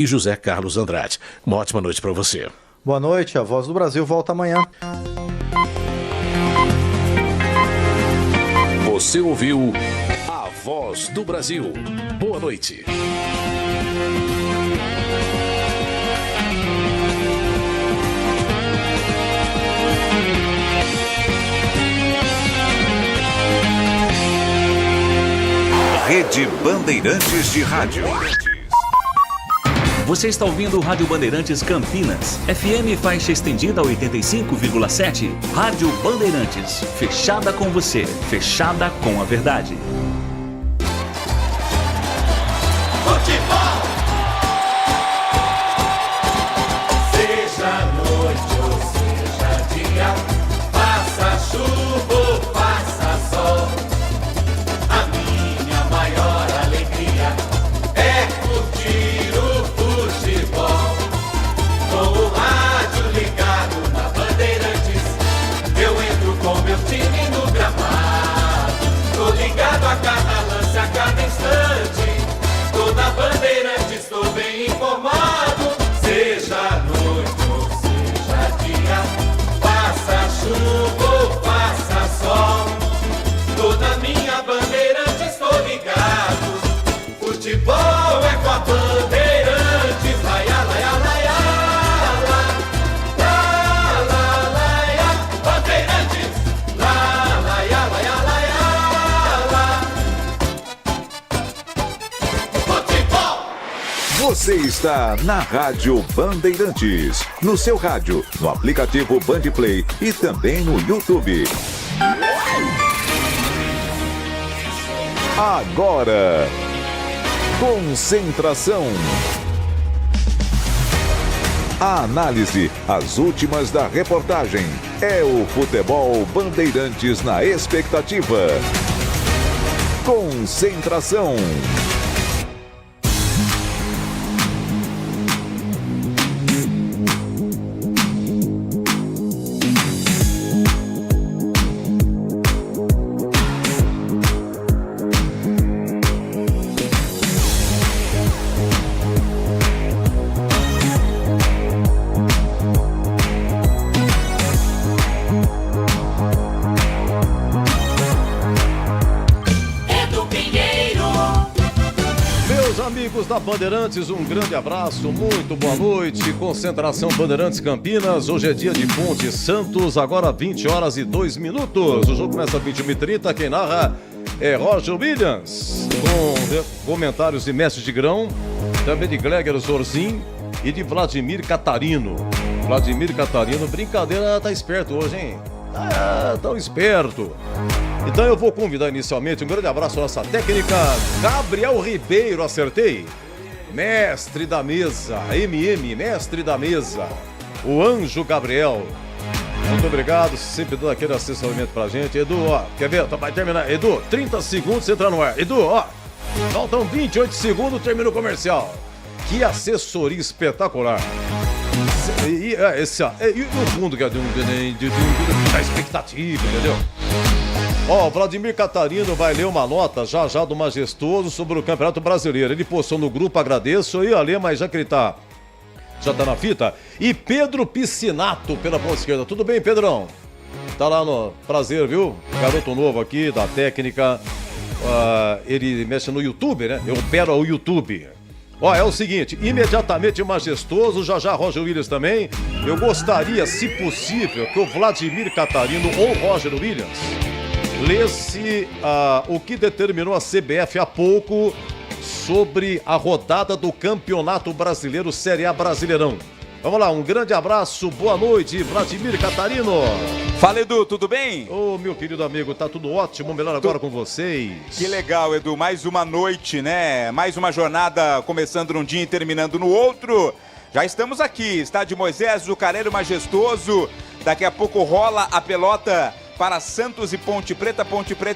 e José Carlos Andrade. Uma ótima noite para você. Boa noite, a Voz do Brasil volta amanhã. Você ouviu a Voz do Brasil. Boa noite. Rede Bandeirantes de Rádio. Você está ouvindo o Rádio Bandeirantes Campinas. FM faixa estendida 85,7. Rádio Bandeirantes. Fechada com você. Fechada com a verdade. Futebol! Seja noite ou seja dia, faça chuva ou faça sol, a minha maior alegria é curtir o futebol. Com o rádio ligado na Bandeirantes, eu entro com meu time no gramado. Tô ligado a cada lance, a cada instante. Tô na Bandeirantes, tô bem informado. Seja noite ou seja dia, faça chuva ou faça sol, tô na minha Bandeirantes, tô ligado. Futebol é com a Bandeirantes. Laia, laia, laia, la, la, laia. Bandeirantes, la, laia, laia, laia, la. Futebol! Você está na Rádio Bandeirantes. No seu rádio, no aplicativo Bandplay e também no YouTube. Agora, concentração. A análise, as últimas da reportagem. É o Futebol Bandeirantes na expectativa. Concentração. Amigos da Bandeirantes, um grande abraço, muito boa noite. Concentração Bandeirantes Campinas. Hoje é dia de Ponte Santos, agora 20 horas e 2 minutos. O jogo começa às 21h30. Quem narra é Roger Williams, com comentários de Mestre de Grão, também de Gleger Zorzin e de Vladimir Catarino. Vladimir Catarino, brincadeira, tá esperto hoje, hein? Tão esperto. Então eu vou convidar inicialmente, um grande abraço à nossa técnica, Gabriel Ribeiro, acertei? Mestre da mesa, mestre da mesa, o Anjo Gabriel. Muito obrigado, sempre dando aquele assessoramento pra gente. Edu, ó, quer ver? Vai terminar. Edu, 30 segundos, você entra no ar. Edu, ó, faltam 28 segundos, termina o comercial. Que assessoria espetacular. E no fundo, que é da expectativa, entendeu? Ó, o Vladimir Catarino vai ler uma nota já do Majestoso sobre o Campeonato Brasileiro. Ele postou no grupo, agradeço. Eu ia ler, mas já que ele já tá na fita. E Pedro Piscinato pela ponta esquerda. Tudo bem, Pedrão? Tá lá no prazer, viu? Garoto novo aqui da técnica. Ele mexe no YouTube, né? Eu opero o YouTube. Ó, é o seguinte, imediatamente Majestoso, já Roger Williams também. Eu gostaria, se possível, que o Vladimir Catarino ou Roger Williams lesse o que determinou a CBF há pouco sobre a rodada do Campeonato Brasileiro Série A Brasileirão. Vamos lá, um grande abraço, boa noite, Vladimir Catarino. Fala, Edu, tudo bem? Ô, meu querido amigo, tá tudo ótimo, melhor agora com vocês. Que legal, Edu, mais uma noite, né? Mais uma jornada começando num dia e terminando no outro. Já estamos aqui, estádio Moisés, Zucarello Majestoso. Daqui a pouco rola a pelota para Santos e Ponte Preta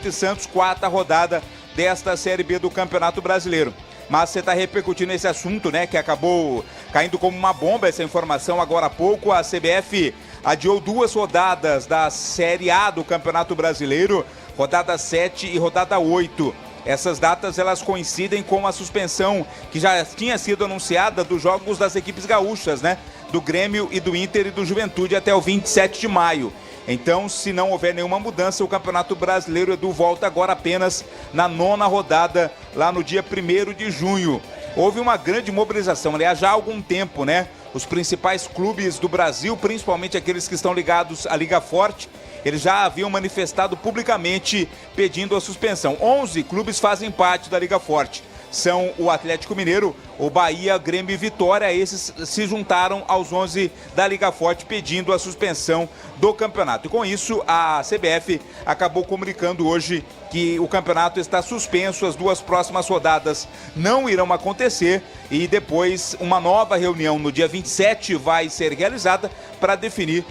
e Santos, quarta rodada desta Série B do Campeonato Brasileiro. Mas você está repercutindo esse assunto, né, que acabou caindo como uma bomba essa informação agora há pouco. A CBF adiou 2 rodadas da Série A do Campeonato Brasileiro, rodada 7 e rodada 8. Essas datas elas coincidem com a suspensão que já tinha sido anunciada dos jogos das equipes gaúchas, né? Do Grêmio e do Inter e do Juventude até o 27 de maio. Então, se não houver nenhuma mudança, o Campeonato Brasileiro, Edu, volta agora apenas na 9ª rodada, lá no dia 1º de junho. Houve uma grande mobilização, aliás, já há algum tempo, né? Os principais clubes do Brasil, principalmente aqueles que estão ligados à Liga Forte, eles já haviam manifestado publicamente pedindo a suspensão. 11 clubes fazem parte da Liga Forte. São o Atlético Mineiro, o Bahia, Grêmio e Vitória. Esses se juntaram aos 11 da Liga Forte pedindo a suspensão do campeonato. E com isso, a CBF acabou comunicando hoje que o campeonato está suspenso, as 2 próximas rodadas não irão acontecer e depois uma nova reunião no dia 27 vai ser realizada para definir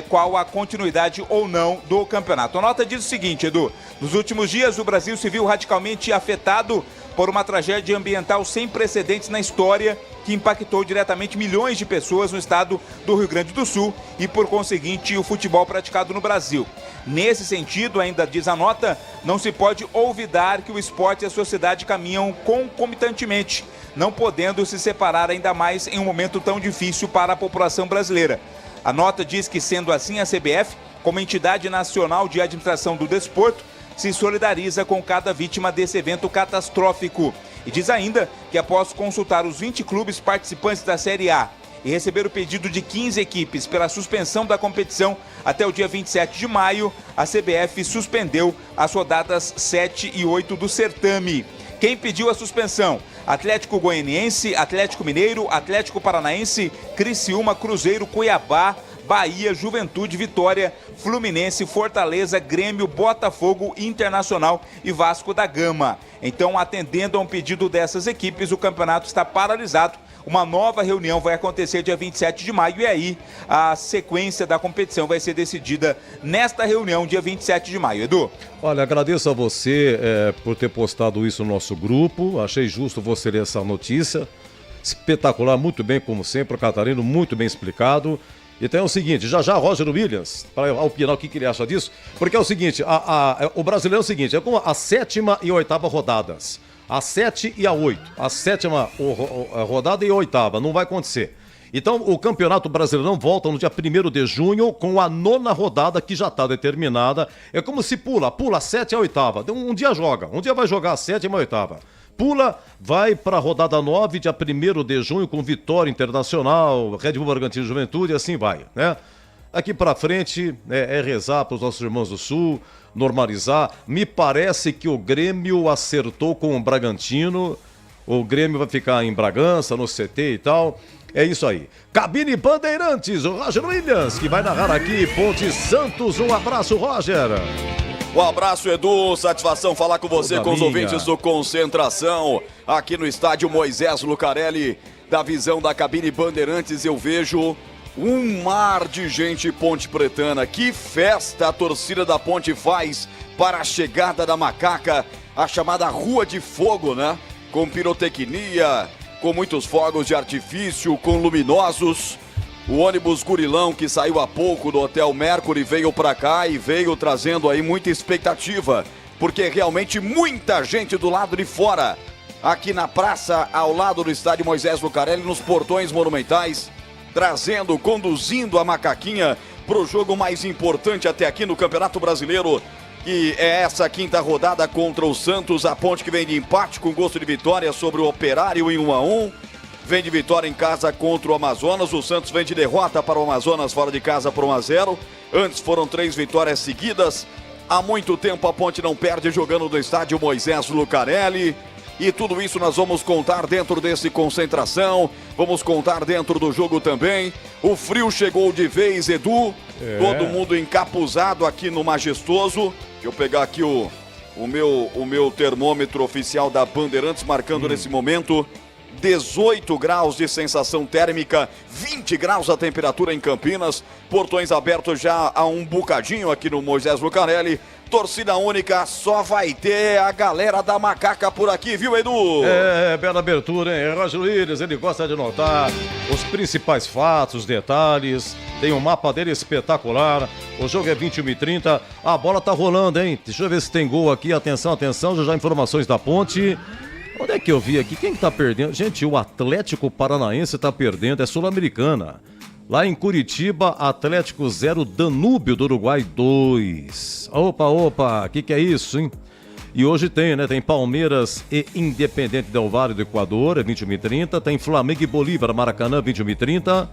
qual a continuidade ou não do campeonato. A nota diz o seguinte, Edu: nos últimos dias o Brasil se viu radicalmente afetado por uma tragédia ambiental sem precedentes na história que impactou diretamente milhões de pessoas no estado do Rio Grande do Sul e, por conseguinte, o futebol praticado no Brasil. Nesse sentido, ainda diz a nota, não se pode olvidar que o esporte e a sociedade caminham concomitantemente, não podendo se separar ainda mais em um momento tão difícil para a população brasileira. A nota diz que, sendo assim, a CBF, como entidade nacional de administração do desporto, se solidariza com cada vítima desse evento catastrófico. E diz ainda que, após consultar os 20 clubes participantes da Série A e receber o pedido de 15 equipes pela suspensão da competição até o dia 27 de maio, a CBF suspendeu as rodadas 7 e 8 do certame. Quem pediu a suspensão? Atlético Goianiense, Atlético Mineiro, Atlético Paranaense, Criciúma, Cruzeiro, Cuiabá, Bahia, Juventude, Vitória, Fluminense, Fortaleza, Grêmio, Botafogo, Internacional e Vasco da Gama. Então, atendendo a um pedido dessas equipes, o campeonato está paralisado. Uma nova reunião vai acontecer dia 27 de maio e aí a sequência da competição vai ser decidida nesta reunião, dia 27 de maio. Edu? Olha, agradeço a você por ter postado isso no nosso grupo. Achei justo você ler essa notícia. Espetacular, muito bem, como sempre, o Catarino, muito bem explicado. Então é o seguinte, já Roger Williams, para opinar o que ele acha disso, porque é o seguinte, o brasileiro é o seguinte, é como a 7ª e 8ª rodadas, a 7 e a 8, a 7ª rodada e a 8ª, não vai acontecer. Então o Campeonato Brasileirão volta no dia 1º de junho com a 9ª rodada que já está determinada, é como se pula a 7 e a 8ª, um dia vai jogar a 7 e a 8ª. Pula, vai para a rodada 9, dia 1º de junho, com Vitória Internacional, Red Bull Bragantino Juventude, e assim vai, né? Aqui para frente é rezar para os nossos irmãos do Sul, normalizar. Me parece que o Grêmio acertou com o Bragantino, o Grêmio vai ficar em Bragança, no CT e tal. É isso aí. Cabine Bandeirantes, o Roger Williams, que vai narrar aqui, Ponte Santos. Um abraço, Roger. Um abraço, Edu, satisfação falar com você, com os ouvintes do Concentração, aqui no estádio Moisés Lucarelli, da visão da cabine Bandeirantes, eu vejo um mar de gente pontepretana. Que festa a torcida da Ponte faz para a chegada da Macaca, a chamada Rua de Fogo, né? Com pirotecnia, com muitos fogos de artifício, com luminosos. O ônibus Gurilão, que saiu há pouco do Hotel Mercury, veio para cá e veio trazendo aí muita expectativa, porque realmente muita gente do lado de fora, aqui na praça, ao lado do estádio Moisés Lucarelli, nos portões monumentais, conduzindo a Macaquinha para o jogo mais importante até aqui no Campeonato Brasileiro, que é essa 5ª rodada contra o Santos, a Ponte que vem de empate com gosto de vitória sobre o Operário em 1-1. Vem de vitória em casa contra o Amazonas. O Santos vem de derrota para o Amazonas fora de casa por 1-0. Antes foram 3 vitórias seguidas. Há muito tempo a Ponte não perde jogando no estádio Moisés Lucarelli. E tudo isso nós vamos contar dentro desse Concentração. Vamos contar dentro do jogo também. O frio chegou de vez, Edu. Todo mundo encapuzado aqui no Majestoso. Deixa eu pegar aqui o meu termômetro oficial da Bandeirantes, marcando nesse momento 18 graus de sensação térmica, 20 graus a temperatura em Campinas, portões abertos já há um bocadinho aqui no Moisés Lucarelli. Torcida única, só vai ter a galera da Macaca por aqui, viu, Edu? Bela abertura, hein? Roger Williams, ele gosta de notar os principais fatos, os detalhes, tem um mapa dele espetacular. O jogo é 21h30. A bola tá rolando, hein? Deixa eu ver se tem gol aqui. Atenção, atenção. Já informações da Ponte. Onde é que eu vi aqui? Quem que tá perdendo? Gente, o Atlético Paranaense tá perdendo. É Sul-Americana. Lá em Curitiba, Atlético 0, Danúbio do Uruguai 2. Opa, que é isso, hein? E hoje tem, né? Tem Palmeiras e Independente Del Valle do Equador, é 21h30. Tem Flamengo e Bolívar, Maracanã, 21h30.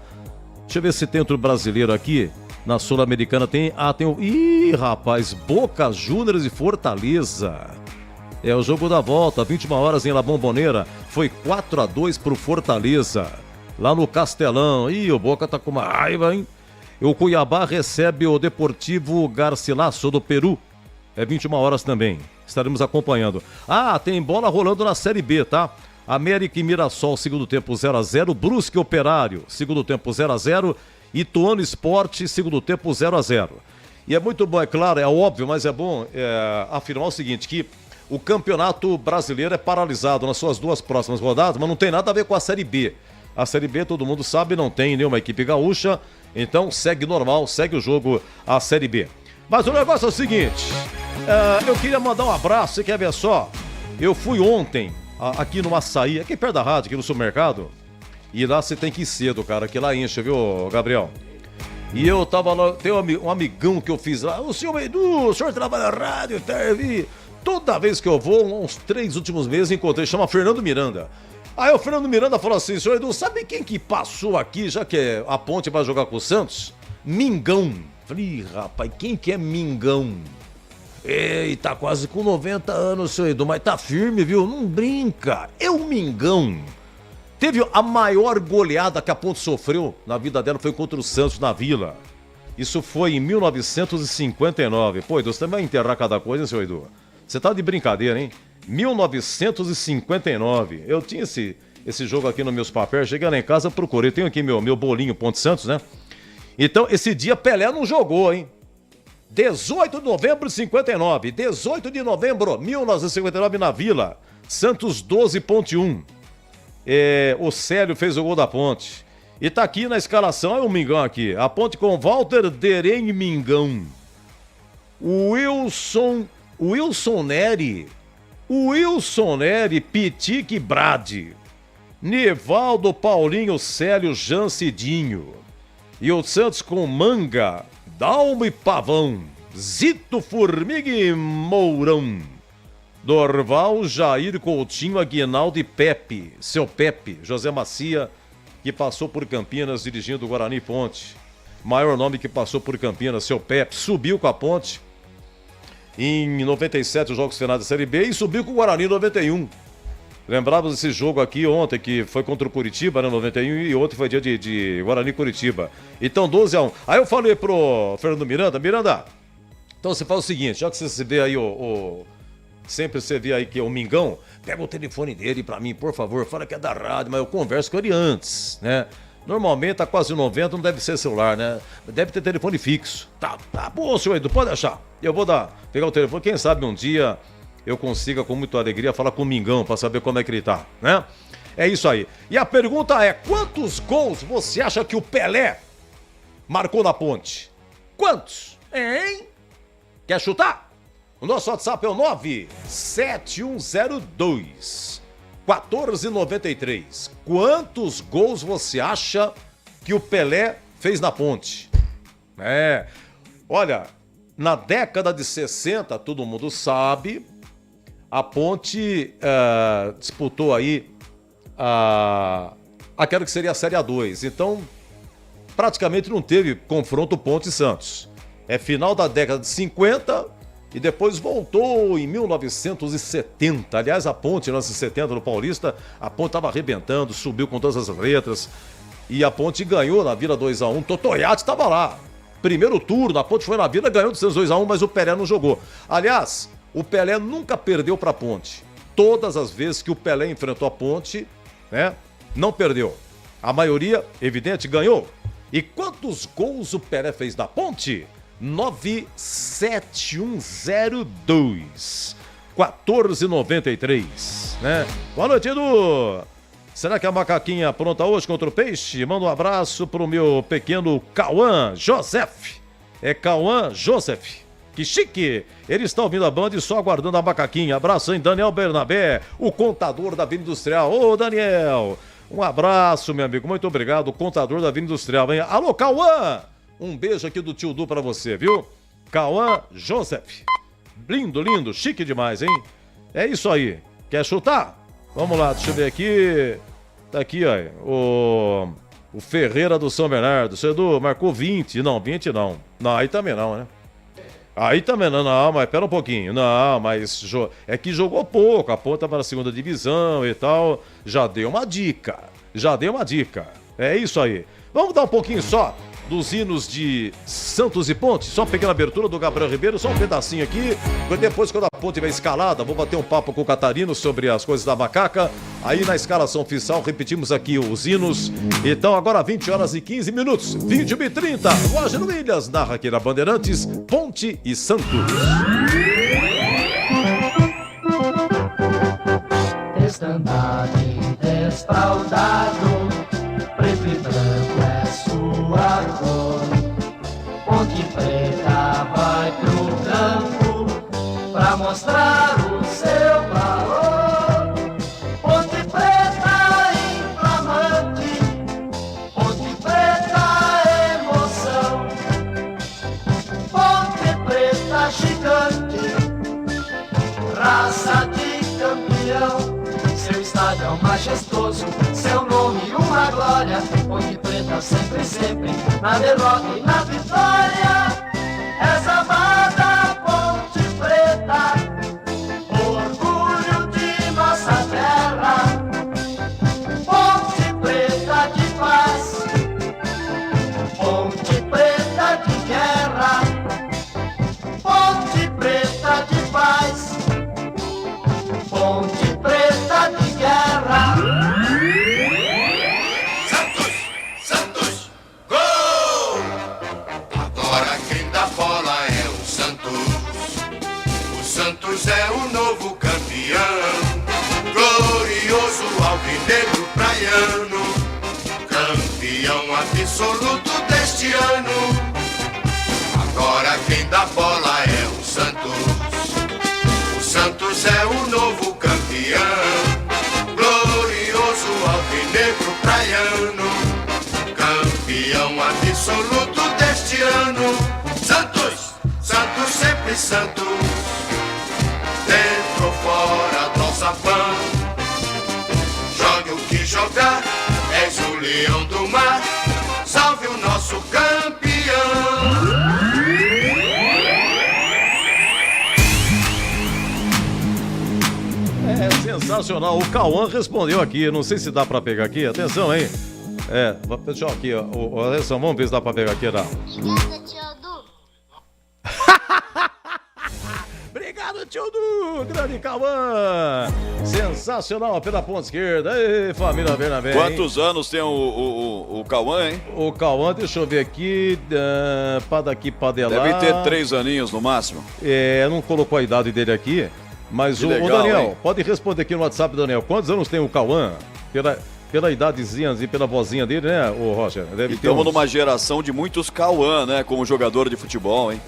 Deixa eu ver se tem outro brasileiro aqui. Na Sul-Americana tem... tem o... Ih, rapaz, Boca Juniors e Fortaleza. É o jogo da volta, 21 horas em La Bombonera. Foi 4-2 pro Fortaleza. Lá no Castelão. Ih, o Boca tá com uma raiva, hein? E o Cuiabá recebe o Deportivo Garcilaso do Peru. É 21 horas também. Estaremos acompanhando. Tem bola rolando na Série B, tá? América e Mirassol, segundo tempo 0-0. Brusque Operário, segundo tempo 0-0. Ituano Esporte, segundo tempo 0-0. E é muito bom, é claro, é óbvio, mas é bom afirmar o seguinte, que o Campeonato Brasileiro é paralisado nas suas 2 próximas rodadas, mas não tem nada a ver com a Série B. A Série B, todo mundo sabe, não tem nenhuma equipe gaúcha, então segue normal, segue o jogo a Série B. Mas o negócio é o seguinte, eu queria mandar um abraço, você quer ver só? Eu fui ontem aqui no Açaí, aqui perto da rádio, aqui no supermercado, e lá você tem que ir cedo, cara, que lá enche, viu, Gabriel? E eu tava lá, tem um amigão que eu fiz lá, o senhor Edu, o senhor trabalha na rádio, toda vez que eu vou, uns 3 últimos meses, encontrei, chama Fernando Miranda. Aí o Fernando Miranda falou assim, senhor Edu, sabe quem que passou aqui, já que a Ponte vai jogar com o Santos? Mingão. Falei, rapaz, quem que é Mingão? Ei, tá quase com 90 anos, senhor Edu, mas tá firme, viu? Não brinca. É o Mingão. Teve a maior goleada que a Ponte sofreu na vida dela, foi contra o Santos na Vila. Isso foi em 1959. Pô, Edu, você também vai enterrar cada coisa, hein, senhor Edu? Você tá de brincadeira, hein? 1959. Eu tinha esse jogo aqui nos meus papéis. Cheguei lá em casa, procurei. Tenho aqui meu bolinho Ponte Santos, né? Então, esse dia Pelé não jogou, hein? 18 de novembro de 59. 18 de novembro, 1959, na Vila. Santos 12, Ponte 1. O Célio fez o gol da Ponte. E tá aqui na escalação, o Mingão aqui. A Ponte com Walter, Derem e Mingão. Wilson Neri, Pitique Brade, Nivaldo, Paulinho, Célio, Jancidinho. E o Santos com Manga, Dalmo e Pavão, Zito, Formiga e Mourão. Dorval, Jair, Coutinho, Aguinaldo e Pepe. Seu Pepe, José Macia, que passou por Campinas dirigindo o Guarani Ponte. Maior nome que passou por Campinas, seu Pepe, subiu com a Ponte em 97, os jogos finais da Série B, e subiu com o Guarani em 91. Lembrávamos desse jogo aqui ontem, que foi contra o Curitiba, né, 91, e ontem foi dia de Guarani e Curitiba. Então, 12-1. Aí eu falei pro Fernando Miranda, então você faz o seguinte, já que você vê aí sempre você vê aí que é o Mingão, pega o telefone dele pra mim, por favor, fala que é da rádio, mas eu converso com ele antes, né? Normalmente tá quase 90, não deve ser celular, né? Deve ter telefone fixo. Tá bom, senhor Edu, pode achar. Eu vou pegar o telefone, quem sabe um dia eu consiga com muita alegria falar com o Mingão pra saber como é que ele tá, né? É isso aí. E a pergunta é, quantos gols você acha que o Pelé marcou na Ponte? Quantos? Hein? Quer chutar? O nosso WhatsApp é o 97102-1493. Quantos gols você acha que o Pelé fez na Ponte? Olha, na década de 60, todo mundo sabe, a Ponte disputou aí aquela que seria a Série A2. Então, praticamente não teve confronto Ponte e Santos. É final da década de 50 e depois voltou em 1970. Aliás, a Ponte, em 1970, no Paulista, a Ponte estava arrebentando, subiu com todas as letras. E a Ponte ganhou na Vila 2-1. Totoiate estava lá. Primeiro turno, a Ponte foi na Vila, ganhou do Santos 2-1, mas o Pelé não jogou. Aliás, o Pelé nunca perdeu para a Ponte. Todas as vezes que o Pelé enfrentou a Ponte, né, não perdeu. A maioria, evidente, ganhou. E quantos gols o Pelé fez na Ponte? 97102-1493, né? Boa noite, Edu. Será que a macaquinha pronta hoje contra o Peixe? Manda um abraço pro meu pequeno Cauã Joseph É Cauã Joseph. Que chique! Ele está ouvindo a banda e só aguardando a macaquinha. Abraço, hein, Daniel Bernabé, o contador da Vila Industrial. Ô, Daniel, um abraço, meu amigo. Muito obrigado, o contador da Vila Industrial, hein? Alô, Cauã! Um beijo aqui do tio Du pra você, viu? Cauã Joseph. Lindo, lindo, chique demais, hein? É isso aí. Quer chutar? Vamos lá, deixa eu ver aqui. Tá aqui, ó. O Ferreira do São Bernardo. O Edu marcou 20. Não, 20 não. Não, aí também não, né? Aí também não, mas pera um pouquinho. Não, mas é que jogou pouco. A ponta para a segunda divisão e tal. Já deu uma dica. É isso aí. Vamos dar um pouquinho só dos hinos de Santos e Ponte. Só uma pequena abertura do Gabriel Ribeiro, só um pedacinho aqui. Depois, quando a Ponte vai escalada, vou bater um papo com o Catarino sobre as coisas da macaca. Aí na escalação oficial, repetimos aqui os hinos. Então, agora 20 horas e 15 minutos. 21h30. Roger Williams narra aqui na Bandeirantes, Ponte e Santos. Estandarte desfraldado, preto e branco é sua cor. Ponte Preta vai pro campo pra mostrar o seu valor. Ponte Preta inflamante, Ponte Preta emoção. Ponte Preta gigante, raça de campeão. Seu estádio é um majestoso, seu nome uma glória. Ponte Preta sempre, sempre, na derrota e na vitória. És amada Ponte Preta, orgulho de nossa terra. Ponte Preta de paz, Ponte Preta de guerra. Ponte Preta de paz, Ponte Preta de guerra. Santos, Santos, gol! Agora quem dá bola é o Santos. O Santos é o novo campeão. Glorioso alvinegro praiano, campeão absoluto deste ano. Agora quem dá bola é o Santos. O Santos é o novo campeão, glorioso alvinegro praiano, campeão absoluto deste ano. Santos, Santos sempre Santos, dentro ou fora do alçapão. Jogue o que jogar, és o leão do mar, salve o nosso campeão. É sensacional. O Cauã respondeu aqui. Não sei se dá pra pegar aqui. Atenção, hein? Pessoal, aqui, ó. Atenção, vamos ver se dá pra pegar aqui, não. Obrigado, tio Du. Grande Cauã. Sensacional pela ponta esquerda. Ei, família Bernabé. Quantos anos tem o Cauã, hein? O Cauã, deixa eu ver aqui. Pra daqui, pra de lá. Deve ter 3 aninhos no máximo. Não colocou a idade dele aqui. Mas o Daniel, hein? Pode responder aqui no WhatsApp, Daniel. Quantos anos tem o Cauã? Pela idadezinha e pela vozinha dele, né, o Roger? Estamos numa geração de muitos Cauã, né, como jogador de futebol, hein?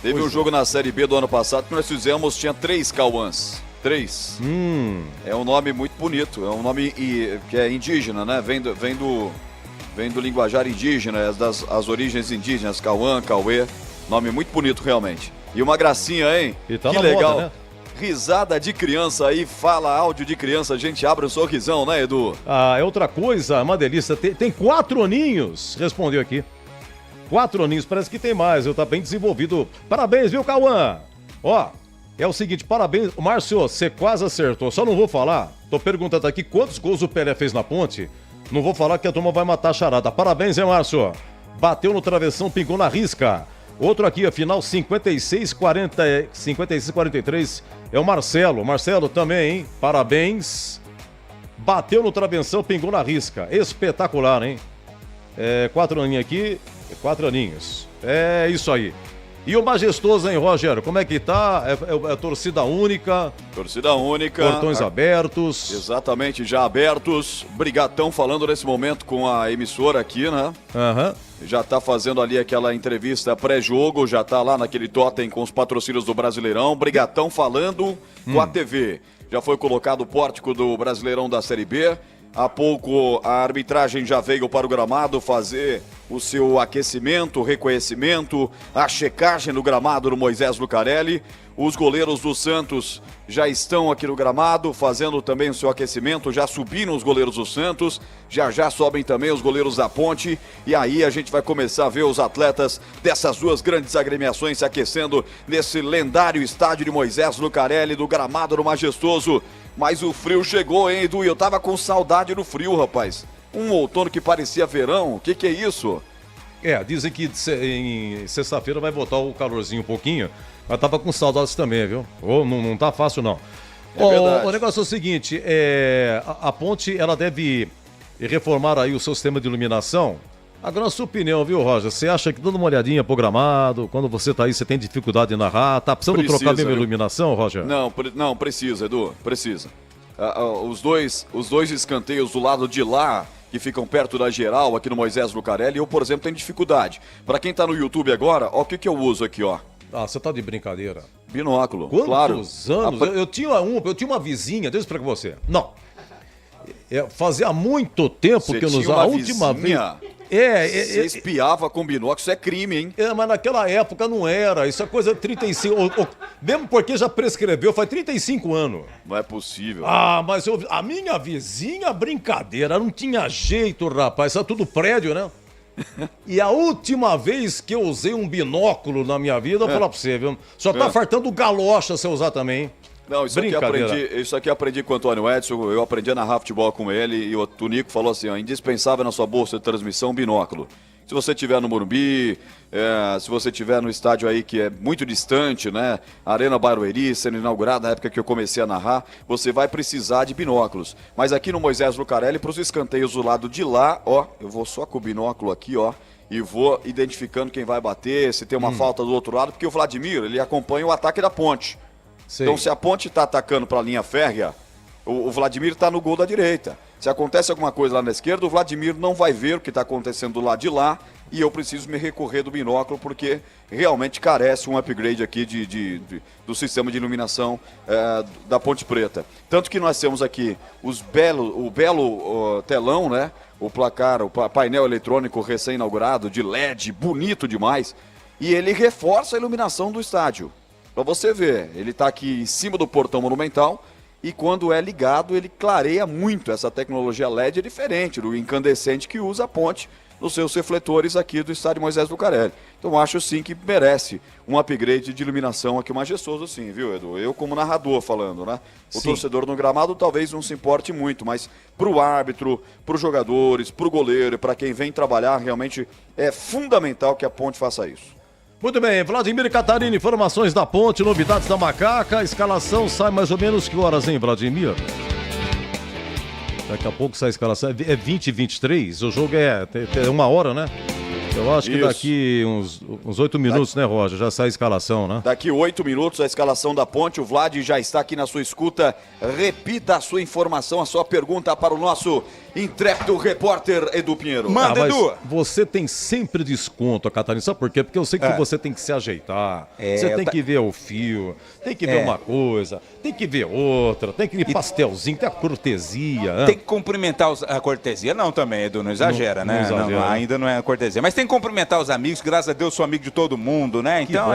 Teve um jogo na Série B do ano passado que nós fizemos, tinha 3 Cauãs. 3. É um nome muito bonito, é um nome que é indígena, né? Vem do linguajar indígena, as origens indígenas, Cauã, Cauê. Nome muito bonito, realmente. E uma gracinha, hein? E tá que na legal. moda, né? Risada de criança aí, fala áudio de criança, a gente abre um sorrisão, né, Edu? É outra coisa, uma delícia. Tem 4 aninhos, respondeu aqui. 4 aninhos, parece que tem mais, tá bem desenvolvido. Parabéns, viu, Cauã? Ó, é o seguinte, parabéns. Márcio, você quase acertou, só não vou falar. Tô perguntando aqui quantos gols o Pelé fez na Ponte. Não vou falar que a turma vai matar a charada. Parabéns, hein, Márcio? Bateu no travessão, pingou na risca. Outro aqui, a final 56-43, é o Marcelo. Marcelo também, hein? Parabéns. Bateu no travessão, pingou na risca. Espetacular, hein? 4 aninhos aqui, 4 aninhos. É isso aí. E o Majestoso, hein, Roger? Como é que tá? É torcida única? Torcida única. Portões abertos. Exatamente, já abertos. Brigatão falando nesse momento com a emissora aqui, né? Aham. Já tá fazendo ali aquela entrevista pré-jogo, já tá lá naquele totem com os patrocínios do Brasileirão. Brigatão falando com a TV. Já foi colocado o pórtico do Brasileirão da Série B. Há pouco a arbitragem já veio para o gramado fazer o seu aquecimento, reconhecimento, a checagem no gramado do Moisés Lucarelli. Os goleiros do Santos já estão aqui no gramado fazendo também o seu aquecimento, já subiram os goleiros do Santos, já sobem também os goleiros da Ponte, e aí a gente vai começar a ver os atletas dessas duas grandes agremiações se aquecendo nesse lendário estádio de Moisés Lucarelli, do gramado do Majestoso. Mas o frio chegou, hein, Edu? Eu tava com saudade do frio, rapaz. Um outono que parecia verão, o que é isso? Dizem que em sexta-feira vai voltar o calorzinho um pouquinho, mas tava com saudades também, viu? Não tá fácil, não. Verdade. O negócio é o seguinte, a Ponte, ela deve reformar aí o seu sistema de iluminação. Agora, na sua opinião, viu, Roger? Você acha que dando uma olhadinha programado, quando você tá aí, você tem dificuldade de narrar, tá precisando trocar mesmo a iluminação, Roger? Não, precisa, Edu, precisa. Os dois escanteios do lado de lá, que ficam perto da geral, aqui no Moisés Lucarelli, eu, por exemplo, tenho dificuldade. Pra quem tá no YouTube agora, ó, o que eu uso aqui, ó. Você tá de brincadeira. Binóculo, Quantos claro. anos? Eu tinha uma vizinha, deixa eu explicar pra você. Não. Fazia muito tempo que eu não usava. A última vez. Você espiava com binóculo, isso é crime, hein? Mas naquela época não era. Isso é coisa de 35. Mesmo porque já prescreveu, faz 35 anos. Não é possível. Mas a minha vizinha, brincadeira, não tinha jeito, rapaz. Isso é tudo prédio, né? E a última vez que eu usei um binóculo na minha vida, eu vou falar pra você, viu? Só tá fartando galocha você usar também, hein? Não, isso aqui eu aprendi com o Antônio Edson, eu aprendi a narrar futebol com ele e o Tunico falou assim, ó, indispensável na sua bolsa de transmissão, binóculo. Se você estiver no Morumbi, se você estiver no estádio aí que é muito distante, né, Arena Barueri, sendo inaugurada na época que eu comecei a narrar, você vai precisar de binóculos. Mas aqui no Moisés Lucarelli, para os escanteios do lado de lá, ó, eu vou só com o binóculo aqui, ó, e vou identificando quem vai bater, se tem uma falta do outro lado, porque o Vladimir, ele acompanha o ataque da Ponte. Sei. Então, se a Ponte está atacando para a linha férrea, o Vladimir está no gol da direita. Se acontece alguma coisa lá na esquerda, o Vladimir não vai ver o que está acontecendo do lado de lá e eu preciso me recorrer do binóculo porque realmente carece um upgrade aqui do sistema de iluminação da Ponte Preta. Tanto que nós temos aqui o belo telão, né? O placar, o painel eletrônico recém-inaugurado de LED, bonito demais. E ele reforça a iluminação do estádio. Para você ver, ele está aqui em cima do portão monumental e quando é ligado ele clareia muito. Essa tecnologia LED é diferente do incandescente que usa a Ponte nos seus refletores aqui do estádio Moisés Lucarelli. Então acho sim que merece um upgrade de iluminação aqui majestoso sim, viu, Edu? Eu como narrador falando, né? O torcedor no gramado talvez não se importe muito, mas pro árbitro, pros jogadores, pro goleiro e para quem vem trabalhar, realmente é fundamental que a Ponte faça isso. Muito bem, Vladimir e Catarina, informações da Ponte, novidades da Macaca, a escalação sai mais ou menos que horas, hein, Vladimir? Daqui a pouco sai a escalação, é 20h23, o jogo é 1 hora, né? Eu acho que daqui uns 8 minutos, né, Roger? Já sai a escalação, né? Daqui 8 minutos a escalação da Ponte. O Vlad já está aqui na sua escuta. Repita a sua informação, a sua pergunta para o nosso intrépido repórter Edu Pinheiro. Manda, Edu! Você tem sempre desconto, Catarina. Sabe por quê? Porque eu sei que você tem que se ajeitar. Você tem que ver o fio, tem que ver uma coisa, tem que ver outra, tem que ver pastelzinho, tem a cortesia. Tem que cumprimentar a cortesia. Não também, Edu, não exagera, né? Não exagera. Não, ainda não é a cortesia. Mas tem que cumprimentar os amigos, que graças a Deus sou amigo de todo mundo, né? Então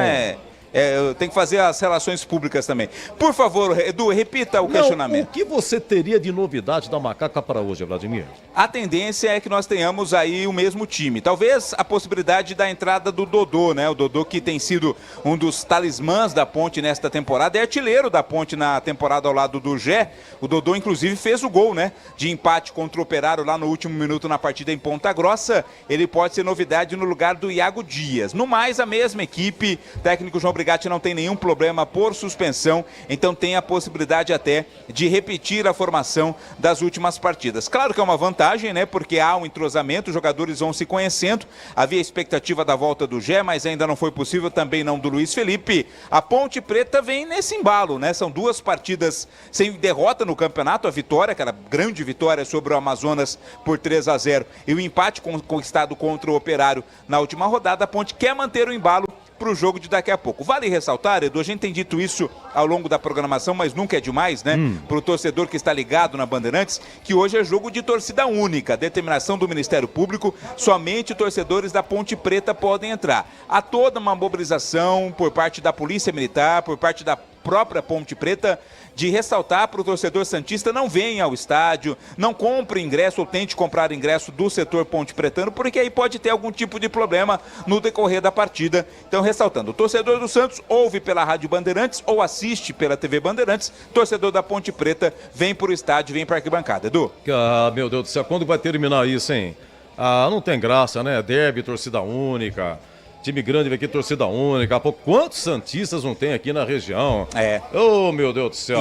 tem que fazer as relações públicas também. Por favor, Edu, repita o questionamento. O que você teria de novidade da Macaca para hoje, Vladimir? A tendência é que nós tenhamos aí o mesmo time. Talvez a possibilidade da entrada do Dodô, né? O Dodô que tem sido um dos talismãs da Ponte nesta temporada, é artilheiro da Ponte na temporada ao lado do Gé. O Dodô, inclusive, fez o gol, né? De empate contra o Operário lá no último minuto na partida em Ponta Grossa. Ele pode ser novidade no lugar do Iago Dias. No mais, a mesma equipe, técnico João Brigatti não tem nenhum problema por suspensão, então tem a possibilidade até de repetir a formação das últimas partidas. Claro que é uma vantagem, né? Porque há um entrosamento, os jogadores vão se conhecendo. Havia expectativa da volta do Gé, mas ainda não foi possível, também não do Luiz Felipe. A Ponte Preta vem nesse embalo, né? São 2 partidas sem derrota no campeonato, a vitória, aquela grande vitória sobre o Amazonas por 3-0 e o empate conquistado contra o Operário na última rodada. A Ponte quer manter o embalo para o jogo de daqui a pouco. Vale ressaltar, Edu, a gente tem dito isso ao longo da programação, mas nunca é demais, né? Para o torcedor que está ligado na Bandeirantes, que hoje é jogo de torcida única. Determinação do Ministério Público, somente torcedores da Ponte Preta podem entrar. Há toda uma mobilização por parte da Polícia Militar, por parte da própria Ponte Preta, de ressaltar para o torcedor santista: não venha ao estádio, não compre ingresso ou tente comprar ingresso do setor Ponte Pretano, porque aí pode ter algum tipo de problema no decorrer da partida. Então, ressaltando, o torcedor do Santos ouve pela Rádio Bandeirantes ou assiste pela TV Bandeirantes, torcedor da Ponte Preta vem para o estádio, vem para a arquibancada. Edu? Ah, meu Deus do céu, quando vai terminar isso, hein? Ah, não tem graça, né? Derby, torcida única. Time grande vai aqui, torcida única. Pô, quantos santistas não tem aqui na região? Oh, meu Deus do céu.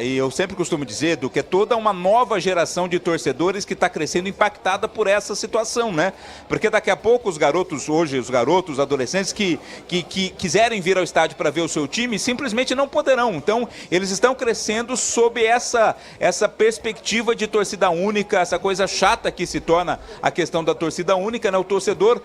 E eu sempre costumo dizer, Edu, que é toda uma nova geração de torcedores que está crescendo impactada por essa situação, né? Porque daqui a pouco os garotos, os adolescentes que quiserem vir ao estádio para ver o seu time, simplesmente não poderão. Então, eles estão crescendo sob essa perspectiva de torcida única, essa coisa chata que se torna a questão da torcida única, né? O torcedor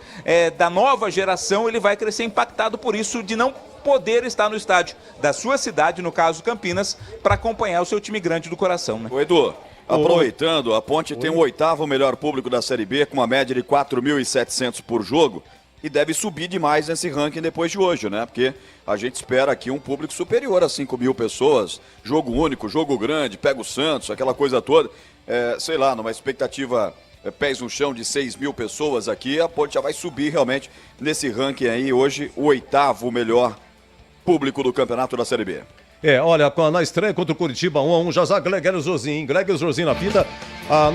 da nova geração, ele vai crescer impactado por isso, de não poder estar no estádio da sua cidade, no caso Campinas, para acompanhar o seu time grande do coração, né? Ô, Edu, aproveitando, a Ponte tem o 8º melhor público da Série B, com uma média de 4.700 por jogo, e deve subir demais nesse ranking depois de hoje, né? Porque a gente espera aqui um público superior a 5.000 pessoas, jogo único, jogo grande, pega o Santos, aquela coisa toda. Sei lá, numa expectativa pés no chão de 6.000 pessoas aqui, a Ponte já vai subir realmente nesse ranking aí, hoje o 8º melhor público do campeonato da Série B. Olha, na estreia contra o Curitiba 1-1, já Gleger Zorzinho na fita.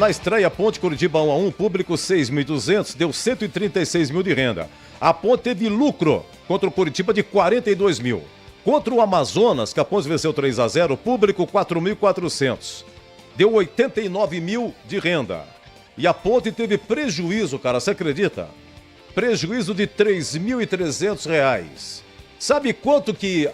Na estreia, Ponte Curitiba 1-1, público 6.200, deu 136 mil de renda. A Ponte teve lucro contra o Curitiba de 42 mil. Contra o Amazonas, que a Ponte venceu 3-0, público 4.400, deu 89 mil de renda. E a Ponte teve prejuízo, cara, você acredita? Prejuízo de R$3.300. Sabe quanto que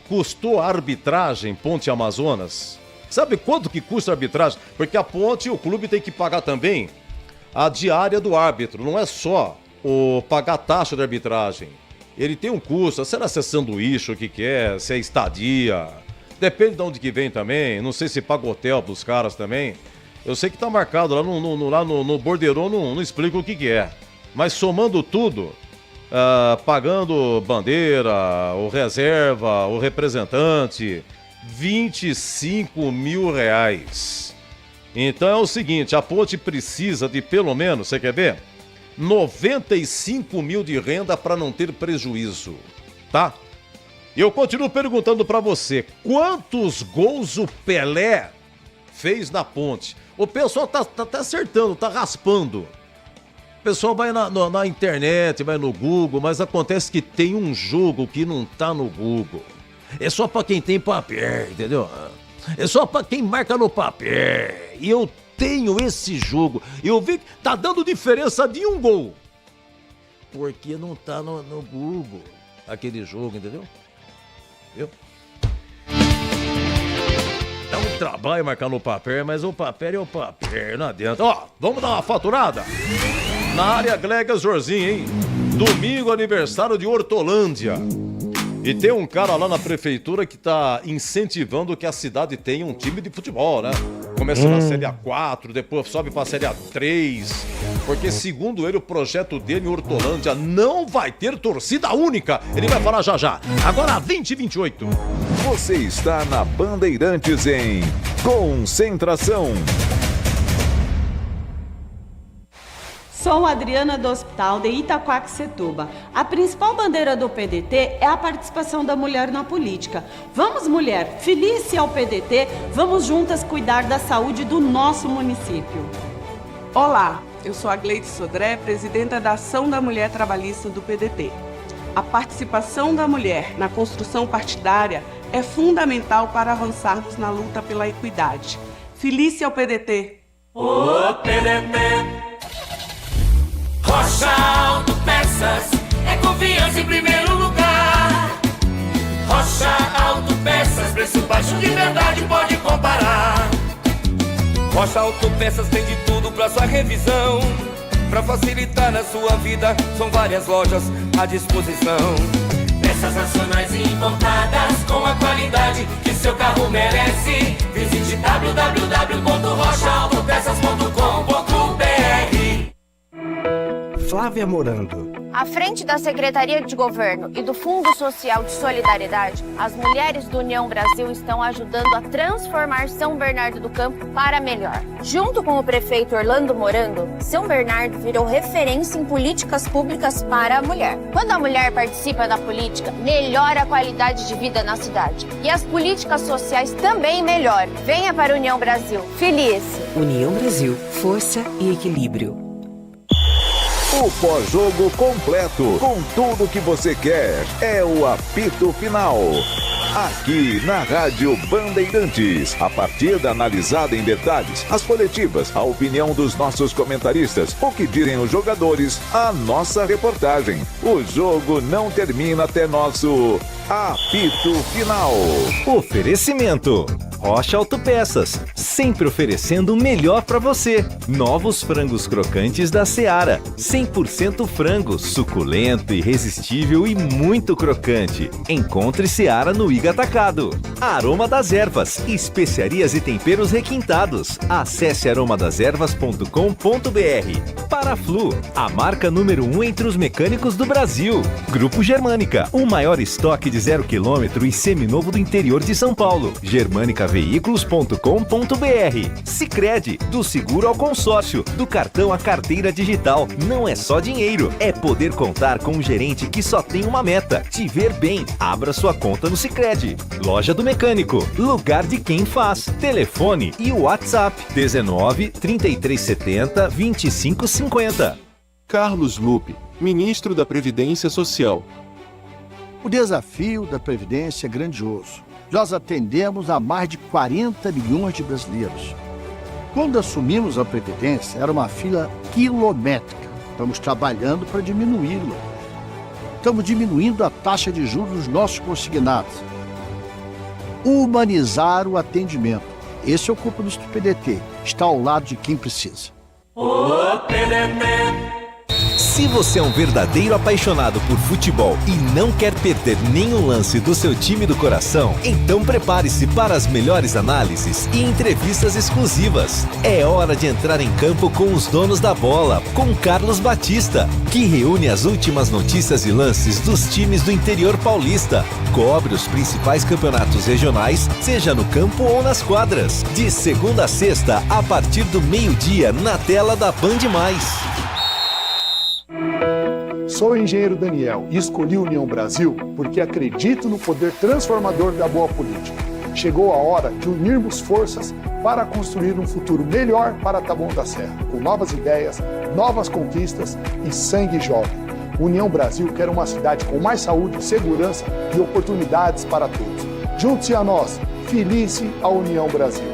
custou a arbitragem Ponte Amazonas? Sabe quanto que custa a arbitragem? Porque a Ponte, o clube tem que pagar também a diária do árbitro. Não é só pagar a taxa de arbitragem. Ele tem um custo, será se é sanduíche, o que é, se é estadia. Depende de onde que vem também. Não sei se paga hotel pros caras também. Eu sei que tá marcado lá no borderô, não explica o que é. Mas somando tudo, pagando bandeira, o reserva, o representante, R$25 mil. Então é o seguinte, a Ponte precisa de pelo menos, você quer ver? 95 mil de renda para não ter prejuízo, tá? E eu continuo perguntando para você, quantos gols o Pelé fez na Ponte? O pessoal tá acertando, tá raspando. O pessoal vai na internet, vai no Google, mas acontece que tem um jogo que não tá no Google. É só pra quem tem papel, entendeu? É só pra quem marca no papel. E eu tenho esse jogo. Eu vi que tá dando diferença de um gol. Porque não tá no Google aquele jogo, entendeu? Viu? Dá um trabalho marcar no papel, mas o papel é o papel, não adianta. Ó, vamos dar uma faturada? Na área Gleger Zorzinho, hein? Domingo, aniversário de Hortolândia. E tem um cara lá na prefeitura que tá incentivando que a cidade tenha um time de futebol, né? Começa na Série A4, depois sobe pra Série A3. Porque, segundo ele, o projeto dele em Hortolândia não vai ter torcida única. Ele vai falar já. Agora, 2028. Você está na Bandeirantes em Concentração. Sou Adriana do Hospital de Itaquaquecetuba. A principal bandeira do PDT é a participação da mulher na política. Vamos, mulher, felice ao PDT, vamos juntas cuidar da saúde do nosso município. Olá, eu sou a Gleide Sodré, presidenta da Ação da Mulher Trabalhista do PDT. A participação da mulher na construção partidária é fundamental para avançarmos na luta pela equidade. Felice ao PDT! Ô PDT! Rocha Autopeças é confiança em primeiro lugar. Rocha Autopeças, preço baixo de verdade, pode comparar. Rocha Autopeças tem de tudo pra sua revisão. Pra facilitar na sua vida, são várias lojas à disposição. Peças nacionais e importadas com a qualidade que seu carro merece. Visite www.rochaautopeças.com.br. Flávia Morando. À frente da Secretaria de Governo e do Fundo Social de Solidariedade, as mulheres do União Brasil estão ajudando a transformar São Bernardo do Campo para melhor. Junto com o prefeito Orlando Morando, São Bernardo virou referência em políticas públicas para a mulher. Quando a mulher participa da política, melhora a qualidade de vida na cidade. E as políticas sociais também melhoram. Venha para a União Brasil. Feliz! União Brasil. Força e equilíbrio. O pós-jogo completo, com tudo que você quer, é o apito final. Aqui na Rádio Bandeirantes, a partida analisada em detalhes, as coletivas, a opinião dos nossos comentaristas, o que dizem os jogadores, a nossa reportagem. O jogo não termina até nosso apito final. Oferecimento: Rocha Autopeças, sempre oferecendo o melhor para você. Novos frangos crocantes da Seara, 100% frango, suculento, irresistível e muito crocante. Encontre Seara no Iga Atacado. Aroma das Ervas, especiarias e temperos requintados. Acesse aromadeservas.com.br. Paraflu, a marca número 1 entre os mecânicos do Brasil. Grupo Germânica, o maior estoque de 0 km e seminovo do interior de São Paulo. Germanicaveículos.com.br. Sicredi, do seguro ao consórcio, do cartão à carteira digital. Não é só dinheiro, é poder contar com um gerente que só tem uma meta: te ver bem. Abra sua conta no Sicredi. Loja do Mecânico, lugar de quem faz. Telefone e WhatsApp 19 3370 2550. Carlos Lupe, ministro da Previdência Social. O desafio da Previdência é grandioso. Nós atendemos a mais de 40 milhões de brasileiros. Quando assumimos a Previdência, era uma fila quilométrica. Estamos trabalhando para diminuí-la. Estamos diminuindo a taxa de juros dos nossos consignados. Humanizar o atendimento. Esse é o compromisso do PDT. Está ao lado de quem precisa. Ô PDT! Se você é um verdadeiro apaixonado por futebol e não quer perder nenhum lance do seu time do coração, então prepare-se para as melhores análises e entrevistas exclusivas. É hora de entrar em campo com os donos da bola, com Carlos Batista, que reúne as últimas notícias e lances dos times do interior paulista. Cobre os principais campeonatos regionais, seja no campo ou nas quadras. De segunda a sexta, a partir do meio-dia, na tela da Band+. Sou o engenheiro Daniel e escolhi União Brasil porque acredito no poder transformador da boa política. Chegou a hora de unirmos forças para construir um futuro melhor para Taboão da Serra, com novas ideias, novas conquistas e sangue jovem. União Brasil quer uma cidade com mais saúde, segurança e oportunidades para todos. Junte-se a nós, felice a União Brasil.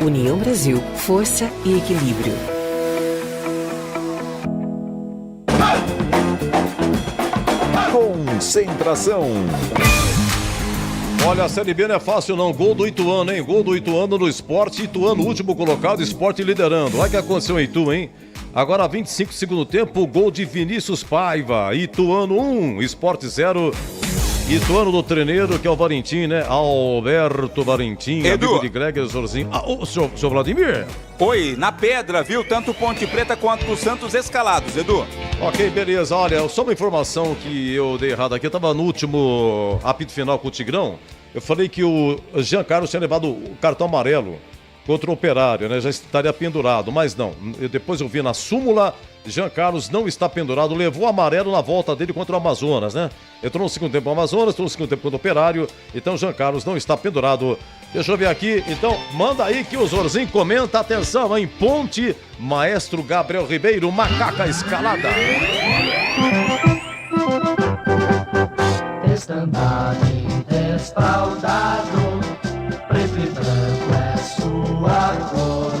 União Brasil, força e equilíbrio. Concentração. Olha, a Série B não é fácil não. Gol do Ituano, hein? Gol do Ituano no Sport. Ituano, último colocado, Sport liderando. Olha o que aconteceu em Itu, hein? Agora, 25 segundo tempo, gol de Vinícius Paiva. Ituano 1, Sport 0. Ituano do treneiro, que é o Valentim, né? Alberto Valentim, amigo de Greger Zorzinho. O senhor Vladimir. Oi, na pedra, viu? Tanto Ponte Preta quanto o Santos escalados, Edu. Ok, beleza. Olha, só uma informação que eu dei errado aqui. Eu tava no último apito final com o Tigrão. Eu falei que o Jean Carlos tinha levado o cartão amarelo contra o Operário, né? Já estaria pendurado, mas não. Depois eu vi na súmula, Jean Carlos não está pendurado, levou amarelo na volta dele contra o Amazonas, né? Entrou no segundo tempo o Amazonas, entrou no segundo tempo contra o Operário, então Jean Carlos não está pendurado. Deixa eu ver aqui, então, manda aí que o Zorzinho comenta, atenção, em Ponte, Maestro Gabriel Ribeiro, Macaca Escalada. andar desfraldado, preto e branco é sua cor.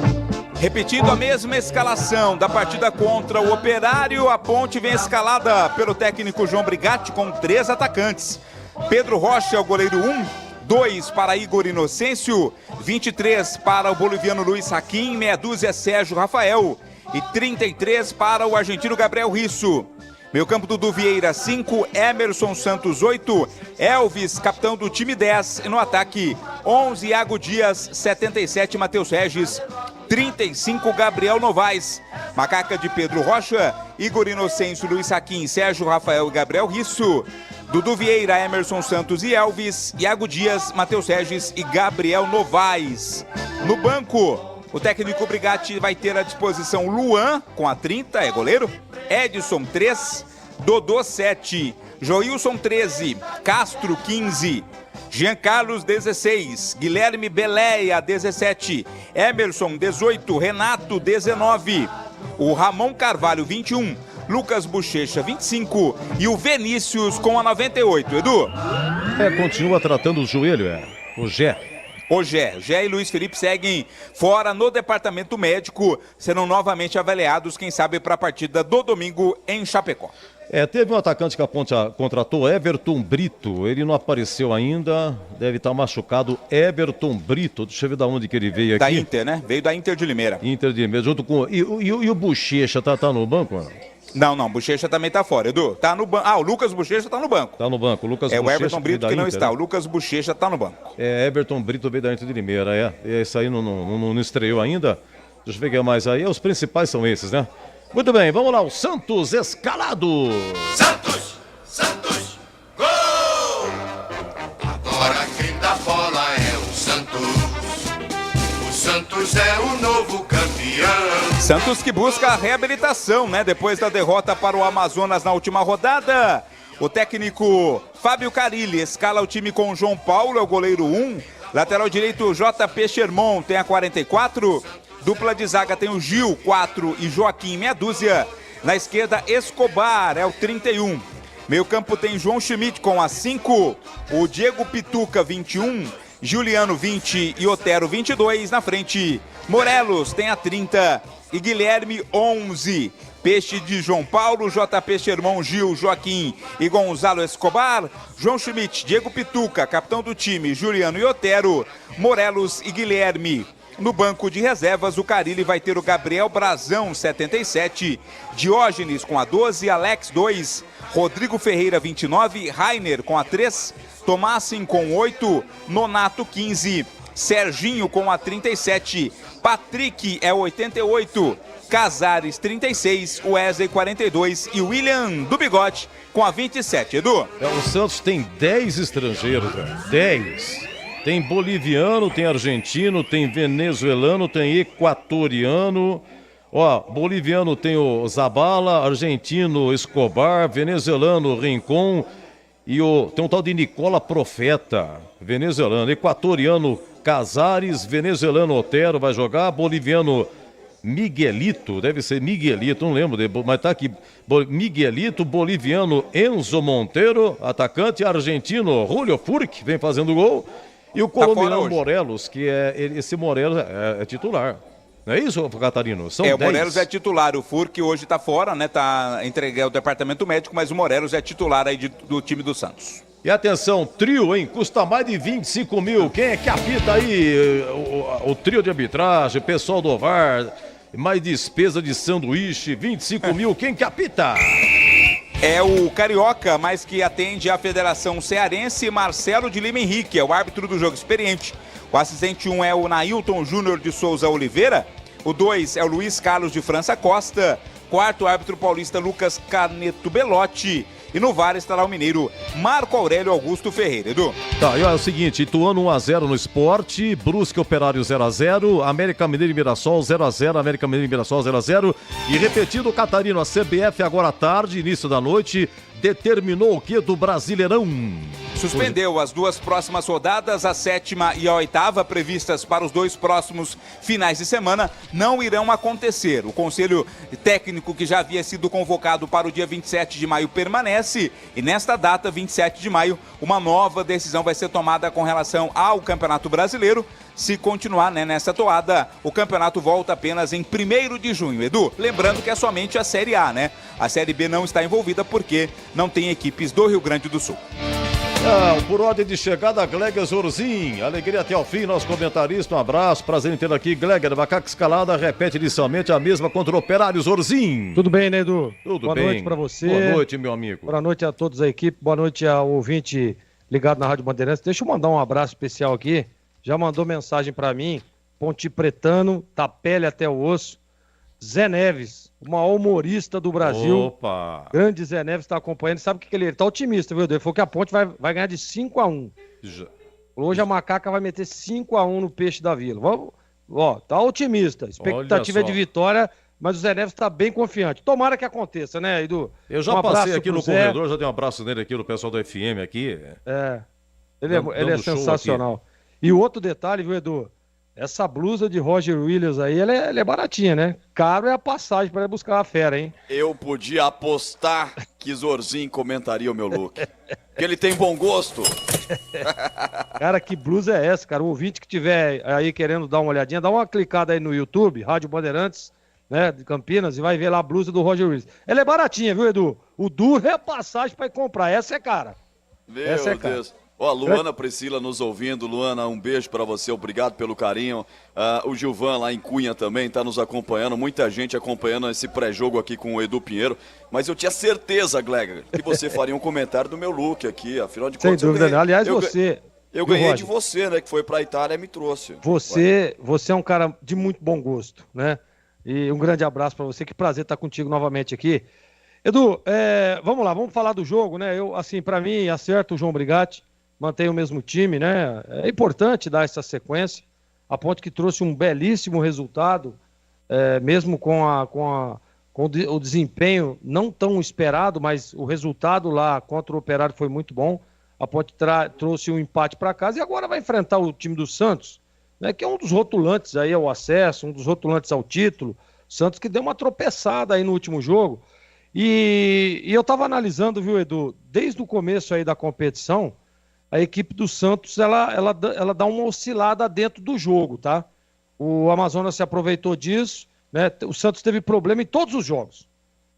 Repetindo a mesma escalação da partida contra o Operário, a Ponte vem escalada pelo técnico João Brigatti com 3 atacantes. Pedro Rocha é o goleiro 1, 2 para Igor Inocêncio, 23 para o boliviano Luiz Hakim, meia dúzia Sérgio Rafael e 33 para o argentino Gabriel Risso. Meio campo Dudu Vieira 5, Emerson Santos 8, Elvis, capitão do time 10, e no ataque 11, Iago Dias, 77, Matheus Regis, 35, Gabriel Novaes. Macaca de Pedro Rocha, Igor Inocêncio, Luiz Hakim, Sérgio Rafael e Gabriel Risso. Dudu Vieira, Emerson Santos e Elvis, Iago Dias, Matheus Regis e Gabriel Novaes. No banco, o técnico Brigatti vai ter à disposição Luan, com a 30, é goleiro, Edson 3, Dodô 7, Joilson 13, Castro 15, Jean Carlos 16, Guilherme Beléia 17, Emerson 18, Renato 19, o Ramon Carvalho 21, Lucas Bochecha 25 e o Vinícius com a 98, Edu. Continua tratando o joelho, o Gé. O Gé e Luiz Felipe seguem fora no departamento médico, serão novamente avaliados, quem sabe, para a partida do domingo em Chapecó. Teve um atacante que a Ponte contratou, Everton Brito, ele não apareceu ainda, deve estar machucado, Everton Brito, deixa eu ver de onde que ele veio aqui. Da Inter, né? Veio da Inter de Limeira. Inter de Limeira, junto com... E o Bochecha tá no banco, mano? Não, Bochecha também tá fora, Edu. Tá no banco. O Lucas Bochecha tá no banco. Tá no banco, Lucas Bochecha. É o Everton Brito que não está, o Lucas Bochecha tá no banco. Everton Brito veio da Inter de Limeira, Esse aí não estreou ainda. Deixa eu ver o que é mais aí. Os principais são esses, né? Muito bem, vamos lá, o Santos escalado. Santos, gol! Agora quem dá bola é o Santos. O Santos é o novo campeão. Santos que busca a reabilitação, né? Depois da derrota para o Amazonas na última rodada. O técnico Fábio Carilli escala o time com o João Paulo, é o goleiro 1. Lateral direito, JP Sherman, tem a 44. Dupla de zaga tem o Gil, 4 e Joaquim, meia dúzia. Na esquerda, Escobar, é o 31. Meio campo tem João Schmidt com a 5. O Diego Pituca, 21. Juliano, 20 e Otero, 22. Na frente, Morelos tem a 30 e Guilherme, 11. Peixe de João Paulo, JP Sherman, Gil, Joaquim e Gonzalo Escobar. João Schmidt, Diego Pituca, capitão do time, Juliano e Otero. Morelos e Guilherme. No banco de reservas, o Carilli vai ter o Gabriel Brazão, 77, Diógenes com a 12, Alex 2, Rodrigo Ferreira 29, Rainer com a 3, Tomassin com 8, Nonato 15, Serginho com a 37, Patrick é 88, Casares 36, Wesley 42 e William do Bigode com a 27, Edu. O Santos tem 10 estrangeiros, velho. 10. Tem boliviano, tem argentino, tem venezuelano, tem equatoriano. Boliviano tem o Zabala, argentino Escobar, venezuelano Rincon e tem um tal de Nicola Profeta, venezuelano, equatoriano Casares, venezuelano Otero vai jogar, boliviano Miguelito, deve ser Miguelito, não lembro, mas tá aqui, Miguelito, boliviano Enzo Monteiro, atacante, argentino Julio Furque, vem fazendo gol. E o colombiano Morelos, que esse Morelos é titular. Não é isso, Catarino? São 10. O Morelos é titular. O Furque hoje tá fora, né? Tá entregue ao departamento médico, mas o Morelos é titular aí do time do Santos. E atenção, trio, hein? Custa mais de 25 mil. Quem é que apita aí? O trio de arbitragem, pessoal do VAR, mais despesa de sanduíche, 25 mil. Quem que apita? É o Carioca, mas que atende a Federação Cearense, Marcelo de Lima Henrique, é o árbitro do jogo experiente. O assistente 1 é o Nailton Júnior de Souza Oliveira. O 2 é o Luiz Carlos de França Costa. Quarto árbitro paulista Lucas Caneto Belotti. E no VAR estará o mineiro Marco Aurélio Augusto Ferreira. Edu. Tá, e olha o seguinte, Ituano 1-0 no Sport, Brusque Operário 0-0, América Mineiro e Mirassol 0-0, América Mineiro e Mirassol 0-0. E repetido, Catarino, a CBF agora à tarde, início da noite, determinou o que do Brasileirão? suspendeu as 2 próximas rodadas, a 7ª e a 8ª, previstas para os 2 próximos finais de semana, não irão acontecer. O Conselho Técnico, que já havia sido convocado para o dia 27 de maio, permanece, e nesta data, 27 de maio, uma nova decisão vai ser tomada com relação ao Campeonato Brasileiro. Se continuar, né, nessa toada, o campeonato volta apenas em 1º de junho. Edu, lembrando que é somente a Série A, né? A Série B não está envolvida porque não tem equipes do Rio Grande do Sul. Por ordem de chegada, Gleger Zorzin. Alegria até ao fim, nosso comentarista. Um abraço, prazer em tê-lo aqui. Gleger, Macaco Escalada, repete inicialmente a mesma contra o Operário, Zorzin. Tudo bem, né, Edu? Tudo Boa bem. Boa noite pra você. Boa noite, meu amigo. Boa noite a todos da equipe. Boa noite ao ouvinte ligado na Rádio Bandeirantes. Deixa eu mandar um abraço especial aqui. Já mandou mensagem pra mim. Ponte Pretano, tá pele até o osso. Zé Neves, o maior humorista do Brasil. Opa! Grande Zé Neves tá acompanhando. Sabe o que ele tá otimista, viu, Edu? Ele falou que a Ponte vai ganhar de 5-1. Hoje a Macaca vai meter 5-1 no Peixe da Vila. Vamos, ó, tá otimista. Expectativa é de vitória, mas o Zé Neves tá bem confiante. Tomara que aconteça, né, Edu? Eu já passei aqui no corredor, já dei um abraço nele aqui no pessoal do FM aqui. Ele é sensacional. E o outro detalhe, viu, Edu? Essa blusa de Roger Williams aí, ela é baratinha, né? Caro é a passagem para ir buscar a fera, hein? Eu podia apostar que Zorzin comentaria o meu look. Que ele tem bom gosto. Cara, que blusa é essa, cara? O ouvinte que tiver aí querendo dar uma olhadinha, dá uma clicada aí no YouTube, Rádio Bandeirantes, né, de Campinas, e vai ver lá a blusa do Roger Williams. Ela é baratinha, viu, Edu? O duro é a passagem para ir comprar. Essa é cara. Meu Deus. Ó, a Luana Priscila nos ouvindo. Luana, um beijo pra você, obrigado pelo carinho. O Gilvan lá em Cunha também tá nos acompanhando, muita gente acompanhando esse pré-jogo aqui com o Edu Pinheiro. Mas eu tinha certeza, Gleger, que você faria um comentário do meu look aqui, afinal de contas. Sem dúvida, né? Aliás, eu ganhei de você, né, que foi pra Itália e me trouxe. Você é um cara de muito bom gosto, né? E um grande abraço pra você, que prazer estar contigo novamente aqui. Edu, vamos lá, vamos falar do jogo, né? Pra mim, acerta o João Brigatti. Mantém o mesmo time, né? É importante dar essa sequência. A Ponte que trouxe um belíssimo resultado, mesmo com o desempenho não tão esperado, mas o resultado lá contra o Operário foi muito bom. A Ponte trouxe um empate para casa e agora vai enfrentar o time do Santos, né? Que é um dos rotulantes aí ao acesso, um dos rotulantes ao título. Santos que deu uma tropeçada aí no último jogo. E eu estava analisando, viu, Edu, desde o começo aí da competição, a equipe do Santos, ela dá uma oscilada dentro do jogo, tá? O Amazonas se aproveitou disso, né? O Santos teve problema em todos os jogos.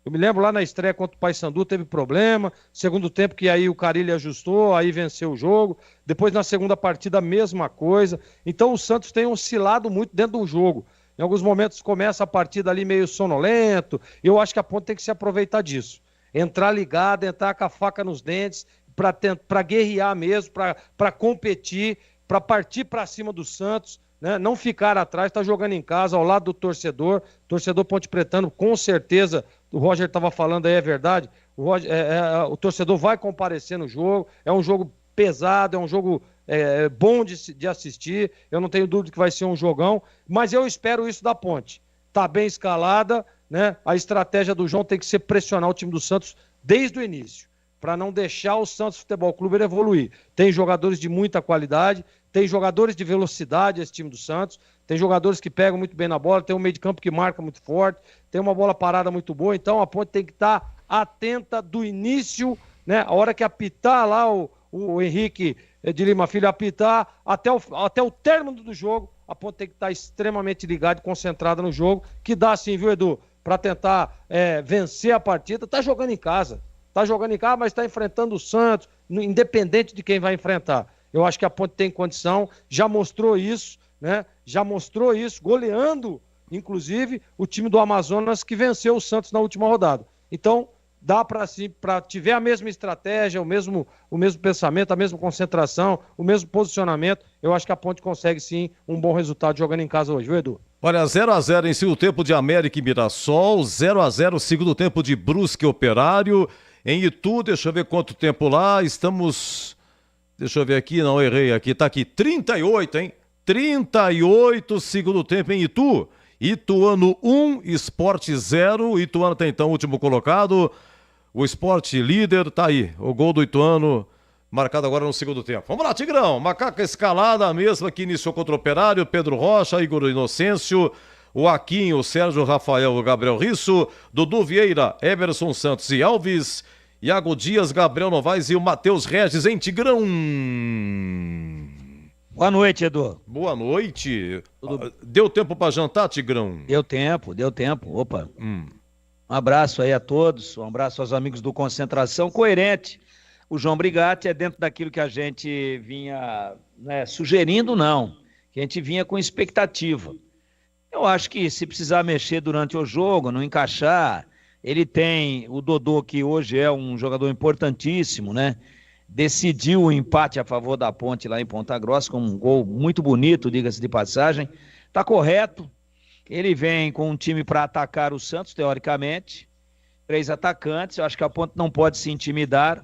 Eu me lembro lá na estreia contra o Paysandu teve problema, segundo tempo que aí o Carille ajustou, aí venceu o jogo, depois na segunda partida a mesma coisa. Então o Santos tem oscilado muito dentro do jogo. Em alguns momentos começa a partida ali meio sonolento, eu acho que a Ponte tem que se aproveitar disso. Entrar ligado, entrar com a faca nos dentes, para guerrear mesmo, para competir, para partir para cima do Santos, né? Não ficar atrás, tá jogando em casa, ao lado do torcedor Ponte Pretano, com certeza, o Roger estava falando aí, é verdade, o torcedor vai comparecer no jogo, é um jogo pesado, é um jogo bom de assistir, eu não tenho dúvida que vai ser um jogão, mas eu espero isso da Ponte, tá bem escalada, né? A estratégia do João tem que ser pressionar o time do Santos desde o início, para não deixar o Santos Futebol Clube evoluir. Tem jogadores de muita qualidade, tem jogadores de velocidade esse time do Santos, tem jogadores que pegam muito bem na bola, tem um meio de campo que marca muito forte, tem uma bola parada muito boa, então a Ponte tem que estar atenta do início, né? A hora que apitar lá o Henrique de Lima Filho apitar, até o término do jogo, a Ponte tem que estar extremamente ligada e concentrada no jogo, que dá sim, viu, Edu? Para tentar vencer a partida, tá jogando em casa, mas está enfrentando o Santos, independente de quem vai enfrentar. Eu acho que a Ponte tem condição, já mostrou isso, né? Goleando, inclusive, o time do Amazonas que venceu o Santos na última rodada. Então, dá para tiver a mesma estratégia, o mesmo pensamento, a mesma concentração, o mesmo posicionamento, eu acho que a Ponte consegue sim um bom resultado jogando em casa hoje, viu, Edu? Olha, 0x0 em segundo tempo de América e Mirassol, 0x0 segundo tempo de Brusque e Operário. Em Itu, deixa eu ver quanto tempo lá, estamos, deixa eu ver aqui, não, errei aqui, tá aqui, 38, hein? 38 segundo tempo em Itu. Ituano 1, Sport 0, Ituano até então último colocado, o Sport líder, tá aí, o gol do Ituano marcado agora no segundo tempo. Vamos lá, Tigrão. Macaca escalada, a mesma que iniciou contra o Operário, Pedro Rocha, Igor Inocêncio, o Aquinho, o Sérgio Rafael, o Gabriel Risso, Dudu Vieira, Emerson Santos e Alves, Iago Dias, Gabriel Novaes e o Matheus Regis em Tigrão. Boa noite, Edu. Boa noite. Deu tempo para jantar, Tigrão? Deu tempo. Opa. Um abraço aí a todos, um abraço aos amigos do Concentração. Coerente. O João Brigatti é dentro daquilo que a gente vinha sugerindo, não. Que a gente vinha com expectativa. Eu acho que se precisar mexer durante o jogo, não encaixar, ele tem o Dodô, que hoje é um jogador importantíssimo, né? Decidiu o empate a favor da Ponte lá em Ponta Grossa, com um gol muito bonito, diga-se de passagem. Tá correto. Ele vem com um time para atacar o Santos, teoricamente. 3 atacantes. Eu acho que a Ponte não pode se intimidar.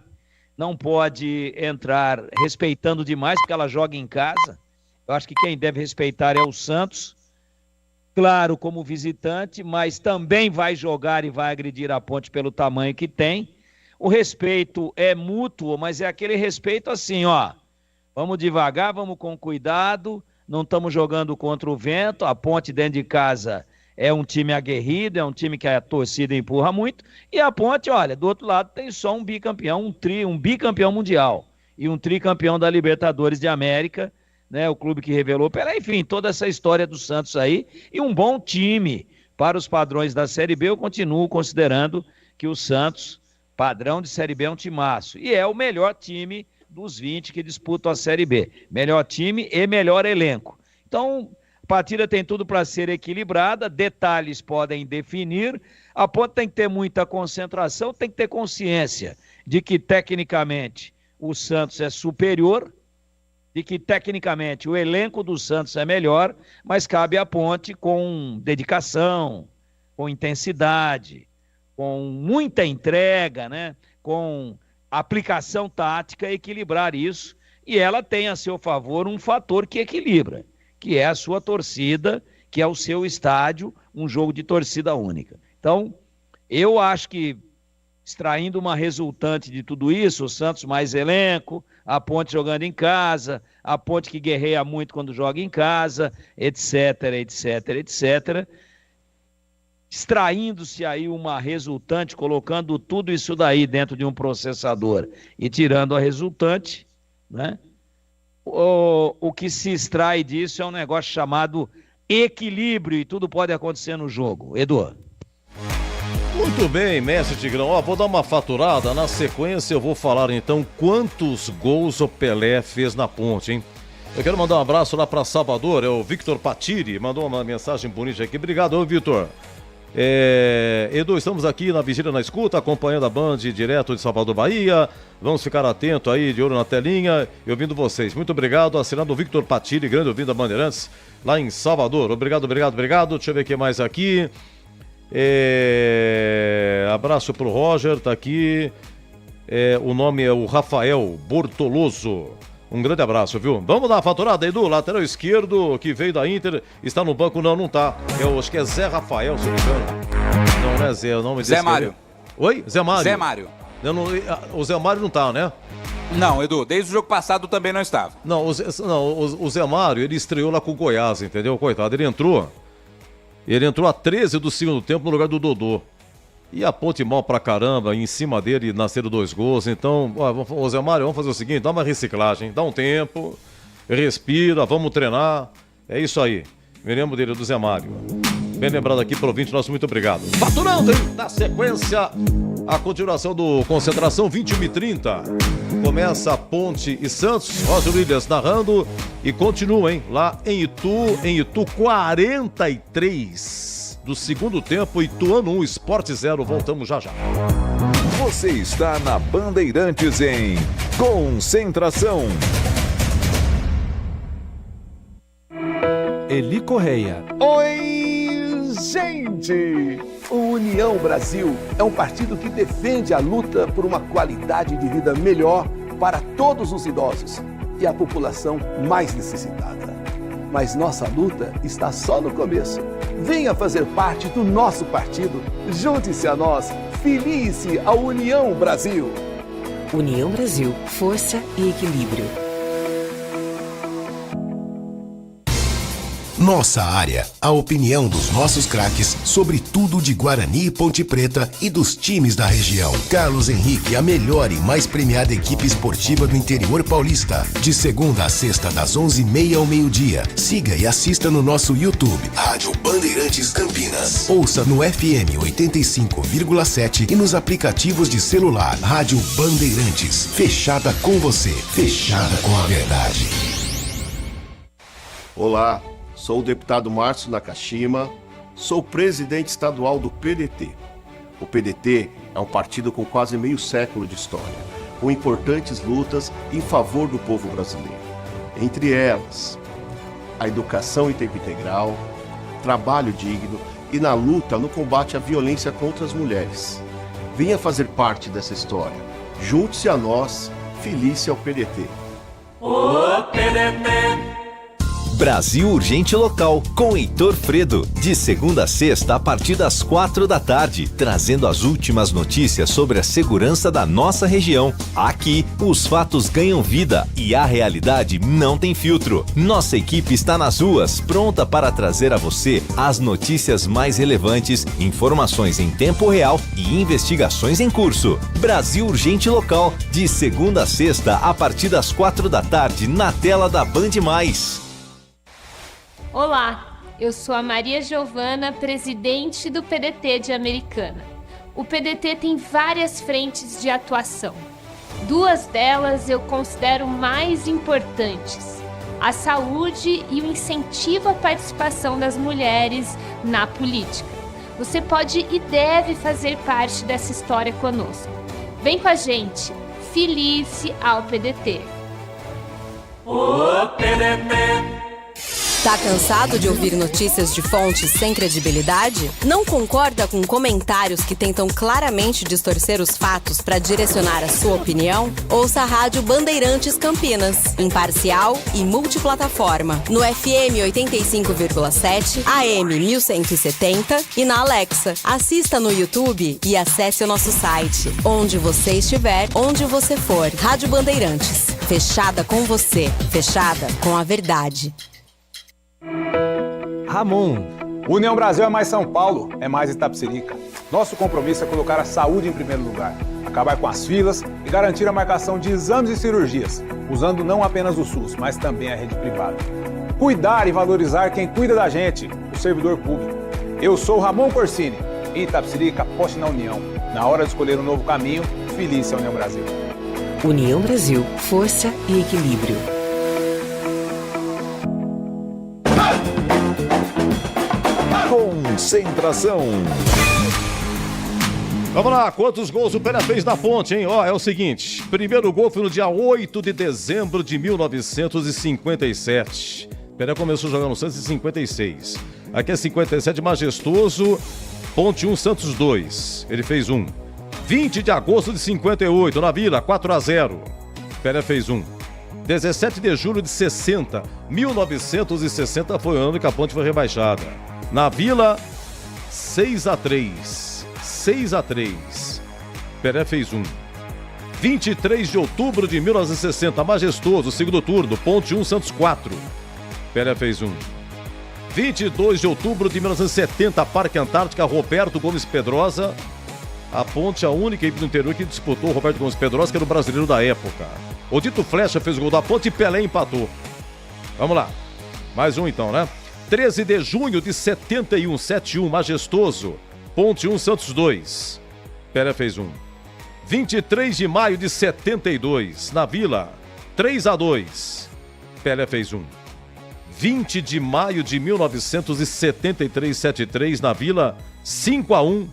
Não pode entrar respeitando demais, porque ela joga em casa. Eu acho que quem deve respeitar é o Santos. Claro, como visitante, mas também vai jogar e vai agredir a Ponte pelo tamanho que tem. O respeito é mútuo, mas é aquele respeito assim, ó. Vamos devagar, vamos com cuidado, não estamos jogando contra o vento. A Ponte dentro de casa é um time aguerrido, é um time que a torcida empurra muito. E a Ponte, olha, do outro lado tem só um bicampeão, um bicampeão mundial e um tricampeão da Libertadores de América, né? O clube que revelou, enfim, toda essa história do Santos aí. E um bom time para os padrões da Série B. Eu continuo considerando que o Santos, padrão de Série B, é um timaço. E é o melhor time dos 20 que disputam a Série B. Melhor time e melhor elenco. Então, a partida tem tudo para ser equilibrada, detalhes podem definir. A Ponte tem que ter muita concentração, tem que ter consciência de que, tecnicamente, o Santos é superior, de que, tecnicamente, o elenco do Santos é melhor, mas cabe à Ponte, com dedicação, com intensidade, com muita entrega, né? Com aplicação tática, equilibrar isso. E ela tem a seu favor um fator que equilibra, que é a sua torcida, que é o seu estádio, um jogo de torcida única. Então, eu acho que, extraindo uma resultante de tudo isso, o Santos mais elenco, a Ponte jogando em casa, a Ponte que guerreia muito quando joga em casa, etc, etc, etc. Extraindo-se aí uma resultante, colocando tudo isso daí dentro de um processador e tirando a resultante, né? O que se extrai disso é um negócio chamado equilíbrio e tudo pode acontecer no jogo. Edu. Muito bem, mestre Tigrão. Vou dar uma faturada. Na sequência eu vou falar então quantos gols o Pelé fez na Ponte, hein? Eu quero mandar um abraço lá para Salvador. É o Victor Patiri, mandou uma mensagem bonita aqui. Obrigado, ô Victor. Edu, estamos aqui na Vigília na Escuta, acompanhando a Band direto de Salvador, Bahia. Vamos ficar atento aí, de olho na telinha e ouvindo vocês. Muito obrigado, assinado o Victor Patiri, grande ouvido da Bandeirantes, lá em Salvador. Obrigado. Deixa eu ver o que mais aqui. Abraço pro Roger, tá aqui. O nome é o Rafael Bortoloso. Um grande abraço, viu? Vamos dar uma faturada aí do lateral esquerdo que veio da Inter. Está no banco? Não tá. Eu acho que é Zé Rafael, se não me engano. Não é Zé, o nome desse. Zé Mário. Oi? Zé Mário. Zé Mário. O Zé Mário não tá, né? Não, Edu, desde o jogo passado também não estava. Não, o Zé Mário, ele estreou lá com o Goiás, entendeu? Coitado, ele entrou a 13 do segundo tempo no lugar do Dodô. E a Ponte mal pra caramba, em cima dele nasceram 2 gols. Então, ô Zé Mário, vamos fazer o seguinte, dá uma reciclagem, dá um tempo, respira, vamos treinar. É isso aí. Me lembro dele, do Zé Mário. Bem lembrado aqui pro ouvinte nosso, muito obrigado. Faturando, hein? Na sequência, a continuação do Concentração 21h30. Começa a Ponte e Santos, Roger Williams narrando e continua, hein? Lá em Itu 43 do segundo tempo, Ituano 1, Sport 0. Voltamos já. Você está na Bandeirantes em Concentração. Eli Correia. Oi, gente! O União Brasil é um partido que defende a luta por uma qualidade de vida melhor para todos os idosos e a população mais necessitada. Mas nossa luta está só no começo. Venha fazer parte do nosso partido. Junte-se a nós. Filie-se à União Brasil. União Brasil, força e equilíbrio. Nossa área, a opinião dos nossos craques sobre tudo de Guarani e Ponte Preta e dos times da região. Carlos Henrique, a melhor e mais premiada equipe esportiva do interior paulista. De segunda a sexta, das 11h30 ao meio-dia. Siga e assista no nosso YouTube, Rádio Bandeirantes Campinas. Ouça no FM 85,7 e nos aplicativos de celular. Rádio Bandeirantes, fechada com você, fechada com a verdade. Olá. Sou o deputado Márcio Nakashima, sou presidente estadual do PDT. O PDT é um partido com quase meio século de história, com importantes lutas em favor do povo brasileiro. Entre elas, a educação em tempo integral, trabalho digno e na luta no combate à violência contra as mulheres. Venha fazer parte dessa história. Junte-se a nós, filice ao PDT. O PDT. Brasil Urgente Local, com Heitor Fredo. De segunda a sexta, a partir das 4 da tarde, trazendo as últimas notícias sobre a segurança da nossa região. Aqui, os fatos ganham vida e a realidade não tem filtro. Nossa equipe está nas ruas, pronta para trazer a você as notícias mais relevantes, informações em tempo real e investigações em curso. Brasil Urgente Local, de segunda a sexta, a partir das 4 da tarde, na tela da Band+. Olá, eu sou a Maria Giovana, presidente do PDT de Americana. O PDT tem várias frentes de atuação. 2 delas eu considero mais importantes: a saúde e o incentivo à participação das mulheres na política. Você pode e deve fazer parte dessa história conosco. Vem com a gente, filice ao PDT. O PDT. Tá cansado de ouvir notícias de fontes sem credibilidade? Não concorda com comentários que tentam claramente distorcer os fatos para direcionar a sua opinião? Ouça a Rádio Bandeirantes Campinas, imparcial e multiplataforma, no FM 85,7, AM 1170 e na Alexa. Assista no YouTube e acesse o nosso site. Onde você estiver, onde você for. Rádio Bandeirantes, fechada com você, fechada com a verdade. Ramon. União Brasil é mais São Paulo, é mais Itapecerica. Nosso compromisso é colocar a saúde em primeiro lugar, acabar com as filas e garantir a marcação de exames e cirurgias, usando não apenas o SUS, mas também a rede privada. Cuidar e valorizar quem cuida da gente, o servidor público. Eu sou Ramon Corsini, em Itapecerica, aposte na União. Na hora de escolher um novo caminho, feliz a União Brasil. União Brasil, força e equilíbrio. Concentração. Vamos lá, quantos gols o Pelé fez na Ponte, hein? Ó, é o seguinte, primeiro gol foi no dia 8 de dezembro de 1957. Pelé começou jogando no Santos em 56. Aqui é 57, Majestoso, Ponte 1, Santos 2. Ele fez 1. 20 de agosto de 58, na Vila, 4-0. Pelé fez 1. 17 de julho de 60. 1960 foi o ano que a Ponte foi rebaixada. Na Vila, 6-3. 6-3. Pelé fez 1. 23 de outubro de 1960, Majestoso, segundo turno, Ponte 1, Santos 4. Pelé fez 1. 22 de outubro de 1970, Parque Antártica, Roberto Gomes Pedrosa. A Ponte, a única equipe do interior que disputou o Roberto Gomes Pedrosa, que era o brasileiro da época. O Dito Flecha fez o gol da Ponte e Pelé empatou. Vamos lá. Mais um então, né? 13 de junho de 71, 7-1, Majestoso, Ponte 1, Santos 2. Pelé fez 1. 23 de maio de 72, na Vila, 3-2. Pelé fez 1. 20 de maio de 1973, 7-3, na Vila, 5-1.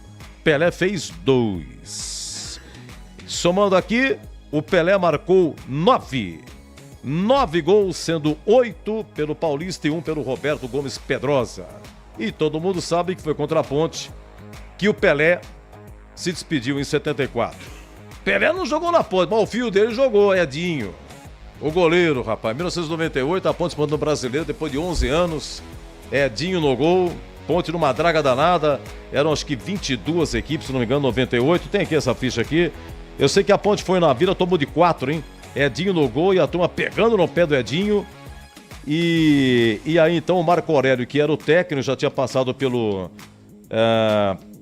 Pelé fez 2. Somando aqui, o Pelé marcou 9 gols, sendo 8 pelo Paulista e 1 pelo Roberto Gomes Pedrosa. E todo mundo sabe que foi contra a Ponte que o Pelé se despediu em 74. Pelé não jogou na Ponte, mas o filho dele jogou, Edinho. O goleiro, rapaz. 1998, a Ponte disputando no Brasileiro, depois de 11 anos. Edinho no gol, Ponte numa draga danada. Eram acho que 22 equipes, se não me engano, 98. Tem aqui essa ficha aqui. Eu sei que a Ponte foi na Vila, tomou de 4, hein? Edinho no gol e a turma pegando no pé do Edinho. E aí então o Marco Aurélio, que era o técnico, já tinha passado pelo...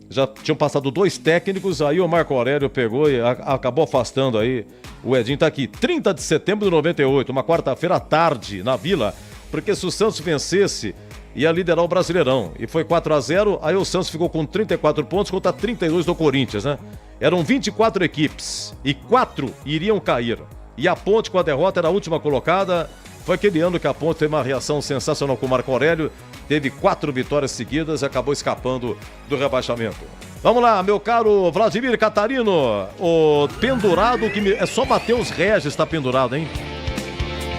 já tinham passado 2 técnicos, aí o Marco Aurélio pegou e acabou afastando aí. O Edinho tá aqui, 30 de setembro de 98, uma quarta-feira à tarde, na Vila, porque se o Santos vencesse, ia liderar o Brasileirão. E foi 4-0, aí o Santos ficou com 34 pontos contra 32 do Corinthians, né? Eram 24 equipes e 4 iriam cair. E a Ponte, com a derrota, era a última colocada. Foi aquele ano que a Ponte teve uma reação sensacional com o Marco Aurélio, teve 4 vitórias seguidas e acabou escapando do rebaixamento. Vamos lá, meu caro Vladimir Catarino, o pendurado que é só Matheus Regis tá pendurado, hein?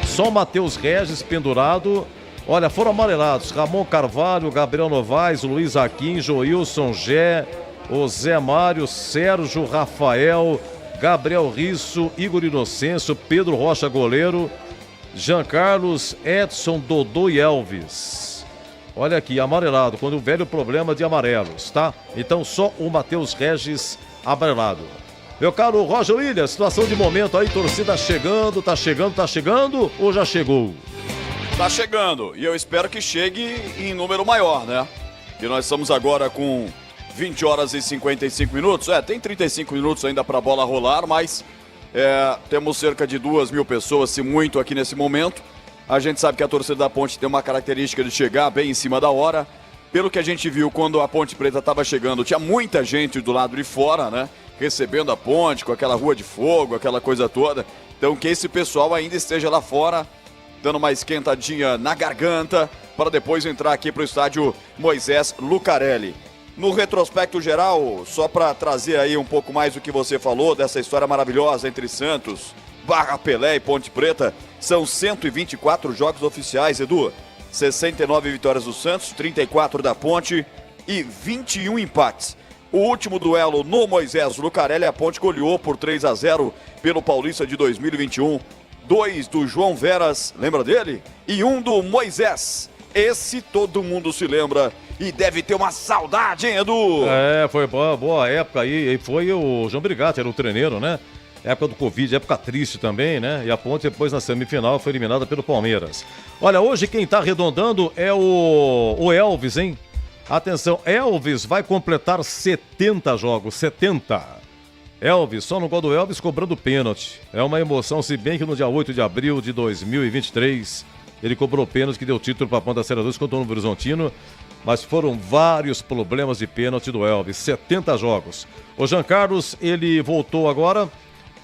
Só Matheus Regis pendurado. Olha, foram amarelados Ramon Carvalho, Gabriel Novaes, Luiz Aquim, Joilson Gé, o Zé Mário, Sérgio Rafael, Gabriel Risso, Igor Inocêncio, Pedro Rocha goleiro, Jean Carlos, Edson, Dodô e Elvis. Olha aqui, amarelado, quando o velho problema de amarelos, tá? Então só o Matheus Regis amarelado. Meu caro Roger Williams, situação de momento aí, torcida chegando, tá chegando ou já chegou? Tá chegando, e eu espero que chegue em número maior, né? E nós estamos agora com 20 horas e 55 minutos. Tem 35 minutos ainda pra bola rolar, mas... temos cerca de 2.000 pessoas, se muito, aqui nesse momento. A gente sabe que a torcida da Ponte tem uma característica de chegar bem em cima da hora. Pelo que a gente viu quando a Ponte Preta estava chegando, tinha muita gente do lado de fora, né? Recebendo a ponte, com aquela rua de fogo, aquela coisa toda. Então que esse pessoal ainda esteja lá fora, dando uma esquentadinha na garganta, para depois entrar aqui para o estádio Moisés Lucarelli. No retrospecto geral, só para trazer aí um pouco mais do que você falou, dessa história maravilhosa entre Santos, Barra Pelé e Ponte Preta, são 124 jogos oficiais, Edu. 69 vitórias do Santos, 34 da Ponte e 21 empates. O último duelo no Moisés Lucarelli, a Ponte goleou por 3-0 pelo Paulista de 2021. 2 do João Veras, lembra dele? E 1 do Moisés. Esse todo mundo se lembra. E deve ter uma saudade, hein, Edu? Foi boa época aí. E foi o João Brigatti, era o treineiro, né? Época do Covid, época triste também, né? E a Ponte depois na semifinal foi eliminada pelo Palmeiras. Olha, hoje quem tá arredondando é o Elvis, hein? Atenção, Elvis vai completar 70 jogos, 70. Elvis, só no gol do Elvis cobrando pênalti. É uma emoção, se bem que no dia 8 de abril de 2023 ele cobrou pênalti que deu título para a Ponta Serra 2 contra o Novo Horizontino. Mas foram vários problemas de pênalti do Elvis, 70 jogos. O Jean Carlos, ele voltou agora,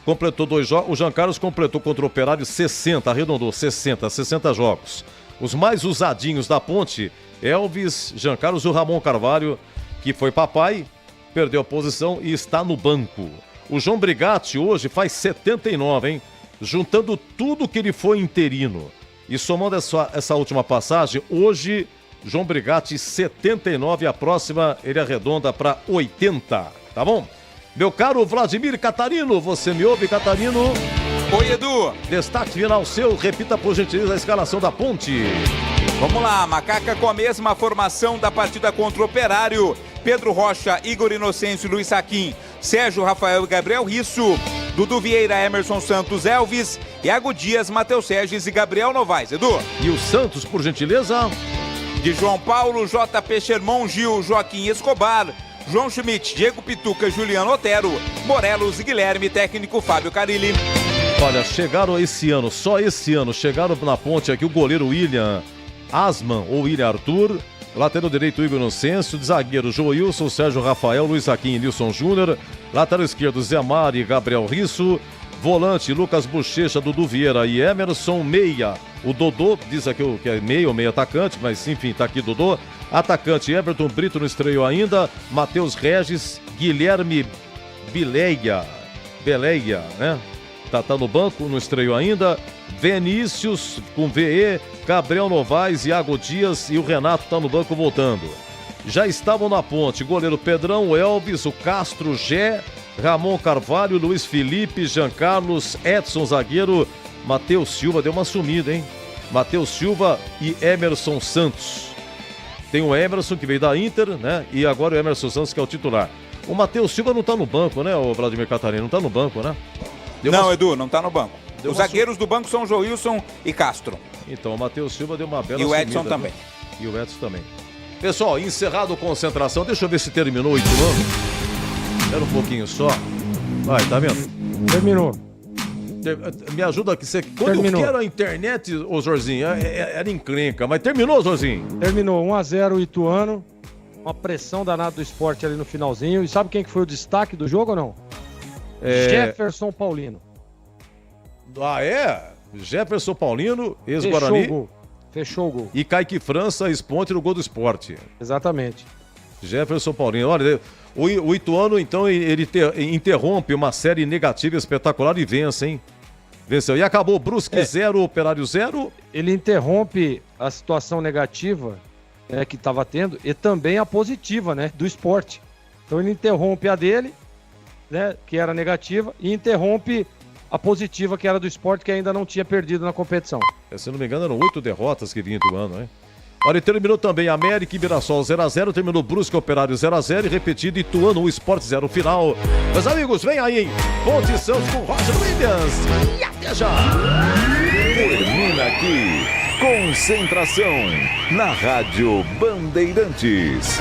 completou 2 jogos. O Jean Carlos completou contra o Operário 60, arredondou 60 jogos. Os mais usadinhos da Ponte, Elvis, Jean Carlos e o Ramon Carvalho, que foi papai, perdeu a posição e está no banco. O João Brigatti hoje faz 79, hein? Juntando tudo que ele foi interino e somando essa última passagem, hoje... João Brigatti, 79, a próxima ele arredonda para 80, tá bom? Meu caro Vladimir Catarino, você me ouve, Catarino? Oi, Edu. Destaque final seu, repita por gentileza a escalação da Ponte. Vamos lá, Macaca com a mesma formação da partida contra o Operário. Pedro Rocha, Igor Inocêncio, Luiz Aquim, Sérgio Rafael e Gabriel Risso, Dudu Vieira, Emerson Santos, Elvis, Iago Dias, Matheus Regis e Gabriel Novaes, Edu. E o Santos, por gentileza? De João Paulo, JP Sherman, Gil, Joaquim Escobar, João Schmidt, Diego Pituca, Juliano Otero, Morelos e Guilherme, técnico Fábio Carilli. Olha, chegaram esse ano, só esse ano, chegaram na Ponte aqui o goleiro William Asman ou William Arthur, lateral direito Igor Inocêncio, de zagueiro Joilson, Sérgio Rafael, Luiz Aquim e Nilson Júnior, lateral esquerdo Zé Mari e Gabriel Risso, volante Lucas Bochecha, Dudu Vieira e Emerson, meia. O Dodô, diz aqui que é meio ou meio atacante, mas enfim, tá aqui Dodô. Atacante Everton Brito não estreou ainda. Matheus Regis, Guilherme Bileia, né? Tá no banco, não estreou ainda. Vinícius com VE, Gabriel Novaes, Iago Dias e o Renato tá no banco voltando. Já estavam na Ponte, goleiro Pedrão, o Elvis, o Castro, Gé, Ramon Carvalho, Luiz Felipe, Jean Carlos, Edson zagueiro, Matheus Silva deu uma sumida, hein? Matheus Silva e Emerson Santos. Tem o Emerson que veio da Inter, né? E agora o Emerson Santos que é o titular. O Matheus Silva não tá no banco, né, o Vladimir Catarina? Não tá no banco, né? Edu, não tá no banco. Os zagueiros do banco são Joilson e Castro. Então, o Matheus Silva deu uma bela E o Edson sumida, também. E o Edson também. Pessoal, encerrado a concentração. Deixa eu ver se terminou o Ituano. Espera um pouquinho só. Vai, tá vendo? Terminou. Me ajuda aqui. Quando Terminou. eu quero a internet, ô Zorzinho, era encrenca. Mas terminou, Zorzinho? Terminou 1-0 o Ituano. Uma pressão danada do Sport ali no finalzinho. E sabe quem que foi o destaque do jogo ou não? Jefferson Paulino. Ah, é? Jefferson Paulino, ex-Guarani. Fechou o gol. E Kaique França, ex-Ponte no gol do Sport. Exatamente. Jefferson Paulino. Olha, o Ituano, então, ele interrompe uma série negativa espetacular e vence, hein? Venceu. E acabou Brusque 0, Operário 0. Ele interrompe a situação negativa que estava tendo e também a positiva, né, do Sport. Então ele interrompe a dele, né, que era negativa, e interrompe a positiva, que era do Sport, que ainda não tinha perdido na competição. Se não me engano, eram 8 derrotas que vinha do ano, né? Olha, terminou também América e Mirassol 0-0, terminou Brusque Operário 0-0 e repetido Ituano, o Sport 0 final. Meus amigos, vem aí, Ponte Santos com Roger Williams. E até já! Termina aqui, concentração, na Rádio Bandeirantes.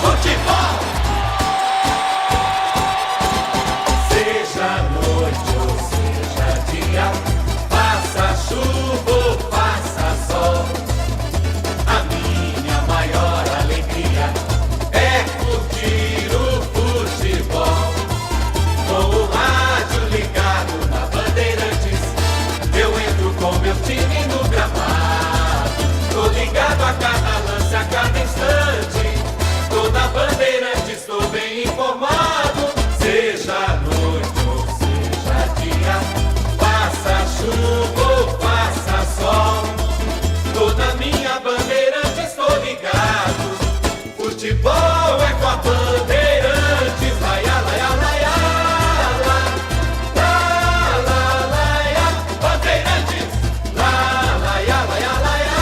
Futebol! Seja noite ou seja dia, faça chuva ou faça sol, a minha maior alegria é curtir o futebol. Com o rádio ligado na Bandeirantes, eu entro com meu time no gramado. Tô ligado a cada lance, a cada instante. Tô na Bandeirantes, tô bem informado. Seja noite ou seja dia, faça chuva ou faça sol, tô na minha Bandeirantes, tô ligado. Futebol é com a Bandeirantes. Laia, laia, laia, la, la, laia. Bandeirantes, la, laia, laia, laia,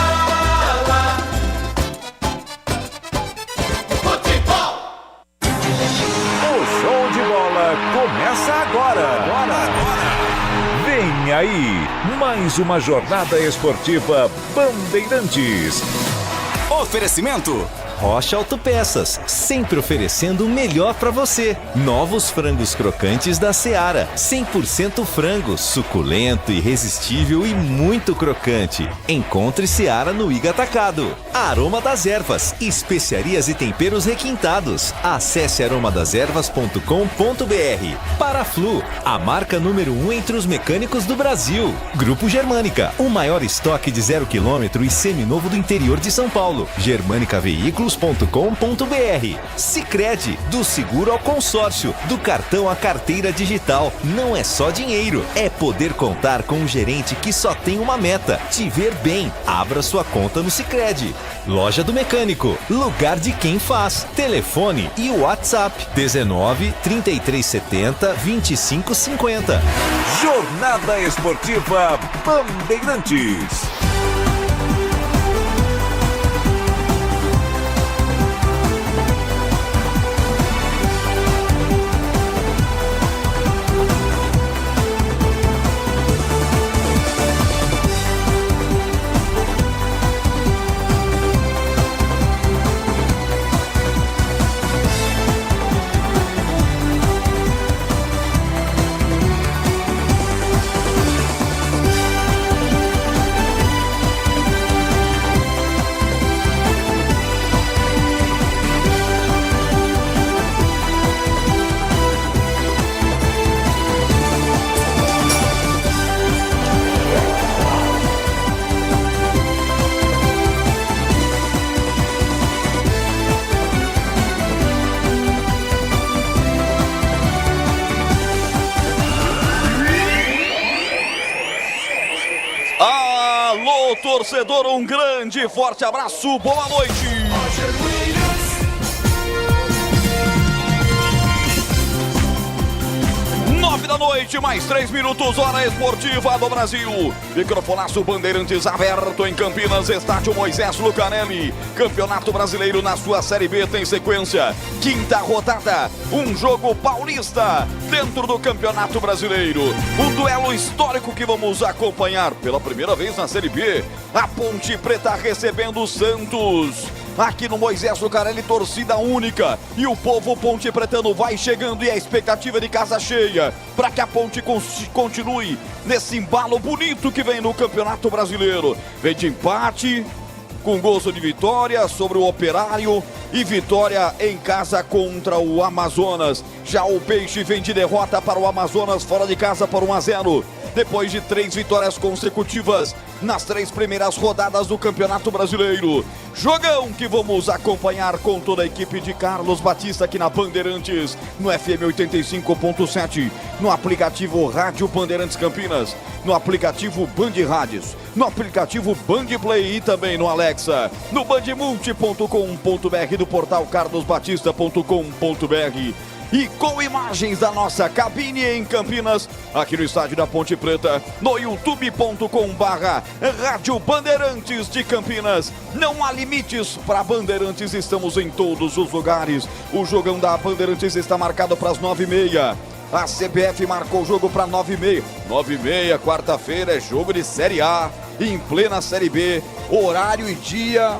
la. Futebol! O show de bola começa agora. Vem aí, mais uma jornada esportiva Bandeirantes. Oferecimento Rocha Autopeças, sempre oferecendo o melhor para você. Novos frangos crocantes da Seara, 100% frango, suculento, irresistível e muito crocante. Encontre Seara no Iga Atacado. Aroma das Ervas, especiarias e temperos requintados. Acesse aromadeservas.com.br. Paraflu, a marca número 1 entre os mecânicos do Brasil. Grupo Germânica, o maior estoque de 0 km e seminovo do interior de São Paulo. Germânica Veículos .com.br. Sicredi, do seguro ao consórcio, do cartão à carteira digital. Não é só dinheiro, é poder contar com um gerente que só tem uma meta: te ver bem. Abra sua conta no Sicredi. Loja do Mecânico, lugar de quem faz. Telefone e WhatsApp 19 3370 2550. Jornada Esportiva Bandeirantes. Torcedor, um grande, forte abraço, boa noite. 9 da noite. noite, mais 3 minutos, hora esportiva do Brasil. Microfonaço Bandeirantes aberto em Campinas, estádio Moisés Lucarelli. Campeonato Brasileiro na sua Série B tem sequência. Quinta rodada, um jogo paulista dentro do Campeonato Brasileiro. O duelo histórico que vamos acompanhar pela primeira vez na Série B. A Ponte Preta recebendo o Santos. Aqui no Moisés Lucarelli, torcida única. E o povo ponte pretano vai chegando e a expectativa de casa cheia para que a Ponte continue nesse embalo bonito que vem no Campeonato Brasileiro. Vem de empate, com gosto de vitória sobre o Operário e vitória em casa contra o Amazonas. Já o Peixe vem de derrota para o Amazonas fora de casa por 1-0. Depois de 3 vitórias consecutivas nas 3 primeiras rodadas do Campeonato Brasileiro. Jogão que vamos acompanhar com toda a equipe de Carlos Batista aqui na Bandeirantes, no FM 85.7, no aplicativo Rádio Bandeirantes Campinas, no aplicativo Band Rádios, no aplicativo Band Play e também no Alexa, no bandmulti.com.br, do portal carlosbatista.com.br. E com imagens da nossa cabine em Campinas, aqui no estádio da Ponte Preta, no youtube.com/Rádio Bandeirantes de Campinas. Não há limites para Bandeirantes, estamos em todos os lugares. O jogão da Bandeirantes está marcado para as 9h30. A CBF marcou o jogo para 9h30. 9h30, quarta-feira, é jogo de Série A, em plena Série B, horário e dia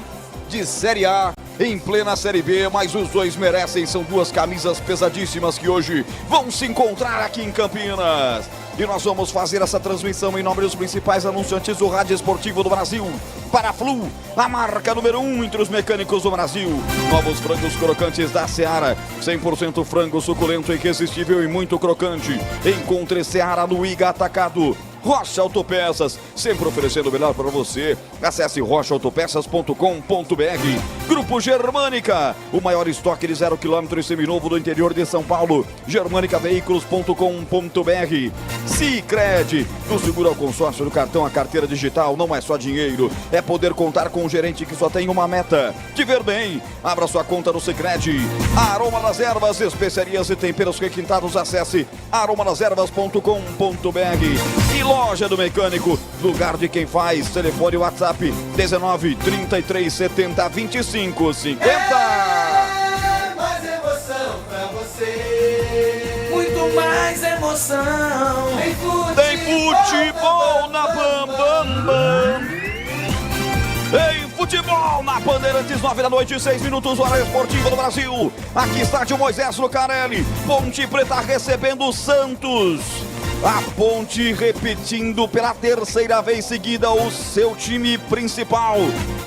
de Série A. Em plena Série B, mas os dois merecem, são 2 camisas pesadíssimas que hoje vão se encontrar aqui em Campinas. E nós vamos fazer essa transmissão em nome dos principais anunciantes do rádio esportivo do Brasil. Para a Flu, a marca número 1 entre os mecânicos do Brasil. Novos frangos crocantes da Seara, 100% frango suculento, irresistível e muito crocante. Encontre Seara no Iga Atacado. Rocha Autopeças, sempre oferecendo o melhor para você. Acesse rochaautopeças.com.br. Grupo Germânica, o maior estoque de 0 km e seminovo do interior de São Paulo. germanicaveículos.com.br. Sicredi, do seguro ao consórcio, do cartão à carteira digital, não é só dinheiro, é poder contar com um gerente que só tem uma meta: te ver bem. Abra sua conta no Sicredi. Aroma das Ervas, especiarias e temperos requintados. Acesse aromadasерvas.com.br. E Loja do Mecânico, lugar de quem faz. Telefone WhatsApp 19 33 70 25 50. É mais emoção pra você. Muito mais emoção. Tem futebol na Bam Bam Bam. Em futebol na Bandeirantes, 9h, 6 minutos, hora esportiva do Brasil. Aqui estádio Moisés Lucarelli. Ponte Preta recebendo o Santos. A Ponte repetindo pela 3ª vez seguida o seu time principal.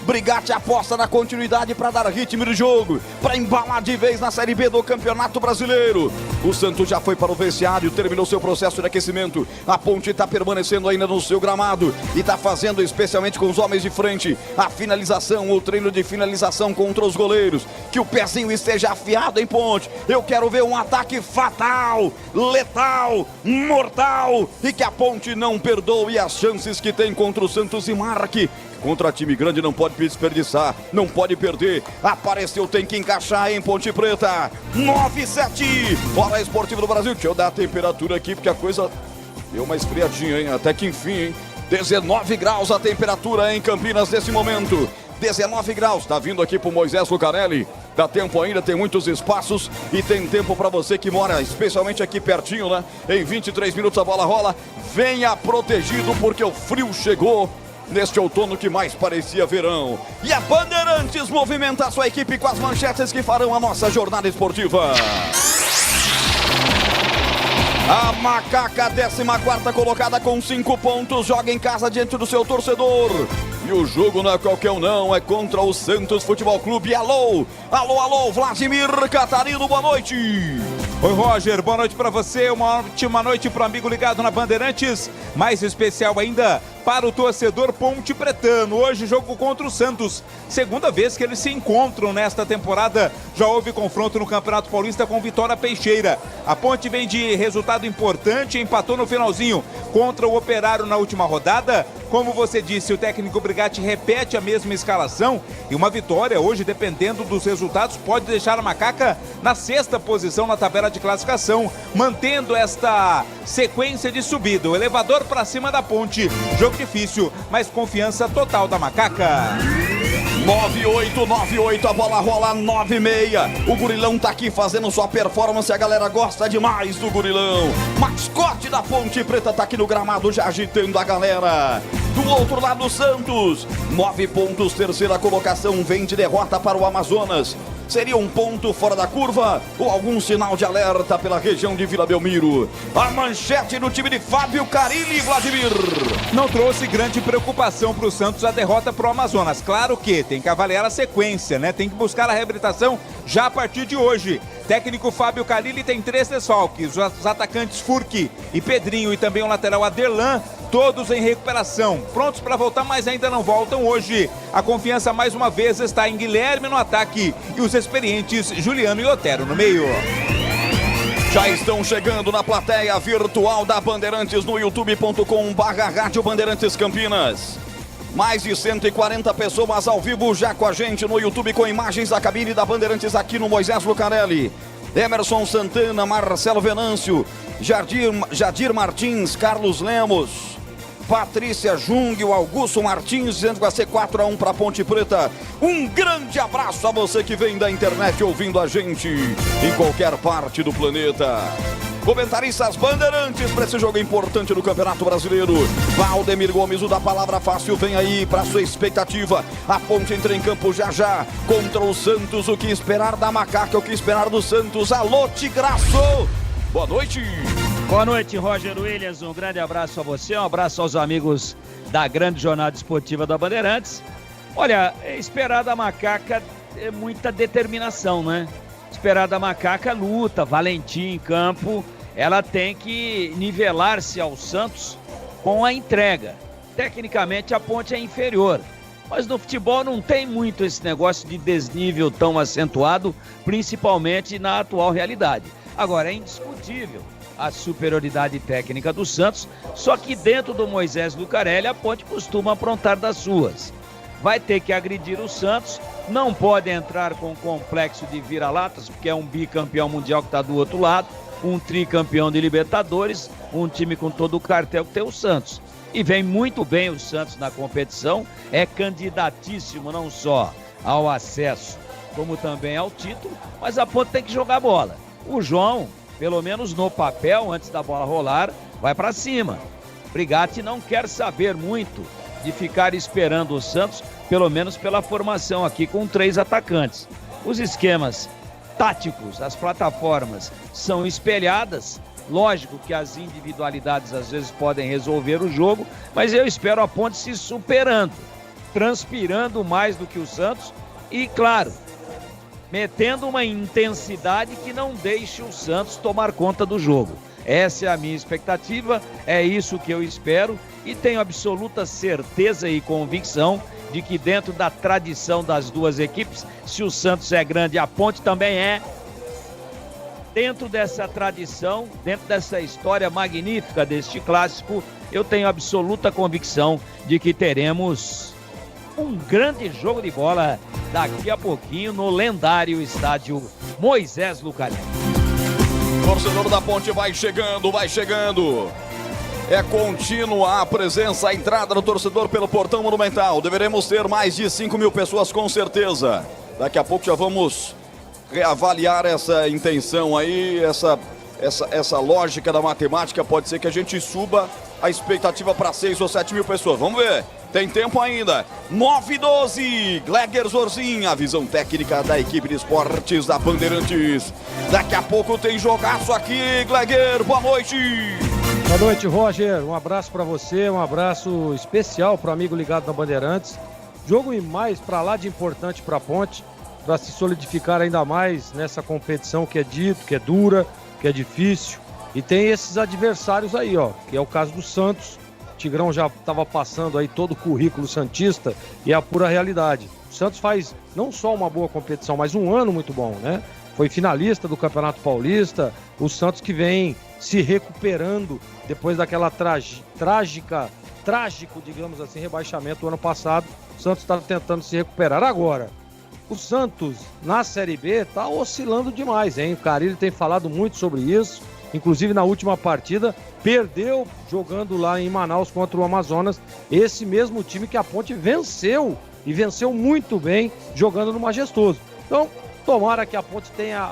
Brigatti aposta na continuidade para dar ritmo de jogo, para embalar de vez na Série B do Campeonato Brasileiro. O Santos já foi para o vestiário, terminou seu processo de aquecimento. A Ponte está permanecendo ainda no seu gramado e está fazendo, especialmente com os homens de frente, a finalização, o treino de finalização contra os goleiros. Que o pezinho esteja afiado em Ponte. Eu quero ver um ataque fatal, letal, mortal, e que a Ponte não perdoe as chances que tem contra o Santos e marque. Contra time grande não pode desperdiçar, não pode perder. Apareceu, tem que encaixar em Ponte Preta. 9h07, hora esportiva do Brasil. Deixa eu dar a temperatura aqui, porque a coisa deu uma esfriadinha, hein? Até que enfim, hein? 19 graus a temperatura em Campinas nesse momento. 19 graus, tá vindo aqui pro Moisés Lucarelli. Dá tempo ainda, tem muitos espaços e tem tempo para você que mora especialmente aqui pertinho, né? Em 23 minutos a bola rola. Venha protegido porque o frio chegou neste outono que mais parecia verão. E a Bandeirantes movimenta a sua equipe com as manchetes que farão a nossa jornada esportiva. A Macaca, 14ª colocada com 5 pontos, joga em casa diante do seu torcedor. E o jogo não é qualquer um não, é contra o Santos Futebol Clube. Alô, alô, alô, Vladimir Catarino, boa noite. Oi, Roger, boa noite para você, uma ótima noite para o amigo ligado na Bandeirantes. Mais especial ainda, para o torcedor pontepretano. Hoje, jogo contra o Santos. Segunda vez que eles se encontram nesta temporada. Já houve confronto no Campeonato Paulista com Vitória Peixeira. A Ponte vem de resultado importante, empatou no finalzinho contra o Operário na última rodada. Como você disse, o técnico Brigatti repete a mesma escalação e uma vitória hoje, dependendo dos resultados, pode deixar a Macaca na 6ª posição na tabela de classificação, mantendo esta sequência de subida. O elevador para cima da Ponte. Jogo difícil, mas confiança total da Macaca. 9898, a bola rola 96. O Gurilão tá aqui fazendo sua performance, a galera gosta demais do Gurilão. Mascote da Ponte Preta tá aqui no gramado já agitando a galera. Do outro lado, Santos, 9 pontos, 3ª colocação, vem de derrota para o Amazonas. Seria um ponto fora da curva ou algum sinal de alerta pela região de Vila Belmiro? A manchete do time de Fábio Carilli, Vladimir. Não trouxe grande preocupação para o Santos a derrota para o Amazonas. Claro que tem que avaliar a sequência, né? Tem que buscar a reabilitação já a partir de hoje. Técnico Fábio Carilli tem 3 desfalques. Os atacantes Furque e Pedrinho e também o lateral Aderlan, todos em recuperação. Prontos para voltar, mas ainda não voltam hoje. A confiança mais uma vez está em Guilherme no ataque e os experientes Juliano e Otero no meio. Já estão chegando na plateia virtual da Bandeirantes no youtube.com/Rádio Bandeirantes Campinas. Mais de 140 pessoas ao vivo já com a gente no YouTube com imagens da cabine da Bandeirantes aqui no Moisés Lucarelli. Emerson Santana, Marcelo Venâncio, Jadir Martins, Carlos Lemos, Patrícia Jung, o Augusto Martins dizendo que vai ser 4-1 para Ponte Preta. Um grande abraço a você que vem da internet ouvindo a gente em qualquer parte do planeta. Comentaristas Bandeirantes para esse jogo importante do Campeonato Brasileiro. Valdemir Gomes, o da Palavra Fácil, vem aí para sua expectativa. A Ponte entra em campo já contra o Santos. O que esperar da Macaca, o que esperar do Santos? Alô, Tigraço! Boa noite! Boa noite, Roger Williams. Um grande abraço a você, um abraço aos amigos da grande jornada esportiva da Bandeirantes. Olha, esperar da Macaca é muita determinação, né? Esperar da Macaca luta, valentia em campo. Ela tem que nivelar-se ao Santos com a entrega. Tecnicamente a Ponte é inferior, mas no futebol não tem muito esse negócio de desnível tão acentuado, principalmente na atual realidade. Agora, é indiscutível a superioridade técnica do Santos, só que dentro do Moisés Lucarelli a Ponte costuma aprontar das suas. Vai ter que agredir o Santos, não pode entrar com um complexo de vira-latas, porque é um bicampeão mundial que está do outro lado, um tricampeão de Libertadores, um time com todo o cartel que tem o Santos. E vem muito bem o Santos na competição, é candidatíssimo não só ao acesso, como também ao título, mas a Ponte tem que jogar bola. O João, pelo menos no papel, antes da bola rolar, vai para cima. Brigatti não quer saber muito de ficar esperando o Santos, pelo menos pela formação aqui com 3 atacantes. Os esquemas táticos, as plataformas são espelhadas. Lógico que as individualidades às vezes podem resolver o jogo, mas eu espero a Ponte se superando, transpirando mais do que o Santos e, claro, metendo uma intensidade que não deixe o Santos tomar conta do jogo. Essa é a minha expectativa, é isso que eu espero e tenho absoluta certeza e convicção de que dentro da tradição das duas equipes, se o Santos é grande, a Ponte também é. Dentro dessa tradição, dentro dessa história magnífica deste clássico, eu tenho absoluta convicção de que teremos um grande jogo de bola daqui a pouquinho no lendário estádio Moisés Lucarelli. Torcedor da Ponte vai chegando. É contínua a presença, a entrada do torcedor pelo Portão Monumental. Deveremos ter mais de 5 mil pessoas com certeza. Daqui a pouco já vamos reavaliar essa intenção aí, essa lógica da matemática. Pode ser que a gente suba a expectativa para 6 ou 7 mil pessoas. Vamos ver. Tem tempo ainda. 9:12. Gleger Zorzin, a visão técnica da equipe de esportes da Bandeirantes. Daqui a pouco tem jogaço aqui, Gleger. Boa noite. Boa noite, Roger. Um abraço para você, um abraço especial para o amigo ligado na Bandeirantes. Jogo e mais para lá de importante para a Ponte, para se solidificar ainda mais nessa competição que é dito, que é dura, que é difícil. E tem esses adversários aí, ó, que é o caso do Santos, Tigrão já estava passando aí todo o currículo santista e a pura realidade. O Santos faz não só uma boa competição, mas um ano muito bom, né? Foi finalista do Campeonato Paulista, o Santos que vem se recuperando depois daquela trágico, digamos assim, rebaixamento do ano passado. O Santos está tentando se recuperar. Agora, o Santos na Série B está oscilando demais, hein? O Carille tem falado muito sobre isso, inclusive na última partida, perdeu jogando lá em Manaus contra o Amazonas, esse mesmo time que a Ponte venceu, e venceu muito bem jogando no Majestoso. Então, tomara que a Ponte tenha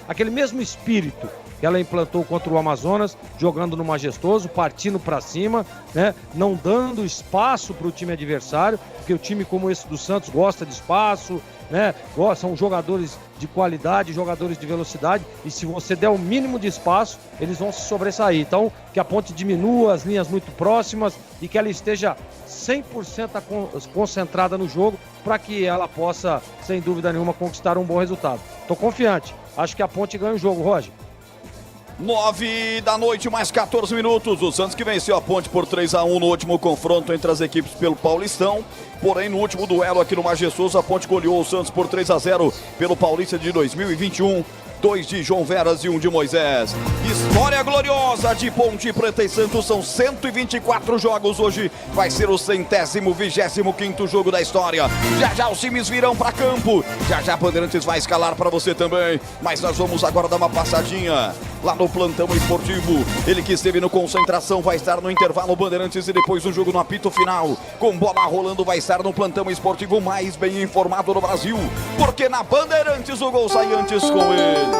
aquele mesmo espírito que ela implantou contra o Amazonas, jogando no Majestoso, partindo para cima, né? Não dando espaço para o time adversário, porque o time como esse do Santos gosta de espaço, né? São jogadores de qualidade, jogadores de velocidade, e se você der o mínimo de espaço, eles vão se sobressair. Então, que a Ponte diminua as linhas muito próximas e que ela esteja 100% concentrada no jogo para que ela possa, sem dúvida nenhuma, conquistar um bom resultado. Estou confiante. Acho que a Ponte ganha o jogo, Roger. 9 da noite, mais 14 minutos. O Santos que venceu a Ponte por 3-1 no último confronto entre as equipes pelo Paulistão. Porém, no último duelo aqui no Majestoso, a Ponte goleou o Santos por 3-0 pelo Paulista de 2021. 2 de João Veras e 1 de Moisés. História gloriosa de Ponte Preta e Santos, são 124 jogos. Hoje vai ser o 125º jogo da história. Já os times virão para campo. Já Bandeirantes vai escalar para você também. Mas nós vamos agora dar uma passadinha lá no plantão esportivo. Ele que esteve no concentração vai estar no intervalo Bandeirantes e depois do jogo no apito final. Com bola rolando vai estar no plantão esportivo mais bem informado do Brasil. Porque na Bandeirantes o gol sai antes com ele.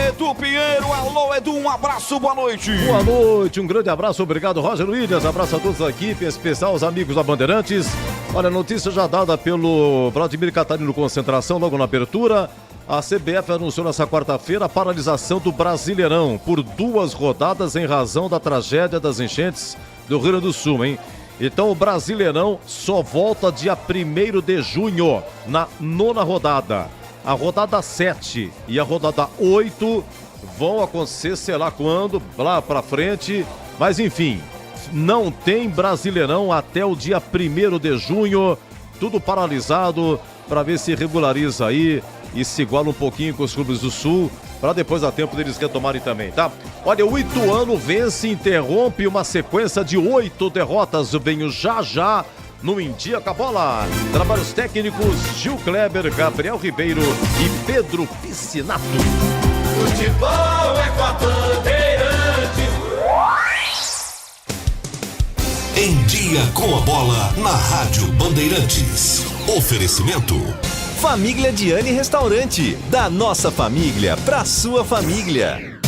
Edu Pinheiro, alô Edu, um abraço, boa noite. Boa noite, um grande abraço, obrigado Roger Williams, abraço a todos da equipe, em especial os amigos da Bandeirantes. Olha, notícia já dada pelo Vladimir Catarino Concentração, logo na abertura. A CBF anunciou nessa quarta-feira a paralisação do Brasileirão por 2 rodadas em razão da tragédia das enchentes do Rio Grande do Sul, hein? Então o Brasileirão só volta dia 1º de junho, na 9ª rodada. A rodada 7 e a rodada 8 vão acontecer, sei lá quando, lá pra frente. Mas enfim, não tem Brasileirão até o dia 1º de junho. Tudo paralisado para ver se regulariza aí e se iguala um pouquinho com os clubes do Sul, para depois dar tempo deles retomarem também, tá? Olha, o Ituano vence e interrompe uma sequência de 8 derrotas. Eu venho já no Em Dia com a Bola. Trabalhos técnicos Gil Kleber, Gabriel Ribeiro e Pedro Piscinato. Futebol é com a Bandeirantes. Em Dia com a Bola na Rádio Bandeirantes. Oferecimento Família Diane Restaurante, da nossa família pra sua família.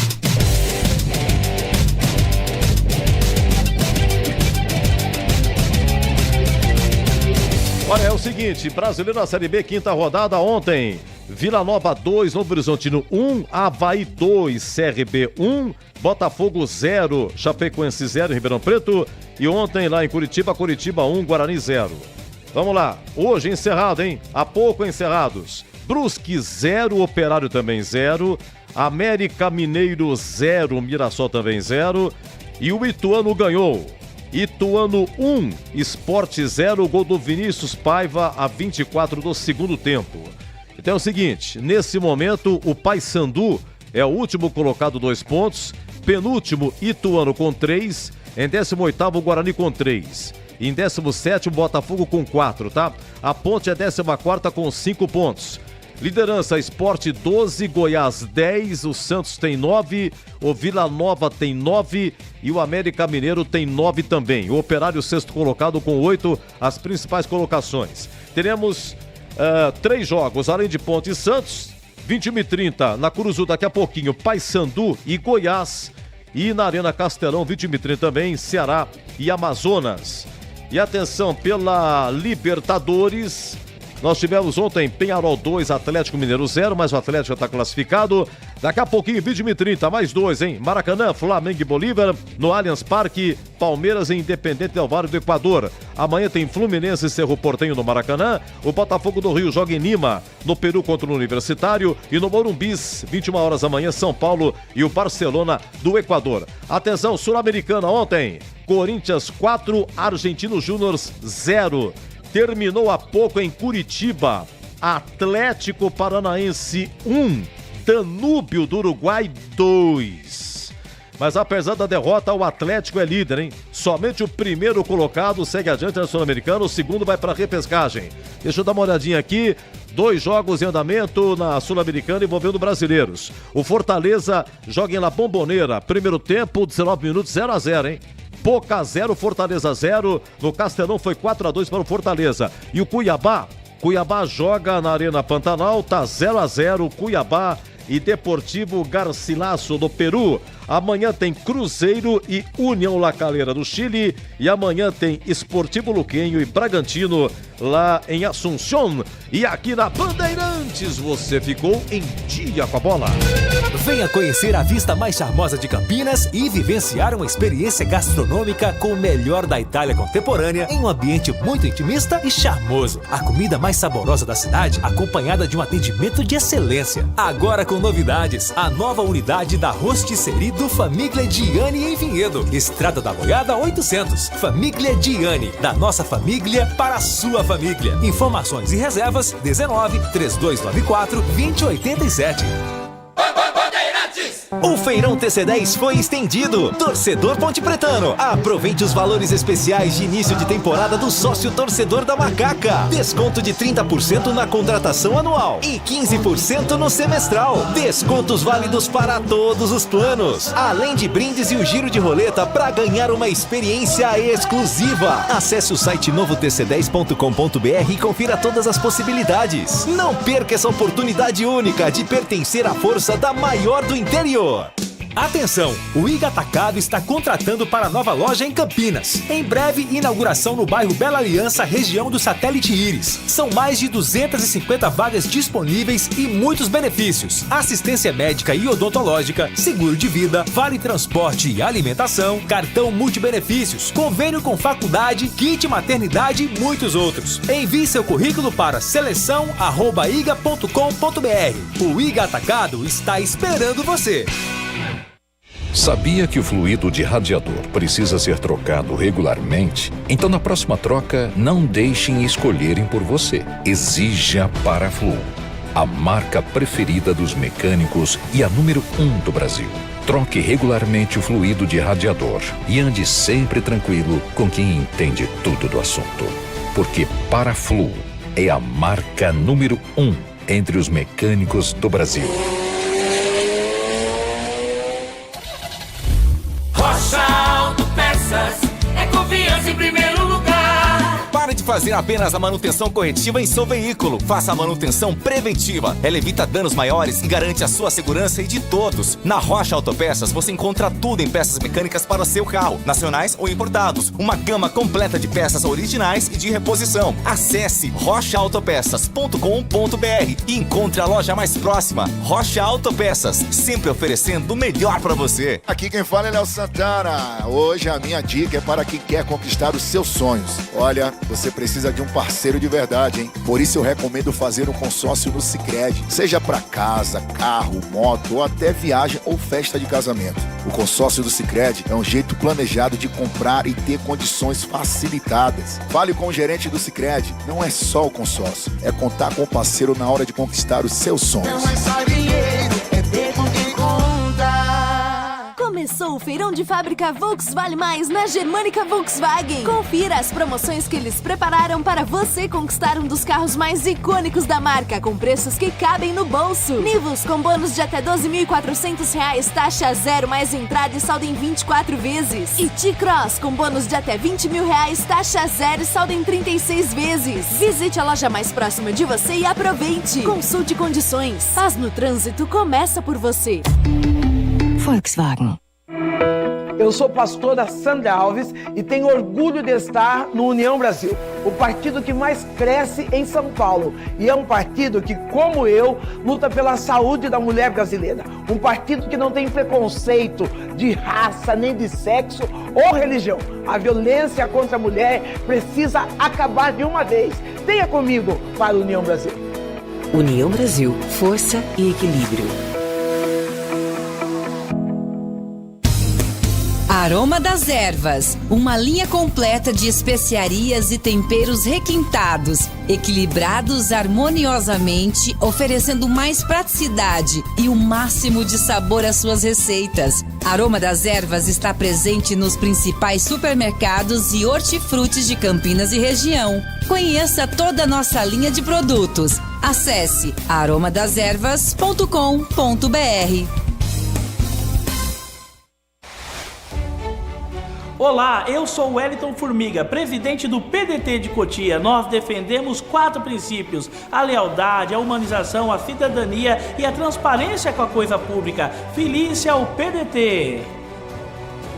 Olha, é o seguinte, Brasileiro na Série B, 5ª rodada ontem. Vila Nova 2, Novo Horizontino 1, Avaí 2, CRB 1, Botafogo 0, Chapecoense 0 em Ribeirão Preto. E ontem lá em Curitiba 1, Guarani 0. Vamos lá, hoje encerrado, hein? Há pouco encerrados. Brusque 0, Operário também 0, América Mineiro 0, Mirassol também 0. E o Ituano ganhou. Ituano 1, Sport 0, gol do Vinícius Paiva a 24 do segundo tempo. Então é o seguinte, nesse momento o Paysandu é o último colocado 2 pontos, penúltimo Ituano com 3, em 18º Guarani com 3, em 17º Botafogo com 4, tá? A Ponte é 14ª com 5 pontos. Liderança, Sport 12, Goiás 10, o Santos tem 9, o Vila Nova tem 9 e o América Mineiro tem 9 também. O Operário 6º colocado com 8, as principais colocações. Teremos 3 jogos, além de Ponte e Santos, 21h30 na Curuzu daqui a pouquinho, Paysandu e Goiás. E na Arena Castelão, 21h30 também, Ceará e Amazonas. E atenção, pela Libertadores... Nós tivemos ontem Penharol 2, Atlético Mineiro 0, mas o Atlético já está classificado. Daqui a pouquinho, 21h30, mais 2, hein? Maracanã, Flamengo e Bolívar. No Allianz Parque, Palmeiras e Independente Del Valle do Equador. Amanhã tem Fluminense e Cerro Porteño no Maracanã. O Botafogo do Rio joga em Lima, no Peru contra o Universitário. E no Morumbis, 21 horas amanhã, São Paulo e o Barcelona do Equador. Atenção, Sul-Americana ontem. Corinthians 4, Argentino Júnior 0. Terminou há pouco em Curitiba. Atlético Paranaense 1, Danúbio do Uruguai 2. Mas apesar da derrota, o Atlético é líder, hein? Somente o primeiro colocado segue adiante na Sul-Americana, o segundo vai para a repescagem. Deixa eu dar uma olhadinha aqui. 2 jogos em andamento na Sul-Americana envolvendo brasileiros. O Fortaleza joga em La Bombonera. Primeiro tempo, 19 minutos, 0-0, hein? Boca 0, Fortaleza 0. No Castelão foi 4-2 para o Fortaleza. E o Cuiabá joga na Arena Pantanal, tá 0-0, Cuiabá e Deportivo Garcilaso do Peru. Amanhã tem Cruzeiro e União La Calera do Chile. E amanhã tem Esportivo Luquenho e Bragantino lá em Assunção. E aqui na Bandeirantes você ficou em dia com a bola. Venha conhecer a vista mais charmosa de Campinas e vivenciar uma experiência gastronômica com o melhor da Itália contemporânea em um ambiente muito intimista e charmoso. A comida mais saborosa da cidade, acompanhada de um atendimento de excelência. Agora com novidades, a nova unidade da Rosticceria do Famiglia Gianni em Vinhedo. Estrada da Boiada 800. Famiglia Gianni, da nossa família para a sua família. Informações e reservas 19 3294 2087. O Feirão TC10 foi estendido. Torcedor Ponte Pretano, aproveite os valores especiais de início de temporada do sócio torcedor da Macaca. Desconto de 30% na contratação anual e 15% no semestral. Descontos válidos para todos os planos. Além de brindes e o giro de roleta para ganhar uma experiência exclusiva. Acesse o site novotc10.com.br e confira todas as possibilidades. Não perca essa oportunidade única de pertencer à força da maior do interior. Atenção! O Iga Atacado está contratando para a nova loja em Campinas. Em breve, inauguração no bairro Bela Aliança, região do Satélite Íris. São mais de 250 vagas disponíveis e muitos benefícios. Assistência médica e odontológica, seguro de vida, vale transporte e alimentação, cartão multibenefícios, convênio com faculdade, kit maternidade e muitos outros. Envie seu currículo para seleção@iga.com.br. O Iga Atacado está esperando você. Sabia que o fluido de radiador precisa ser trocado regularmente? Então, na próxima troca, não deixem escolherem por você. Exija Paraflu, a marca preferida dos mecânicos e a número 1 do Brasil. Troque regularmente o fluido de radiador e ande sempre tranquilo com quem entende tudo do assunto. Porque Paraflu é a marca número 1 entre os mecânicos do Brasil. Rocha Autopeças é confiança em primeiro lugar. Pare de fazer apenas a manutenção corretiva em seu veículo. Faça a manutenção preventiva. Ela evita danos maiores e garante a sua segurança e de todos. Na Rocha Autopeças você encontra tudo em peças mecânicas para o seu carro, nacionais ou importados. Uma gama completa de peças originais e de reposição. Acesse rochaautopeças.com.br e encontre a loja mais próxima. Rocha Autopeças, sempre oferecendo o melhor para você. Aqui quem fala é Léo Santana. Hoje a minha dica é para quem quer conquistar os seus sonhos. Olha, você precisa de um parceiro de verdade, hein? Por isso eu recomendo fazer um consórcio no Sicredi. Seja para casa, carro, moto ou até viagem ou festa de casamento. O consórcio do Sicredi é um jeito planejado de comprar e ter condições facilitadas. Fale com o gerente do Sicredi. Não é só o consórcio, é contar com o parceiro na hora de conquistar os seus sonhos. Não é só dinheiro, é ter com quem conta. Começou o feirão de fábrica Volks Vale Mais na Germânica Volkswagen. Confira as promoções que eles prepararam para você conquistar um dos carros mais icônicos da marca, com preços que cabem no bolso. Nivus com bônus de até R$12.400, taxa zero mais entrada e saldo em 24 vezes. E T-Cross com bônus de até R$20.000, taxa zero e saldo em 36 vezes. Visite a loja mais próxima de você e aproveite. Consulte condições. Paz no trânsito começa por você. Volkswagen. Eu sou pastora Sandra Alves e tenho orgulho de estar no União Brasil, o partido que mais cresce em São Paulo. E é um partido que, como eu, luta pela saúde da mulher brasileira. Um partido que não tem preconceito de raça, nem de sexo ou religião. A violência contra a mulher precisa acabar de uma vez. Venha comigo para a União Brasil. União Brasil, força e equilíbrio. A Aroma das Ervas, uma linha completa de especiarias e temperos requintados, equilibrados harmoniosamente, oferecendo mais praticidade e o máximo de sabor às suas receitas. Aroma das Ervas está presente nos principais supermercados e hortifrutis de Campinas e região. Conheça toda a nossa linha de produtos. Acesse aromadeservas.com.br. Olá, eu sou o Wellington Formiga, presidente do PDT de Cotia. Nós defendemos 4 princípios: a lealdade, a humanização, a cidadania e a transparência com a coisa pública. Feliz ao PDT!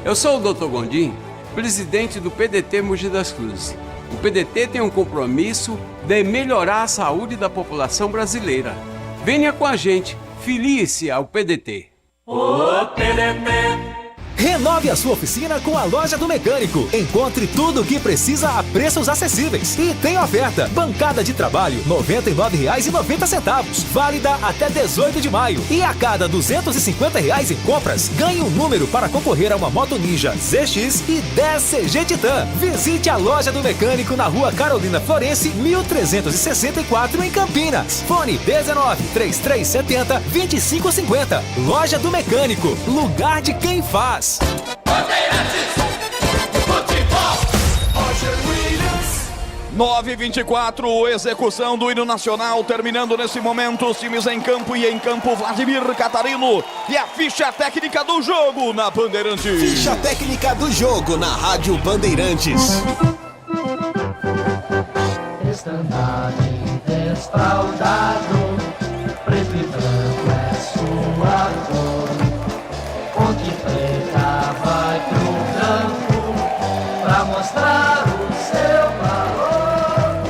Eu sou o Dr. Gondim, presidente do PDT Mogi das Cruzes. O PDT tem um compromisso de melhorar a saúde da população brasileira. Venha com a gente, filie-se ao PDT. O PDT! Renove a sua oficina com a Loja do Mecânico. Encontre tudo o que precisa a preços acessíveis. E tem oferta: bancada de trabalho, R$ 99,90. Válida até 18 de maio. E a cada R$ 250 em compras, ganhe um número para concorrer a uma Moto Ninja ZX e 10 CG Titan. Visite a Loja do Mecânico na Rua Carolina Florense, 1364 em Campinas. Fone 19-3370-2550. Loja do Mecânico, lugar de quem faz. Bandeirantes, futebol, 9h24, execução do hino nacional, terminando nesse momento, os times em campo e em campo, Vladimir Catarino e a ficha técnica do jogo na Bandeirantes. Ficha técnica do jogo na Rádio Bandeirantes. Estandarte desfraldado, preto e branco é sua cor. Ponte preta vai pro campo pra mostrar o seu valor.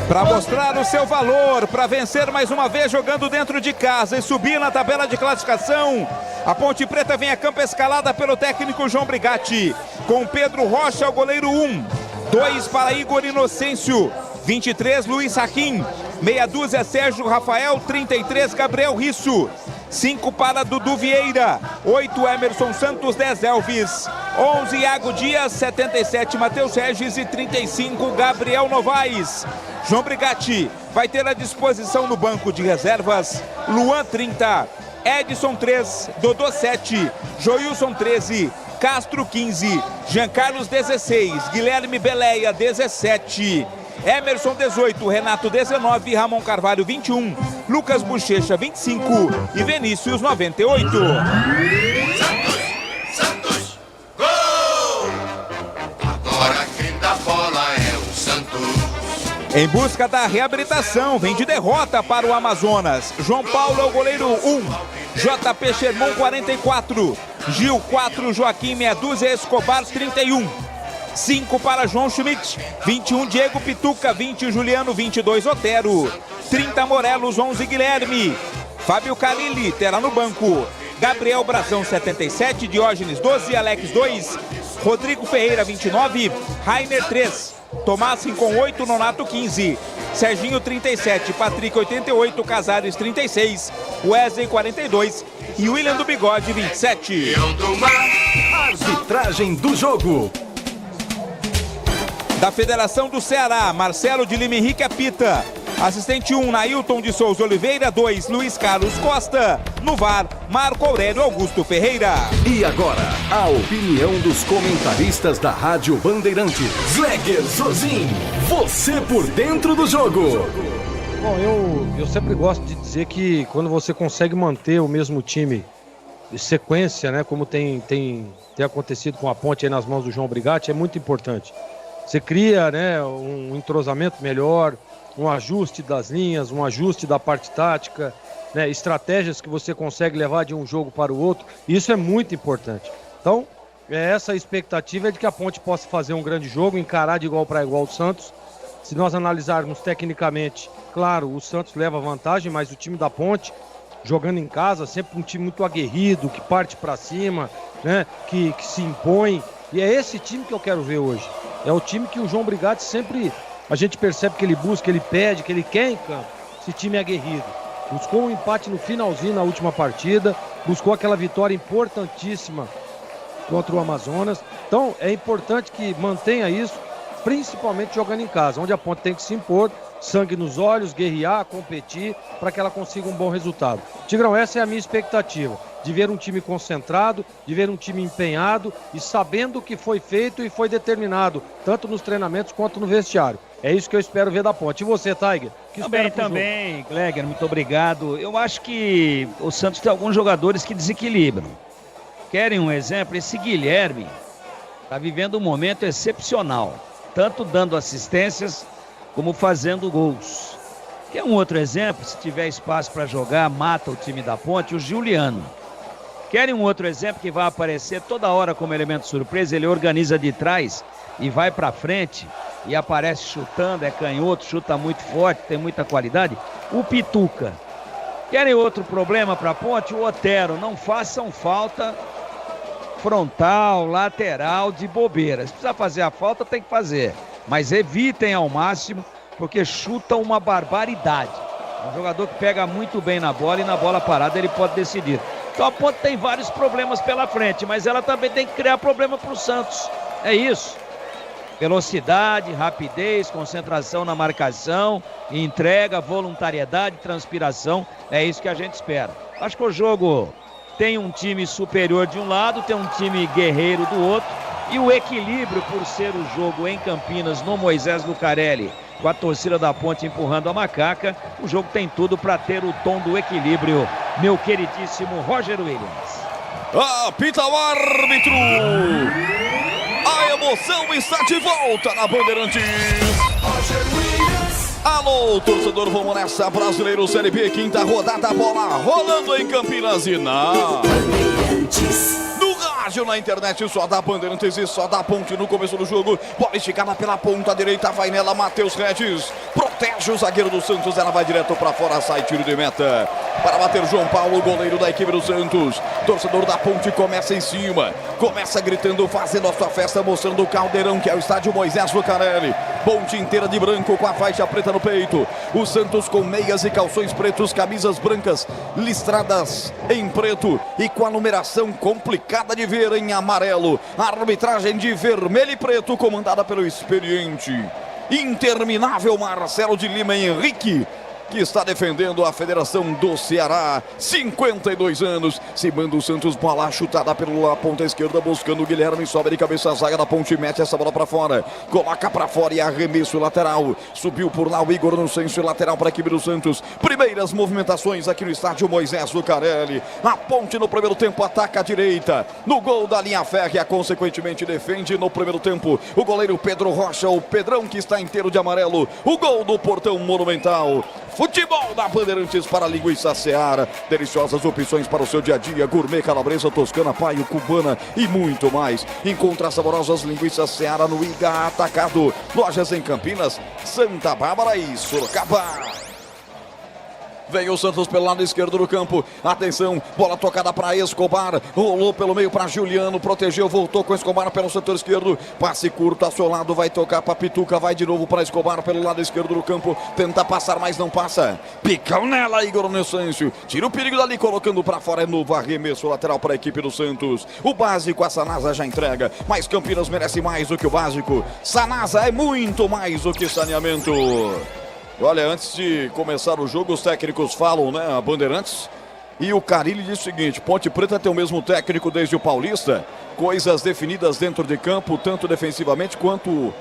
Para mostrar o seu valor, para vencer mais uma vez jogando dentro de casa e subir na tabela de classificação. A Ponte Preta vem a campo escalada pelo técnico João Brigatti, com Pedro Rocha, o goleiro 1, 2 para Igor Inocêncio, 23 Luiz Raquim, meia dúzia Sérgio Rafael, 33 Gabriel Risso, 5 para Dudu Vieira, 8 Emerson Santos, 10 Elvis, 11 Iago Dias, 77 Matheus Regis e 35 Gabriel Novaes. João Brigatti vai ter à disposição no banco de reservas Luan 30, Edson 3, Dodô 7, Joilson 13, Castro 15, Jean Carlos 16, Guilherme Beleia 17, Emerson 18, Renato 19, Ramon Carvalho 21, Lucas Bochecha 25 e Vinícius 98. Santos, gol! Agora quem dá bola é o Santos. Em busca da reabilitação, vem de derrota para o Amazonas. João Paulo é o goleiro 1, JP Sherman 44, Gil 4, Joaquim meia dúzia, Escobar 31. 5 para João Schmidt, 21 Diego Pituca, 20 Juliano, 22 Otero, 30 Morelos, 11 Guilherme. Fábio Carilli terá no banco Gabriel Brazão 77, Diógenes 12, Alex 2, Rodrigo Ferreira 29, Rainer 3, Tomassin com 8, Nonato 15, Serginho 37, Patrick 88, Casares 36, Wesley 42 e William do Bigode 27. Arbitragem do jogo. Da Federação do Ceará, Marcelo de Lima Henrique apita. Assistente 1, Nailton de Souza Oliveira. 2, Luiz Carlos Costa. No VAR, Marco Aurélio Augusto Ferreira. E agora, a opinião dos comentaristas da Rádio Bandeirantes. Zleger Zozin, você por dentro do jogo. Bom, eu sempre gosto de dizer que quando você consegue manter o mesmo time de sequência, né, como tem acontecido com a Ponte aí nas mãos do João Brigatti, é muito importante. Você cria, né, um entrosamento melhor, um ajuste das linhas, um ajuste da parte tática, né, estratégias que você consegue levar de um jogo para o outro. Isso é muito importante. Então, essa expectativa é de que a Ponte possa fazer um grande jogo, encarar de igual para igual o Santos. Se nós analisarmos tecnicamente, claro, o Santos leva vantagem, mas o time da Ponte, jogando em casa, sempre um time muito aguerrido, que parte para cima, né, que se impõe. E é esse time que eu quero ver hoje. É o time que o João Brigatti sempre, a gente percebe que ele busca, ele pede, que ele quer em campo. Esse time é aguerrido. Buscou um empate no finalzinho na última partida, buscou aquela vitória importantíssima contra o Amazonas. Então é importante que mantenha isso, principalmente jogando em casa, onde a Ponte tem que se impor, sangue nos olhos, guerrear, competir, para que ela consiga um bom resultado. Tigrão, essa é a minha expectativa, de ver um time concentrado, de ver um time empenhado e sabendo o que foi feito e foi determinado, tanto nos treinamentos quanto no vestiário. É isso que eu espero ver da Ponte. E você, Tiger? Também, Gleger, muito obrigado. Eu acho que o Santos tem alguns jogadores que desequilibram. Querem um exemplo? Esse Guilherme está vivendo um momento excepcional, tanto dando assistências como fazendo gols. Quer um outro exemplo? Se tiver espaço para jogar, mata o time da Ponte, o Juliano. Querem um outro exemplo que vai aparecer toda hora como elemento surpresa? Ele organiza de trás e vai para frente e aparece chutando, é canhoto, chuta muito forte, tem muita qualidade. O Pituca. Querem outro problema para a Ponte? O Otero. Não façam falta frontal, lateral, de bobeira. Se precisar fazer a falta, tem que fazer. Mas evitem ao máximo, porque chuta uma barbaridade. É um jogador que pega muito bem na bola e na bola parada ele pode decidir. Então a Ponte tem vários problemas pela frente, mas ela também tem que criar problema para o Santos. É isso. Velocidade, rapidez, concentração na marcação, entrega, voluntariedade, transpiração. É isso que a gente espera. Acho que o jogo tem um time superior de um lado, tem um time guerreiro do outro. E o equilíbrio, por ser o jogo em Campinas, no Moisés Lucarelli, com a torcida da Ponte empurrando a macaca, o jogo tem tudo para ter o tom do equilíbrio, meu queridíssimo Roger Williams. Apita o árbitro! A emoção está de volta na Bandeirantes. Alô, torcedor, vamos nessa, Brasileiro Série B, quinta rodada, bola rolando em Campinas e na no rádio, na internet, só da Bandeirantes e só da Ponte no começo do jogo. Bola esticada pela ponta direita, vai nela, Matheus Regis, protege o zagueiro do Santos, ela vai direto para fora, sai tiro de meta. Para bater João Paulo, goleiro da equipe do Santos. Torcedor da Ponte começa em cima, começa gritando, fazendo a sua festa, mostrando o caldeirão que é o estádio Moisés Lucarelli. Ponte inteira de branco com a faixa preta no peito. O Santos com meias e calções pretos, camisas brancas listradas em preto e com a numeração complicada de ver em amarelo. A arbitragem de vermelho e preto comandada pelo experiente, interminável Marcelo de Lima Henrique, que está defendendo a Federação do Ceará, 52 anos, se manda o Santos, bola chutada pela ponta esquerda, buscando o Guilherme, sobe de cabeça a zaga da Ponte, mete essa bola para fora, coloca para fora e arremesso lateral, subiu por lá o Igor Inocêncio, lateral para a equipe do Santos. Primeiras movimentações aqui no estádio Moisés Lucarelli. A Ponte no primeiro tempo ataca a direita, no gol da linha férrea, consequentemente defende no primeiro tempo o goleiro Pedro Rocha, o Pedrão que está inteiro de amarelo, o gol do Portão Monumental. Futebol da Bandeirantes para a linguiça Seara. Deliciosas opções para o seu dia a dia. Gourmet, calabresa, toscana, paio, cubana e muito mais. Encontra saborosas linguiças Seara no Iga Atacado. Lojas em Campinas, Santa Bárbara e Sorocaba. Vem o Santos pelo lado esquerdo do campo. Atenção, bola tocada para Escobar. Rolou pelo meio para Juliano. Protegeu, voltou com Escobar pelo setor esquerdo. Passe curto, ao seu lado, vai tocar para Pituca. Vai de novo para Escobar pelo lado esquerdo do campo. Tenta passar, mas não passa. Picão nela, Igor Inocêncio. Tira o perigo dali, colocando para fora. É novo arremesso lateral para a equipe do Santos. O básico, a Sanasa já entrega. Mas Campinas merece mais do que o básico. Sanasa é muito mais do que saneamento. Olha, antes de começar o jogo, os técnicos falam, né, a Bandeirantes, e o Carille diz o seguinte: Ponte Preta tem o mesmo técnico desde o Paulista, coisas definidas dentro de campo, tanto defensivamente quanto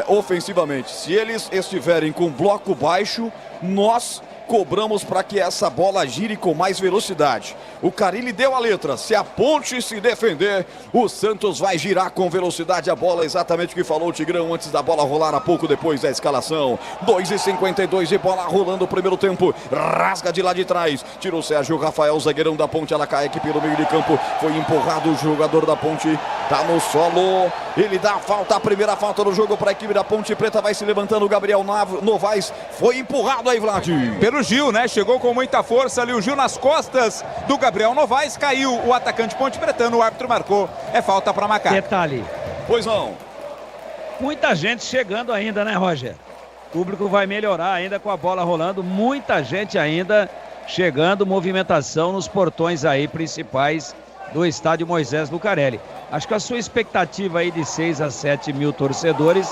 ofensivamente. Se eles estiverem com bloco baixo, nós cobramos para que essa bola gire com mais velocidade. O Carille deu a letra: se a Ponte se defender, o Santos vai girar com velocidade a bola, exatamente o que falou o Tigrão antes da bola rolar, a pouco depois da escalação. 2:52 de bola rolando o primeiro tempo, rasga de lá de trás, tirou o Sérgio Rafael, zagueirão da Ponte, ela cai aqui pelo meio de campo, foi empurrado o jogador da Ponte, tá no solo, ele dá a falta, a primeira falta do jogo para a equipe da Ponte Preta, vai se levantando o Gabriel Novaes, foi empurrado aí, Vlad. Pelo Gil, né? Chegou com muita força ali o Gil nas costas do Gabriel Novaes, caiu o atacante Ponte Pretano, o árbitro marcou, é falta para Macaco. Detalhe. Pois não. Muita gente chegando ainda, né, Roger? O público vai melhorar ainda com a bola rolando, muita gente ainda chegando, movimentação nos portões aí principais do estádio Moisés Lucarelli. Acho que a sua expectativa aí de 6 a 7 mil torcedores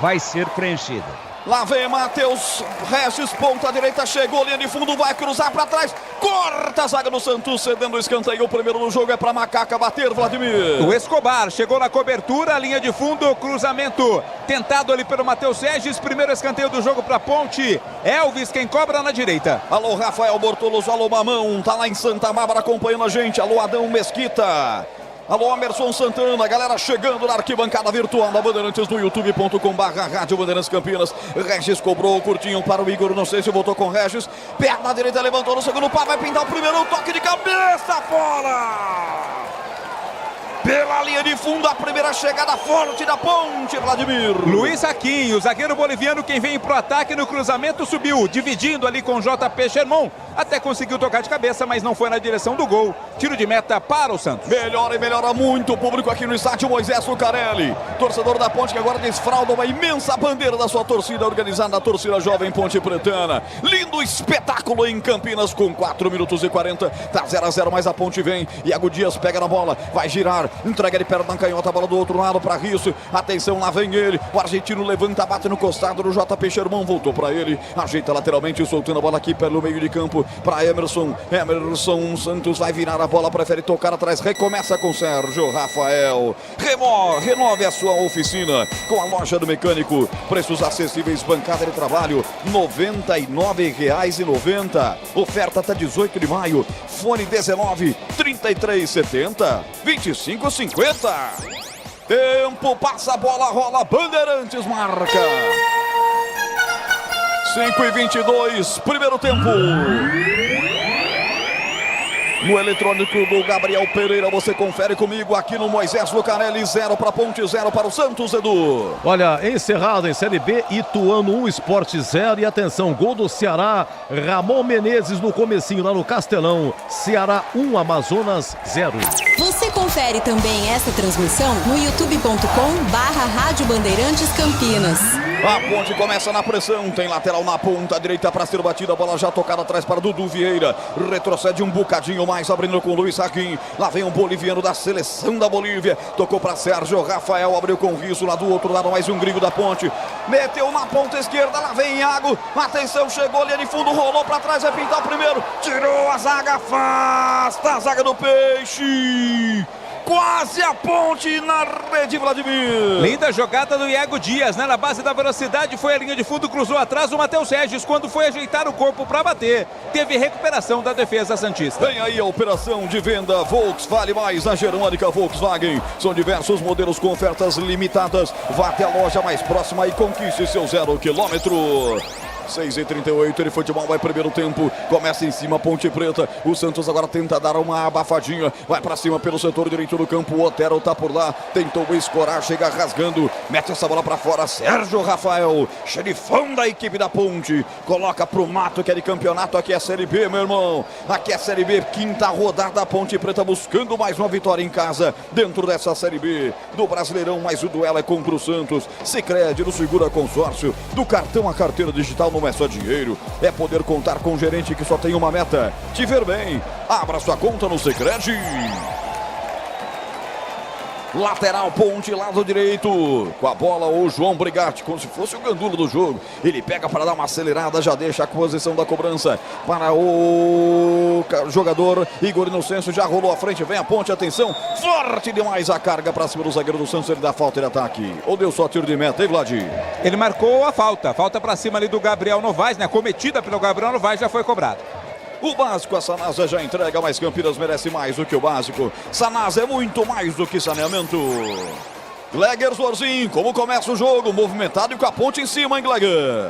vai ser preenchida. Lá vem Matheus Regis, ponta direita, chegou, linha de fundo, vai cruzar para trás, corta a zaga do Santos, cedendo o escanteio. O primeiro do jogo é para Macaca bater, Vladimir. O Escobar chegou na cobertura, linha de fundo, cruzamento tentado ali pelo Matheus Regis. Primeiro escanteio do jogo para Ponte. Elvis quem cobra na direita. Alô, Rafael Bortolos, alô, Mamão, tá lá em Santa Bárbara acompanhando a gente. Alô, Adão Mesquita. Alô, Emerson Santana, galera chegando na arquibancada virtual da Bandeirantes no youtube.com/Rádio Bandeirantes Campinas. Regis cobrou curtinho para o Igor, não sei se voltou com Regis. Perna direita, levantou no segundo pau, vai pintar o primeiro toque de cabeça fora! Pela linha de fundo, a primeira chegada forte da Ponte, Vladimir. Luiz Aquim, o zagueiro boliviano, quem vem pro ataque no cruzamento, subiu, dividindo ali com JP Sherman. Até conseguiu tocar de cabeça, mas não foi na direção do gol. Tiro de meta para o Santos. Melhora e melhora muito o público aqui no estádio Moisés Lucarelli. Torcedor da Ponte que agora desfralda uma imensa bandeira da sua torcida organizada, a torcida jovem Ponte Pretana. Lindo espetáculo em Campinas com 4 minutos e 40. Tá 0 a 0, mas a Ponte vem. Iago Dias pega na bola, vai girar. Entrega de perna na canhota, a bola do outro lado para Risso. Atenção, lá vem ele. O argentino levanta, bate no costado do JP Sherman. Voltou para ele, ajeita lateralmente, soltando a bola aqui pelo meio de campo para Emerson. Emerson Santos vai virar a bola, prefere tocar atrás. Recomeça com Sérgio Rafael. Renove a sua oficina com a loja do mecânico. Preços acessíveis, bancada de trabalho R$ 99,90. Oferta até 18 de maio. Fone 19 3370 2550. Tempo, passa a bola, rola, Bandeirantes marca. 5:22, primeiro tempo. No eletrônico do Gabriel Pereira, você confere comigo aqui no Moisés Lucarelli. 0 para Ponte, 0 para o Santos, Edu. Olha, encerrado em Série B, Ituano 1, Sport 0. E atenção, gol do Ceará, Ramon Menezes no comecinho lá no Castelão. Ceará 1, Amazonas 0. Você confere também essa transmissão no youtube.com/Rádio Bandeirantes Campinas. A Ponte começa na pressão, tem lateral na ponta direita para ser batida, a bola já tocada atrás para Dudu Vieira, retrocede um bocadinho mais, abrindo com Luiz Aquim, lá vem um boliviano da seleção da Bolívia, tocou para Sérgio Rafael, abriu com Risso, lá do outro lado mais um gringo da Ponte, meteu na ponta esquerda, lá vem Iago, atenção, chegou ali de fundo, rolou para trás, vai pintar o primeiro, tirou a zaga, afasta a zaga do Peixe. Quase a Ponte na rede, Vladimir. Linda jogada do Iago Dias, né? Na base da velocidade, foi a linha de fundo, cruzou atrás o Matheus Regis. Quando foi ajeitar o corpo para bater, teve recuperação da defesa santista. Vem aí a operação de venda Volks Vale Mais na Germânica Volkswagen. São diversos modelos com ofertas limitadas. Vá até a loja mais próxima e conquiste seu 0 quilômetro. 6:38, ele futebol, vai primeiro tempo, começa em cima, Ponte Preta, o Santos agora tenta dar uma abafadinha, vai pra cima pelo setor direito do campo, o Otero tá por lá, tentou escorar, chega rasgando, mete essa bola pra fora, Sérgio Rafael, xerifão da equipe da Ponte, coloca pro mato, que é de campeonato, aqui é a Série B, meu irmão, aqui é a Série B, quinta rodada, Ponte Preta buscando mais uma vitória em casa, dentro dessa Série B, do Brasileirão, mas o duelo é contra o Santos, Sicredi, do Segura Consórcio, do cartão à carteira digital, não é só dinheiro, é poder contar com um gerente que só tem uma meta, te ver bem. Abra sua conta no Sicredi. Lateral Ponte, lado direito, com a bola o João Brigatti, como se fosse o gandula do jogo, ele pega para dar uma acelerada, já deixa a posição da cobrança para o jogador Igor Inocêncio, já rolou à frente, vem a Ponte, atenção, forte demais a carga para cima do zagueiro do Santos, ele dá falta de ataque, ou deu só tiro de meta, hein, Vlad? Ele marcou a falta para cima ali do Gabriel Novaes, né, cometida pelo Gabriel Novaes, já foi cobrado. O básico, a Sanasa já entrega, mas Campinas merece mais do que o básico. Sanasa é muito mais do que saneamento. Gleger Zorzin, como começa o jogo? Movimentado e com a Ponte em cima, hein, Gleger?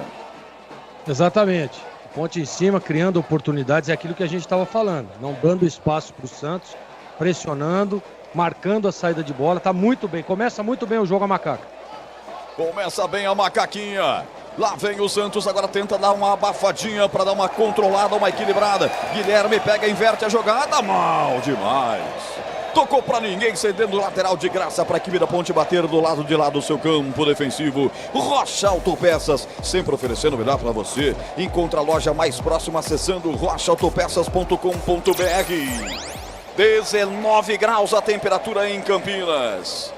Exatamente. Ponte em cima, criando oportunidades, é aquilo que a gente estava falando. Não dando espaço para o Santos, pressionando, marcando a saída de bola. Tá muito bem, começa muito bem o jogo a Macaca. Começa bem a Macaquinha. Lá vem o Santos, agora tenta dar uma abafadinha para dar uma controlada, uma equilibrada. Guilherme pega, inverte a jogada, mal demais. Tocou para ninguém, cedendo lateral de graça para a equipe da Ponte bater do lado de lá do seu campo defensivo. Rocha Autopeças, sempre oferecendo o melhor para você. Encontra a loja mais próxima acessando rochaautopeças.com.br. 19 graus a temperatura em Campinas.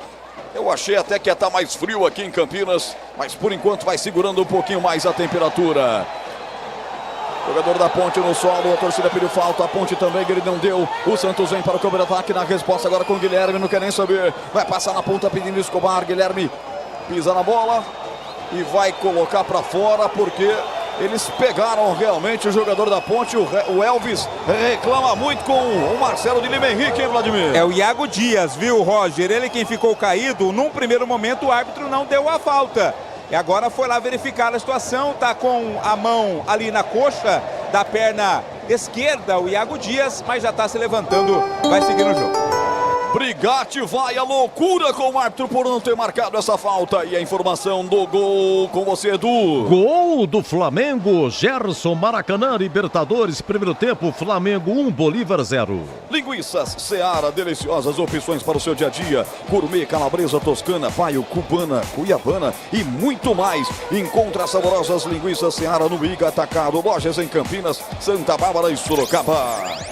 Eu achei até que ia estar mais frio aqui em Campinas, mas por enquanto vai segurando um pouquinho mais a temperatura. Jogador da Ponte no solo, a torcida pediu falta, a Ponte também, que ele não deu. O Santos vem para o câmbio de ataque na resposta agora com o Guilherme, não quer nem saber. Vai passar na ponta pedindo Escobar, Guilherme pisa na bola e vai colocar para fora porque eles pegaram realmente o jogador da Ponte. O Elvis reclama muito com o Marcelo de Lima Henrique, hein, Vladimir? É o Iago Dias, viu, Roger? Ele quem ficou caído. Num primeiro momento o árbitro não deu a falta. E agora foi lá verificar a situação, tá com a mão ali na coxa da perna esquerda, o Iago Dias, mas já tá se levantando, vai seguir no jogo. Brigatti vai à loucura com o árbitro por não ter marcado essa falta. E a informação do gol com você, Edu. Gol do Flamengo, Gerson, Maracanã, Libertadores, primeiro tempo, Flamengo 1, Bolívar 0. Linguiças Seara, deliciosas opções para o seu dia a dia. Gourmet, calabresa, toscana, paio, cubana, cuiabana e muito mais. Encontre as saborosas linguiças Seara no Iga Atacado. Lojas em Campinas, Santa Bárbara e Sorocaba.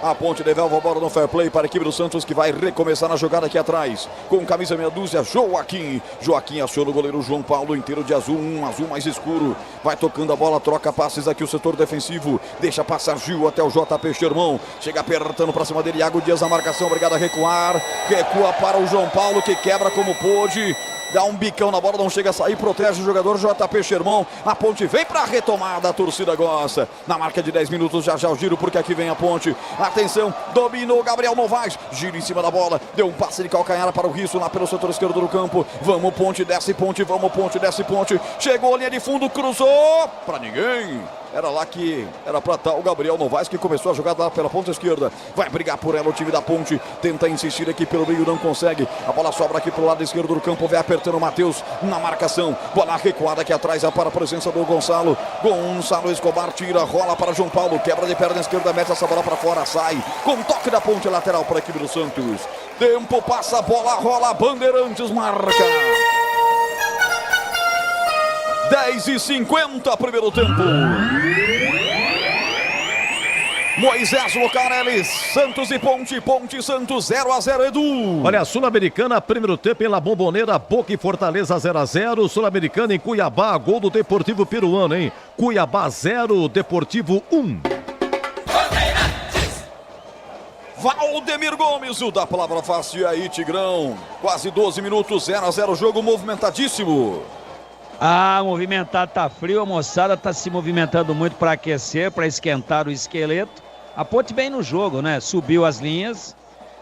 A Ponte devolve a bola no fair play para a equipe do Santos, que vai recomeçar na jogada aqui atrás. Com camisa meia dúzia, Joaquim. Joaquim aciona o goleiro João Paulo, inteiro de azul, um azul mais escuro. Vai tocando a bola, troca passes aqui o setor defensivo. Deixa passar Gil até o JP Sherman. Chega apertando para cima dele, Iago Dias na marcação, obrigado a recuar. Recua para o João Paulo, que quebra como pôde. Dá um bicão na bola, não chega a sair, protege o jogador JP Sherman. A Ponte vem para a retomada, a torcida gosta. Na marca de 10 minutos, já o giro, porque aqui vem a Ponte. Atenção, dominou Gabriel Novaes, gira em cima da bola, deu um passe de calcanhar para o Risso, lá pelo setor esquerdo do campo. Vamos Ponte, desce Ponte, vamos Ponte, desce Ponte. Chegou a linha de fundo, cruzou, para ninguém. Era lá que era para estar o Gabriel Novaes, que começou a jogar lá pela ponta esquerda. Vai brigar por ela o time da Ponte. Tenta insistir aqui pelo meio, não consegue. A bola sobra aqui pro lado esquerdo do campo. Vai apertando o Matheus na marcação. Bola recuada aqui atrás, para a presença do Gonçalo. Gonçalo Escobar tira, rola para João Paulo. Quebra de perna esquerda, mete essa bola para fora, sai. Com toque da Ponte, lateral para a equipe do Santos. Tempo passa, a bola rola, Bandeirantes marca. 10h50, primeiro tempo. Moisés Lucarelli, Santos e Ponte, Ponte Santos 0-0, Edu. Olha, Sul-Americana, primeiro tempo em La Bombonera, Boca e Fortaleza 0-0. Sul-Americana em Cuiabá, gol do Deportivo Peruano, hein? Cuiabá 0, Deportivo 1. Valdemir Gomes, o da palavra fácil aí, Tigrão. Quase 12 minutos, 0-0, jogo movimentadíssimo. Ah, movimentado, tá frio, a moçada tá se movimentando muito para aquecer, para esquentar o esqueleto. A Ponte bem no jogo, né? Subiu as linhas,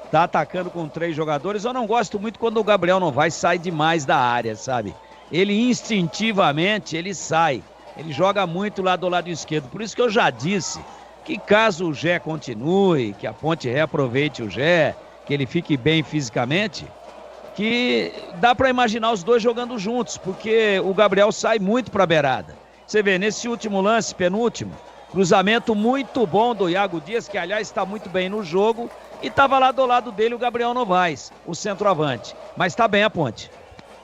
tá atacando com 3 jogadores. Eu não gosto muito quando o Gabriel Novaes sai demais da área, sabe? Ele instintivamente, ele sai. Ele joga muito lá do lado esquerdo. Por isso que eu já disse que caso o Gé continue, que a Ponte reaproveite o Gé, que ele fique bem fisicamente, que dá para imaginar os dois jogando juntos, porque o Gabriel sai muito para a beirada. Você vê, nesse último lance, penúltimo, cruzamento muito bom do Iago Dias, que aliás está muito bem no jogo, e estava lá do lado dele o Gabriel Novaes, o centroavante. Mas está bem a Ponte.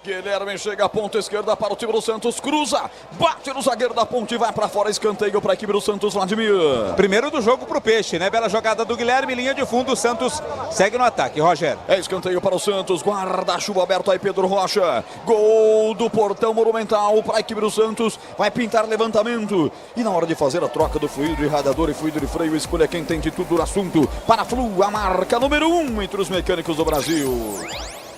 Guilherme chega à ponta esquerda para o time do Santos, cruza, bate no zagueiro da Ponte, vai para fora, escanteio para a equipe do Santos, Vladimir. Primeiro do jogo pro Peixe, né? Bela jogada do Guilherme, linha de fundo, o Santos segue no ataque, Roger. É escanteio para o Santos, guarda-chuva aberto aí, Pedro Rocha. Gol do Portão Monumental para a equipe do Santos, vai pintar levantamento. E na hora de fazer a troca do fluido de radiador e fluido de freio, escolha quem tem de tudo no assunto. Para a Flu, a marca número 1 entre os mecânicos do Brasil.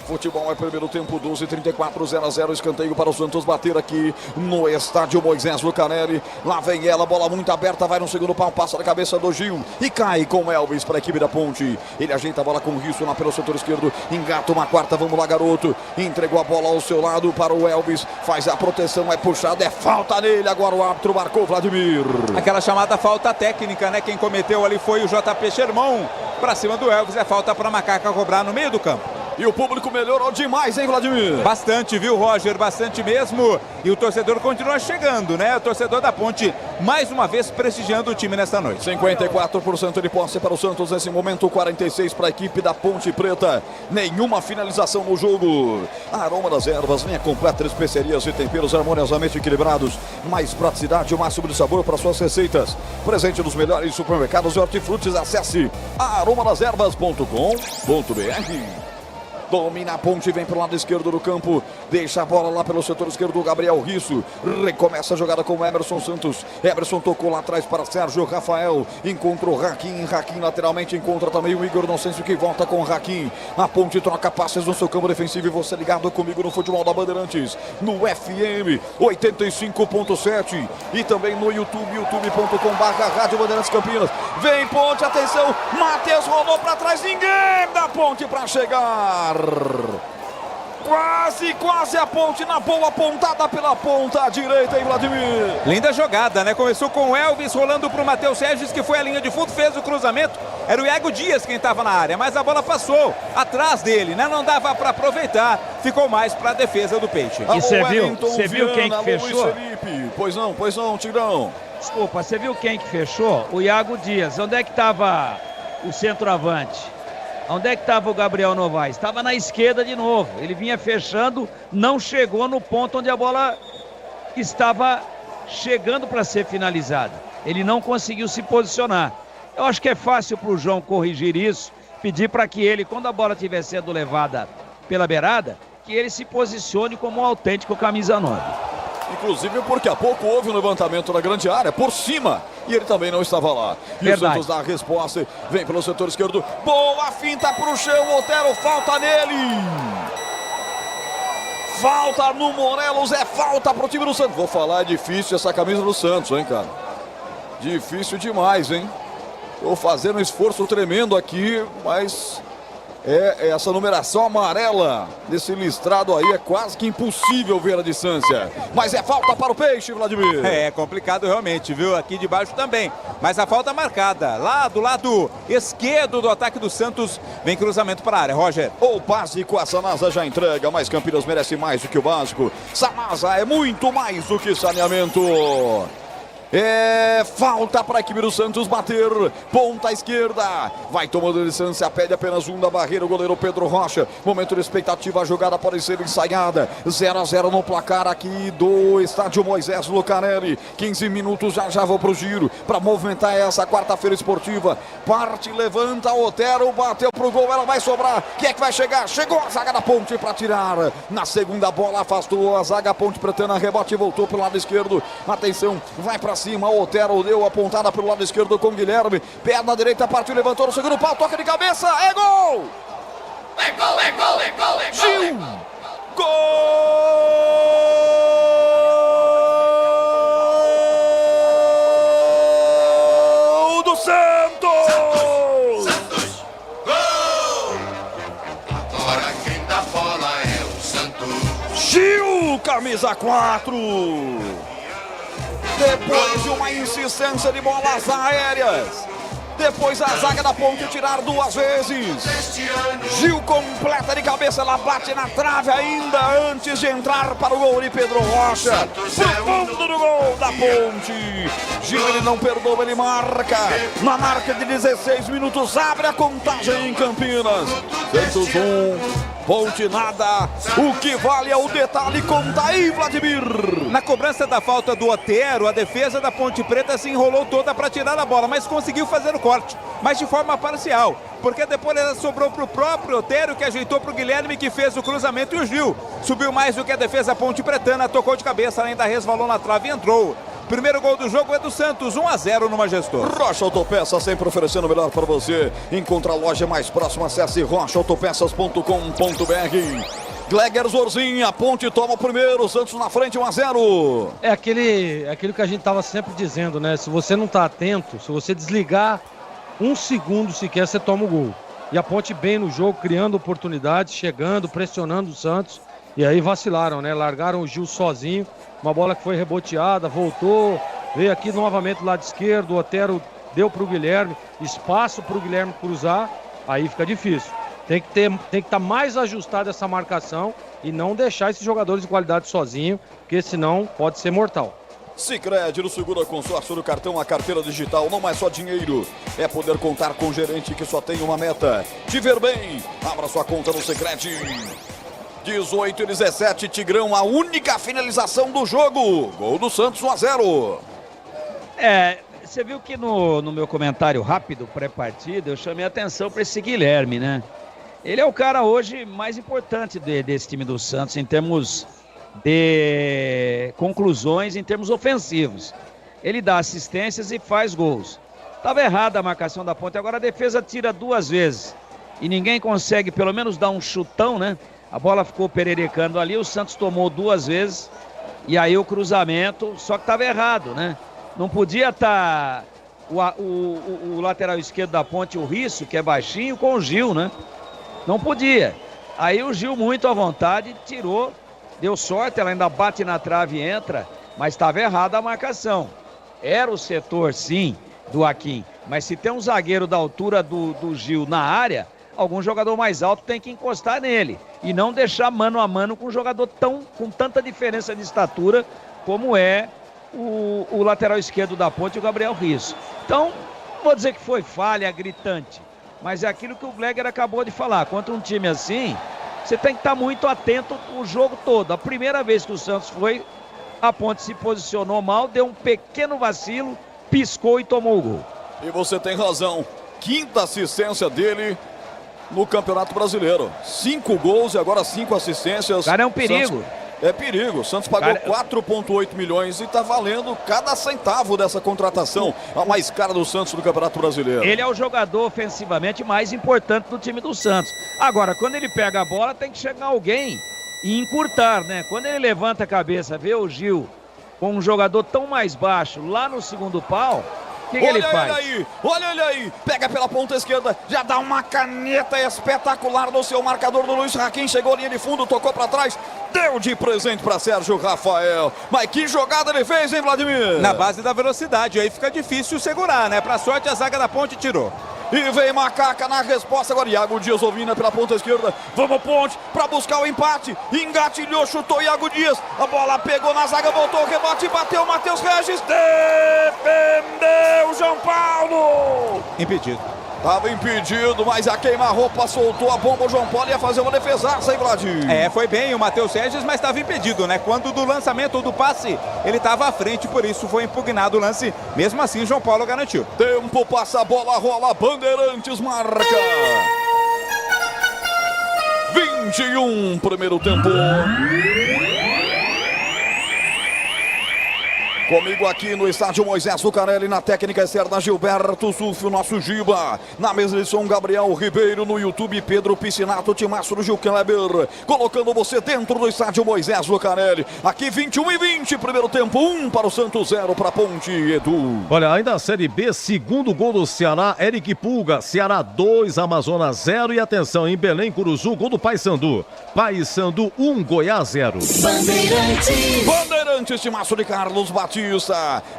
Futebol é primeiro tempo, 12h34, 0-0, escanteio para o Santos bater aqui no estádio Moisés Lucarelli. Lá vem ela, bola muito aberta, vai no segundo pau, passa na cabeça do Gil e cai com o Elvis para a equipe da Ponte. Ele ajeita a bola com o Risso lá pelo setor esquerdo, engata uma quarta, vamos lá garoto. Entregou a bola ao seu lado para o Elvis, faz a proteção, é puxado, é falta nele, agora o árbitro marcou, Vladimir. Aquela chamada falta técnica, né? Quem cometeu ali foi o JP Sherman para cima do Elvis, é falta para Macaca cobrar no meio do campo. E o público melhorou demais, hein, Vladimir? Bastante, viu, Roger? Bastante mesmo. E o torcedor continua chegando, né? O torcedor da Ponte, mais uma vez, prestigiando o time nesta noite. 54% de posse para o Santos nesse momento, 46% para a equipe da Ponte Preta. Nenhuma finalização no jogo. Aroma das ervas, linha completa de especiarias e temperos harmoniosamente equilibrados. Mais praticidade, o máximo de sabor para suas receitas. Presente nos melhores supermercados e hortifrutis. Acesse aromadas-ervas.com.br. Domina a Ponte, vem para o lado esquerdo do campo. Deixa a bola lá pelo setor esquerdo, Gabriel Risso. Recomeça a jogada com o Emerson Santos. Emerson tocou lá atrás para Sérgio Rafael. Encontra o Hakim. Hakim lateralmente encontra também o Igor Inocêncio, que volta com o Hakim. A Ponte troca passes no seu campo defensivo. E você ligado comigo no Futebol da Bandeirantes, no FM 85.7 e também no YouTube, youtube.com/Rádio Bandeirantes Campinas. Vem Ponte, atenção. Matheus rolou para trás. Ninguém da Ponte para chegar. Quase a Ponte na boa, pontada pela ponta direita, hein, Vladimir? Linda jogada, né? Começou com o Elvis rolando para o Matheus Regis, que foi a linha de fundo, fez o cruzamento. Era o Iago Dias quem estava na área, mas a bola passou atrás dele, né? Não dava para aproveitar, ficou mais para a defesa do Peixe. E você viu quem que fechou? Pois não, Tigrão. Desculpa, você viu quem que fechou? O Iago Dias. Onde é que estava o centroavante? Onde é que estava o Gabriel Novaes? Estava na esquerda de novo. Ele vinha fechando, não chegou no ponto onde a bola estava chegando para ser finalizada. Ele não conseguiu se posicionar. Eu acho que é fácil para o João corrigir isso, pedir para que ele, quando a bola estiver sendo levada pela beirada, que ele se posicione como um autêntico camisa 9. Inclusive porque há pouco houve um levantamento na grande área, por cima, e ele também não estava lá. E Verdade. o Santos dá a resposta, vem pelo setor esquerdo, boa finta para o chão, Otero, falta nele! Falta no Morelos, é falta para o time do Santos. Vou falar, é difícil essa camisa do Santos, hein, cara? Difícil demais, hein? Tô fazendo um esforço tremendo aqui, mas... essa numeração amarela desse listrado aí é quase que impossível ver a distância. Mas é falta para o Peixe, Vladimir. É complicado realmente, viu? Aqui de baixo também. Mas a falta marcada. Lá do lado esquerdo do ataque do Santos, vem cruzamento para a área. Roger. O básico, a Sanasa já entrega, mas Campinas merece mais do que o básico. Sanasa é muito mais do que saneamento. É falta para a equipe do Santos bater, ponta esquerda, vai tomando distância, pede apenas um da barreira, o goleiro Pedro Rocha. Momento de expectativa, a jogada pode ser ensaiada. 0-0 no placar aqui do estádio Moisés Lucarelli. 15 minutos, já vou pro giro para movimentar essa quarta-feira esportiva. Parte, levanta, Otero bateu pro gol, ela vai sobrar. Quem é que vai chegar? Chegou a zaga da Ponte para tirar. Na segunda bola, afastou a zaga, Ponte Pretana, rebote e voltou pro lado esquerdo. Atenção, vai para cima, Otero deu a pontada pelo lado esquerdo com Guilherme, perna direita, partiu, levantou no segundo pau, toca de cabeça, é gol! É gol, é gol, é gol, é gol! Gil! Gol do Santos! Santos! Gol! Agora quem dá bola é o Santos. Gil, camisa 4! Depois de uma insistência de bolas aéreas, depois a zaga da Ponte tirar duas vezes, Gil completa de cabeça, ela bate na trave ainda antes de entrar para o gol de Pedro Rocha, pro fundo do gol da Ponte. Gil, ele não perdoa, ele marca, na marca de 16 minutos, abre a contagem em Campinas. Santos 1, Ponte nada, o que vale é o detalhe, conta aí, Vladimir. Na cobrança da falta do Otero, a defesa da Ponte Preta se enrolou toda para tirar a bola, mas conseguiu fazer o corte, mas de forma parcial, porque depois ela sobrou para o próprio Otero, que ajeitou para o Guilherme, que fez o cruzamento, e o Gil subiu mais do que a defesa Ponte Pretana, tocou de cabeça, ainda resvalou na trave e entrou. Primeiro gol do jogo é do Santos, 1-0 no Majestoso. Rocha Autopeças, sempre oferecendo o melhor para você. Encontra a loja mais próxima, acesse rochaautopeças.com.br. Gleger Zorzinha, Ponte toma o primeiro, Santos na frente, 1-0. É aquilo que a gente estava sempre dizendo, né? Se você não está atento, se você desligar um segundo sequer, você toma o gol. E a Ponte bem no jogo, criando oportunidades, chegando, pressionando o Santos. E aí vacilaram, né? Largaram o Gil sozinho. Uma bola que foi reboteada, voltou, veio aqui novamente do lado esquerdo, o Otero deu para o Guilherme, espaço para o Guilherme cruzar, aí fica difícil. Tem que estar mais ajustada essa marcação e não deixar esses jogadores de qualidade sozinhos, porque senão pode ser mortal. Sicredi no Segura Consórcio do Cartão, a carteira digital não é só dinheiro, é poder contar com um gerente que só tem uma meta: te ver bem. Abra sua conta no Sicredi. 18-17, Tigrão, a única finalização do jogo. Gol do Santos, 1-0. Você viu que no meu comentário rápido, pré-partida, eu chamei a atenção para esse Guilherme, né? Ele é o cara hoje mais importante desse time do Santos em termos de conclusões, em termos ofensivos. Ele dá assistências e faz gols. Estava errada a marcação da Ponte, agora a defesa tira 2 vezes e ninguém consegue pelo menos dar um chutão, né? A bola ficou pererecando ali, o Santos tomou 2 vezes e aí o cruzamento, só que estava errado, né? Não podia estar o lateral esquerdo da Ponte, o Risso, que é baixinho, com o Gil, né? Não podia. Aí o Gil, muito à vontade, tirou, deu sorte, ela ainda bate na trave e entra, mas estava errada a marcação. Era o setor, sim, do Akin, mas se tem um zagueiro da altura do Gil na área, algum jogador mais alto tem que encostar nele e não deixar mano a mano com um jogador com tanta diferença de estatura como é o lateral esquerdo da Ponte, o Gabriel Risso. Então, não vou dizer que foi falha gritante, mas é aquilo que o Gleger acabou de falar. Contra um time assim, você tem que estar muito atento o jogo todo. A primeira vez que o Santos foi, a Ponte se posicionou mal, deu um pequeno vacilo, piscou e tomou o gol. E você tem razão. 5ª assistência dele no Campeonato Brasileiro. 5 gols e agora 5 assistências. Cara, é um perigo. Santos... É perigo. O Santos pagou 4,8 milhões e está valendo cada centavo dessa contratação. A mais cara do Santos do Campeonato Brasileiro. Ele é o jogador ofensivamente mais importante do time do Santos. Agora, quando ele pega a bola, tem que chegar alguém e encurtar, né? Quando ele levanta a cabeça, vê o Gil com um jogador tão mais baixo lá no segundo pau, o que ele faz? Olha ele aí, pega pela ponta esquerda, já dá uma caneta espetacular no seu marcador do Luiz Raquin, chegou à linha de fundo, tocou para trás, deu de presente para Sérgio Rafael. Mas que jogada ele fez, hein, Vladimir? Na base da velocidade, aí fica difícil segurar, né? Pra sorte, a zaga da Ponte tirou. E vem Macaca na resposta agora. Iago Dias ouvindo pela ponta esquerda. Vamos Ponte para buscar o empate. Engatilhou, chutou Iago Dias. A bola pegou na zaga, voltou, rebote, bateu Matheus Regis. Defendeu João Paulo. Impedido. Tava impedido, mas a queima-roupa soltou a bomba. O João Paulo ia fazer uma defesaça, hein, Vladimir? Foi bem o Matheus Regis, mas estava impedido, né? Quando do lançamento ou do passe, ele estava à frente, por isso foi impugnado o lance. Mesmo assim, João Paulo garantiu. Tempo, passa a bola, rola, Bandeirantes marca. 21, primeiro tempo. Comigo aqui no estádio Moisés Lucarelli, na técnica externa Gilberto Suf, o nosso Giba. Na mesa de som Gabriel Ribeiro, no YouTube Pedro Piscinato, Timaço do Gil Kleber. Colocando você dentro do estádio Moisés Lucarelli. Aqui 21-20, primeiro tempo, 1 para o Santos, 0 para a Ponte, Edu. Olha, ainda a Série B, segundo gol do Ceará, Eric Pulga. Ceará 2, Amazonas 0. E atenção, em Belém, Curuzu, gol do Paysandu. Paysandu 1, Goiás 0. Bandeirantes, Timaço de Carlos Batista.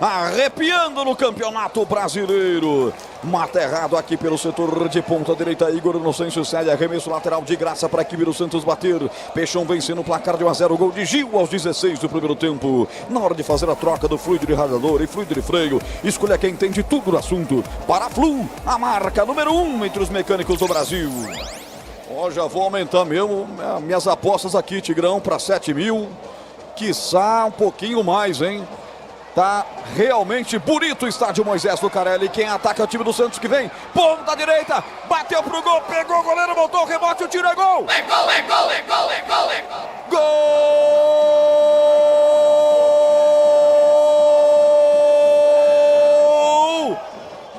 Arrepiando no Campeonato Brasileiro. Mata errado aqui pelo setor de ponta direita. Igor Inocêncio cede, arremesso lateral de graça para a equipe do Santos bater. Peixão vencendo o placar de 1-0. Gol de Gil aos 16 do primeiro tempo. Na hora de fazer a troca do fluido de radiador e fluido de freio, escolha quem entende tudo do assunto. Paraflu, a marca número 1 entre os mecânicos do Brasil. Já vou aumentar mesmo minhas apostas aqui, Tigrão, para 7 mil. Quiçá um pouquinho mais, hein? Tá realmente bonito o estádio Moisés Lucarelli. Quem ataca é o time do Santos que vem. Ponta direita, bateu pro gol, pegou o goleiro, voltou o rebote, o tiro é gol! É gol, é gol, é gol, é gol, é gol! Gol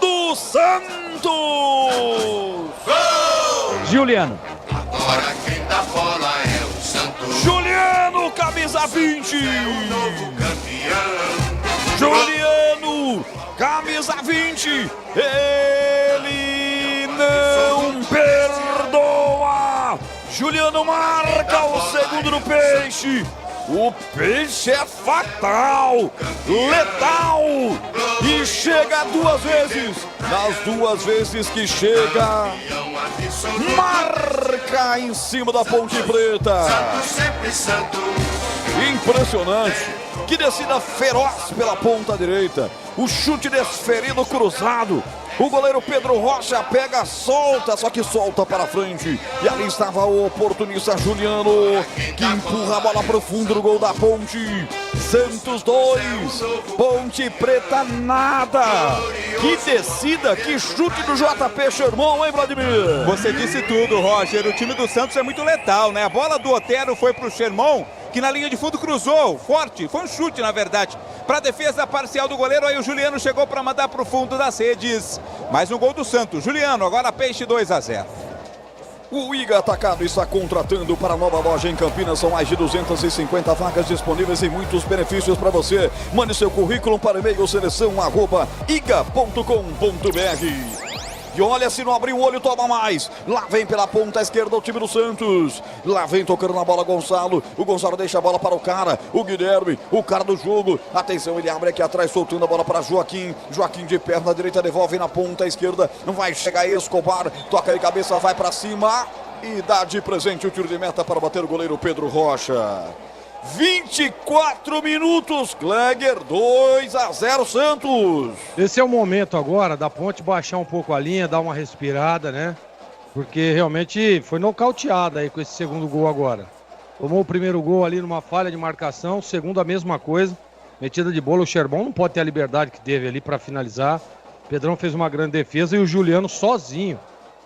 do Santos! Gol! Juliano. Agora quem dá bola é o Santos. Juliano, camisa 20. É o novo campeão. Juliano, camisa 20, ele não perdoa. Juliano marca o segundo do Peixe. O Peixe é fatal, letal e chega 2 vezes. Nas 2 vezes que chega, marca cai em cima da Ponte Preta. Sempre santo. Impressionante. Que descida feroz pela ponta direita. O chute desferido cruzado. O goleiro Pedro Rocha pega, solta, só que solta para frente. E ali estava o oportunista Juliano, que empurra a bola para o fundo do gol da Ponte. Santos 2, Ponte Preta nada. Que descida, que chute do JP Sherman, hein, Vladimir? Você disse tudo, Roger. O time do Santos é muito letal, né? A bola do Otero foi pro Sherman, que na linha de fundo cruzou, forte, foi um chute na verdade, para a defesa parcial do goleiro. Aí o Juliano chegou para mandar para o fundo das redes. Mais um gol do Santos. Juliano, agora Peixe 2-0. O Iga Atacado está contratando para a nova loja em Campinas. São mais de 250 vagas disponíveis e muitos benefícios para você. Mande seu currículo para e-mail seleção@iga.com.br. E olha, se não abrir o olho, toma mais. Lá vem pela ponta esquerda o time do Santos. Lá vem tocando na bola Gonçalo. O Gonçalo deixa a bola para o cara. O Guilherme, o cara do jogo. Atenção, ele abre aqui atrás, soltando a bola para Joaquim. Joaquim de perna direita, devolve na ponta esquerda. Não vai chegar Escobar. Toca de cabeça, vai para cima. E dá de presente o tiro de meta para bater o goleiro Pedro Rocha. 24 minutos, Klegger, 2-0 Santos. Esse é o momento agora da Ponte baixar um pouco a linha, dar uma respirada, né? Porque realmente foi nocauteada aí com esse segundo gol agora. Tomou o primeiro gol ali numa falha de marcação, o segundo a mesma coisa. Metida de bola, o Sherman não pode ter a liberdade que teve ali para finalizar. Pedrão fez uma grande defesa e o Juliano sozinho,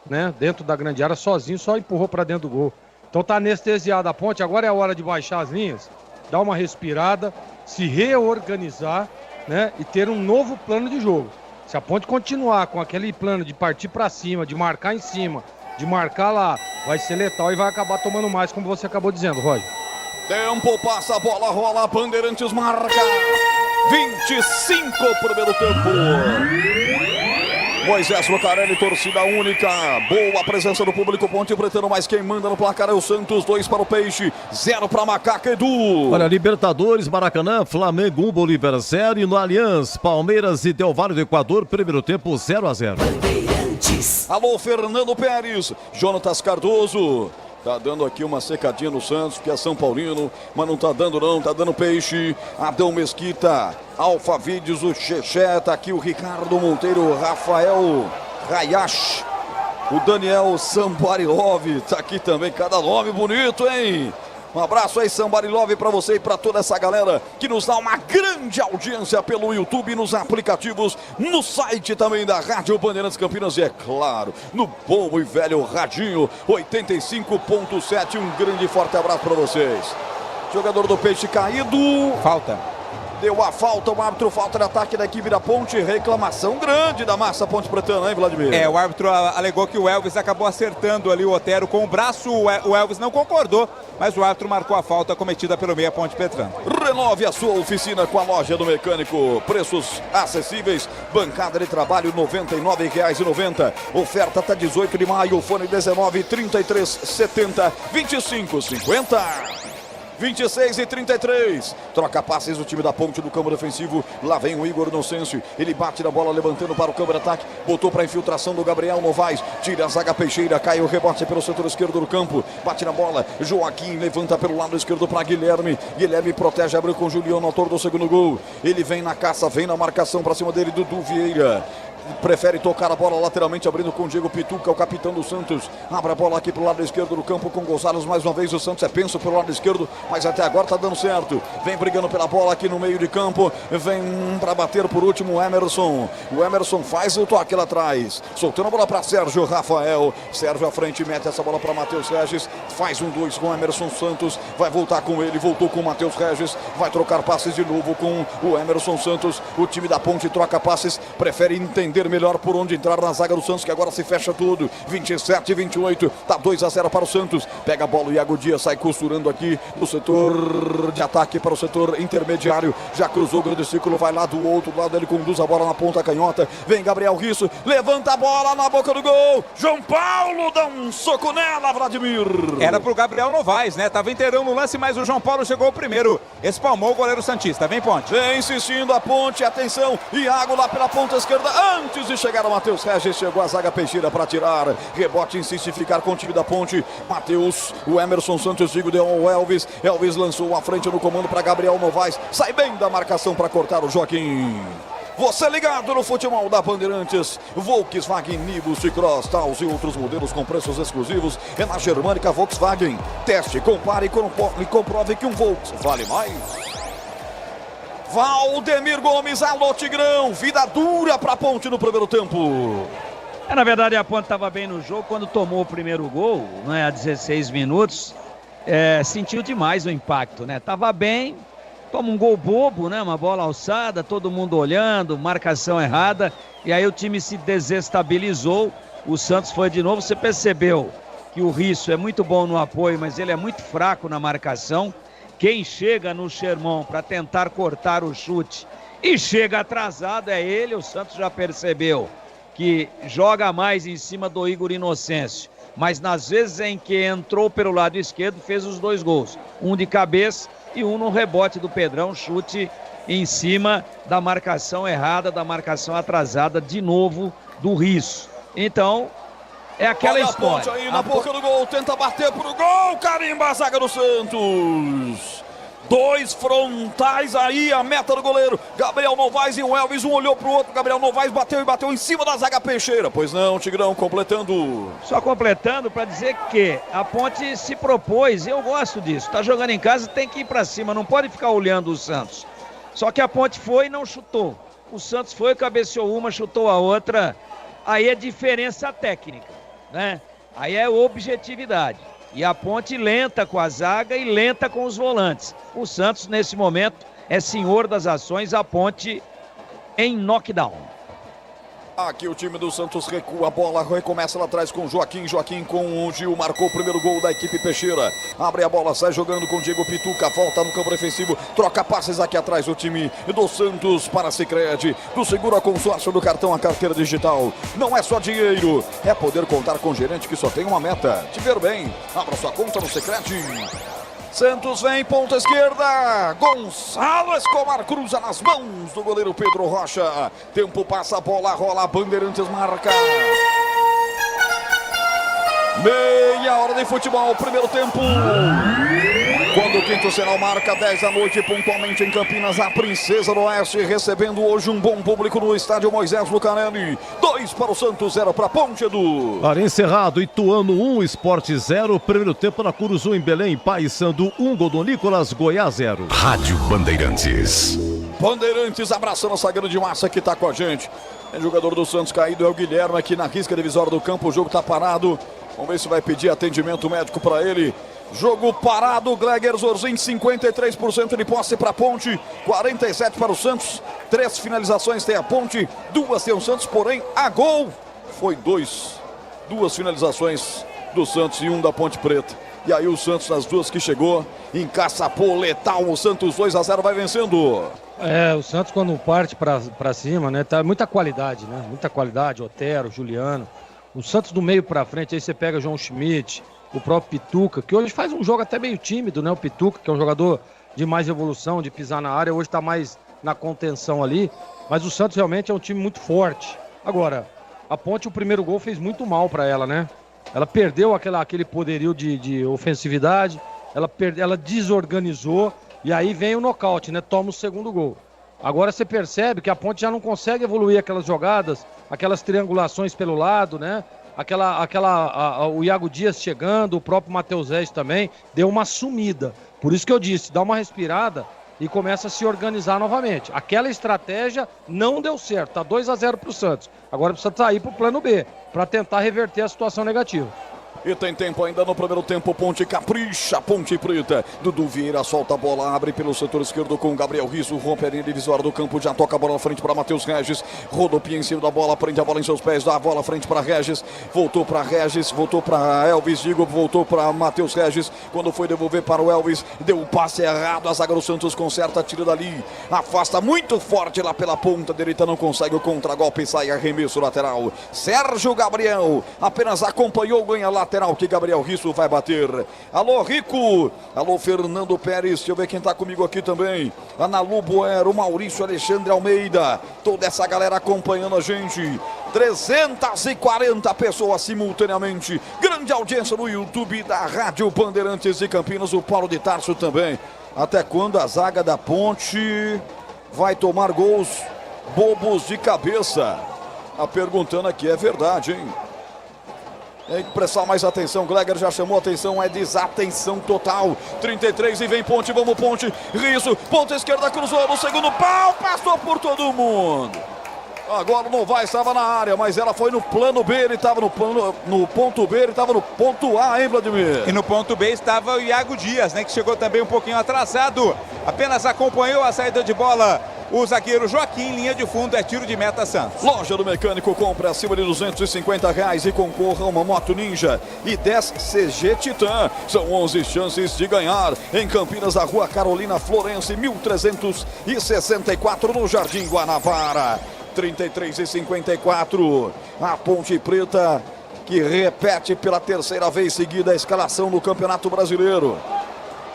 né? Dentro da grande área, sozinho, só empurrou para dentro do gol. Então tá anestesiada a Ponte, agora é a hora de baixar as linhas, dar uma respirada, se reorganizar, né, e ter um novo plano de jogo. Se a Ponte continuar com aquele plano de partir para cima, de marcar em cima, de marcar lá, vai ser letal e vai acabar tomando mais, como você acabou dizendo, Roger. Tempo passa, a bola rola, Bandeirantes marca. 25 primeiro tempo. Moisés Lucarelli, torcida única. Boa presença do público Ponte Pretano, mas quem manda no placar é o Santos. 2 para o Peixe, 0 para Macaca, Edu. Olha, Libertadores, Maracanã, Flamengo 1, Bolívar 0. E no Allianz, Palmeiras e Del Valle do Equador, primeiro tempo 0-0. Alô, Fernando Pérez, Jonatas Cardoso. Tá dando aqui uma secadinha no Santos, que é São Paulino, mas não tá dando não, tá dando Peixe. Adão Mesquita, Alfa Vídeos, o Cheché, tá aqui o Ricardo Monteiro, o Rafael Hayashi, o Daniel Sambarilov, tá aqui também, cada nome bonito, hein? Um abraço aí, Sambarilov, para você e para toda essa galera que nos dá uma grande audiência pelo YouTube, nos aplicativos, no site também da Rádio Bandeirantes Campinas e, é claro, no bom e velho radinho 85.7. Um grande e forte abraço para vocês. Jogador do Peixe caído. Falta. Deu a falta, o árbitro, falta de ataque da equipe da Ponte, reclamação grande da massa Ponte Pretana, hein, Vladimir? O árbitro alegou que o Elvis acabou acertando ali o Otero com o braço, o Elvis não concordou, mas o árbitro marcou a falta cometida pelo meia Ponte Pretana. Renove a sua oficina com a loja do mecânico, preços acessíveis, bancada de trabalho R$ 99,90, oferta até 18 de maio, fone 19 33 70 25 50. 26 e 33, troca passes do time da Ponte do campo defensivo. Lá vem o Igor Inocêncio, ele bate na bola levantando para o campo de ataque, botou para a infiltração do Gabriel Novaes, tira a zaga Peixeira, cai o rebote pelo setor esquerdo do campo, bate na bola, Joaquim levanta pelo lado esquerdo para Guilherme, Guilherme protege, abriu com Juliano, autor do segundo gol, ele vem na caça, vem na marcação para cima dele, Dudu Vieira. Prefere tocar a bola lateralmente, abrindo com o Diego Pituca, o capitão do Santos. Abre a bola aqui pro lado esquerdo do campo com Gonçalves. Mais uma vez o Santos é penso pelo lado esquerdo, mas até agora tá dando certo. Vem brigando pela bola aqui no meio de campo. Vem para bater por último o Emerson. O Emerson faz o toque lá atrás. Soltando a bola para Sérgio Rafael. Sérgio à frente, mete essa bola para Matheus Regis. Faz 1-2 com o Emerson Santos. Vai voltar com ele, voltou com o Matheus Regis. Vai trocar passes de novo com o Emerson Santos. O time da Ponte troca passes. Prefere entender melhor por onde entrar na zaga do Santos, que agora se fecha tudo. 27 e 28, tá 2-0 para o Santos. Pega a bola, o Iago Dias sai costurando aqui no setor de ataque para o setor intermediário. Já cruzou o grande círculo, vai lá do outro lado, ele conduz a bola na ponta canhota. Vem Gabriel Risso, levanta a bola na boca do gol. João Paulo dá um soco nela, Vladimir. Era pro Gabriel Novaes, né? Tava inteirão no lance, mas o João Paulo chegou primeiro. Espalmou o goleiro santista. Vem Ponte. Vem insistindo a Ponte, atenção. Iago lá pela ponta esquerda. Antes de chegar o Matheus Regis, chegou a zaga Peixeira para tirar. Rebote insiste em ficar com o time da Ponte. Matheus, o Emerson Santos, digo, deu ao Elvis. Elvis lançou à frente no comando para Gabriel Novaes. Sai bem da marcação para cortar o Joaquim. Você ligado no futebol da Bandeirantes, Volkswagen, Nibus, T-Cross, Taos e outros modelos com preços exclusivos é na Germânica Volkswagen. Teste, compare e comprove que um Volks vale mais. Valdemir Gomes, alô Tigrão, vida dura para a Ponte no primeiro tempo. Na verdade a Ponte estava bem no jogo quando tomou o primeiro gol, né, a 16 minutos, sentiu demais o impacto, né? Tava bem, toma um gol bobo, né? Uma bola alçada, todo mundo olhando, marcação errada, e aí o time se desestabilizou. O Santos foi de novo, você percebeu que o Risso é muito bom no apoio, mas ele é muito fraco na marcação. Quem chega no Sherman para tentar cortar o chute e chega atrasado é ele. O Santos já percebeu que joga mais em cima do Igor Inocêncio, mas nas vezes em que entrou pelo lado esquerdo fez os 2 gols, um de cabeça e um no rebote do Pedrão, chute em cima da marcação errada, da marcação atrasada de novo do Risso. Então é aquela história. A Ponte aí na boca do gol, tenta bater pro gol, carimba a zaga do Santos. 2 frontais aí, a meta do goleiro. Gabriel Novaes e o Elvis, um olhou pro outro. Gabriel Novaes bateu e bateu em cima da zaga Peixeira. Pois não, Tigrão, completando. Só completando para dizer que a Ponte se propôs, eu gosto disso. Tá jogando em casa, tem que ir para cima, não pode ficar olhando o Santos. Só que a Ponte foi e não chutou. O Santos foi, cabeceou uma, chutou a outra. Aí é diferença técnica, né? Aí é objetividade. E a Ponte lenta com a zaga e lenta com os volantes. O Santos, nesse momento, é senhor das ações, a Ponte em knockdown. Aqui o time do Santos recua a bola, recomeça lá atrás com Joaquim. Joaquim com o Gil, marcou o primeiro gol da equipe Peixeira. Abre a bola, sai jogando com Diego Pituca, volta no campo defensivo, troca passes aqui atrás o time do Santos para a Sicredi. Do seguro a consórcio do cartão, a carteira digital. Não é só dinheiro, é poder contar com gerente que só tem uma meta: te ver bem. Abra sua conta no Sicredi. Santos vem, ponta esquerda, Gonçalo Escobar cruza nas mãos do goleiro Pedro Rocha. Tempo passa, a bola rola, Bandeirantes marca. Meia hora de futebol, primeiro tempo. Quando o quinto sinal marca 10 da noite, pontualmente em Campinas, a Princesa do Oeste recebendo hoje um bom público no estádio Moisés Lucarelli. 2 para o Santos, 0 para a Ponte, Edu. Para encerrado, Ituano 1, Sport 0. Primeiro tempo na Curuzu em Belém, Paysandu 1, gol do Nicolas, Goiás 0. Rádio Bandeirantes. Bandeirantes abraçando essa grande massa que está com a gente. É jogador do Santos caído, é o Guilherme aqui na risca divisória do campo. O jogo está parado. Vamos ver se vai pedir atendimento médico para ele. Jogo parado, Gleger Zorzin, 53% de posse para a Ponte, 47% para o Santos. 3 finalizações tem a Ponte, 2 tem o Santos, porém a gol foi 2 finalizações do Santos e 1 da Ponte Preta. E aí o Santos, nas 2 que chegou, encaçapou letal, o Santos 2-0 vai vencendo. O Santos quando parte para cima, né, tá muita qualidade, né? Muita qualidade, Otero, Juliano. O Santos do meio para frente, aí você pega João Schmidt, o próprio Pituca, que hoje faz um jogo até meio tímido, né? O Pituca, que é um jogador de mais evolução, de pisar na área, hoje tá mais na contenção ali. Mas o Santos realmente é um time muito forte. Agora, a Ponte, o primeiro gol fez muito mal para ela, né? Ela perdeu aquele poderio de ofensividade, ela desorganizou e aí vem o nocaute, né? Toma o segundo gol. Agora você percebe que a Ponte já não consegue evoluir aquelas jogadas, aquelas triangulações pelo lado, né? O Iago Dias chegando, o próprio Matheus Reis também, deu uma sumida. Por isso que eu disse, dá uma respirada e começa a se organizar novamente. Aquela estratégia não deu certo, tá 2-0 pro Santos. Agora precisa sair pro plano B, para tentar reverter a situação negativa. E tem tempo ainda no primeiro tempo, Ponte capricha, Ponte Preta. Dudu Vieira solta a bola, abre pelo setor esquerdo com Gabriel Risso, rompe a linha divisória do campo, já toca a bola na frente para Matheus Regis. Rodopia em cima da bola, prende a bola em seus pés, dá a bola à frente para Regis. Voltou para Elvis, voltou para Matheus Regis. Quando foi devolver para o Elvis, deu um passe errado, a zaga do Santos conserta, tira dali. Afasta muito forte lá pela ponta direita, não consegue o contragolpe, sai arremesso lateral. Sérgio Gabriel apenas acompanhou, ganha lá lateral que Gabriel Risso vai bater. Alô, Rico. Alô, Fernando Pérez. Deixa eu ver quem tá comigo aqui também. Ana Lu Boero, Maurício Alexandre Almeida. Toda essa galera acompanhando a gente. 340 pessoas simultaneamente. Grande audiência no YouTube da Rádio Bandeirantes de Campinas. O Paulo de Tarso também. Até quando a zaga da Ponte vai tomar gols bobos de cabeça? Tá perguntando aqui, é verdade, hein? Tem que prestar mais atenção. Gleger já chamou atenção, é desatenção total. 33 e vem Ponte, vamos Ponte. Risso, ponta esquerda, cruzou no segundo pau, passou por todo mundo. Agora não vai, estava na área, mas ela foi no plano B, ele estava no ponto B, ele estava no ponto A, hein, Vladimir? E no ponto B estava o Iago Dias, né, que chegou também um pouquinho atrasado, apenas acompanhou a saída de bola. O zagueiro Joaquim, linha de fundo, é tiro de meta Santos. Loja do Mecânico, compra acima de R$250 e concorra a uma Moto Ninja e 10 CG Titan. São 11 chances de ganhar. Em Campinas, a Rua Carolina Florense, 1364, no Jardim Guanabara. 33 e 54. A Ponte Preta, que repete pela terceira vez seguida a escalação no Campeonato Brasileiro.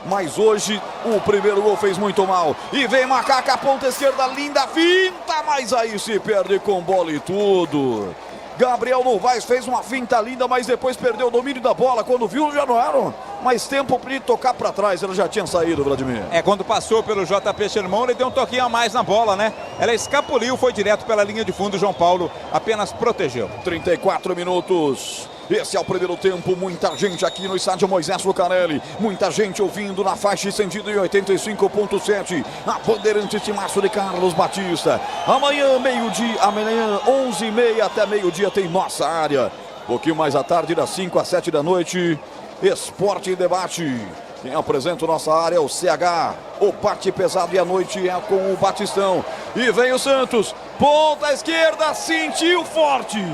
Mas hoje o primeiro gol fez muito mal. E vem Macaca, ponta esquerda, linda, finta, mas aí se perde com bola e tudo. Gabriel Novaes fez uma finta linda, mas depois perdeu o domínio da bola. Quando viu, já não era mais tempo para ele tocar para trás. Ela já tinha saído, Vladimir. Quando passou pelo JP Sherman, ele deu um toquinho a mais na bola, né? Ela escapuliu, foi direto pela linha de fundo. João Paulo apenas protegeu. 34 minutos. Esse é o primeiro tempo, muita gente aqui no estádio Moisés Lucarelli, muita gente ouvindo na faixa estendida em 85.7, a Bandeirantes de Márcio de Carlos Batista. Amanhã, meio-dia, amanhã 11h30 até meio-dia tem nossa área. Um pouquinho mais à tarde, das 5 às 7 da noite, Esporte em Debate. Quem apresenta nossa área é o CH, o parte pesado, e à noite é com o Batistão. E vem o Santos, ponta esquerda, sentiu forte.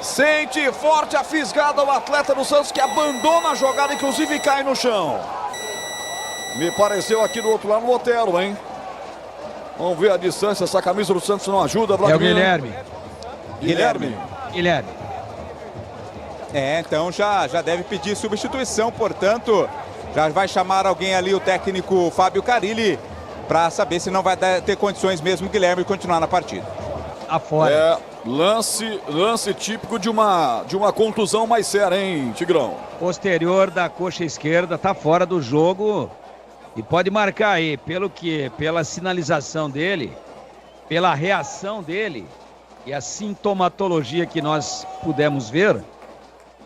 Sente forte a fisgada o atleta do Santos, que abandona a jogada, inclusive cai no chão. Me pareceu aqui do outro lado o Otero, hein? Vamos ver a distância, essa camisa do Santos não ajuda, Vladimir. É o Guilherme. Guilherme. Então já deve pedir substituição, portanto, já vai chamar alguém ali, o técnico Fábio Carilli, para saber se não vai ter condições mesmo Guilherme de continuar na partida. Afora. Lance típico de uma contusão mais séria, hein, Tigrão? Posterior da coxa esquerda, tá fora do jogo e pode marcar aí, pela sinalização dele, pela reação dele e a sintomatologia que nós pudemos ver,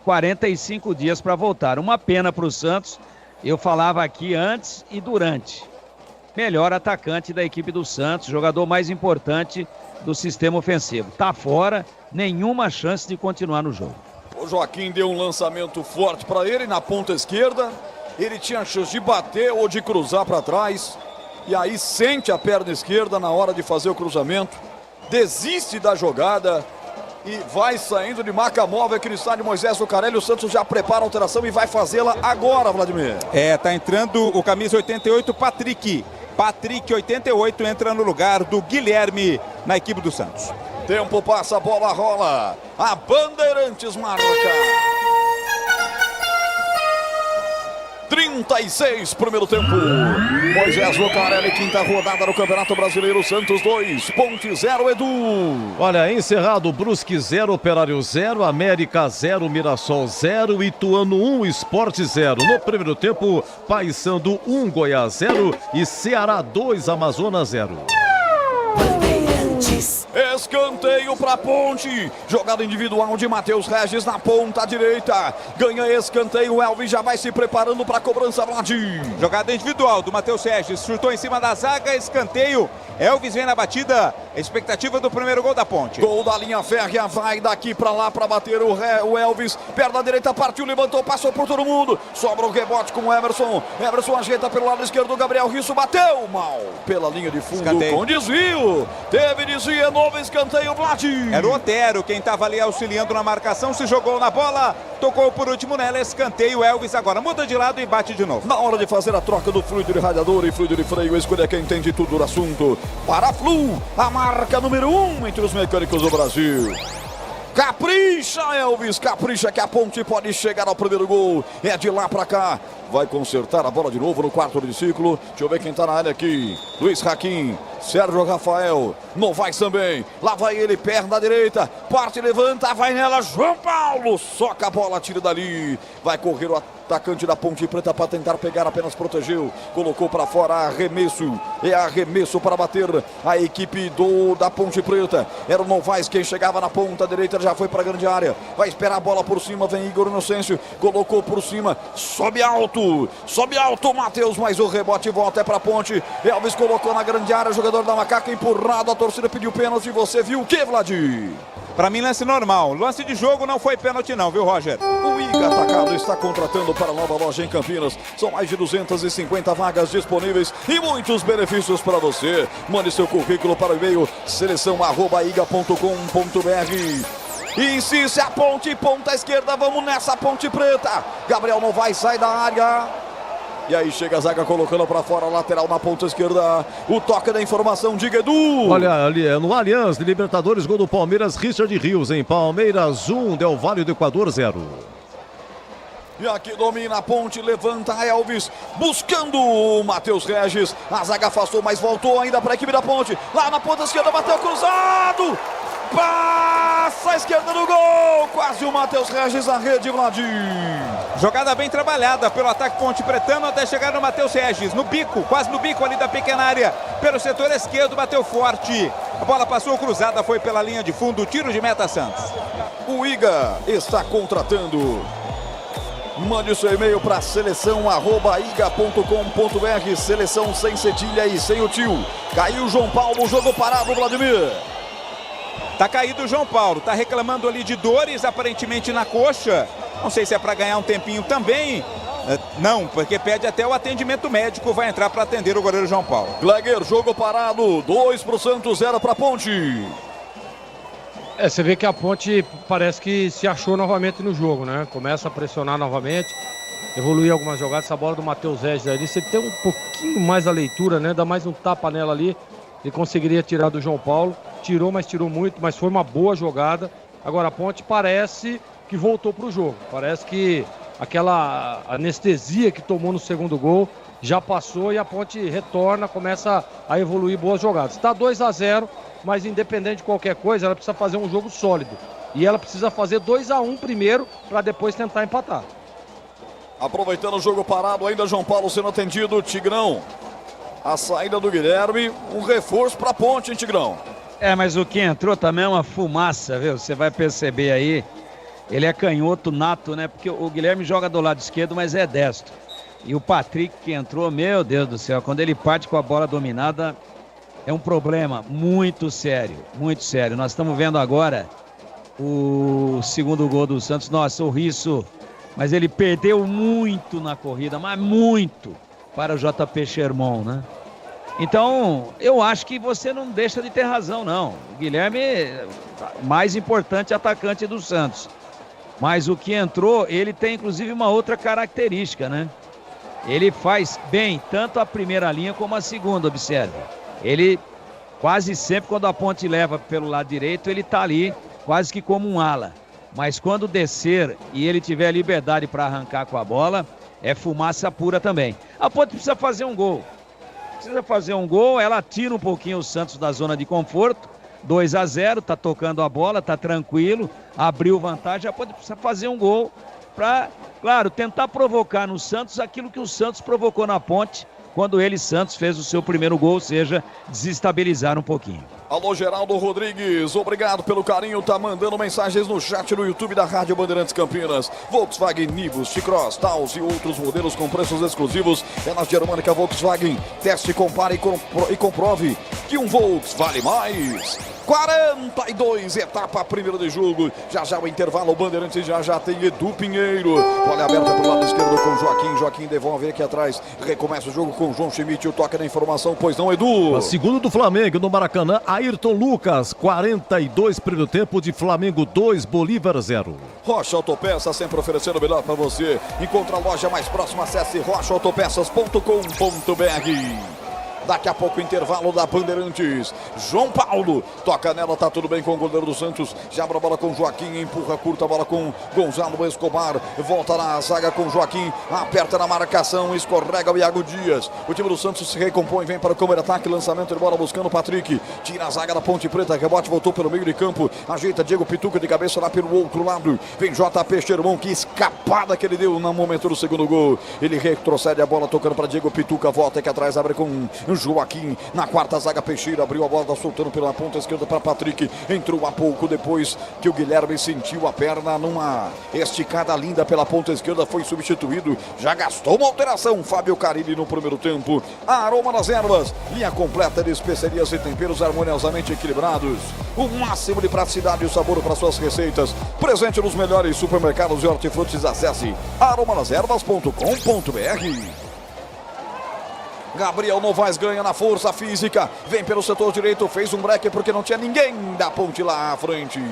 45 dias para voltar. Uma pena para o Santos, eu falava aqui antes e durante. Melhor atacante da equipe do Santos, jogador mais importante do sistema ofensivo. Tá fora, nenhuma chance de continuar no jogo. O Joaquim deu um lançamento forte para ele na ponta esquerda. Ele tinha chance de bater ou de cruzar para trás. E aí sente a perna esquerda na hora de fazer o cruzamento. Desiste da jogada e vai saindo de marca móvel aqui no estádio Moisés Lucarelli. O Santos já prepara a alteração e vai fazê-la agora, Vladimir. Tá entrando o camisa 88, Patrick. Patrick, 88, entra no lugar do Guilherme na equipe do Santos. Tempo passa, a bola rola. A Bandeirantes marca. 36, primeiro tempo. Moisés Lucarelli, quinta rodada no Campeonato Brasileiro. Santos 2, Ponte 0, Edu. Olha, encerrado, Brusque 0, Operário 0, América 0, Mirassol 0, Ituano 1, Sport 0. No primeiro tempo, Paysandu 1, Goiás 0 e Ceará 2, Amazonas 0. Escanteio para Ponte. Jogada individual de Matheus Regis na ponta direita. Ganha escanteio. O Elvis já vai se preparando para a cobrança, Vladim. Jogada individual do Matheus Regis. Chutou em cima da zaga. Escanteio. Elvis vem na batida. Expectativa do primeiro gol da Ponte. Gol da linha férrea. Vai daqui para lá para bater o Elvis. Perna direita, partiu, levantou, passou por todo mundo. Sobra o rebote com o Emerson. Emerson ajeita pelo lado esquerdo. Gabriel Risso bateu mal pela linha de fundo. Escanteio. Com desvio. Teve desvio. Novo escanteio, Vladim. Era o Otero quem estava ali auxiliando na marcação. Se jogou na bola. Tocou por último nela. Escanteio. Elvis agora muda de lado e bate de novo. Na hora de fazer a troca do fluido de radiador e fluido de freio, escolha quem entende tudo do assunto. Para a Flu, a marca número 1 entre os mecânicos do Brasil. Capricha, Elvis, capricha que a Ponte pode chegar ao primeiro gol. É de lá pra cá. Vai consertar a bola de novo no quarto de ciclo. Deixa eu ver quem tá na área aqui. Luiz Raquim, Sérgio Rafael, Novaes também. Lá vai ele, perna direita. Parte, levanta, vai nela. João Paulo, soca a bola, tira dali. Vai correr o atacante da Ponte Preta para tentar pegar, apenas protegeu. Colocou para fora, arremesso. É arremesso para bater a equipe da Ponte Preta. Era o Novaes quem chegava na ponta direita, já foi para a grande área. Vai esperar a bola por cima, vem Igor Inocêncio. Colocou por cima, sobe alto, Matheus, mas o rebote volta, é para a Ponte. Elvis colocou na grande área, jogador da Macaca empurrado, a torcida pediu pênalti. Você viu o que, Vladir? Pra mim, lance normal. Lance de jogo não foi pênalti não, viu, Roger? O Iga Atacado está contratando para a nova loja em Campinas. São mais de 250 vagas disponíveis e muitos benefícios para você. Mande seu currículo para o e-mail seleção@iga.com.br. Insiste a Ponte, ponta esquerda, vamos nessa, Ponte Preta. Gabriel não vai sair da área. E aí chega a zaga colocando para fora, lateral na ponta esquerda. O toque da informação, diga, Edu. Olha, ali no Allianz de Libertadores, gol do Palmeiras, Richard Rios, em Palmeiras 1, Del Valle do Equador 0. E aqui domina a Ponte, levanta Elvis, buscando o Matheus Regis. A zaga afastou, mas voltou ainda para a equipe da Ponte. Lá na ponta esquerda, bateu cruzado. Passa a esquerda do gol. Quase o Matheus Regis na rede, Vladir. Jogada bem trabalhada pelo ataque Ponte Pretano até chegar no Matheus Regis. No bico, quase no bico ali da pequena área. Pelo setor esquerdo, bateu forte. A bola passou cruzada, foi pela linha de fundo. Tiro de meta, Santos. O Iga está contratando. Mande o seu e-mail para seleção@iga.com.br. Seleção sem cedilha e sem o tio. Caiu o João Paulo, jogo parado, Vladimir. Tá caído o João Paulo, tá reclamando ali de dores, aparentemente na coxa. Não sei se é para ganhar um tempinho também. Não, porque pede até o atendimento médico, vai entrar para atender o goleiro João Paulo. Gleger, jogo parado, 2 pro Santos, 0 pra Ponte. Você vê que a Ponte parece que se achou novamente no jogo, né? Começa a pressionar novamente, evoluir algumas jogadas. Essa bola do Matheus Regis ali, você tem um pouquinho mais a leitura, né? Dá mais um tapa nela ali, ele conseguiria tirar do João Paulo. Tirou, mas tirou muito, mas foi uma boa jogada. Agora a Ponte parece que voltou para o jogo. Parece que aquela anestesia que tomou no segundo gol já passou e a Ponte retorna, começa a evoluir boas jogadas. Está 2-0, mas independente de qualquer coisa, ela precisa fazer um jogo sólido. E ela precisa fazer 2-1 primeiro, para depois tentar empatar. Aproveitando o jogo parado, ainda João Paulo sendo atendido, Tigrão. A saída do Guilherme, um reforço para a Ponte, hein, Tigrão? Mas o que entrou também é uma fumaça, viu? Você vai perceber aí, ele é canhoto nato, né? Porque o Guilherme joga do lado esquerdo, mas é destro. E o Patrick que entrou, meu Deus do céu, quando ele parte com a bola dominada, é um problema muito sério, muito sério. Nós estamos vendo agora o segundo gol do Santos, nossa, o Risso, mas ele perdeu muito na corrida, mas muito, para o JP Sherman, né? Então, eu acho que você não deixa de ter razão, não. O Guilherme é mais importante atacante do Santos. Mas o que entrou, ele tem inclusive uma outra característica, né? Ele faz bem tanto a primeira linha como a segunda, observe. Ele quase sempre, quando a Ponte leva pelo lado direito, ele tá ali quase que como um ala. Mas quando descer e ele tiver liberdade para arrancar com a bola, é fumaça pura também. A Ponte precisa fazer um gol. Ela tira um pouquinho o Santos da zona de conforto, 2-0, tá tocando a bola, tá tranquilo, abriu vantagem, pode precisar fazer um gol para, claro, tentar provocar no Santos aquilo que o Santos provocou na Ponte, quando ele, Santos, fez o seu primeiro gol, ou seja, desestabilizar um pouquinho. Alô, Geraldo Rodrigues, obrigado pelo carinho, tá mandando mensagens no chat no YouTube da Rádio Bandeirantes Campinas. Volkswagen Nivus, T-Cross, Taos e outros modelos com preços exclusivos é na Germânica Volkswagen. Teste, compare e comprove que um Volks vale mais. 42, etapa primeira de jogo. Já o intervalo, o Bandeirantes já tem Edu Pinheiro. Olha aberta pro lado esquerdo com Joaquim devolve aqui atrás. Recomeça o jogo com João Schmidt, o toque da informação, pois não, Edu? A segundo do Flamengo no Maracanã, Ayrton Lucas, 42 primeiro tempo de Flamengo 2, Bolívar 0. Rocha Autopeças, sempre oferecendo o melhor para você. Encontra a loja mais próxima, acesse rochaautopeças.com.br. Daqui a pouco intervalo da Bandeirantes. João Paulo toca nela, tá tudo bem com o goleiro do Santos. Já abre a bola com Joaquim, empurra curta a bola com Gonzalo Escobar. Volta na zaga com Joaquim, aperta na marcação, escorrega o Iago Dias. O time do Santos se recompõe, vem para o câmera ataque, lançamento de bola buscando o Patrick. Tira a zaga da Ponte Preta, rebote, voltou pelo meio de campo. Ajeita Diego Pituca de cabeça lá pelo outro lado. Vem JP Xermão, que escapada que ele deu no momento do segundo gol. Ele retrocede a bola, tocando para Diego Pituca, volta aqui atrás, abre com Joaquim. Na quarta zaga, Peixeira abriu a bola, tá soltando pela ponta esquerda para Patrick. Entrou há pouco depois que o Guilherme sentiu a perna numa esticada linda pela ponta esquerda, foi substituído. Já gastou uma alteração, Fábio Carilli no primeiro tempo. Aroma das Ervas, linha completa de especiarias e temperos harmoniosamente equilibrados. O máximo de praticidade e sabor para suas receitas. Presente nos melhores supermercados e hortifrutis. Acesse aromadeservas.com.br. Gabriel Novaes ganha na força física, vem pelo setor direito, fez um break porque não tinha ninguém da ponte lá à frente.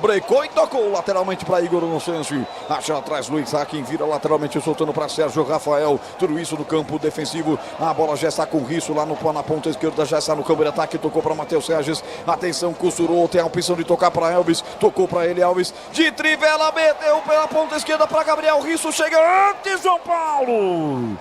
Brecou e tocou lateralmente para Igor Inocêncio. Acha atrás Luiz Hakim, vira lateralmente soltando para Sérgio Rafael. Tudo isso no campo defensivo. A bola já está com o Risso lá na ponta esquerda, já está no campo de ataque. Tocou para Matheus Regis. Atenção, costurou, tem a opção de tocar para Elvis. Tocou para ele, Elvis. De trivela, meteu pela ponta esquerda para Gabriel. Risso chega antes, João Paulo.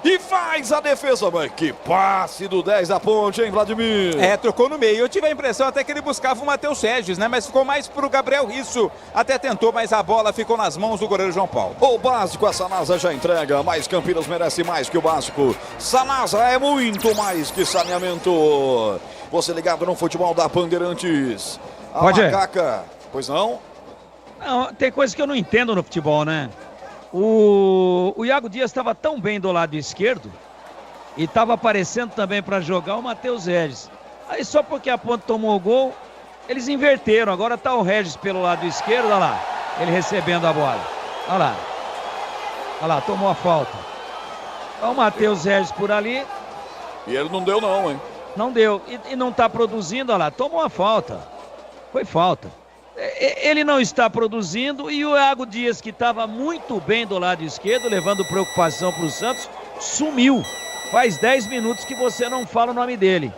E faz a defesa, mas que passe do 10 da Ponte, hein, Vladimir? Trocou no meio. Eu tive a impressão até que ele buscava o Matheus Regis, né? Mas ficou mais pro Gabriel Risso. Até tentou, mas a bola ficou nas mãos do goleiro João Paulo. O básico, a Sanasa já entrega, mas Campinas merece mais que o básico. Sanasa é muito mais que saneamento. Você ligado no futebol da Bandeirantes. A Macaca, pois não? Não, tem coisa que eu não entendo no futebol, né? O Iago Dias estava tão bem do lado esquerdo e estava aparecendo também para jogar o Matheus Regis. Aí só porque a Ponte tomou o gol, eles inverteram. Agora está o Regis pelo lado esquerdo, olha lá, ele recebendo a bola. Olha lá, tomou a falta. Então o Matheus Regis por ali. E ele não deu não, hein? Não deu, e não está produzindo, olha lá, tomou a falta. Foi falta. Ele não está produzindo e o Iago Dias, que estava muito bem do lado esquerdo, levando preocupação para o Santos, sumiu. Faz 10 minutos que você não fala o nome dele.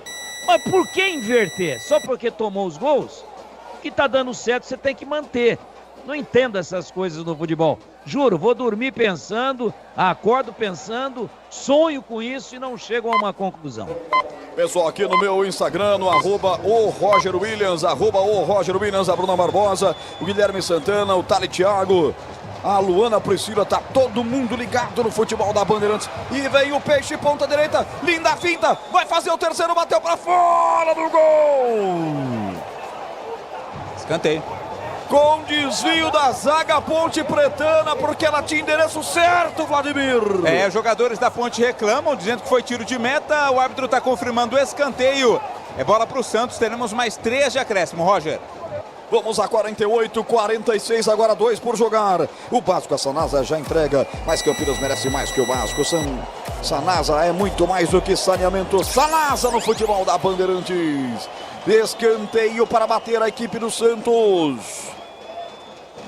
Mas por que inverter? Só porque tomou os gols? O que está dando certo você tem que manter. Não entendo essas coisas no futebol. Juro, vou dormir pensando, acordo pensando, sonho com isso e não chego a uma conclusão. Pessoal, aqui no meu Instagram, no @o_Roger_Williams, @o_Roger_Williams, a Bruna Barbosa, o Guilherme Santana, o Thali Thiago, a Luana Priscila, tá todo mundo ligado no futebol da Bandeirantes. E vem o Peixe, ponta direita, linda finta, vai fazer o terceiro, bateu pra fora do gol! Escanteio. Com desvio da zaga Ponte Pretana, porque ela tinha endereço certo, Vladimir. Os jogadores da Ponte reclamam, dizendo que foi tiro de meta. O árbitro está confirmando o escanteio. É bola para o Santos, teremos mais 3 de acréscimo, Roger. Vamos a 48, 46, agora 2 por jogar. O básico, a Sanasa já entrega, mas Campinas merece mais que o básico. Sanasa é muito mais do que saneamento. Sanasa no futebol da Bandeirantes. Escanteio para bater a equipe do Santos.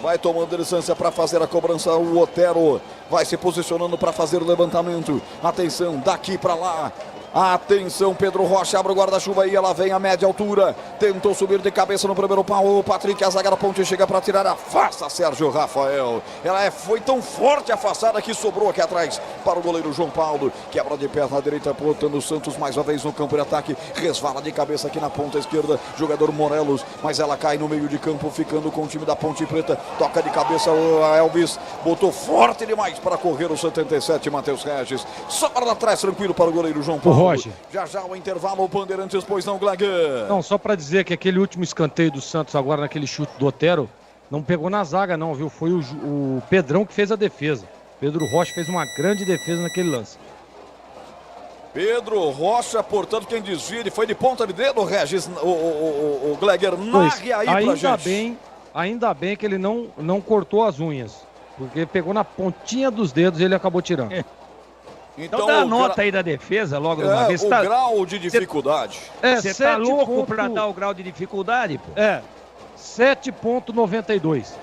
Vai tomando distância para fazer a cobrança. O Otero vai se posicionando para fazer o levantamento. Atenção, daqui para lá. Atenção, Pedro Rocha abre o guarda-chuva e ela vem a média altura. Tentou subir de cabeça no primeiro pau. O Patrick, a zaga da Ponte chega para tirar. Afasta Sérgio Rafael. Ela foi tão forte afastada que sobrou aqui atrás para o goleiro João Paulo. Quebra de perna direita, botando o Santos mais uma vez no campo de ataque. Resvala de cabeça aqui na ponta esquerda. Jogador Morelos, mas ela cai no meio de campo, ficando com o time da Ponte Preta. Toca de cabeça o Elvis. Botou forte demais para correr o 77, Matheus Regis. Sobra lá atrás, tranquilo para o goleiro João Paulo. Roger. Já o intervalo, o Bandeirantes, pois não, Glaguer. Não, só para dizer que aquele último escanteio do Santos agora naquele chute do Otero, não pegou na zaga não, viu? Foi o Pedrão que fez a defesa. Pedro Rocha fez uma grande defesa naquele lance. Pedro Rocha, portanto, quem desvia, ele foi de ponta de dedo, Regis, o Glaguer, narre aí pra gente. Ainda bem que ele não cortou as unhas, porque pegou na pontinha dos dedos e ele acabou tirando. Então dá a nota aí da defesa logo de uma vez. O grau de dificuldade. Você tá louco pra dar o grau de dificuldade, pô? 7,92.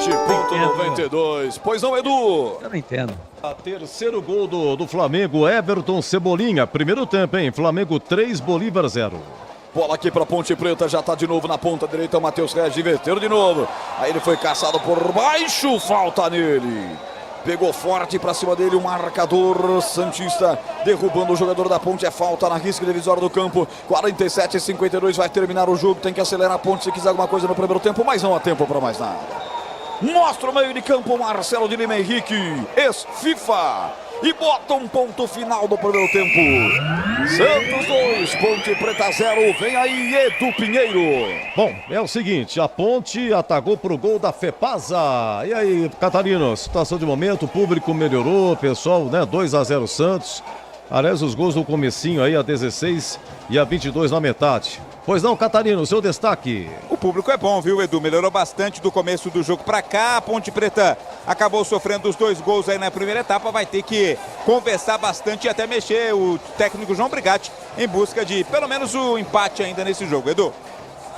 7,92. Pois não, Edu? Eu não entendo. A terceiro gol do Flamengo, Everton Cebolinha. Primeiro tempo, hein? Flamengo 3, Bolívar 0. Bola aqui para Ponte Preta, já tá de novo na ponta direita, o Matheus Regis inverteu de novo. Aí ele foi caçado por baixo, falta nele. Pegou forte pra cima dele o marcador santista, derrubando o jogador da Ponte. É falta na risca divisória do campo. 47-52, vai terminar o jogo. Tem que acelerar a Ponte se quiser alguma coisa no primeiro tempo, mas não há tempo para mais nada. Mostra o meio de campo, Marcelo de Lima Henrique, ex-FIFA. E bota um ponto final do primeiro tempo. Santos 2, Ponte Preta 0. Vem aí Edu Pinheiro. Bom, é o seguinte, a Ponte atacou pro gol da Fepasa. E aí, Catarina, situação de momento, o público melhorou, pessoal, né, 2-0 Santos. Aliás, os gols no comecinho aí, a 16 e a 22 na metade. Pois não, Catarina, o seu destaque. O público é bom, viu, Edu? Melhorou bastante do começo do jogo pra cá. A Ponte Preta acabou sofrendo os 2 gols aí na primeira etapa. Vai ter que conversar bastante e até mexer o técnico João Brigatti em busca de pelo menos o empate ainda nesse jogo, Edu.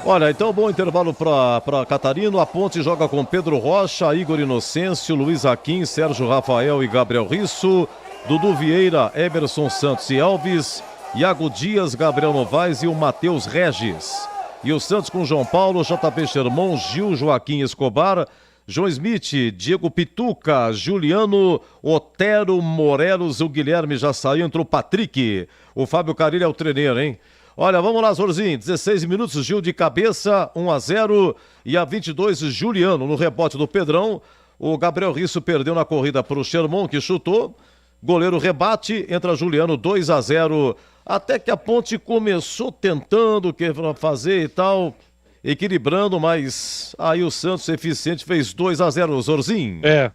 Olha, então bom intervalo para Catarino. A Ponte joga com Pedro Rocha, Igor Inocêncio, Luiz Aquim, Sérgio Rafael e Gabriel Risso, Dudu Vieira, Emerson Santos e Alves, Iago Dias, Gabriel Novaes e o Matheus Regis. E o Santos com João Paulo, JP Sherman, Gil, Joaquim Escobar, João Smith, Diego Pituca, Juliano, Otero, Morelos, o Guilherme já saiu, entrou o Patrick. O Fábio Carilho é o treineiro, hein? Olha, vamos lá, Zorzinho, 16 minutos, Gil de cabeça, 1-0 e a 22, Juliano no rebote do Pedrão. O Gabriel Risso perdeu na corrida para o Sherman, que chutou. Goleiro rebate, entra Juliano, 2-0. Até que a Ponte começou tentando fazer e tal, equilibrando, mas aí o Santos eficiente fez 2-0, Zorzinho. É,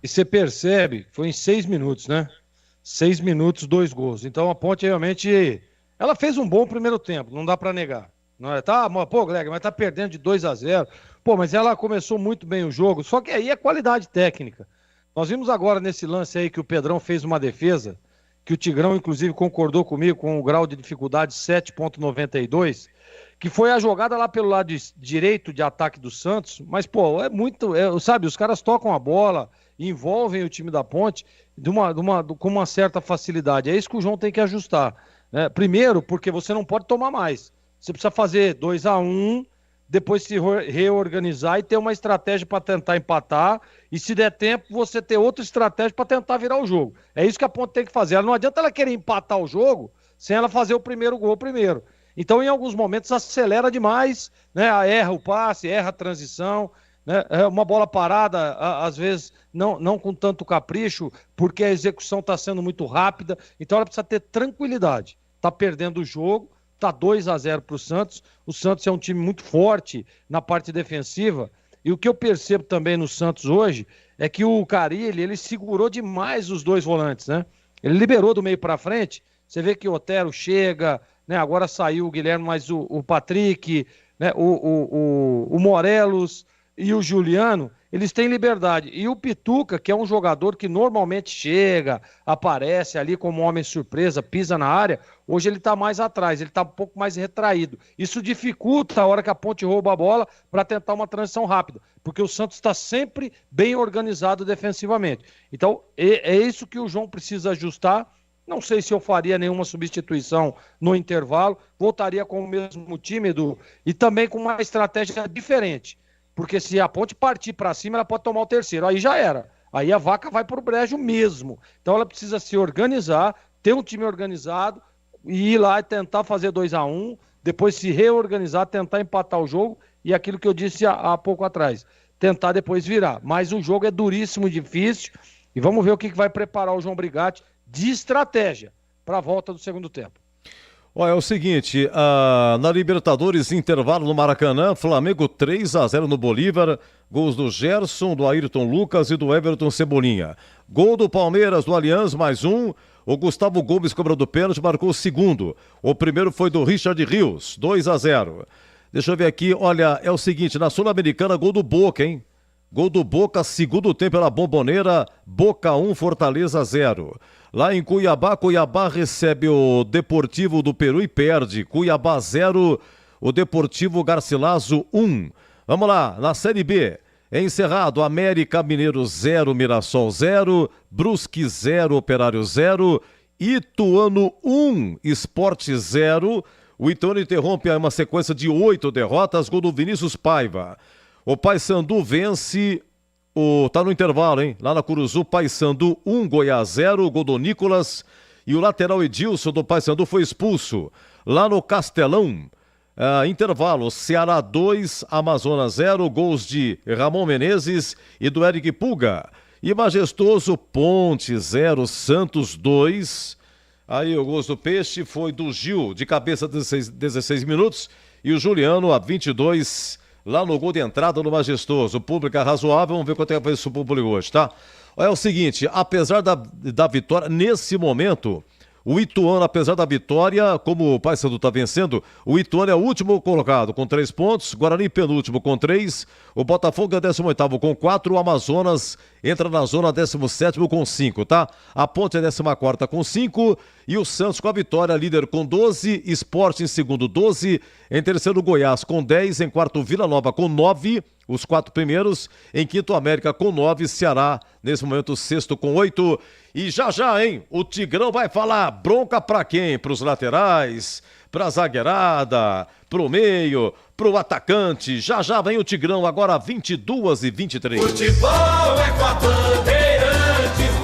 e você percebe, foi em 6 minutos, né? 6 minutos, 2 gols. Então a Ponte realmente, ela fez um bom primeiro tempo, não dá pra negar. Não é? Tá, pô, Greg, mas tá perdendo de 2-0. Pô, mas ela começou muito bem o jogo, só que aí é qualidade técnica. Nós vimos agora nesse lance aí que o Pedrão fez uma defesa, que o Tigrão, inclusive, concordou comigo com o grau de dificuldade 7,92, que foi a jogada lá pelo lado direito de ataque do Santos, mas, pô, é muito, sabe, os caras tocam a bola, envolvem o time da Ponte com uma certa facilidade. É isso que o João tem que ajustar, né? Primeiro, porque você não pode tomar mais. Você precisa fazer 2-1, depois se reorganizar e ter uma estratégia para tentar empatar, e se der tempo, você ter outra estratégia para tentar virar o jogo. É isso que a Ponte tem que fazer. Não adianta ela querer empatar o jogo sem ela fazer o primeiro gol primeiro. Então, em alguns momentos, acelera demais, né? Erra o passe, erra a transição, né? Uma bola parada, às vezes, não com tanto capricho, porque a execução está sendo muito rápida. Então, ela precisa ter tranquilidade. Está perdendo o jogo. Está 2-0 para o Santos. O Santos é um time muito forte na parte defensiva. E o que eu percebo também no Santos hoje é que o Carille, ele segurou demais os 2 volantes, né? Ele liberou do meio para frente. Você vê que o Otero chega, né? Agora saiu o Guilherme, mas o Patrick, né? O Morelos e o Juliano, eles têm liberdade. E o Pituca, que é um jogador que normalmente chega, aparece ali como homem surpresa, pisa na área, hoje ele está mais atrás, ele está um pouco mais retraído. Isso dificulta a hora que a Ponte rouba a bola para tentar uma transição rápida, porque o Santos está sempre bem organizado defensivamente. Então, é isso que o João precisa ajustar. Não sei se eu faria nenhuma substituição no intervalo, voltaria com o mesmo time, Edu, e também com uma estratégia diferente. Porque se a Ponte partir para cima, ela pode tomar o terceiro. Aí já era. Aí a vaca vai pro brejo mesmo. Então ela precisa se organizar, ter um time organizado, e ir lá e tentar fazer 2-1, depois se reorganizar, tentar empatar o jogo, e aquilo que eu disse há pouco atrás, tentar depois virar. Mas o jogo é duríssimo, difícil, e vamos ver o que vai preparar o João Brigatti de estratégia para a volta do segundo tempo. Olha, é o seguinte, na Libertadores, intervalo no Maracanã, Flamengo 3-0 no Bolívar, gols do Gerson, do Ayrton Lucas e do Everton Cebolinha. Gol do Palmeiras, do Allianz, mais um, o Gustavo Gomes cobrou do pênalti, marcou o segundo. O primeiro foi do Richard Rios, 2-0. Deixa eu ver aqui, olha, é o seguinte, na Sul-Americana, gol do Boca, hein? Gol do Boca, segundo tempo pela Bomboneira, Boca 1, Fortaleza 0. Lá em Cuiabá, Cuiabá recebe o Deportivo do Peru e perde. Cuiabá 0, o Deportivo Garcilaso 1. Vamos lá, na Série B. Encerrado, América Mineiro 0, Mirassol 0, Brusque 0, Operário 0, Ituano 1, Sport 0. O Ituano interrompe uma sequência de 8 derrotas, gol do Vinícius Paiva. O Paysandu vence, tá no intervalo, hein? Lá na Curuzu, Paysandu 1, Goiás 0, gol do Nicolas. E o lateral Edilson do Paysandu foi expulso. Lá no Castelão, intervalo, Ceará 2, Amazonas 0, gols de Ramon Menezes e do Eric Pulga. E Majestoso, Ponte 0, Santos 2. Aí o gol do Peixe foi do Gil, de cabeça 16 minutos. E o Juliano, a 22, lá no gol de entrada no Majestoso. O público é razoável, vamos ver quanto é que vai isso o público hoje, tá? É o seguinte, apesar da vitória, nesse momento, o Ituano, apesar da vitória, como o Paysandu está vencendo, o Ituano é o último colocado com 3 pontos, Guarani penúltimo com 3, o Botafogo é 18º com 4, o Amazonas entra na zona 17º com 5, tá? A Ponte é 14ª com 5 e o Santos com a vitória, líder com 12, Sport em segundo 12, em terceiro Goiás com 10, em quarto Vila Nova com 9, os 4 primeiros, em quinto América com 9, Ceará nesse momento sexto com 8. E já, hein, o Tigrão vai falar bronca pra quem? Pros laterais, pra zagueirada, pro meio, pro atacante. Já vem o Tigrão, agora 22h23. Futebol é com a Bandeirantes.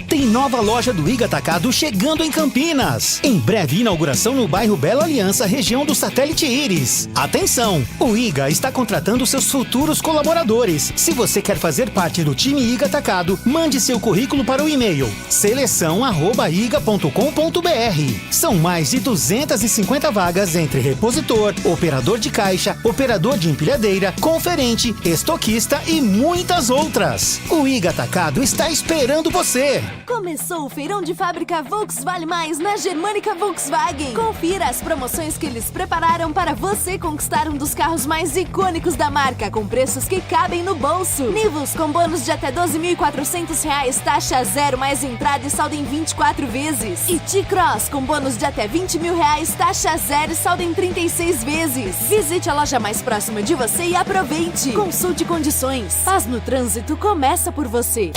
Tem nova loja do Iga Atacado chegando em Campinas. Em breve, inauguração no bairro Bela Aliança, região do Satélite Íris. Atenção! O Iga está contratando seus futuros colaboradores. Se você quer fazer parte do time Iga Atacado, mande seu currículo para o e-mail seleção@iga.com.br. São mais de 250 vagas entre repositor, operador de caixa, operador de empilhadeira, conferente, estoquista e muitas outras. O Iga Atacado está esperando você. Começou o feirão de fábrica Volkswagen Vale Mais na Germânica Volkswagen. Confira as promoções que eles prepararam para você conquistar um dos carros mais icônicos da marca, com preços que cabem no bolso. Nivus com bônus de até R$12.400, taxa zero mais entrada e saldo em 24 vezes. E T-Cross com bônus de até R$20.000, taxa zero e saldo em 36 vezes. Visite a loja mais próxima de você e aproveite. Consulte condições. Paz no trânsito começa por você.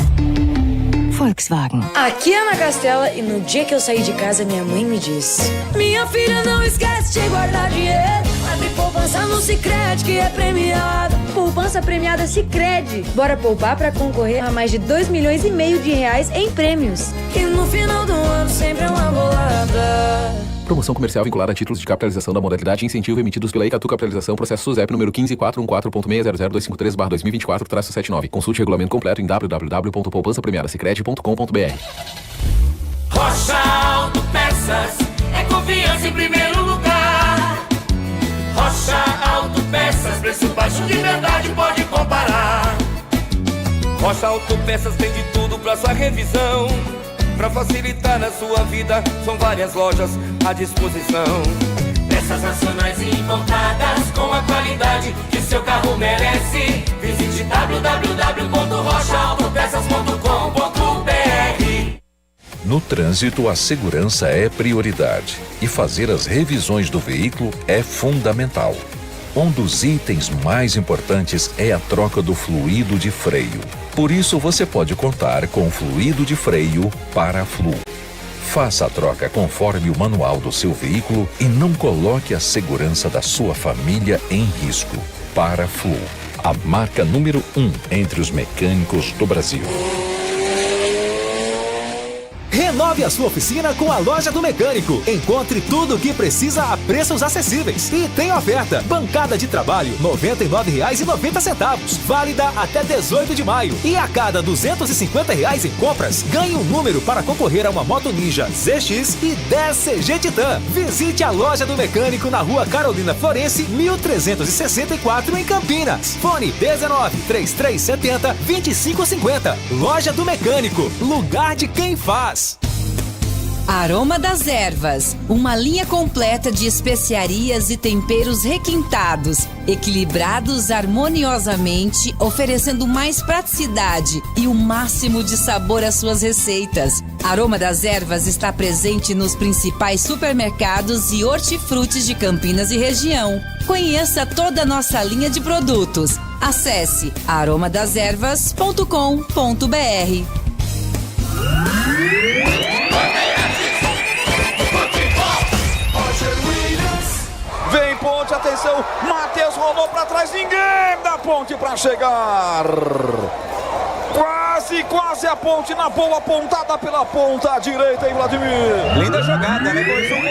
Volkswagen. Aqui é Ana Castela e no dia que eu saí de casa minha mãe me disse: minha filha, não esquece de guardar dinheiro. Abre poupança no Sicredi que é premiada. Poupança premiada Sicredi. Bora poupar pra concorrer a mais de R$2,5 milhões em prêmios. E no final do ano sempre é uma bolada. Promoção comercial vinculada a títulos de capitalização da modalidade incentivo emitidos pela Icatu Capitalização, processo SUSEP número 15414.600.253/2024-79. Consulte o regulamento completo em www.poupançapremiadasicredi.com.br. Rocha Autopeças é confiança em primeiro lugar. Rocha Autopeças, preço baixo de verdade, pode comparar. Rocha Autopeças tem de tudo pra sua revisão. Pra facilitar na sua vida, são várias lojas à disposição. Peças nacionais e importadas com a qualidade que seu carro merece. Visite www.rochaautopeças.com.br. No trânsito, a segurança é prioridade e fazer as revisões do veículo é fundamental. Um dos itens mais importantes é a troca do fluido de freio. Por isso, você pode contar com o fluido de freio Paraflu. Faça a troca conforme o manual do seu veículo e não coloque a segurança da sua família em risco. Paraflu, a marca número 1 entre os mecânicos do Brasil. Renove a sua oficina com a Loja do Mecânico. Encontre tudo o que precisa a preços acessíveis. E tem oferta: bancada de trabalho, R$ 99,90, válida até 18 de maio. E a cada R$ 250 em compras, ganhe um número para concorrer a uma Moto Ninja ZX e 10 CG Titan. Visite a Loja do Mecânico na Rua Carolina Florense, 1364 em Campinas. Fone 19-3370-2550. Loja do Mecânico, lugar de quem faz. Aroma das Ervas, uma linha completa de especiarias e temperos requintados, equilibrados harmoniosamente, oferecendo mais praticidade e o máximo de sabor às suas receitas. Aroma das Ervas está presente nos principais supermercados e hortifrutis de Campinas e região. Conheça toda a nossa linha de produtos. Acesse aromadeservas.com.br. Vem Ponte, atenção, Matheus rolou pra trás, ninguém da Ponte pra chegar. Quase a Ponte na boa, apontada pela ponta direita, hein, Vladimir? Linda jogada, né? Começou com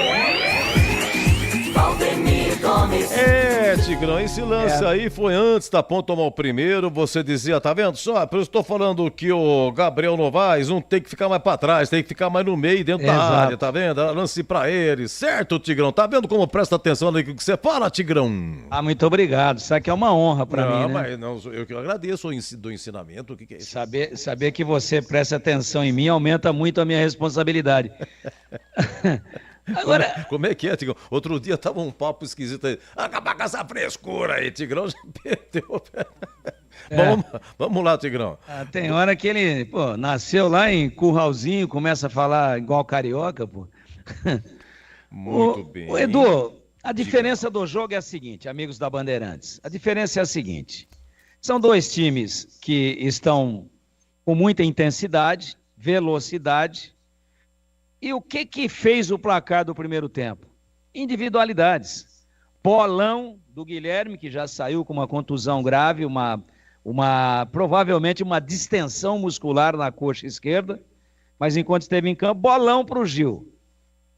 Tigrão, esse lance aí foi antes da Ponte tomar o primeiro, você dizia, tá vendo só? Por isso eu estou falando que o Gabriel Novaes não tem que ficar mais pra trás, tem que ficar mais no meio, dentro da área, tá vendo? Lance pra ele, certo, Tigrão? Tá vendo como presta atenção no que você fala, Tigrão? Ah, muito obrigado, isso aqui é uma honra pra mim, né? Mas não, eu que agradeço do ensinamento, o que é isso? Saber que você presta atenção em mim aumenta muito a minha responsabilidade. Agora... Como é que é, Tigrão? Outro dia tava um papo esquisito aí. Acabar com essa frescura aí, Tigrão já perdeu. Vamos lá, Tigrão. Tem hora que ele, nasceu lá em Curralzinho, começa a falar igual carioca, pô. Muito bem. Edu, a diferença do jogo é a seguinte, amigos da Bandeirantes. A diferença é a seguinte. São dois times que estão com muita intensidade, velocidade. E o que fez o placar do primeiro tempo? Individualidades. Bolão do Guilherme, que já saiu com uma contusão grave, provavelmente uma distensão muscular na coxa esquerda, mas enquanto esteve em campo, bolão para o Gil.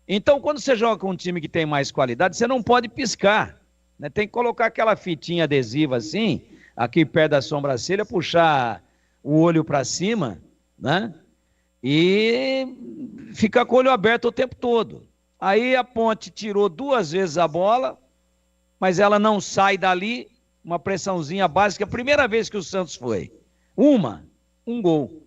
Então, quando você joga com um time que tem mais qualidade, você não pode piscar, né? Tem que colocar aquela fitinha adesiva assim, aqui perto da sobrancelha, puxar o olho para cima, né? E fica com o olho aberto o tempo todo. Aí a Ponte tirou 2 vezes a bola, mas ela não sai dali, uma pressãozinha básica, a primeira vez que o Santos foi. Um gol.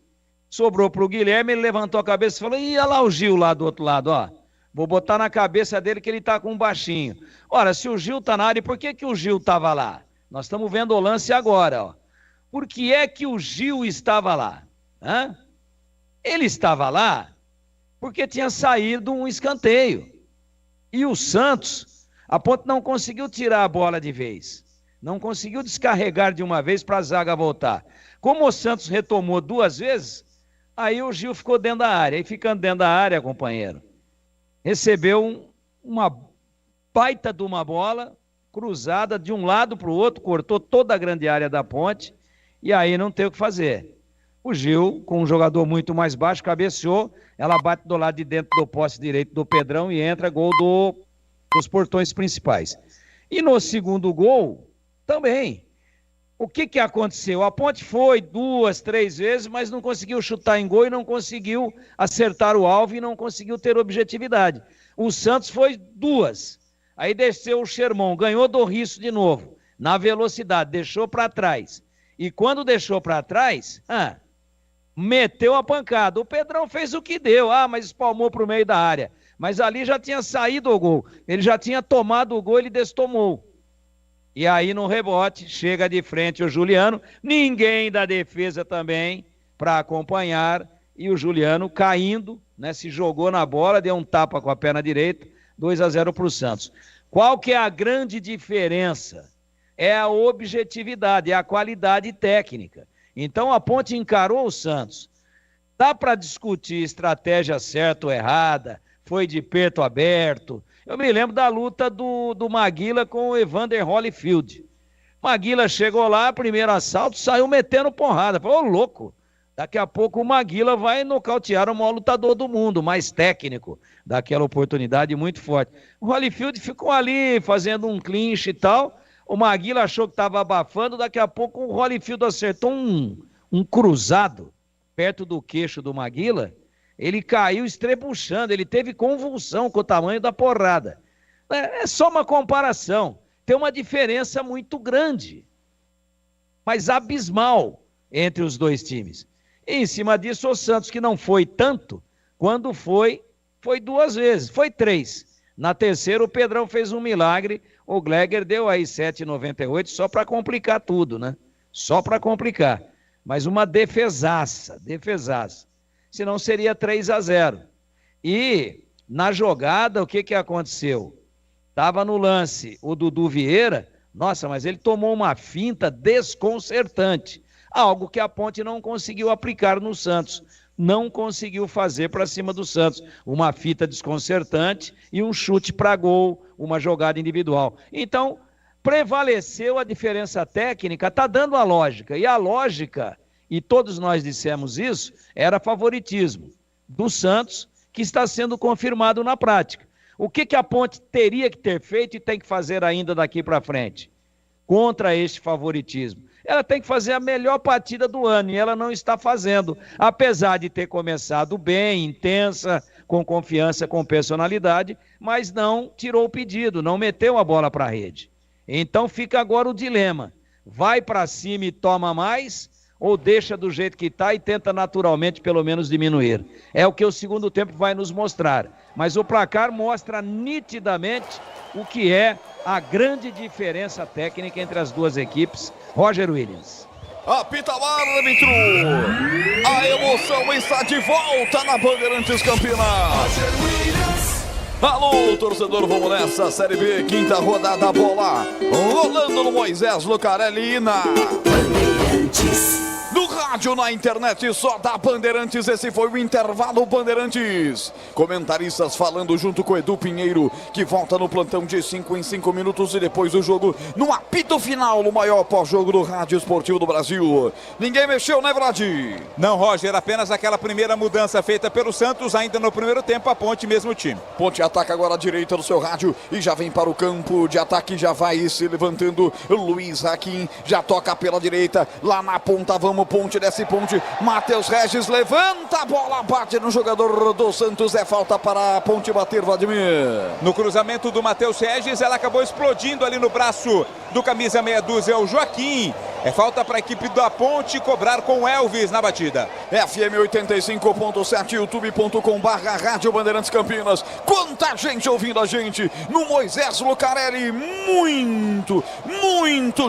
Sobrou para o Guilherme, ele levantou a cabeça e falou, olha lá o Gil lá do outro lado, ó. Vou botar na cabeça dele que ele tá com um baixinho. Ora, se o Gil tá na área, por que o Gil tava lá? Nós estamos vendo o lance agora, ó. Por que é que o Gil estava lá? Ele estava lá porque tinha saído um escanteio. E o Santos, a Ponte não conseguiu tirar a bola de vez. Não conseguiu descarregar de uma vez para a zaga voltar. Como o Santos retomou 2 vezes, aí o Gil ficou dentro da área. E ficando dentro da área, companheiro, recebeu uma baita de uma bola cruzada de um lado para o outro, cortou toda a grande área da Ponte, e aí não tem o que fazer. O Gil, com um jogador muito mais baixo, cabeceou, ela bate do lado de dentro do poste direito do Pedrão e entra gol dos portões principais. E no segundo gol, também. O que aconteceu? A Ponte foi 2, 3 vezes, mas não conseguiu chutar em gol e não conseguiu acertar o alvo e não conseguiu ter objetividade. O Santos foi 2. Aí desceu o Sherman, ganhou do Risso de novo, na velocidade, deixou para trás. E quando deixou para trás, meteu a pancada. O Pedrão fez o que deu, mas espalmou para o meio da área. Mas ali já tinha saído o gol. Ele já tinha tomado o gol, ele destomou. E aí no rebote, chega de frente o Juliano, ninguém da defesa também para acompanhar, e o Juliano caindo, né, se jogou na bola, deu um tapa com a perna direita, 2-0 para o Santos. Qual que é a grande diferença? É a objetividade, é a qualidade técnica. Então a Ponte encarou o Santos. Dá para discutir estratégia certa ou errada, foi de peito aberto. Eu me lembro da luta do Maguila com o Evander Holyfield. Maguila chegou lá, primeiro assalto, saiu metendo porrada. Falou, louco, daqui a pouco o Maguila vai nocautear o maior lutador do mundo, mais técnico, daquela oportunidade muito forte. O Holyfield ficou ali fazendo um clinch e tal. O Maguila achou que estava abafando, daqui a pouco o Holyfield acertou um cruzado perto do queixo do Maguila. Ele caiu estrebuchando, ele teve convulsão com o tamanho da porrada. É só uma comparação. Tem uma diferença muito grande, mas abismal entre os dois times. E em cima disso, o Santos, que não foi tanto, quando foi 2 vezes, foi 3. Na terceira, o Pedrão fez um milagre, O Gleger deu aí 7,98 só para complicar tudo, né? Só para complicar. Mas uma defesaça. Senão seria 3-0. E na jogada, o que aconteceu? Estava no lance o Dudu Vieira. Nossa, mas ele tomou uma finta desconcertante. Algo que a Ponte não conseguiu aplicar no Santos. Não conseguiu fazer para cima do Santos. Uma fita desconcertante e um chute para gol, uma jogada individual. Então, prevaleceu a diferença técnica, está dando a lógica. E a lógica, e todos nós dissemos isso, era favoritismo do Santos, que está sendo confirmado na prática. O que a Ponte teria que ter feito e tem que fazer ainda daqui para frente? Contra este favoritismo. Ela tem que fazer a melhor partida do ano e ela não está fazendo. Apesar de ter começado bem, intensa, com confiança, com personalidade, mas não tirou o pedido, não meteu a bola para a rede. Então fica agora o dilema. Vai para cima e toma mais ou deixa do jeito que está e tenta naturalmente pelo menos diminuir? É o que o segundo tempo vai nos mostrar. Mas o placar mostra nitidamente o que é a grande diferença técnica entre as duas equipes. Roger Williams. Apita o árbitro. A emoção está de volta na Bandeirantes Campinas. Alô, torcedor, vamos nessa Série B, quinta rodada, a bola rolando no Moisés Lucarelli na Bandeirantes. No rádio, na internet, só da Bandeirantes. Esse foi o intervalo Bandeirantes. Comentaristas falando junto com Edu Pinheiro, que volta no plantão de 5 em 5 minutos. E depois do jogo, no apito final, no maior pós-jogo do Rádio Esportivo do Brasil. Ninguém mexeu, né, Vladi? Não, Roger, apenas aquela primeira mudança feita pelo Santos. Ainda no primeiro tempo, a Ponte, mesmo time. Ponte ataca agora à direita do seu rádio e já vem para o campo de ataque. Já vai se levantando Luiz Hakim, já toca pela direita, lá na ponta, vamos Ponte, desce Ponte, Matheus Regis levanta a bola, bate no jogador do Santos, é falta para a Ponte bater, Vladimir. No cruzamento do Matheus Regis, ela acabou explodindo ali no braço do camisa meia dúzia, o Joaquim. É falta para a equipe da Ponte cobrar com o Elvis na batida. FM 85.7, youtube.com/Rádio Bandeirantes Campinas. Quanta gente ouvindo a gente no Moisés Lucarelli, muito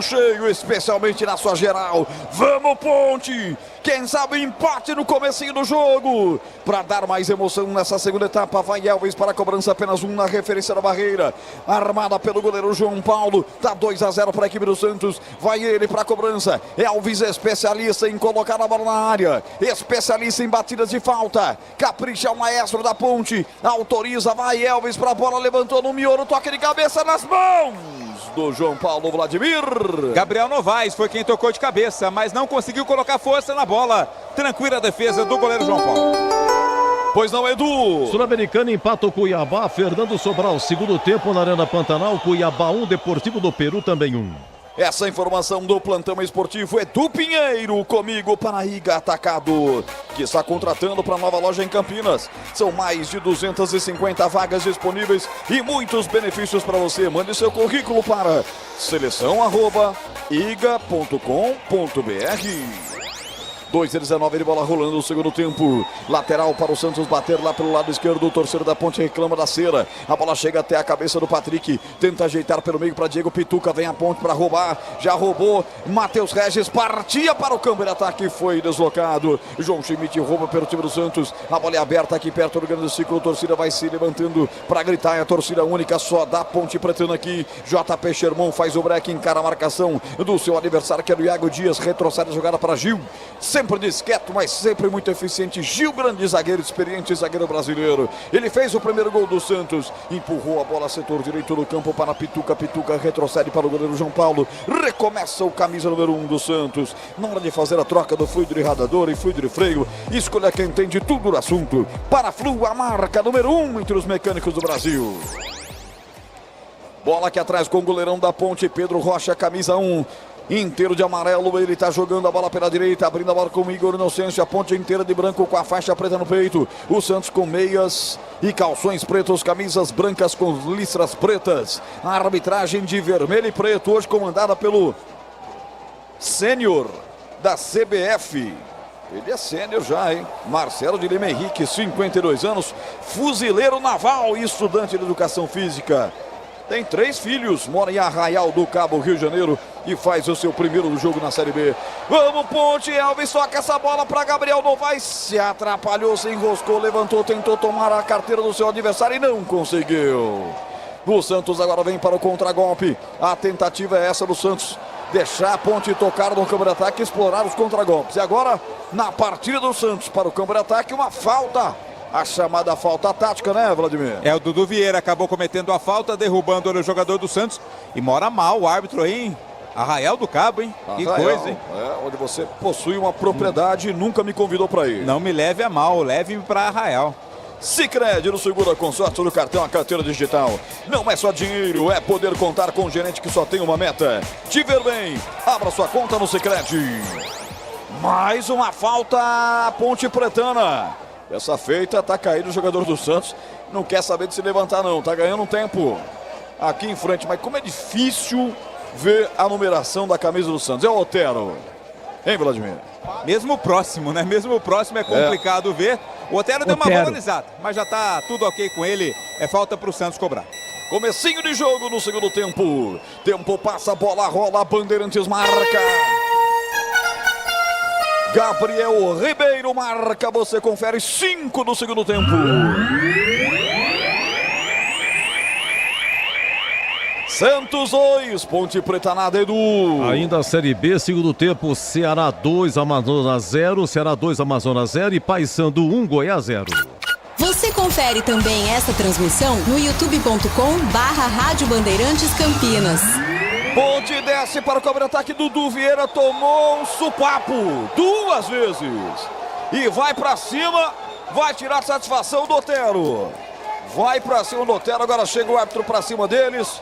cheio, especialmente na sua geral. Vamos, Ponte! Quem sabe empate no comecinho do jogo. Para dar mais emoção nessa segunda etapa, vai Elvis para a cobrança, apenas um na referência da barreira. Armada pelo goleiro João Paulo, tá 2-0 para a equipe do Santos. Vai ele para a cobrança. Elvis, especialista em colocar a bola na área, especialista em batidas de falta. Capricha o maestro da Ponte, autoriza, vai Elvis para a bola, levantou no miolo, toque de cabeça nas mãos do João Paulo, Vladimir. Gabriel Novaes foi quem tocou de cabeça, mas não conseguiu colocar força na bola. Tranquila a defesa do goleiro João Paulo. Pois não, Edu. Sul-Americana empata o Cuiabá. Fernando Sobral, segundo tempo na Arena Pantanal. Cuiabá 1, Deportivo do Peru também 1. Essa informação do plantão esportivo é do Pinheiro, comigo para a Iga Atacado, que está contratando para a nova loja em Campinas. São mais de 250 vagas disponíveis e muitos benefícios para você. Mande seu currículo para seleção@iga.com.br. 2:19 de bola rolando no segundo tempo. Lateral para o Santos bater lá pelo lado esquerdo. O torcedor da Ponte reclama da cera. A bola chega até a cabeça do Patrick. Tenta ajeitar pelo meio para Diego Pituca. Vem a Ponte para roubar. Já roubou. Matheus Regis partia para o campo de ataque. Foi deslocado. João Schmidt rouba pelo time do Santos. A bola é aberta aqui perto do grande ciclo. A torcida vai se levantando para gritar. É a torcida única só da Ponte pretendo aqui. JP Sherman faz o break, encara a marcação do seu adversário, que é o Iago Dias. Retrocede a jogada para Gil. Sempre discreto, mas sempre muito eficiente. Gil, grande zagueiro, experiente zagueiro brasileiro. Ele fez o primeiro gol do Santos. Empurrou a bola setor direito do campo para Pituca. Pituca retrocede para o goleiro João Paulo. Recomeça o camisa número 1 do Santos. Na hora de fazer a troca do fluido de radiador e fluido de freio, escolha quem entende tudo do assunto. Paraflu, a marca número 1 entre os mecânicos do Brasil. Bola aqui atrás com o goleirão da Ponte, Pedro Rocha, camisa 1. Inteiro de amarelo, ele tá jogando a bola pela direita, abrindo a bola com o Igor Inocêncio, a Ponte inteira de branco com a faixa preta no peito. O Santos com meias e calções pretos, camisas brancas com listras pretas. A arbitragem de vermelho e preto, hoje comandada pelo sênior da CBF. Ele é sênior já, hein? Marcelo de Lima Henrique, 52 anos, fuzileiro naval e estudante de educação física. Tem 3 filhos, mora em Arraial do Cabo, Rio de Janeiro, e faz o seu primeiro jogo na Série B. Vamos, Ponte, Elvis toca essa bola para Gabriel Novaes, se atrapalhou, se enroscou, levantou, tentou tomar a carteira do seu adversário e não conseguiu. O Santos agora vem para o contragolpe, a tentativa é essa do Santos, deixar a Ponte tocar no campo de ataque e explorar os contragolpes. E agora, na partida do Santos para o campo de ataque, uma falta. A chamada falta tática, né, Vladimir? É, o Dudu Vieira acabou cometendo a falta, derrubando o jogador do Santos. E mora mal o árbitro aí, hein? Arraial do Cabo, hein? Que coisa, hein? É, onde você possui uma propriedade e nunca me convidou para ir. Não me leve a mal, leve-me para Arraial. Sicredi no segura consórcio do cartão, a carteira digital. Não é só dinheiro, é poder contar com um gerente que só tem uma meta. Te ver bem, abra sua conta no Sicredi. Mais uma falta, Ponte Pretana. Essa feita, tá caído o jogador do Santos. Não quer saber de se levantar não, tá ganhando um tempo aqui em frente. Mas como é difícil ver a numeração da camisa do Santos. É o Otero. Hein, Vladimir? Mesmo próximo, né? Mesmo próximo é complicado ver. O Otero deu uma valorizada, mas já tá tudo ok com ele. É falta pro Santos cobrar. Comecinho de jogo no segundo tempo. Tempo passa, bola rola, Bandeirantes marca. Gabriel Ribeiro marca, você confere 5 no segundo tempo. Santos 2, Ponte Preta nada, Edu. Ainda a Série B, segundo tempo, Ceará 2, Amazonas 0, Ceará 2, Amazonas 0 e Paysandu 1, Goiás 0. Você confere também essa transmissão no youtube.com/Rádio Bandeirantes Campinas. Ponte desce para o contra-ataque, Dudu Vieira tomou um supapo 2 vezes. E vai para cima, vai tirar satisfação do Otero. Vai para cima do Otero, agora chega o árbitro para cima deles.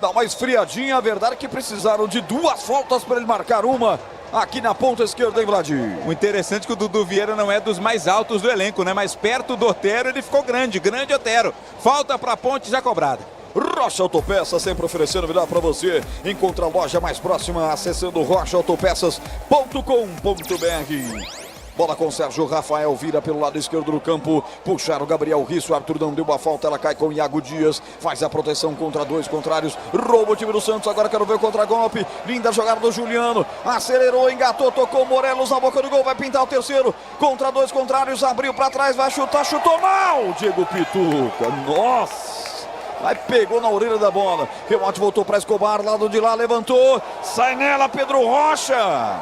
Dá uma esfriadinha, a verdade é que precisaram de 2 faltas para ele marcar uma aqui na ponta esquerda, hein, Vladir? O interessante é que o Dudu Vieira não é dos mais altos do elenco, né? Mas perto do Otero ele ficou grande Otero. Falta para a Ponte já cobrada. Rocha Autopeças, sempre oferecendo melhor para você. Encontra a loja mais próxima acessando rochaautopeças.com.br. Bola com Sérgio Rafael, vira pelo lado esquerdo do campo, puxar o Gabriel Risso, o Arthur não deu uma falta, ela cai com o Iago Dias, faz a proteção contra 2 contrários, rouba o time do Santos, agora quero ver o contra-golpe, linda jogada do Juliano, acelerou, engatou, tocou o Morelos na boca do gol, vai pintar o terceiro, contra 2 contrários, abriu para trás, vai chutar, chutou mal, Diego Pituca, nossa! Aí pegou na orelha da bola, rebote voltou para Escobar, lado de lá, levantou, sai nela, Pedro Rocha!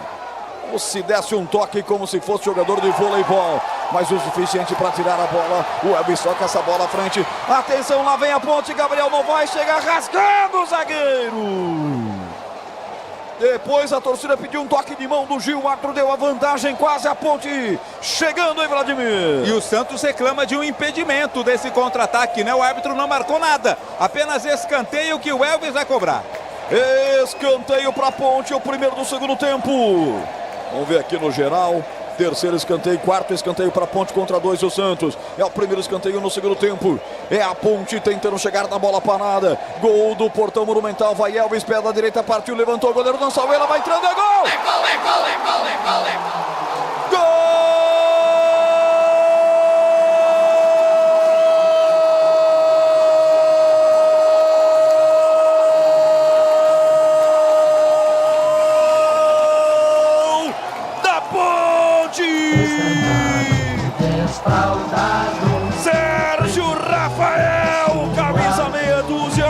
Como se desse um toque como se fosse jogador de voleibol, mas o suficiente para tirar a bola. O Elvis toca essa bola à frente. Atenção, lá vem a Ponte. Gabriel Novaes chega rasgando o zagueiro. Depois a torcida pediu um toque de mão do Gil. O árbitro deu a vantagem, quase a Ponte chegando, hein, Vladimir? E o Santos reclama de um impedimento desse contra-ataque, né? O árbitro não marcou nada, apenas escanteio que o Elvis vai cobrar. Escanteio para a Ponte, o primeiro do segundo tempo. Vamos ver aqui no geral. Terceiro escanteio, quarto escanteio para a Ponte contra 2 o Santos. É o primeiro escanteio no segundo tempo. É a Ponte tentando chegar na bola parada. Gol do Portão Monumental. Vai Elvis, pé da direita, partiu, levantou o goleiro, dançou, ela vai entrando, é gol! É gol, é gol, é gol, é gol, é gol! Sérgio Rafael, camisa meia dúzia.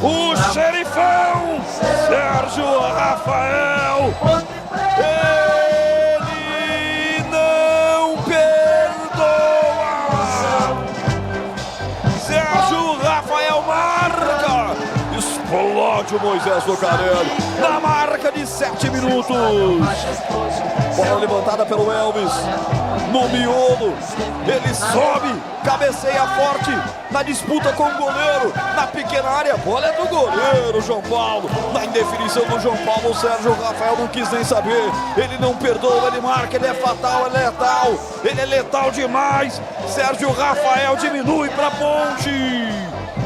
O xerifão, Sérgio Rafael. Ele não perdoa. Sérgio Rafael marca. Explode o Moisés Lucarelli na marca de 7 minutos. Bola levantada pelo Elvis no miolo, ele sobe, cabeceia forte na disputa com o goleiro, na pequena área, a bola é do goleiro João Paulo, na indefinição do João Paulo, o Sérgio Rafael não quis nem saber, ele não perdoa, ele marca, ele é fatal, ele é letal demais. Sérgio Rafael diminui para Ponte.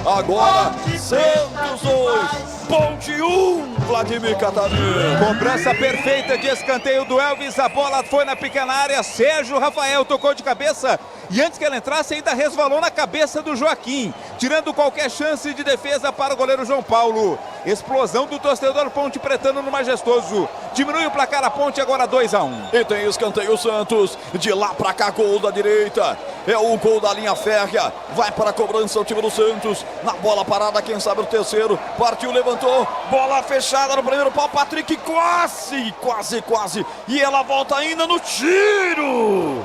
Agora Santos 2, Ponte 1, Vladimir Catarina. Cobrança perfeita de escanteio do Elvis. A bola foi na pequena área. Sérgio Rafael tocou de cabeça. E antes que ela entrasse, ainda resvalou na cabeça do Joaquim, tirando qualquer chance de defesa para o goleiro João Paulo. Explosão do torcedor Ponte Pretano no Majestoso. Diminui o placar a Ponte, agora 2-1. E tem escanteio Santos. De lá pra cá, gol da direita. É o gol da linha férrea. Vai para a cobrança o time do Santos. Na bola parada, quem sabe o terceiro. Partiu, levantou. Bola fechada no primeiro pau. Patrick quase. E ela volta ainda no tiro.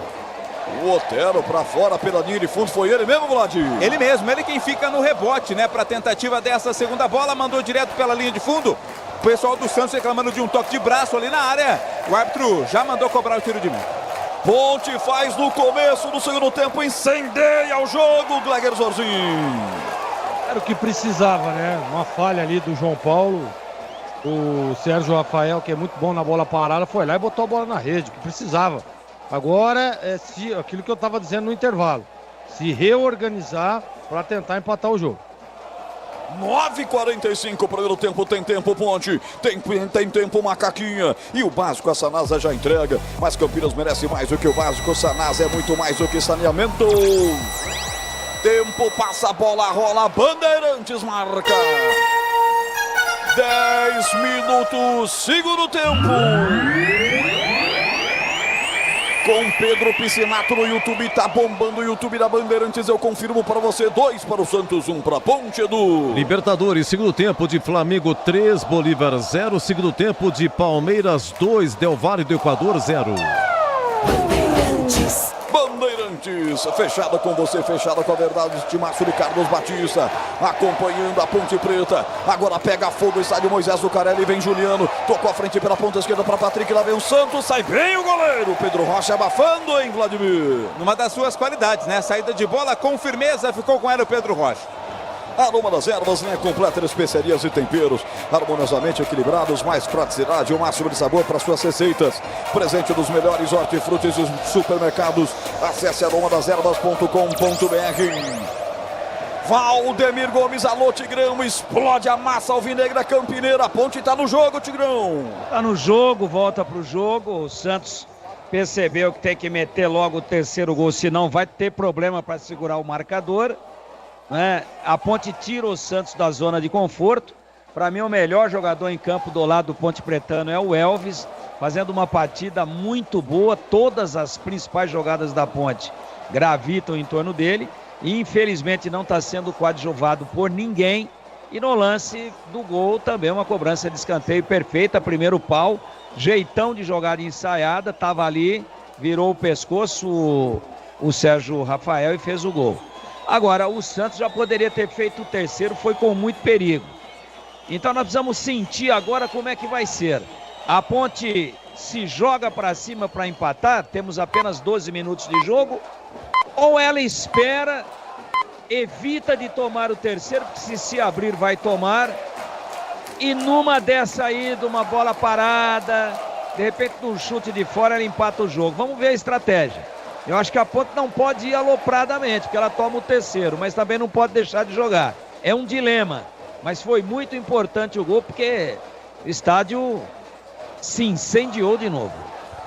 O Otero pra fora pela linha de fundo, foi ele mesmo, Vladimir? Ele mesmo, ele quem fica no rebote, né? Pra tentativa dessa segunda bola, mandou direto pela linha de fundo. O pessoal do Santos reclamando de um toque de braço ali na área. O árbitro já mandou cobrar o tiro de mão. Ponte faz no começo do segundo tempo, incendeia o jogo, Gleger Zorzinho. Era o que precisava, né? Uma falha ali do João Paulo. O Sérgio Rafael, que é muito bom na bola parada, foi lá e botou a bola na rede, que precisava. Agora, aquilo que eu estava dizendo no intervalo, se reorganizar para tentar empatar o jogo. 9h45, primeiro tempo, tem tempo Ponte, tem tempo Macaquinha, e o básico a Sanasa já entrega, mas Campinas merece mais do que o básico, Sanasa é muito mais do que saneamento. Tempo, passa a bola, rola, Bandeirantes marca. 10 minutos, segundo tempo. Com Pedro Piscinato no YouTube, tá bombando o YouTube da Bandeirantes, eu confirmo para você, 2 para o Santos, 1 para Ponte, Edu. Libertadores, segundo tempo de Flamengo 3, Bolívar 0, segundo tempo de Palmeiras 2, Del Valle do Equador 0. Bandeirantes, fechada com você, fechada com a verdade, estimaço de Carlos Batista, acompanhando a Ponte Preta, agora pega fogo, estádio Moisés Lucarelli, vem Juliano, tocou a frente pela ponta esquerda para Patrick, lá vem o Santos, sai bem o goleiro, Pedro Rocha abafando, hein, Vladimir? Numa das suas qualidades, né, saída de bola com firmeza, ficou com ela o Pedro Rocha. Aroma das ervas, né? Completa de especiarias e temperos, harmoniosamente equilibrados, mais praticidade, o máximo de sabor para suas receitas. Presente dos melhores hortifrutis e supermercados. Acesse aromadasерvas.com.br. Valdemir Gomes, alô Tigrão, explode a massa alvinegra campineira. A Ponte tá no jogo, Tigrão. Tá no jogo, volta pro jogo. O Santos percebeu que tem que meter logo o terceiro gol, senão vai ter problema para segurar o marcador. A Ponte tira o Santos da zona de conforto. Para mim, o melhor jogador em campo do lado do Ponte Pretano é o Elvis, fazendo uma partida muito boa. Todas as principais jogadas da Ponte gravitam em torno dele e infelizmente não está sendo coadjuvado por ninguém. E no lance do gol também uma cobrança de escanteio perfeita, primeiro pau, jeitão de jogada ensaiada, estava ali, virou o pescoço o Sérgio Rafael e fez o gol. Agora, o Santos já poderia ter feito o terceiro, foi com muito perigo. Então nós precisamos sentir agora como é que vai ser. A Ponte se joga para cima para empatar, temos apenas 12 minutos de jogo, ou ela espera, evita de tomar o terceiro, porque se abrir vai tomar, e numa dessa aí, de uma bola parada, de repente num chute de fora ela empata o jogo. Vamos ver a estratégia. Eu acho que a Ponte não pode ir alopradamente, porque ela toma o terceiro, mas também não pode deixar de jogar. É um dilema, mas foi muito importante o gol, porque o estádio se incendiou de novo.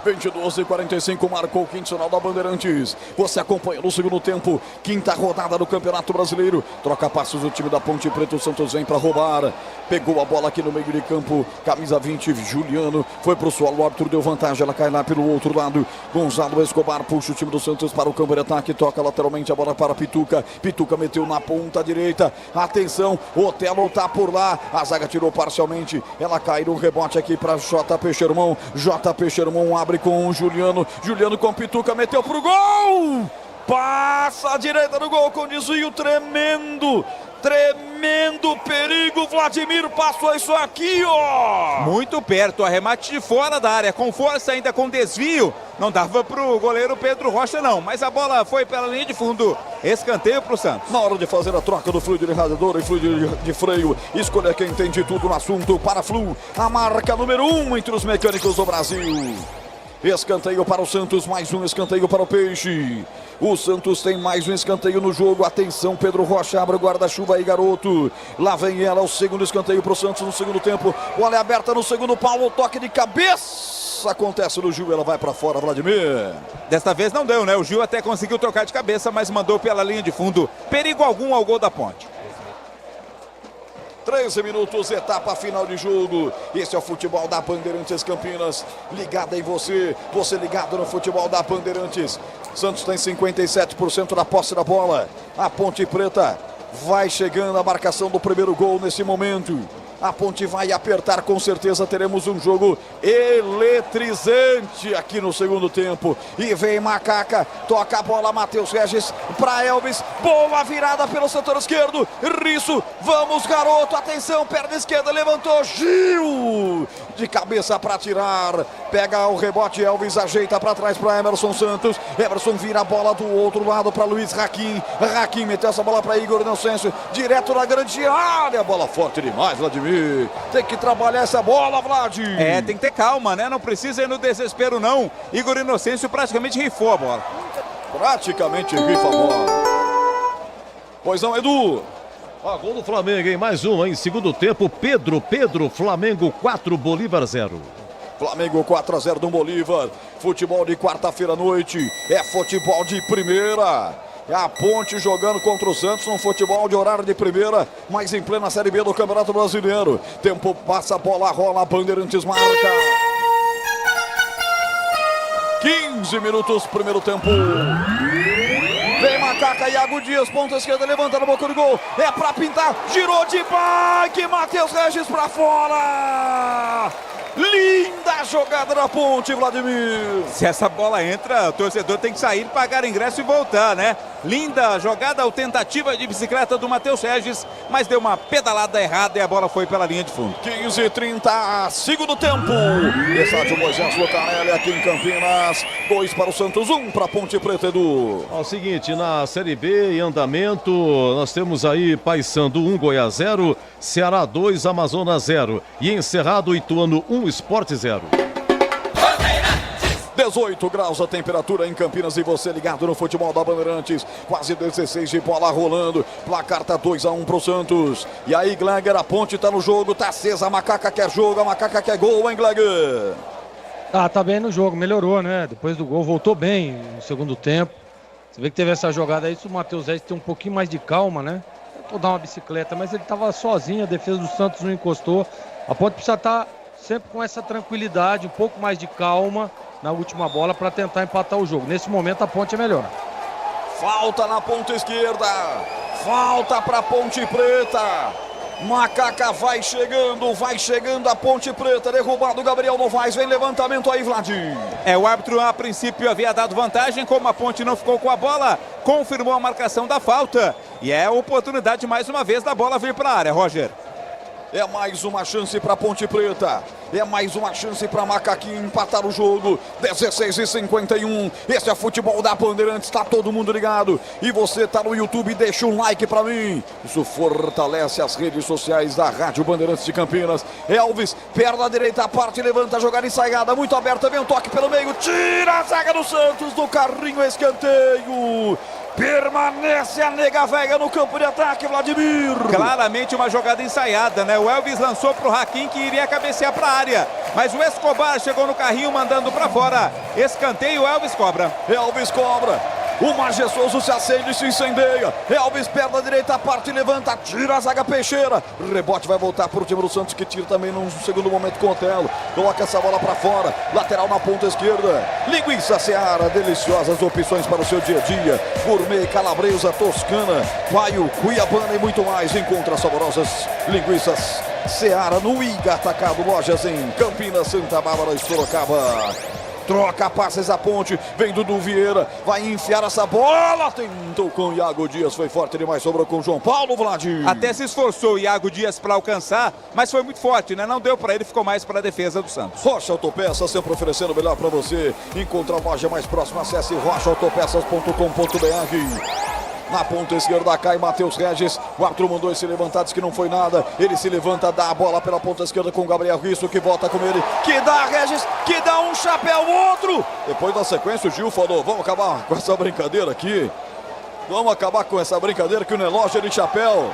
22h45, marcou o quinto sinal da Bandeirantes. Você acompanha no segundo tempo, quinta rodada do Campeonato Brasileiro. Troca passos do time da Ponte Preta, o Santos vem para roubar. Pegou a bola aqui no meio de campo, camisa 20, Juliano. Foi pro solo, o árbitro deu vantagem, ela cai lá pelo outro lado. Gonzalo Escobar puxa o time do Santos para o campo de ataque, toca lateralmente a bola para Pituca. Pituca meteu na ponta direita. Atenção, o Otelo tá por lá. A zaga tirou parcialmente. Ela cai no rebote aqui para JP Sherman. JP Sherman abre com o Juliano. Juliano com Pituca, meteu pro gol! Passa a direita do gol com desvio tremendo. Tremendo perigo, Vladimir passou isso aqui, ó! Muito perto, arremate de fora da área, com força ainda, com desvio. Não dava pro goleiro Pedro Rocha não, mas a bola foi pela linha de fundo. Escanteio pro Santos. Na hora de fazer a troca do fluido de radiador e fluido de freio, escolha quem entende tudo no assunto. Para Flu, a marca número 1 entre os mecânicos do Brasil. Escanteio para o Santos, mais um escanteio para o Peixe. O Santos tem mais um escanteio no jogo. Atenção, Pedro Rocha, abre o guarda-chuva aí, garoto. Lá vem ela, o segundo escanteio para o Santos no segundo tempo. Bola é aberta no segundo pau, o toque de cabeça. Acontece no Gil, ela vai para fora, Vladimir. Desta vez não deu, né? O Gil até conseguiu tocar de cabeça, mas mandou pela linha de fundo. Perigo algum ao gol da Ponte. 13 minutos, etapa final de jogo. Esse é o futebol da Bandeirantes Campinas. Ligado em você, você ligado no futebol da Bandeirantes. Santos tem 57% da posse da bola. A Ponte Preta vai chegando a marcação do primeiro gol nesse momento. A Ponte vai apertar, com certeza teremos um jogo eletrizante aqui no segundo tempo. E vem Macaca, toca a bola, Matheus Regis para Elvis. Boa virada pelo setor esquerdo. Risso, vamos garoto, atenção, perna esquerda, levantou, Gil! De cabeça para tirar, pega o rebote, Elvis ajeita para trás para Emerson Santos. Emerson vira a bola do outro lado para Luiz Raquim. Raquim meteu essa bola para Igor Inocêncio, direto na grande área. Bola forte demais, Vladimir. Tem que trabalhar essa bola, Vlad. É, tem que ter calma, né? Não precisa ir no desespero, não. Igor Inocêncio praticamente rifou a bola. Praticamente rifa a bola. Pois não, Edu. Gol do Flamengo, hein? Mais um, hein? Segundo tempo, Pedro, Flamengo 4, Bolívar 0. Flamengo 4-0 do Bolívar. Futebol de quarta-feira à noite. É futebol de primeira. É a Ponte jogando contra o Santos num futebol de horário de primeira, mas em plena Série B do Campeonato Brasileiro. Tempo passa, a bola rola, a Bandeirantes marca. 15 minutos, primeiro tempo. Vem Macaca, Iago Dias, ponta esquerda, levanta na boca do gol. É pra pintar, girou de bike, Matheus Regis pra fora. Linda jogada da Ponte, Vladimir. Se essa bola entra, o torcedor tem que sair, pagar ingresso e voltar, né? Linda jogada, ou tentativa de bicicleta do Matheus Regis, mas deu uma pedalada errada e a bola foi pela linha de fundo. 15h30, segundo tempo. Estádio Moisés Lucarelli aqui em Campinas. 2 para o Santos, 1 para a Ponte Preta, Edu. É o seguinte, na Série B em andamento, nós temos aí Paysandu 1, Goiás 0, Ceará 2, Amazonas 0 e encerrado Ituano 1, Sport 0. 18 graus a temperatura em Campinas e você ligado no futebol da Bandeirantes. Quase 16 de bola rolando. Placar tá 2-1 pro Santos. E aí, Gleger, a Ponte tá no jogo, tá acesa. A Macaca quer jogo, a Macaca quer gol, hein, Gleger? Tá bem no jogo, melhorou, né? Depois do gol, voltou bem no segundo tempo. Você vê que teve essa jogada aí, se o Matheus Regis tem um pouquinho mais de calma, né? Tentou dar uma bicicleta, mas ele tava sozinho, a defesa do Santos não encostou. A Ponte precisa estar sempre com essa tranquilidade, um pouco mais de calma na última bola para tentar empatar o jogo. Nesse momento a Ponte é melhor. Falta na ponta esquerda. Falta para a Ponte Preta. Macaca vai chegando a Ponte Preta. Derrubado o Gabriel Novaes. Vem levantamento aí, Vladir. O árbitro a princípio havia dado vantagem. Como a Ponte não ficou com a bola, confirmou a marcação da falta. E é a oportunidade mais uma vez da bola vir para a área, Roger. É mais uma chance para Ponte Preta. É mais uma chance para Macaquinho empatar o jogo. 16h51. Esse é futebol da Bandeirantes. Está todo mundo ligado. E você está no YouTube, deixa um like para mim. Isso fortalece as redes sociais da Rádio Bandeirantes de Campinas. Elvis, perna direita, parte, levanta, jogada ensaiada. Muito aberta, vem um toque pelo meio. Tira a zaga do Santos do carrinho, escanteio. Permanece a nega velha no campo de ataque, Vladimir. Claramente uma jogada ensaiada, né? O Elvis lançou pro Raquim, que iria cabecear para a área, mas o Escobar chegou no carrinho mandando para fora. Escanteio, Elvis cobra. Elvis cobra. O majestoso se acende e se incendeia. Elvis, perna direita, parte, levanta, tira a zaga Peixeira. Rebote vai voltar para o time do Santos, que tira também num segundo momento com o Otelo. Coloca essa bola para fora. Lateral na ponta esquerda. Linguiça Seara, deliciosas opções para o seu dia a dia. Gourmet, calabresa, toscana, paio, cuiabana e muito mais. Encontra saborosas linguiças Seara no Iga Atacado. Lojas em Campinas, Santa Bárbara e Sorocaba. Troca passes a Ponte, vem Dudu Vieira, vai enfiar essa bola, tentou com o Iago Dias, foi forte demais, sobrou com o João Paulo, Vladir. Até se esforçou o Iago Dias para alcançar, mas foi muito forte, né? Não deu para ele, ficou mais para a defesa do Santos. Rocha Autopeças, sempre oferecendo o melhor para você. Encontra a loja mais próxima, acesse rochaautopeças.com.br. Na ponta esquerda cai Matheus Regis. O árbitro mandou ele se levantar, disse que não foi nada. Ele se levanta, dá a bola pela ponta esquerda com o Gabriel Risso, que volta com ele, que dá Regis, que dá um chapéu, outro. Depois da sequência o Gil falou, vamos acabar com essa brincadeira aqui. Vamos acabar com essa brincadeira que o relógio é de chapéu.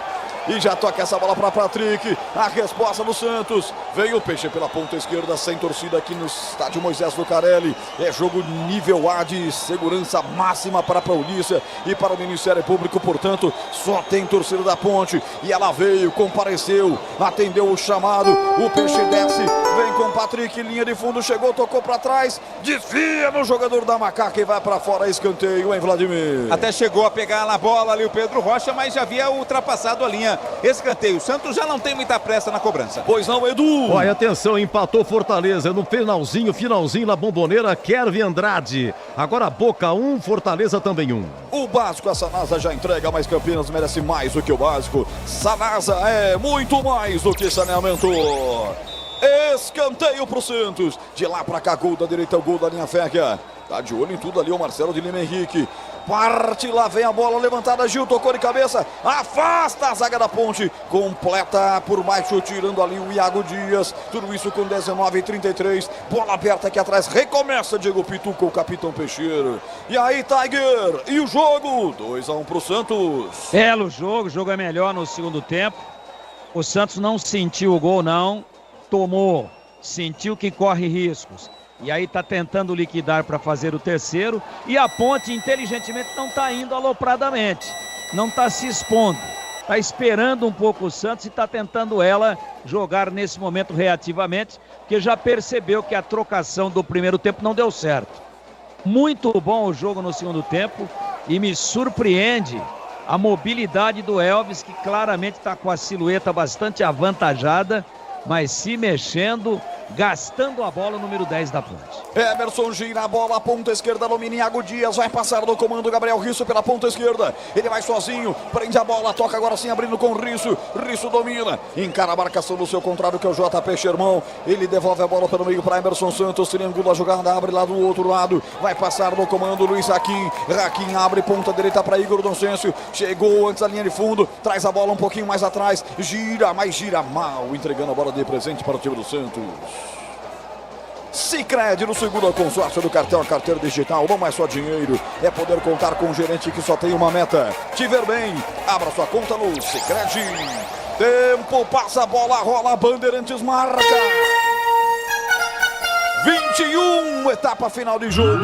E já toca essa bola para Patrick. A resposta do Santos. Veio o Peixe pela ponta esquerda, sem torcida aqui no estádio Moisés Lucarelli. É jogo nível A de segurança máxima para a polícia e para o Ministério Público. Portanto, só tem torcida da Ponte. E ela veio, compareceu, atendeu o chamado. O Peixe desce, vem com o Patrick, linha de fundo, chegou, tocou para trás. Desvia no jogador da Macaca e vai para fora. Escanteio, hein, Vladimir? Até chegou a pegar na bola ali o Pedro Rocha, mas já havia ultrapassado a linha. Escanteio. O Santos já não tem muita pressa na cobrança. Pois não, Edu? Olha, atenção, empatou Fortaleza no finalzinho na Bomboneira, Kervin Andrade. Agora Boca 1, Fortaleza também 1. O básico a Sanasa já entrega, mas Campinas merece mais do que o básico. Sanasa é muito mais do que saneamento. Escanteio pro Santos. De lá pra cá, gol da direita, gol da linha férrea. Tá de olho em tudo ali o Marcelo de Lima Henrique. Parte, lá vem a bola levantada, Gil tocou de cabeça, afasta a zaga da Ponte, completa por baixo, tirando ali o Iago Dias, tudo isso com 19:33, bola aberta aqui atrás, recomeça Diego Pituca, o capitão Peixeira. E aí, Tiger, e o jogo? 2-1 pro Santos. Belo jogo, o jogo é melhor no segundo tempo. O Santos não sentiu o gol, não, tomou, sentiu que corre riscos. E aí tá tentando liquidar para fazer o terceiro. E a Ponte, inteligentemente, não tá indo alopradamente. Não tá se expondo. Tá esperando um pouco o Santos e tá tentando ela jogar nesse momento reativamente, porque já percebeu que a trocação do primeiro tempo não deu certo. Muito bom o jogo no segundo tempo. E me surpreende a mobilidade do Elvis, que claramente está com a silhueta bastante avantajada, mas se mexendo, gastando a bola, o número 10 da Ponte. Emerson gira a bola, ponta esquerda, domina Iago Dias, vai passar no comando Gabriel Risso pela ponta esquerda, ele vai sozinho, prende a bola, toca agora sim, abrindo com Risso, Risso domina, encara a marcação do seu contrário, que é o JP Sherman, ele devolve a bola pelo meio para Emerson Santos, triangula a jogada, abre lá do outro lado, vai passar no comando Luiz Raquim, Raquim abre ponta direita para Igor Doncencio, chegou antes da linha de fundo, traz a bola um pouquinho mais atrás, gira, mas gira mal, entregando a bola de presente para o time do Santos. Sicredi, no segundo consórcio do cartão, a carteira digital, não é só dinheiro, é poder contar com um gerente que só tem uma meta. Te ver bem, abra sua conta no Sicredi. Tempo, passa a bola, rola, Bandeirantes marca. 21, etapa final de jogo.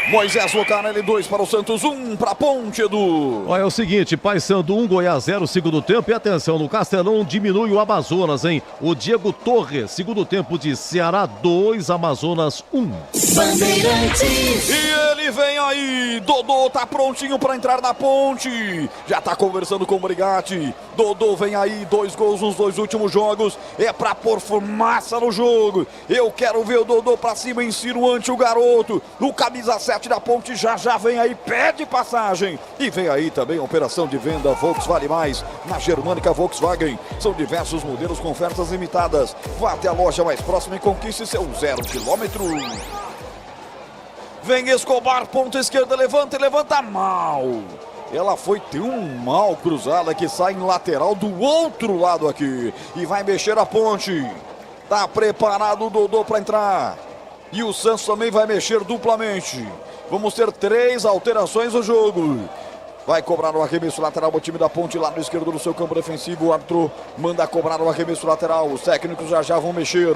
Moisés Lucarelli, 2 para o Santos, 1 para a Ponte, Edu. Olha, é o seguinte, Paysandu 1, Goiás 0, segundo tempo. E atenção, no Castelão diminui o Amazonas, hein? O Diego Torres, segundo tempo de Ceará 2, Amazonas 1. Bandeirantes. E ele vem aí, Dodô tá prontinho para entrar na Ponte. Já tá conversando com o Brigatti. Dodô vem aí, 2 gols nos 2 últimos jogos. É para pôr fumaça no jogo. Eu quero ver o Dodô para cima, insinuante o garoto. O camisa 7 da Ponte já vem aí, pede passagem. E vem aí também a operação de venda Volkswagen Vale Mais na Germânica Volkswagen. São diversos modelos com ofertas limitadas. Vá até a loja mais próxima e conquiste seu 0 quilômetro. Vem Escobar, ponta esquerda, levanta e levanta mal. Ela foi tão mal cruzada que sai em lateral do outro lado aqui. E vai mexer a Ponte. Tá preparado o Dodô para entrar. E o Santos também vai mexer duplamente. Vamos ter 3 alterações no jogo. Vai cobrar o arremesso lateral o time da Ponte, lado esquerdo do seu campo defensivo. O árbitro manda cobrar o arremesso lateral. Os técnicos já vão mexer.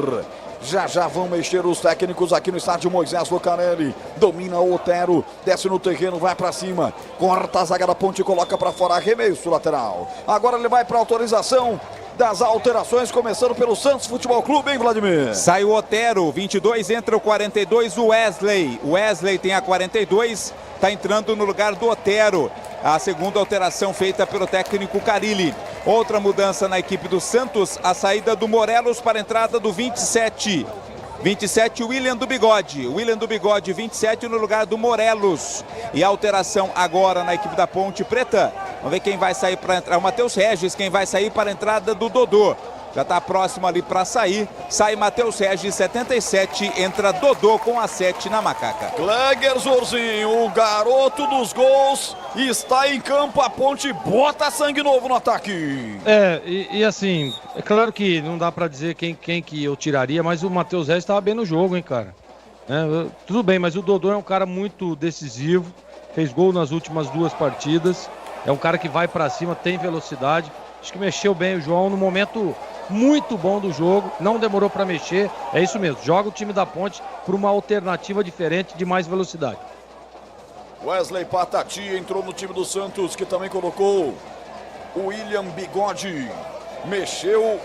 Já vão mexer os técnicos aqui no estádio Moisés Lucarelli. Domina o Otero, desce no terreno, vai pra cima. Corta a zaga da Ponte e coloca pra fora, arremesso lateral. Agora ele vai pra autorização das alterações, começando pelo Santos Futebol Clube, hein, Vladimir? Sai o Otero, 22, entra o 42, o Wesley. O Wesley tem a 42, está entrando no lugar do Otero. A segunda alteração feita pelo técnico Carilli. Outra mudança na equipe do Santos, a saída do Morelos para a entrada do 27. 27, William do Bigode. William do Bigode, 27 no lugar do Morelos. E a alteração agora na equipe da Ponte Preta. Vamos ver quem vai sair para entrar. O Matheus Regis, quem vai sair para a entrada do Dodô. Já está próximo ali para sair. Sai Matheus Regis, 77. Entra Dodô com a 7 na macaca. Kleger Zorzinho, o garoto dos gols, está em campo. A Ponte bota sangue novo no ataque. E assim, é claro que não dá pra dizer quem que eu tiraria, mas o Matheus Regis estava bem no jogo, hein, cara. Tudo bem, mas o Dodô é um cara muito decisivo, fez gol nas últimas 2 partidas, é um cara que vai pra cima, tem velocidade. Acho que mexeu bem o João no momento muito bom do jogo, não demorou para mexer, é isso mesmo, joga o time da Ponte por uma alternativa diferente de mais velocidade. Wesley Patati entrou no time do Santos, que também colocou o William Bigode, mexeu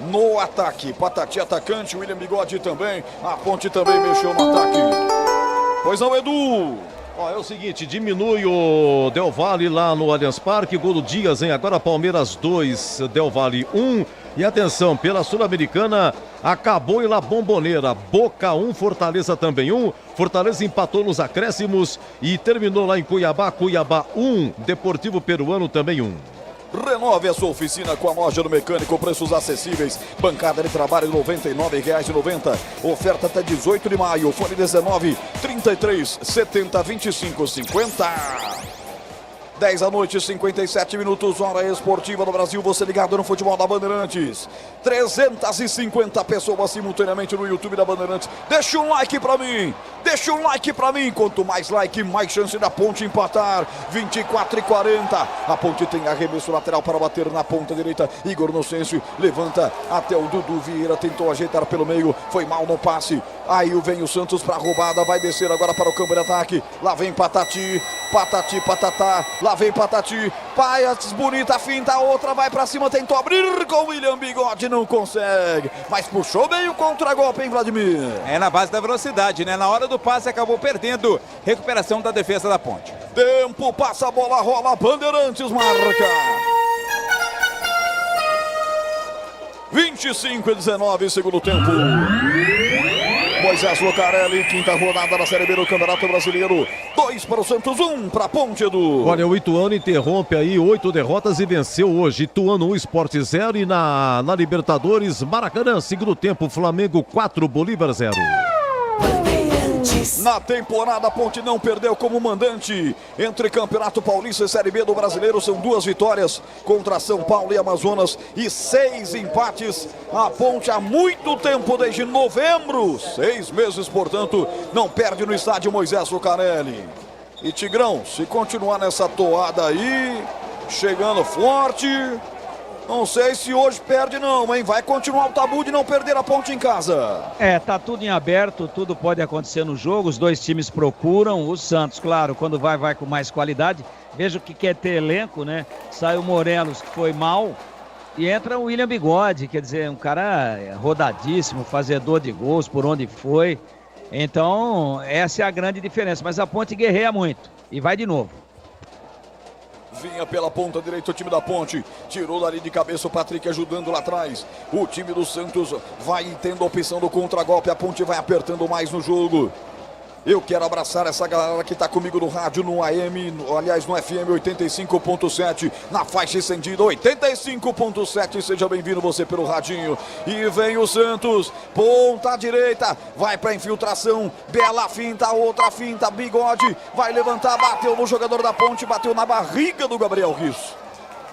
no ataque. Patati atacante, William Bigode também, a Ponte também mexeu no ataque. Pois não, Edu? É o seguinte, diminui o Del Valle lá no Allianz Parque, gol do Dias, hein? Agora Palmeiras 2, Del Valle 1. E atenção, pela Sul-Americana, acabou em La Bombonera, Boca 1, Fortaleza também 1. Fortaleza empatou nos acréscimos e terminou lá em Cuiabá, Cuiabá 1, Deportivo Peruano também 1. Renove a sua oficina com a loja do mecânico, preços acessíveis, bancada de trabalho R$ 99,90, oferta até 18 de maio, fone 19 33 70 25 50. 10 da noite, 57 minutos, hora esportiva do Brasil, você ligado no futebol da Bandeirantes. 350 pessoas simultaneamente no YouTube da Bandeirantes. Deixa um like pra mim, quanto mais like, mais chance da Ponte empatar. 24:40, a Ponte tem arremesso lateral para bater na ponta direita. Igor Inocêncio levanta até o Dudu Vieira, tentou ajeitar pelo meio, foi mal no passe. Aí vem o Santos para roubada, vai descer agora para o campo de ataque. Lá vem Patati, Patatá, lá vem Patati, Paias, bonita finta, a outra vai pra cima, tentou abrir com o William Bigode, não consegue, mas puxou bem o contra-golpe, hein, Vladimir? É na base da velocidade, né? Na hora do passe acabou perdendo, recuperação da defesa da Ponte. Tempo, passa a bola, rola, Bandeirantes marca. 25:19, segundo tempo. Moisés Lucarelli, quinta rodada da Série B do Campeonato Brasileiro. 2 para o Santos, 1 para a Ponte, Edu. Olha, o Ituano interrompe aí 8 derrotas e venceu hoje. Ituano 1, Sport 0 e na Libertadores, Maracanã, segundo tempo, Flamengo 4, Bolívar 0. Na temporada, a Ponte não perdeu como mandante. Entre Campeonato Paulista e Série B do Brasileiro, são 2 vitórias contra São Paulo e Amazonas e 6 empates. A Ponte há muito tempo, desde novembro, 6 meses, portanto, não perde no estádio Moisés Lucarelli. E Tigrão, se continuar nessa toada aí, chegando forte, não sei se hoje perde não, hein? Vai continuar o tabu de não perder a Ponte em casa. Tá tudo em aberto, tudo pode acontecer no jogo, os dois times procuram, o Santos, claro, quando vai com mais qualidade. Veja o que quer ter elenco, né? Sai o Morelos, que foi mal, e entra o William Bigode, quer dizer, um cara rodadíssimo, fazedor de gols por onde foi. Então, essa é a grande diferença, mas a Ponte guerreia muito, e vai de novo. Vinha pela ponta direita o time da Ponte, tirou dali de cabeça o Patrick ajudando lá atrás. O time do Santos vai tendo a opção do contra-golpe, a Ponte vai apertando mais no jogo. Eu quero abraçar essa galera que está comigo no rádio, no AM, aliás no FM 85.7, na faixa estendida 85.7, seja bem-vindo você pelo radinho. E vem o Santos, ponta direita, vai para infiltração, bela finta, outra finta, Bigode, vai levantar, bateu no jogador da Ponte, bateu na barriga do Gabriel Risso.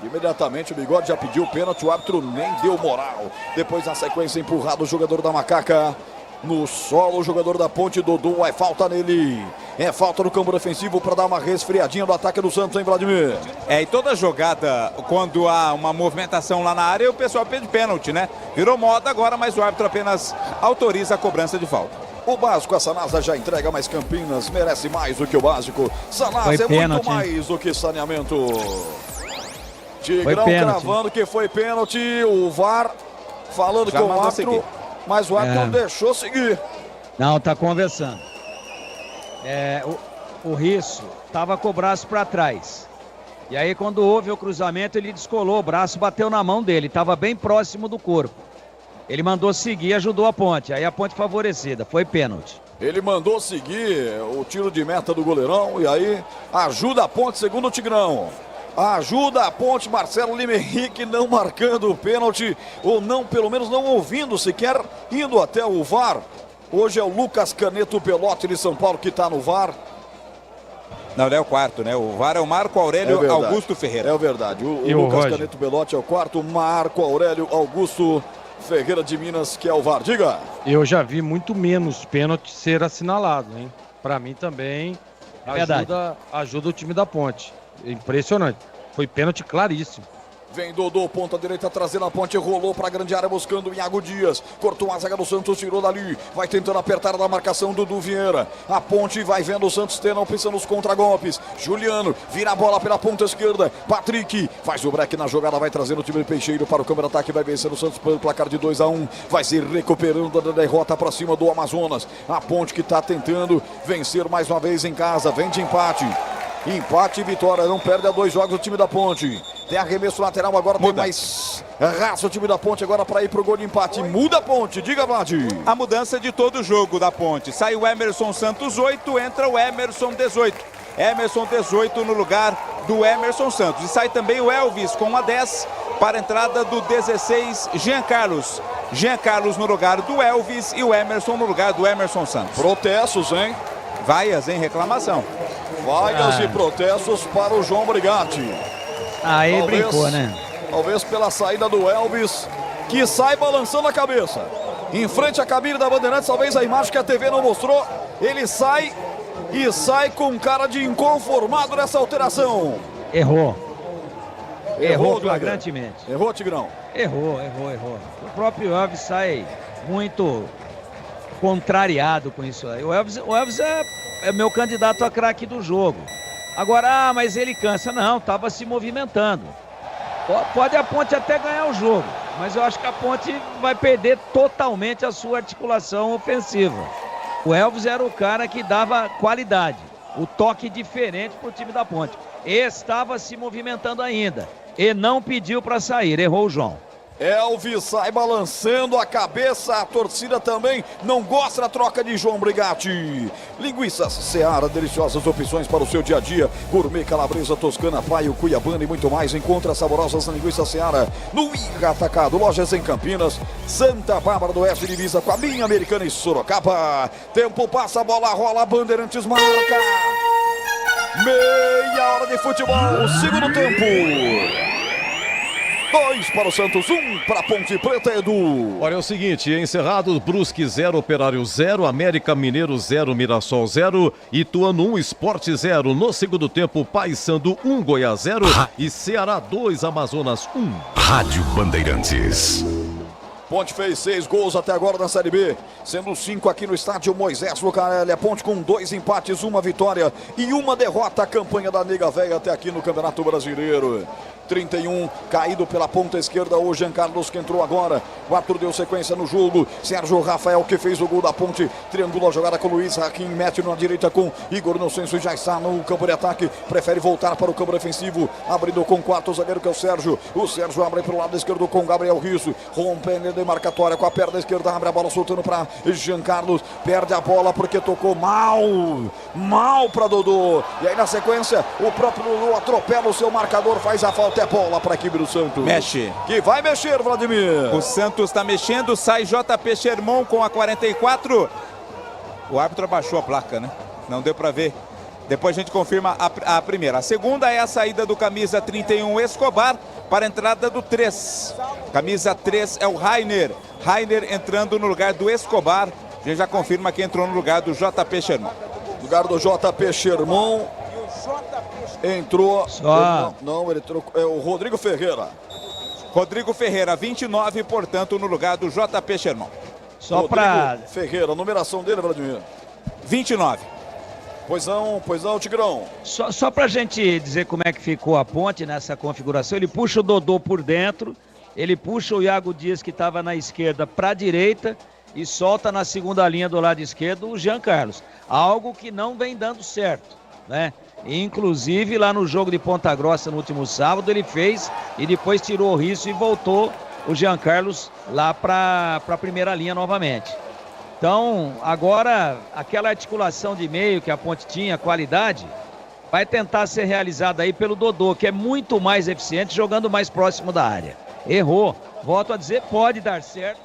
Imediatamente o Bigode já pediu o pênalti, o árbitro nem deu moral. Depois na sequência empurrado o jogador da Macaca. No solo, o jogador da Ponte, Dodô, é falta nele. É falta no campo defensivo para dar uma resfriadinha do ataque do Santos, hein, Vladimir? E toda jogada, quando há uma movimentação lá na área, o pessoal pede pênalti, né? Virou moda agora, mas o árbitro apenas autoriza a cobrança de falta. O básico, a Sanasa já entrega, mas Campinas merece mais do que o básico. Sanasa é pênalti, muito mais do que saneamento. Tigrão cravando que foi pênalti, o VAR falando já com o árbitro. Mas o árbitro deixou seguir. Não, tá conversando. O Risso tava com o braço para trás. E aí quando houve o cruzamento, ele descolou o braço, bateu na mão dele. Tava bem próximo do corpo. Ele mandou seguir, ajudou a Ponte. Aí a Ponte favorecida, foi pênalti. Ele mandou seguir o tiro de meta do goleirão e aí ajuda a Ponte, segundo o Tigrão. Ajuda a Ponte, Marcelo Lima Henrique não marcando o pênalti, ou não, pelo menos não ouvindo sequer, indo até o VAR. Hoje é o Lucas Caneto Belotti de São Paulo que está no VAR. Não, é o quarto, né? O VAR é o Marco Aurélio Augusto Ferreira. É verdade. O Lucas Caneto Belotti é o quarto, Marco Aurélio Augusto Ferreira de Minas, que é o VAR. Diga. Eu já vi muito menos pênalti ser assinalado, hein? Para mim também ajuda o time da Ponte. Impressionante. Foi pênalti claríssimo. Vem Dodô, ponta direita, trazendo a Ponte, rolou para a grande área, buscando o Iago Dias. Cortou a zaga do Santos, tirou dali. Vai tentando apertar da marcação do Dudu Vieira. A Ponte vai vendo o Santos ter a opção nos contragolpes. Juliano vira a bola pela ponta esquerda. Patrick faz o break na jogada, vai trazendo o time de Peixeiro para o câmara ataque. Vai vencer o Santos pelo placar de 2-1. Vai se recuperando da derrota para cima do Amazonas. A Ponte que está tentando vencer mais uma vez em casa. Vem de empate. Empate e vitória, não perde a 2 jogos o time da Ponte. Tem arremesso lateral agora, tem mais raça o time da Ponte agora para ir pro gol de empate. Muda a Ponte, diga, Vlad. A mudança de todo o jogo da Ponte. Sai o Emerson Santos 8, entra o Emerson 18. Emerson 18 no lugar do Emerson Santos. E sai também o Elvis com a 10 para a entrada do 16, Jean Carlos. Jean Carlos no lugar do Elvis e o Emerson no lugar do Emerson Santos. Protestos, hein? Vaias, hein? Reclamação. Vaias e protestos para o João Brigatti. Aí brincou, né? Talvez pela saída do Elvis, que sai balançando a cabeça. Em frente à cabine da Bandeirantes, talvez a imagem que a TV não mostrou. Ele sai e sai com cara de inconformado nessa alteração. Errou flagrantemente. Errou, Tigrão. Errou. O próprio Elvis sai muito contrariado com isso aí. O Elvis é meu candidato a craque do jogo. Agora, mas ele cansa. Não, estava se movimentando. Pode a Ponte até ganhar o jogo, mas eu acho que a Ponte vai perder totalmente a sua articulação ofensiva. O Elvis era o cara que dava qualidade, o toque diferente para o time da Ponte. Estava se movimentando ainda e não pediu para sair, errou o João. Elvis sai balançando a cabeça, a torcida também não gosta da troca de João Brigatti. Linguiças Seara, deliciosas opções para o seu dia a dia. Gourmet, calabresa, toscana, paio, cuiabana e muito mais. Encontra saborosas na Linguiça Seara no Iga Atacado. Lojas em Campinas, Santa Bárbara do Oeste, divisa com a linha Americana e Sorocaba. Tempo passa, a bola rola, Bandeirantes marca. Meia hora de futebol, segundo tempo. 2 para o Santos, 1 para a Ponte Preta, Edu. Olha, é o seguinte, encerrado, Brusque 0, Operário 0, América Mineiro 0, Mirassol 0, Ituano 1, Sport 0. No segundo tempo, Paysandu 1, Goiás 0 e Ceará 2, Amazonas 1. Rádio Bandeirantes. Ponte fez 6 gols até agora na Série B, sendo 5 aqui no estádio Moisés Lucarelli. A Ponte com 2 empates, 1 vitória e 1 derrota. A campanha da Nega Véia até aqui no Campeonato Brasileiro. 31, caído pela ponta esquerda, o Jean Carlos que entrou agora. O Arthur deu sequência no jogo. Sérgio Rafael que fez o gol da Ponte, triangula a jogada com o Luiz Raquim, mete na direita com Igor Inocêncio, já está no campo de ataque, prefere voltar para o campo defensivo, abrindo com o quarto zagueiro que é o Sérgio. O Sérgio abre para o lado esquerdo com Gabriel Risso, rompendo de marcatória com a perna esquerda, abre a bola soltando para Jean Carlos, perde a bola porque tocou mal para Dodô. E aí na sequência, o próprio Dodô atropela o seu marcador, faz a falta. É bola para a equipe do Santos. Mexe. Que vai mexer, Vladimir. O Santos está mexendo, sai JP Sherman com a 44. O árbitro abaixou a placa, né? Não deu para ver. Depois a gente confirma a primeira. A segunda é a saída do camisa 31 Escobar para a entrada do 3. Camisa 3 é o Rainer. Rainer entrando no lugar do Escobar. A gente já confirma que entrou no lugar do JP Sherman. Lugar do JP Sherman. Entrou. Não, ele trocou. É o Rodrigo Ferreira. Rodrigo Ferreira, 29, portanto, no lugar do JP Sherman. Só para Ferreira, a numeração dele, Vladimir? 29. Pois não, Tigrão. Só pra gente dizer como é que ficou a Ponte nessa configuração, ele puxa o Dodô por dentro, ele puxa o Iago Dias que estava na esquerda para a direita e solta na segunda linha do lado esquerdo o Jean Carlos. Algo que não vem dando certo, né? Inclusive lá no jogo de Ponta Grossa no último sábado ele fez e depois tirou o Risso e voltou o Jean Carlos lá para a primeira linha novamente. Então agora aquela articulação de meio que a Ponte tinha, qualidade, vai tentar ser realizada aí pelo Dodô, que é muito mais eficiente jogando mais próximo da área. Errou. Volto a dizer, pode dar certo.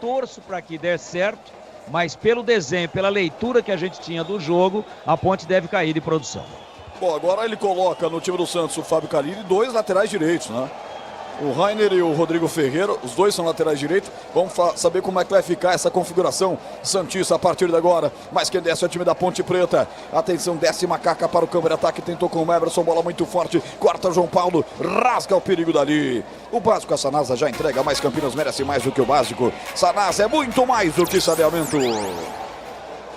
Torço para que dê certo, mas pelo desenho, pela leitura que a gente tinha do jogo, a Ponte deve cair de produção. Bom, agora ele coloca no time do Santos o Fábio Carille e 2 laterais direitos, né? O Rainer e o Rodrigo Ferreira, os dois são laterais direitos. Vamos saber como é que vai ficar essa configuração santista a partir de agora. Mas quem desce é o time da Ponte Preta. Atenção, desce Macaca para o campo de ataque. Tentou com o Everson, bola muito forte. Corta João Paulo, rasga o perigo dali. O básico a Sanasa já entrega, mas Campinas merece mais do que o básico. Sanasa é muito mais do que saneamento.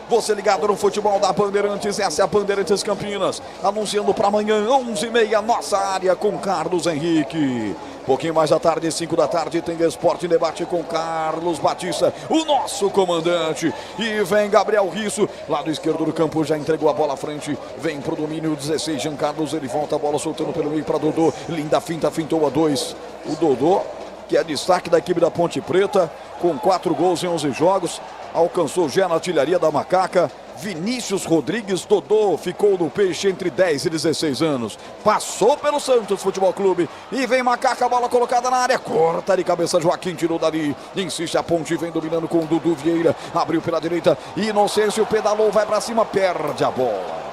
Você ligado no futebol da Bandeirantes, essa é a Bandeirantes Campinas, anunciando para amanhã, 11h30, nossa área com Carlos Henrique. Pouquinho mais da tarde, 5 da tarde, tem Esporte em Debate com Carlos Batista, o nosso comandante. E vem Gabriel Risso, lado esquerdo do campo, já entregou a bola à frente. Vem pro domínio, 16, Jean Carlos, ele volta a bola soltando pelo meio para Dodô. Linda finta, fintou a 2. O Dodô, que é destaque da equipe da Ponte Preta, com 4 gols em 11 jogos. Alcançou já na artilharia da Macaca. Vinícius Rodrigues, Dodô, ficou no Peixe entre 10 e 16 anos. Passou pelo Santos Futebol Clube. E vem Macaca, bola colocada na área. Corta de cabeça, Joaquim tirou dali. Insiste a Ponte, vem dominando com o Dudu Vieira. Abriu pela direita. Inocêncio pedalou, vai pra cima, perde a bola.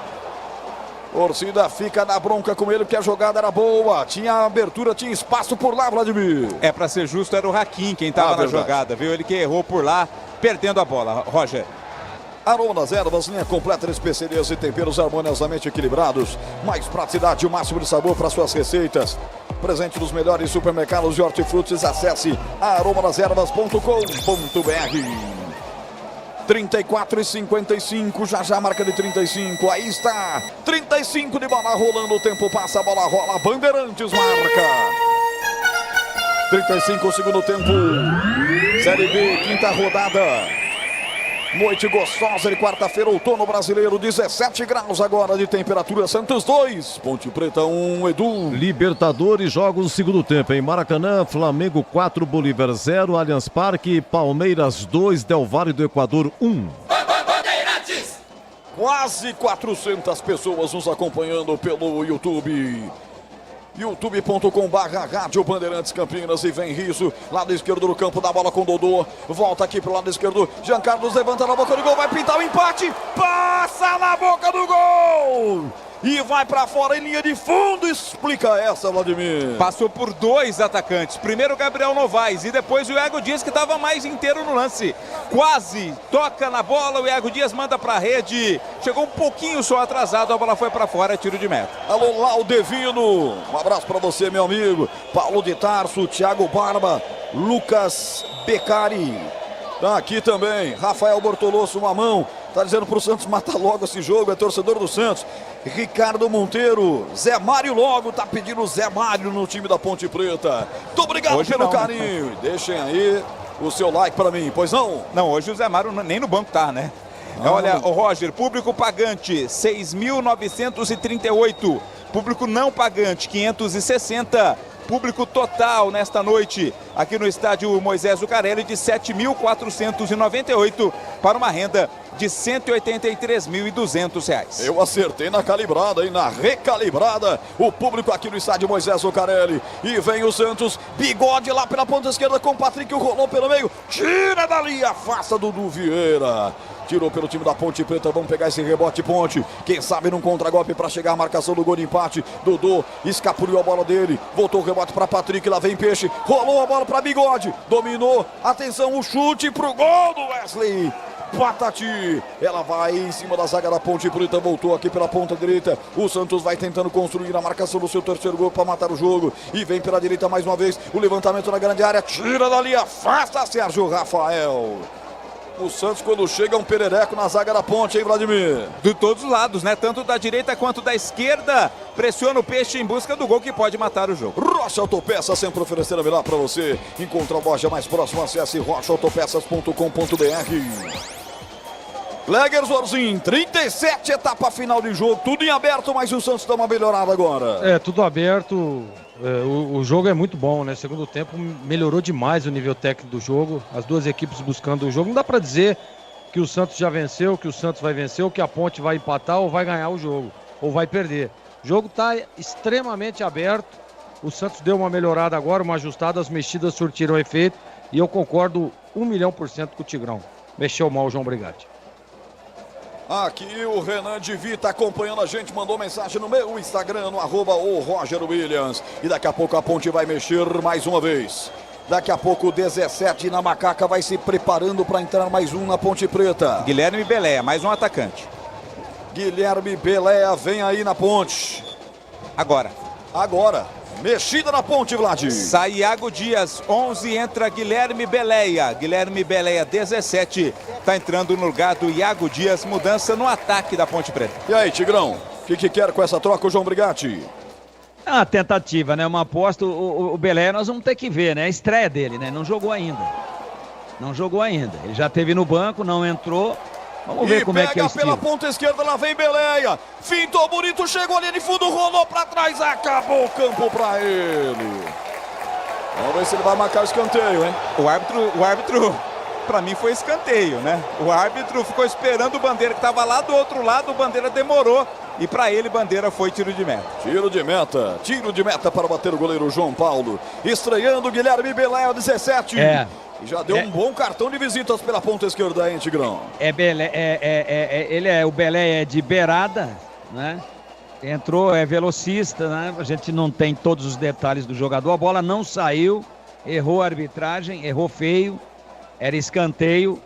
Torcida fica na bronca com ele, porque a jogada era boa. Tinha abertura, tinha espaço por lá, Vladimir. É, pra ser justo, era o Hakim quem tava na jogada, viu? Ele que errou por lá, perdendo a bola. Roger. Aroma das Ervas, linha completa de especiarias e temperos harmoniosamente equilibrados. Mais praticidade e o máximo de sabor para suas receitas. Presente nos melhores supermercados de hortifrutis. Acesse aromadeservas.com.br. 34:55, já marca de 35, aí está, 35 de bola rolando, o tempo passa, a bola rola, Bandeirantes marca. 35 segundo tempo, Série B, quinta rodada. Noite gostosa de quarta-feira, outono brasileiro, 17 graus agora de temperatura, Santos 2, Ponte Preta 1, Edu. Libertadores, jogos segundo tempo em Maracanã, Flamengo 4, Bolívar 0, Allianz Parque, Palmeiras 2, Del Valle do Equador 1. Quase 400 pessoas nos acompanhando pelo YouTube. youtube.com/Rádio Bandeirantes Campinas. E vem Risso, lado esquerdo do campo, da bola com Dodô, volta aqui pro lado esquerdo, Jean Carlos levanta na boca do gol, vai pintar o empate, passa na boca do gol e vai pra fora em linha de fundo. Explica essa, Vladimir. Passou por 2 atacantes, primeiro o Gabriel Novaes e depois o Iago Dias, que estava mais inteiro no lance. Quase toca na bola, o Iago Dias manda pra rede, chegou um pouquinho só atrasado, a bola foi pra fora, tiro de meta. Alô, Laudevino, um abraço pra você, meu amigo. Paulo de Tarso, Thiago Barba, Lucas Beccari, tá aqui também, Rafael Bortolosso, uma mão, tá dizendo pro Santos matar logo esse jogo, é torcedor do Santos. Ricardo Monteiro, Zé Mário logo, tá pedindo Zé Mário no time da Ponte Preta. Muito obrigado hoje pelo carinho. Deixem aí o seu like pra mim, pois não? Não, hoje o Zé Mário nem no banco tá, né? Olha, o Roger, público pagante, 6.938. Público não pagante, 560. Público total nesta noite aqui no estádio Moisés Zucarelli de 7.498 para uma renda de R$ 183.200. Eu acertei na calibrada e na recalibrada. O público aqui no estádio Moisés Zucarelli. E vem o Santos, Bigode lá pela ponta esquerda com o Patrick, rolou pelo meio, tira dali, afasta Dudu Vieira. Tirou pelo time da Ponte Preta, vamos pegar esse rebote Ponte. Quem sabe num contragolpe para chegar a marcação do gol de empate. Dodô escapuliu a bola dele, voltou o rebote para Patrick, lá vem Peixe, rolou a bola para Bigode, dominou, atenção, o chute pro gol do Wesley. Patati, ela vai em cima da zaga da Ponte Preta, voltou aqui pela ponta direita. O Santos vai tentando construir a marcação do seu terceiro gol para matar o jogo. E vem pela direita mais uma vez, o levantamento na grande área, tira dali, afasta Sérgio Rafael. O Santos, quando chega, um perereco na zaga da Ponte, hein, Vladimir? De todos os lados, né? Tanto da direita quanto da esquerda. Pressiona o Peixe em busca do gol que pode matar o jogo. Rocha Autopeças, sempre oferecendo a melhor para você. Encontra a loja mais próxima, acesse rochaautopeças.com.br. Legers Orzin, 37, etapa final de jogo, tudo em aberto, mas o Santos dá uma melhorada agora. É, tudo aberto, o jogo é muito bom, né? Segundo tempo melhorou demais o nível técnico do jogo, as duas equipes buscando o jogo. Não dá pra dizer que o Santos já venceu, que o Santos vai vencer, ou que a Ponte vai empatar ou vai ganhar o jogo, ou vai perder. O jogo está extremamente aberto. O Santos deu uma melhorada agora, uma ajustada, as mexidas surtiram efeito. E eu concordo 1.000.000% com o Tigrão. Mexeu mal o João Brigatti. Aqui o Renan de Vita acompanhando a gente, mandou mensagem no meu Instagram, no @o_Roger_Williams. E daqui a pouco a Ponte vai mexer mais uma vez. Daqui a pouco o 17 na Macaca vai se preparando para entrar mais um na Ponte Preta. Guilherme Beléia, mais um atacante. Guilherme Beléia vem aí na Ponte. Agora. Mexida na Ponte, Vlad. Sai Iago Dias, 11, entra Guilherme Beléia. Guilherme Beléia, 17, tá entrando no lugar do Iago Dias. Mudança no ataque da Ponte Preta. E aí, Tigrão, o que quer com essa troca o João Brigatti? É uma tentativa, né? Uma aposta. O Beléia nós vamos ter que ver, né? A estreia dele, né? Não jogou ainda. Ele já esteve no banco, não entrou. Vamos ver como é que é o estilo. Pela ponta esquerda, lá vem Beléia. Fintou bonito, chegou ali de fundo, rolou pra trás, acabou o campo pra ele. Vamos ver se ele vai marcar o escanteio, hein? O árbitro, pra mim foi escanteio, né? O árbitro ficou esperando o Bandeira, que tava lá do outro lado, o Bandeira demorou. E pra ele, Bandeira foi tiro de meta. Tiro de meta para bater o goleiro João Paulo. Estreando Guilherme Beléia, 17. E já deu um bom cartão de visitas pela ponta esquerda, hein, Tigrão? O Beléia é de beirada, né? Entrou, é velocista, né? A gente não tem todos os detalhes do jogador. A bola não saiu, errou a arbitragem, errou feio, era escanteio.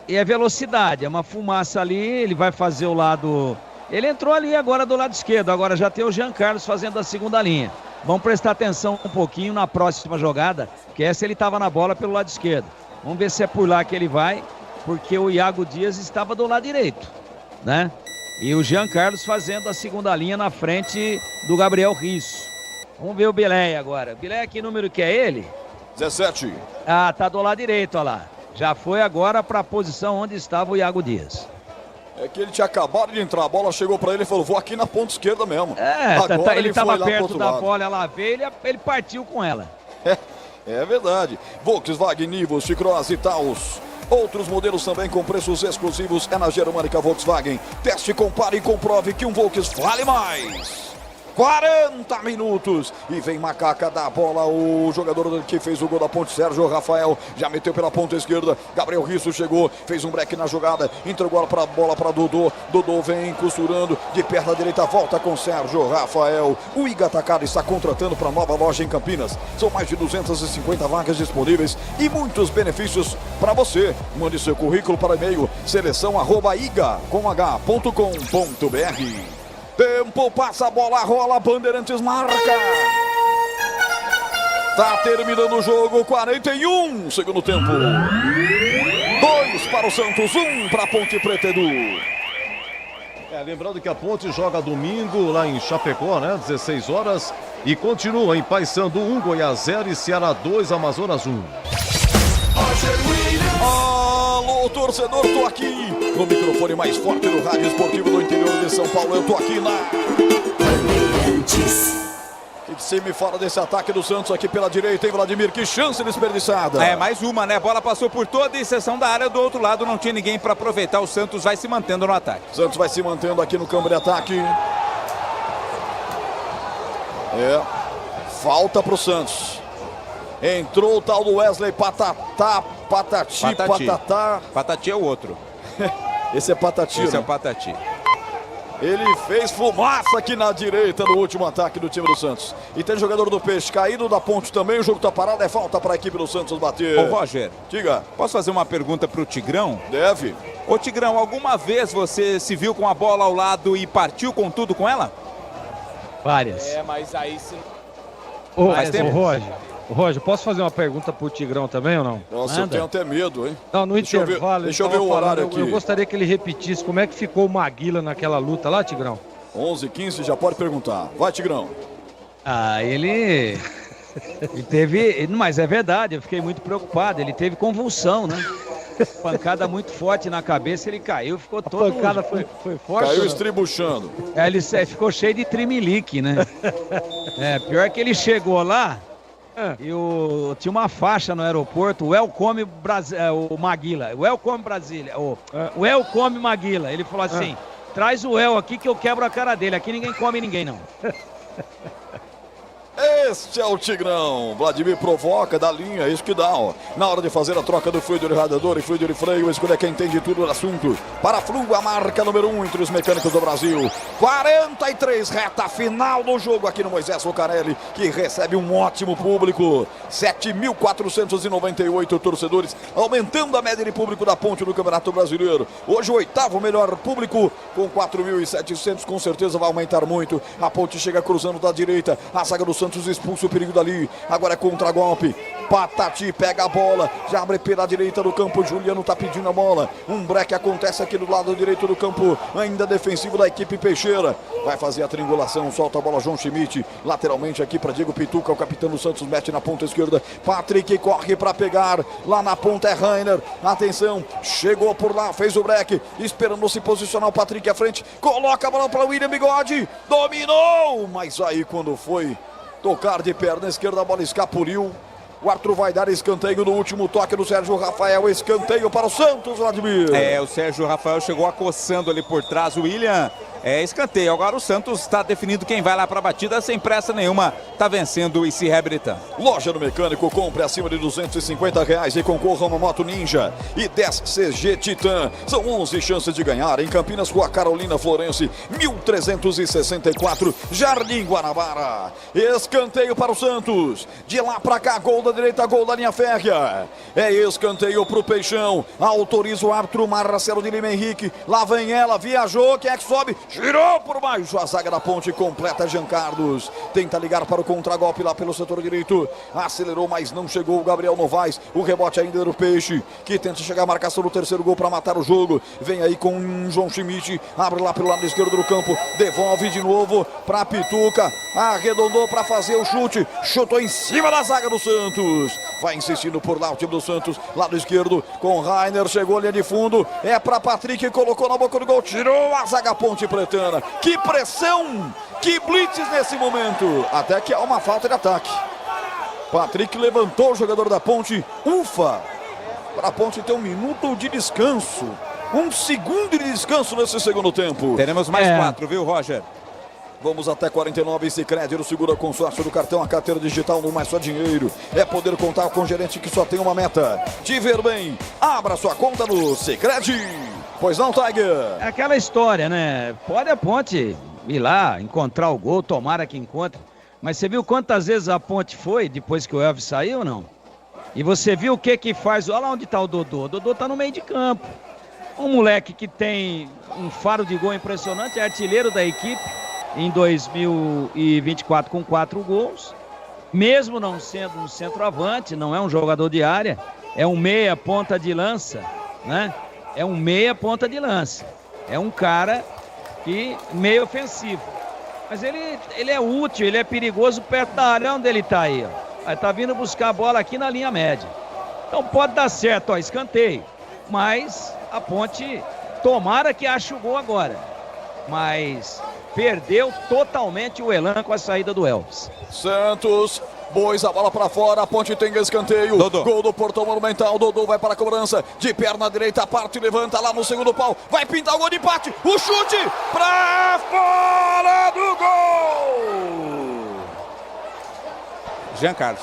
E é velocidade, é uma fumaça ali, ele vai fazer o lado... Ele entrou ali agora do lado esquerdo, agora já tem o Jean Carlos fazendo a segunda linha. Vamos prestar atenção um pouquinho na próxima jogada, que essa ele estava na bola pelo lado esquerdo. Vamos ver se é por lá que ele vai, porque o Iago Dias estava do lado direito, né? E o Jean Carlos fazendo a segunda linha na frente do Gabriel Risso. Vamos ver o Beléia agora. Beléia, que número que é ele? 17. Ah, tá do lado direito, olha lá. Já foi agora para a posição onde estava o Iago Dias. É que ele tinha acabado de entrar, a bola chegou para ele e falou, vou aqui na ponta esquerda mesmo. Agora ele estava perto da bola, ela veio, ele partiu com ela. É verdade. Volkswagen, Nivus, T-Cross e Taos. Outros modelos também com preços exclusivos é na Germânica Volkswagen. Teste, compare e comprove que um Volkswagen vale mais. 40 minutos e vem Macaca da bola, o jogador que fez o gol da Ponte, Sérgio Rafael, já meteu pela ponta esquerda, Gabriel Risso chegou, fez um break na jogada, entregou a bola para Dodô, Dodô vem costurando de perna direita, volta com Sérgio Rafael. O Iga Atacado está contratando para nova loja em Campinas, são mais de 250 vagas disponíveis e muitos benefícios para você. Mande seu currículo para e-mail seleção@iga.com.br. Tempo passa, a bola rola, Bandeirantes marca. Tá terminando o jogo, 41, segundo tempo. 2 para o Santos, 1 para a Ponte Preta, Edu. Lembrando que a Ponte joga domingo lá em Chapecó, né? 16 horas. E continua em Paysandu 1, Goiás 0 e Ceará 2, Amazonas 1. Alô, torcedor, tô aqui no microfone mais forte do rádio esportivo do interior de São Paulo. Eu tô aqui na Bandeirantes. O que você me fala desse ataque do Santos aqui pela direita, hein, Vladimir? Que chance desperdiçada. É, mais uma, né? A bola passou por toda a exceção da área, do outro lado não tinha ninguém para aproveitar. O Santos vai se mantendo no ataque. Santos vai se mantendo aqui no campo de ataque. Falta pro Santos. Entrou o tal do Wesley Patatá, Patati. Patati é o outro. Esse é Patati. Esse é o Patati. Ele fez fumaça aqui na direita no último ataque do time do Santos. E tem jogador do Peixe caído da Ponte também. O jogo tá parado, é falta para a equipe do Santos bater. Ô Roger, diga. Posso fazer uma pergunta pro Tigrão? Deve. Ô Tigrão, alguma vez você se viu com a bola ao lado e partiu com tudo com ela? Várias. Mas aí se... Roger, posso fazer uma pergunta pro Tigrão também ou não? Nossa, eu tenho até medo, hein? Não, no intervalo. Deixa eu ver o horário aqui. Eu gostaria que ele repetisse como é que ficou o Maguila naquela luta lá, Tigrão. 11h15, já pode perguntar. Vai, Tigrão. Ele teve... Mas é verdade, eu fiquei muito preocupado. Ele teve convulsão, né? Pancada muito forte na cabeça, ele caiu, ficou todo... A pancada foi forte? Caiu estribuchando. Ele ficou cheio de trimelique, né? Pior que ele chegou lá... tinha uma faixa no aeroporto, Welcome o Maguila, Welcome Brasília, Welcome Maguila. Ele falou assim, Traz o El aqui que eu quebro a cara dele. Aqui ninguém come ninguém, não. Este é o Tigrão. Vladimir provoca da linha, isso que dá, ó. Na hora de fazer a troca do fluido de radiador e fluido de freio, escolha quem entende tudo do assunto. Para Flu, a marca número 1 entre os mecânicos do Brasil. 43, reta final do jogo aqui no Moisés Lucarelli, que recebe um ótimo público. 7.498 torcedores, aumentando a média de público da Ponte do Campeonato Brasileiro. Hoje o 8º melhor público, com 4.700, com certeza vai aumentar muito. A Ponte chega cruzando da direita, a zaga do Santos expulsa o perigo dali, agora é contra-golpe. Patati pega a bola, já abre pela direita do campo, Juliano tá pedindo a bola. Um break acontece aqui do lado direito do campo, ainda defensivo da equipe Peixeira. Vai fazer a triangulação, solta a bola João Schmidt, lateralmente aqui para Diego Pituca, o capitão do Santos mete na ponta esquerda. Patrick corre para pegar, lá na ponta é Rainer. Atenção, chegou por lá, fez o break, esperando se posicionar o Patrick à frente, coloca a bola para William Bigode, dominou, mas aí quando foi tocar de perna esquerda, a bola escapuliu. O árbitro vai dar escanteio no último toque do Sérgio Rafael. Escanteio para o Santos, Vladimir. O Sérgio Rafael chegou acossando ali por trás o William. Escanteio. Agora o Santos está definindo quem vai lá para a batida sem pressa nenhuma. Está vencendo e se reabilitando. Loja do Mecânico, compre acima de R$250 e concorra a uma moto Ninja e 10 CG Titan. São 11 chances de ganhar em Campinas com a Carolina Florense, 1364, Jardim Guanabara. Escanteio para o Santos. De lá para cá, gol da direita, gol da linha férrea. É escanteio para o Peixão. Autoriza o árbitro Marcelo de Lima Henrique. Lá vem ela, viajou, quem é que sobe? Girou por baixo, a zaga da Ponte completa. Jean Carlos tenta ligar para o contragolpe lá pelo setor direito, acelerou, mas não chegou o Gabriel Novaes. O rebote ainda do Peixe, que tenta chegar a marcação do terceiro gol para matar o jogo. Vem aí com o João Schmidt, abre lá pelo lado esquerdo do campo, devolve de novo para Pituca, arredondou para fazer o chute, chutou em cima da zaga do Santos. Vai insistindo por lá o time do Santos, lado esquerdo com o Rainer, chegou a linha de fundo, é para Patrick, colocou na boca do gol, tirou a zaga Ponte Pretana. Que pressão, que blitz nesse momento, até que há uma falta de ataque. Patrick levantou o jogador da Ponte, ufa, para a Ponte ter um minuto de descanso, um segundo de descanso nesse segundo tempo. Teremos mais 4, viu, Roger? Vamos até 49, Sicredi, o segura consórcio do cartão, a carteira digital no Mais Só Dinheiro. É poder contar com um gerente que só tem uma meta: te ver bem. Abra sua conta no Sicredi. Pois não, Tiger? É aquela história, né? Pode a Ponte ir lá, encontrar o gol, tomara que encontre. Mas você viu quantas vezes a Ponte foi depois que o Elvis saiu ou não? E você viu o que faz? Olha lá onde está o Dodô. O Dodô está no meio de campo. Um moleque que tem um faro de gol impressionante, é artilheiro da equipe em 2024 com 4 gols, mesmo não sendo um centroavante, não é um jogador de área, é um meia ponta de lança, né? É um meia ponta de lança, é um cara que meio ofensivo, mas ele é útil, ele é perigoso perto da área. Onde ele tá aí, ó. Aí tá vindo buscar a bola aqui na linha média, então pode dar certo, ó, escanteio, mas a Ponte tomara que ache o gol agora, mas perdeu totalmente o elan com a saída do Elvis. Santos pôs a bola para fora, a Ponte tem escanteio. Dodô. Gol do Portão Monumental, Dodô vai para a cobrança, de perna direita, parte, levanta lá no segundo pau, vai pintar o gol de empate, o chute para fora do gol. Jean Carlos.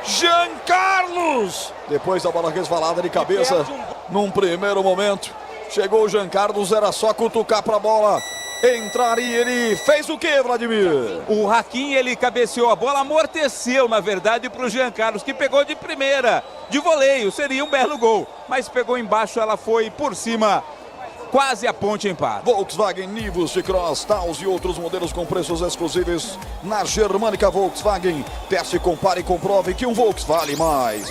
Jean Carlos! Depois da bola resvalada de cabeça, num primeiro momento, chegou o Jean Carlos, era só cutucar para a bola entrar e ele fez o que, Vladimir? O Hakim, ele cabeceou a bola, amorteceu, na verdade, para o Jean Carlos, que pegou de primeira, de voleio, seria um belo gol, mas pegou embaixo, ela foi por cima, quase a Ponte empata. Volkswagen Nivus, T-Cross, Taos e outros modelos com preços exclusivos na Germânica Volkswagen. Teste, compare e comprove que um Volks vale mais.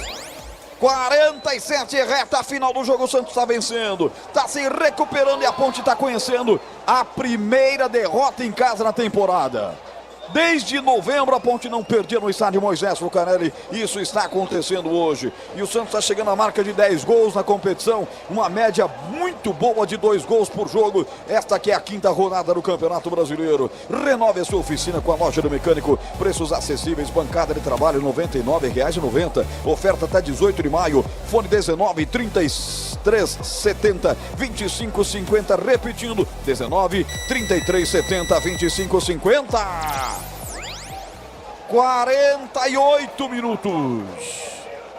47, reta final do jogo, o Santos está vencendo, está se recuperando e a Ponte está conhecendo a primeira derrota em casa na temporada. Desde novembro a Ponte não perdia no estádio Moisés Lucarelli, isso está acontecendo hoje. E o Santos está chegando à marca de 10 gols na competição, uma média muito boa de 2 gols por jogo. Esta aqui é a 5ª rodada do Campeonato Brasileiro. Renove a sua oficina com a Loja do Mecânico, preços acessíveis, bancada de trabalho R$ 99,90. Oferta até 18 de maio, fone 19 30 3370 2550, repetindo, 19 3370 2550. 48 minutos.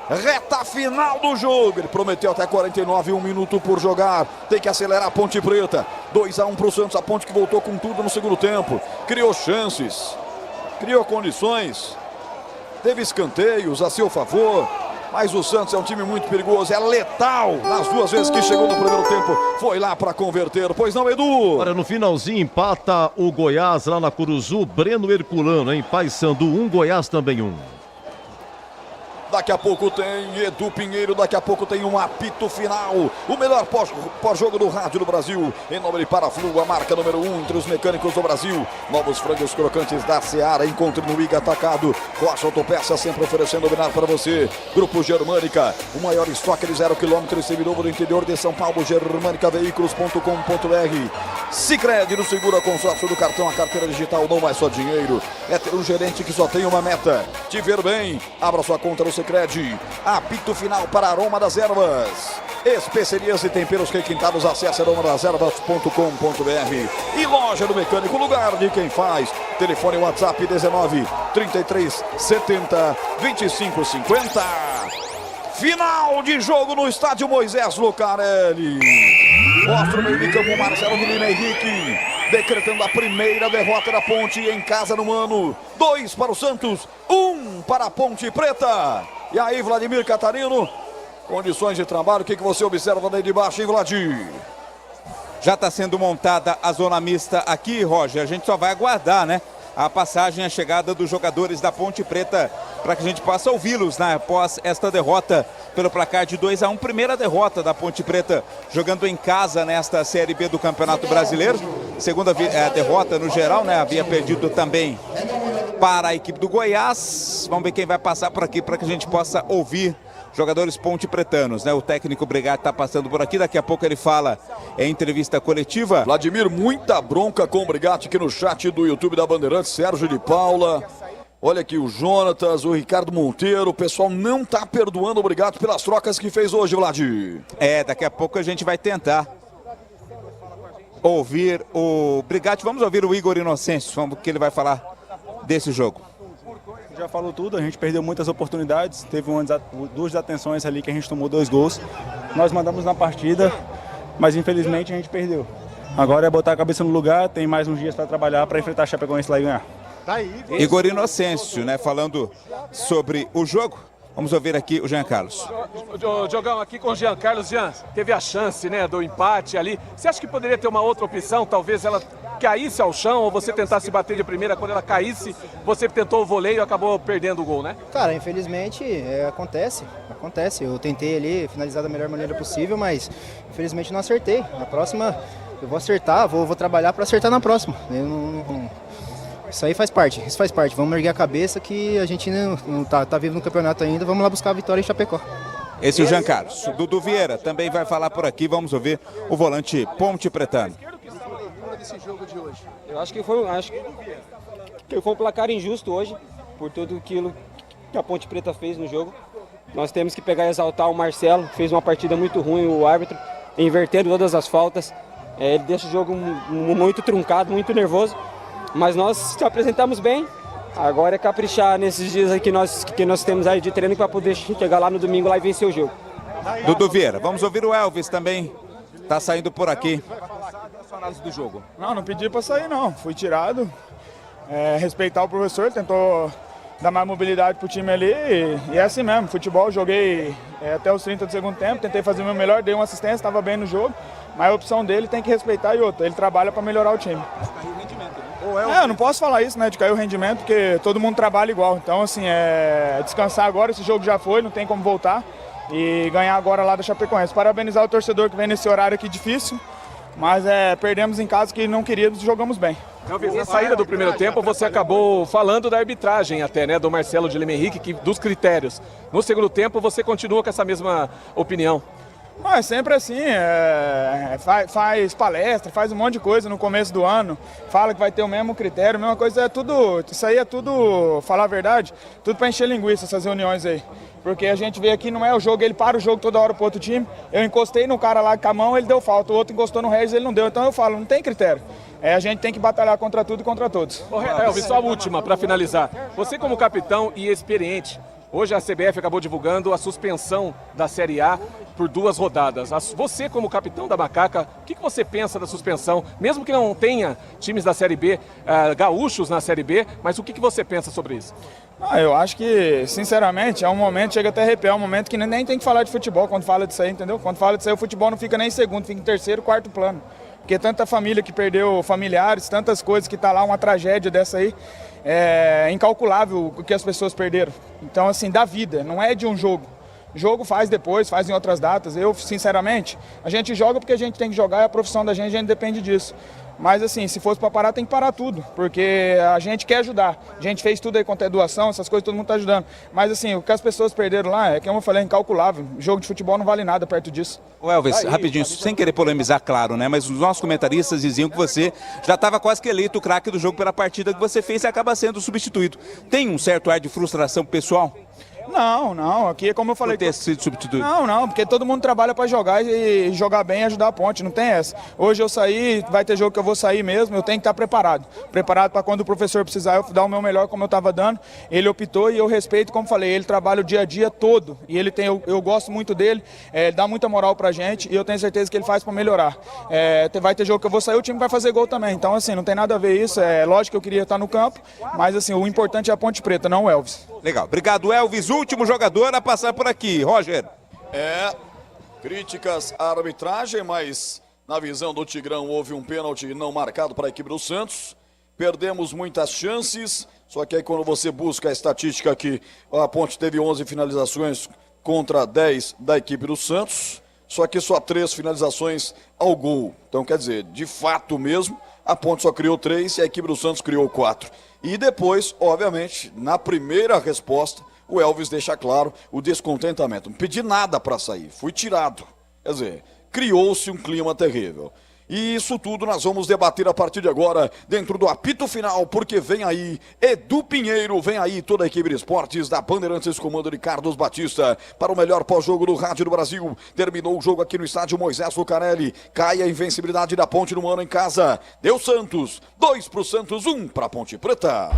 Reta final do jogo. Ele prometeu até 49, 1 minuto por jogar. Tem que acelerar a Ponte Preta. 2-1 para o Santos. A Ponte que voltou com tudo no segundo tempo. Criou chances, criou condições, teve escanteios a seu favor. Mas o Santos é um time muito perigoso, é letal. Nas 2 vezes que chegou no primeiro tempo, foi lá para converter. Pois não, Edu? Olha, no finalzinho empata o Goiás lá na Curuzu. Breno Herculano, hein? Paysandu 1, Goiás também 1. Daqui a pouco tem Edu Pinheiro, daqui a pouco tem um apito final. O melhor pós-jogo do rádio do Brasil. Em nome de Paraflu, a marca número 1 entre os mecânicos do Brasil. Novos frangos crocantes da Seara. Encontre no Iga Atacado. Rocha Autopeça sempre oferecendo novidade para você. Grupo Germânica, o maior estoque de 0 km seminovo do interior de São Paulo. Germanicaveículos.com.br. Sicredi no segura consórcio do cartão. A carteira digital não é só dinheiro. É ter um gerente que só tem uma meta: te ver bem. Abra sua conta no Sicredi. Apito final para Aroma das Ervas. Especiarias e temperos requintados. Acesse aromadeservas.com.br. E Loja do Mecânico, lugar de quem faz. Telefone WhatsApp 19 33 70 25 50. Final de jogo no estádio Moisés Lucarelli. Mostra o meio de campo Marcelo de Lima Henrique, decretando a primeira derrota da Ponte em casa no ano. 2 para o Santos, 1 para a Ponte Preta. E aí, Vladimir Catarino, condições de trabalho, o que você observa daí de baixo, hein, Vladir? Já está sendo montada a zona mista aqui, Roger. A gente só vai aguardar, né? A passagem, a chegada dos jogadores da Ponte Preta, para que a gente possa ouvi-los, né, após esta derrota pelo placar de 2-1. Primeira derrota da Ponte Preta jogando em casa nesta Série B do Campeonato Brasileiro. Segunda derrota no geral, né? Havia perdido também para a equipe do Goiás. Vamos ver quem vai passar por aqui para que a gente possa ouvir jogadores ponte-pretanos, né? O técnico Brigatti está passando por aqui, daqui a pouco ele fala em entrevista coletiva. Vladimir, muita bronca com o Brigatti aqui no chat do YouTube da Bandeirantes. Sérgio de Paula, olha aqui o Jonatas, o Ricardo Monteiro. O pessoal não está perdoando o Brigatti pelas trocas que fez hoje, Vladir. Daqui a pouco a gente vai tentar ouvir o Brigatti. Vamos ouvir o Igor Inocêncio, vamos que ele vai falar desse jogo. Já falou tudo, a gente perdeu muitas oportunidades, teve 2 atenções ali que a gente tomou 2 gols. Nós mandamos na partida, mas infelizmente a gente perdeu. Agora é botar a cabeça no lugar, tem mais uns dias para trabalhar para enfrentar a Chapecoense lá e ganhar. Igor Inocêncio, né, falando sobre o jogo. Vamos ouvir aqui o Jean Carlos. Jogão, aqui com o Jean Carlos. Jean, teve a chance, né, do empate ali. Você acha que poderia ter uma outra opção? Talvez ela caísse ao chão ou você tentasse bater de primeira. Quando ela caísse, você tentou o voleio e acabou perdendo o gol, né? Cara, infelizmente acontece. Eu tentei ali finalizar da melhor maneira possível, mas infelizmente não acertei. Na próxima eu vou acertar, vou trabalhar para acertar na próxima. Isso aí faz parte, Vamos erguer a cabeça que a gente não tá vivo no campeonato ainda. Vamos lá buscar a vitória em Chapecó. Esse é o Jean Carlos. Dudu Vieira também vai falar por aqui. Vamos ouvir o volante ponte-pretano. Desse jogo de hoje? Eu acho que foi um placar injusto hoje, por tudo aquilo que a Ponte Preta fez no jogo. Nós temos que pegar e exaltar o Marcelo, que fez uma partida muito ruim, o árbitro, invertendo todas as faltas. Ele deixa o jogo muito truncado, muito nervoso. Mas nós se apresentamos bem. Agora é caprichar nesses dias aí que nós temos aí de treino para poder chegar lá no domingo lá e vencer o jogo. Dudu Vieira, vamos ouvir o Elvis também. Tá saindo por aqui. Do jogo. Não pedi para sair não. Fui tirado. Respeitar o professor, tentou dar mais mobilidade pro time ali e é assim mesmo. Futebol, joguei até os 30 do segundo tempo, tentei fazer o meu melhor, dei uma assistência, estava bem no jogo. Mas a opção dele tem que respeitar e outra. Ele trabalha para melhorar o time. Eu não posso falar isso, né, de cair o rendimento, porque todo mundo trabalha igual. Então, assim, descansar agora, esse jogo já foi, não tem como voltar. E ganhar agora lá da Chapecoense. Parabenizar o torcedor que vem nesse horário aqui difícil, mas perdemos em casa que não queríamos e jogamos bem. Na saída do primeiro tempo, você acabou falando da arbitragem até, né, do Marcelo de Lima Henrique, dos critérios. No segundo tempo, você continua com essa mesma opinião? É sempre assim, faz palestra, faz um monte de coisa no começo do ano, fala que vai ter o mesmo critério, a mesma coisa, isso aí é tudo, falar a verdade, tudo para encher linguiça, essas reuniões aí. Porque a gente vê aqui, não é o jogo, ele para o jogo toda hora pro outro time, eu encostei no cara lá com a mão, ele deu falta, o outro encostou no Regis, ele não deu, então eu falo, não tem critério. A gente tem que batalhar contra tudo e contra todos. Elvis, só a última para finalizar. Você como capitão e experiente, hoje a CBF acabou divulgando a suspensão da Série A por 2 rodadas. Você como capitão da Macaca, o que você pensa da suspensão? Mesmo que não tenha times da Série B, gaúchos na Série B, mas o que você pensa sobre isso? Eu acho que, sinceramente, é um momento, chega até a arrepiar, é um momento que nem tem que falar de futebol quando fala disso aí, entendeu? Quando fala disso aí, o futebol não fica nem em segundo, fica em terceiro, quarto plano. Porque tanta família que perdeu familiares, tantas coisas que tá lá, uma tragédia dessa aí, é incalculável o que as pessoas perderam. Então, assim, da vida, não é de um jogo. Jogo faz depois, faz em outras datas. Eu, sinceramente, a gente joga porque a gente tem que jogar, é a profissão da gente depende disso. Mas assim, se fosse para parar, tem que parar tudo, porque a gente quer ajudar. A gente fez tudo aí contra a doação, essas coisas, todo mundo tá ajudando. Mas assim, o que as pessoas perderam lá é, como eu falei, incalculável. Jogo de futebol não vale nada perto disso. Ô Elvis, rapidinho, sem querer polemizar, claro, né? Mas os nossos comentaristas diziam que você já estava quase que eleito o craque do jogo pela partida que você fez e acaba sendo substituído. Tem um certo ar de frustração pessoal? Não, aqui é como eu falei. Por ter sido substituído? Não, porque todo mundo trabalha para jogar e jogar bem e ajudar a Ponte, não tem essa. Hoje eu saí, vai ter jogo que eu vou sair mesmo, eu tenho que estar preparado. Preparado para quando o professor precisar eu dar o meu melhor como eu estava dando. Ele optou e eu respeito, como falei, ele trabalha o dia a dia todo e ele tem, eu gosto muito dele, ele dá muita moral pra gente e eu tenho certeza que ele faz para melhorar. Vai ter jogo que eu vou sair, o time vai fazer gol também, então assim, não tem nada a ver isso, lógico que eu queria estar no campo, mas assim, o importante é a Ponte Preta, não o Elvis. Legal, obrigado Elvis, último jogador a passar por aqui, Roger. Críticas à arbitragem, mas na visão do Tigrão houve um pênalti não marcado para a equipe do Santos. Perdemos muitas chances, só que aí quando você busca a estatística aqui, a Ponte teve 11 finalizações contra 10 da equipe do Santos, só que só 3 finalizações ao gol. Então quer dizer, de fato mesmo, a Ponte só criou 3 e a equipe do Santos criou 4. E depois, obviamente, na primeira resposta, o Elvis deixa claro o descontentamento. Não pedi nada para sair, fui tirado. Quer dizer, criou-se um clima terrível. E isso tudo nós vamos debater a partir de agora, dentro do apito final, porque vem aí Edu Pinheiro, vem aí toda a equipe de esportes da Bandeirantes, comando de Carlos Batista, para o melhor pós-jogo do rádio do Brasil. Terminou o jogo aqui no estádio Moisés Lucarelli, cai a invencibilidade da Ponte no Mano em casa. Deu Santos, 2 pro Santos, 1 pra Ponte Preta.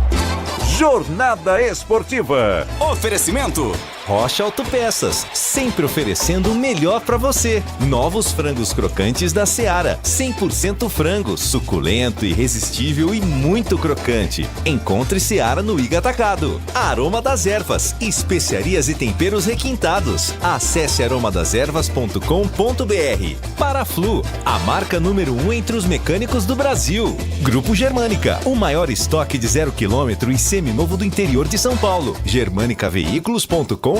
Jornada Esportiva. Oferecimento Rocha Autopeças, sempre oferecendo o melhor para você. Novos frangos crocantes da Seara, 100% frango, suculento, irresistível e muito crocante. Encontre Seara no Iga Atacado. Aroma das Ervas, especiarias e temperos requintados. Acesse aromadeservas.com.br. Paraflu, a marca número 1 entre os mecânicos do Brasil. Grupo Germânica, o maior estoque de 0 km e seminovo do interior de São Paulo. Germanicaveículos.com.br.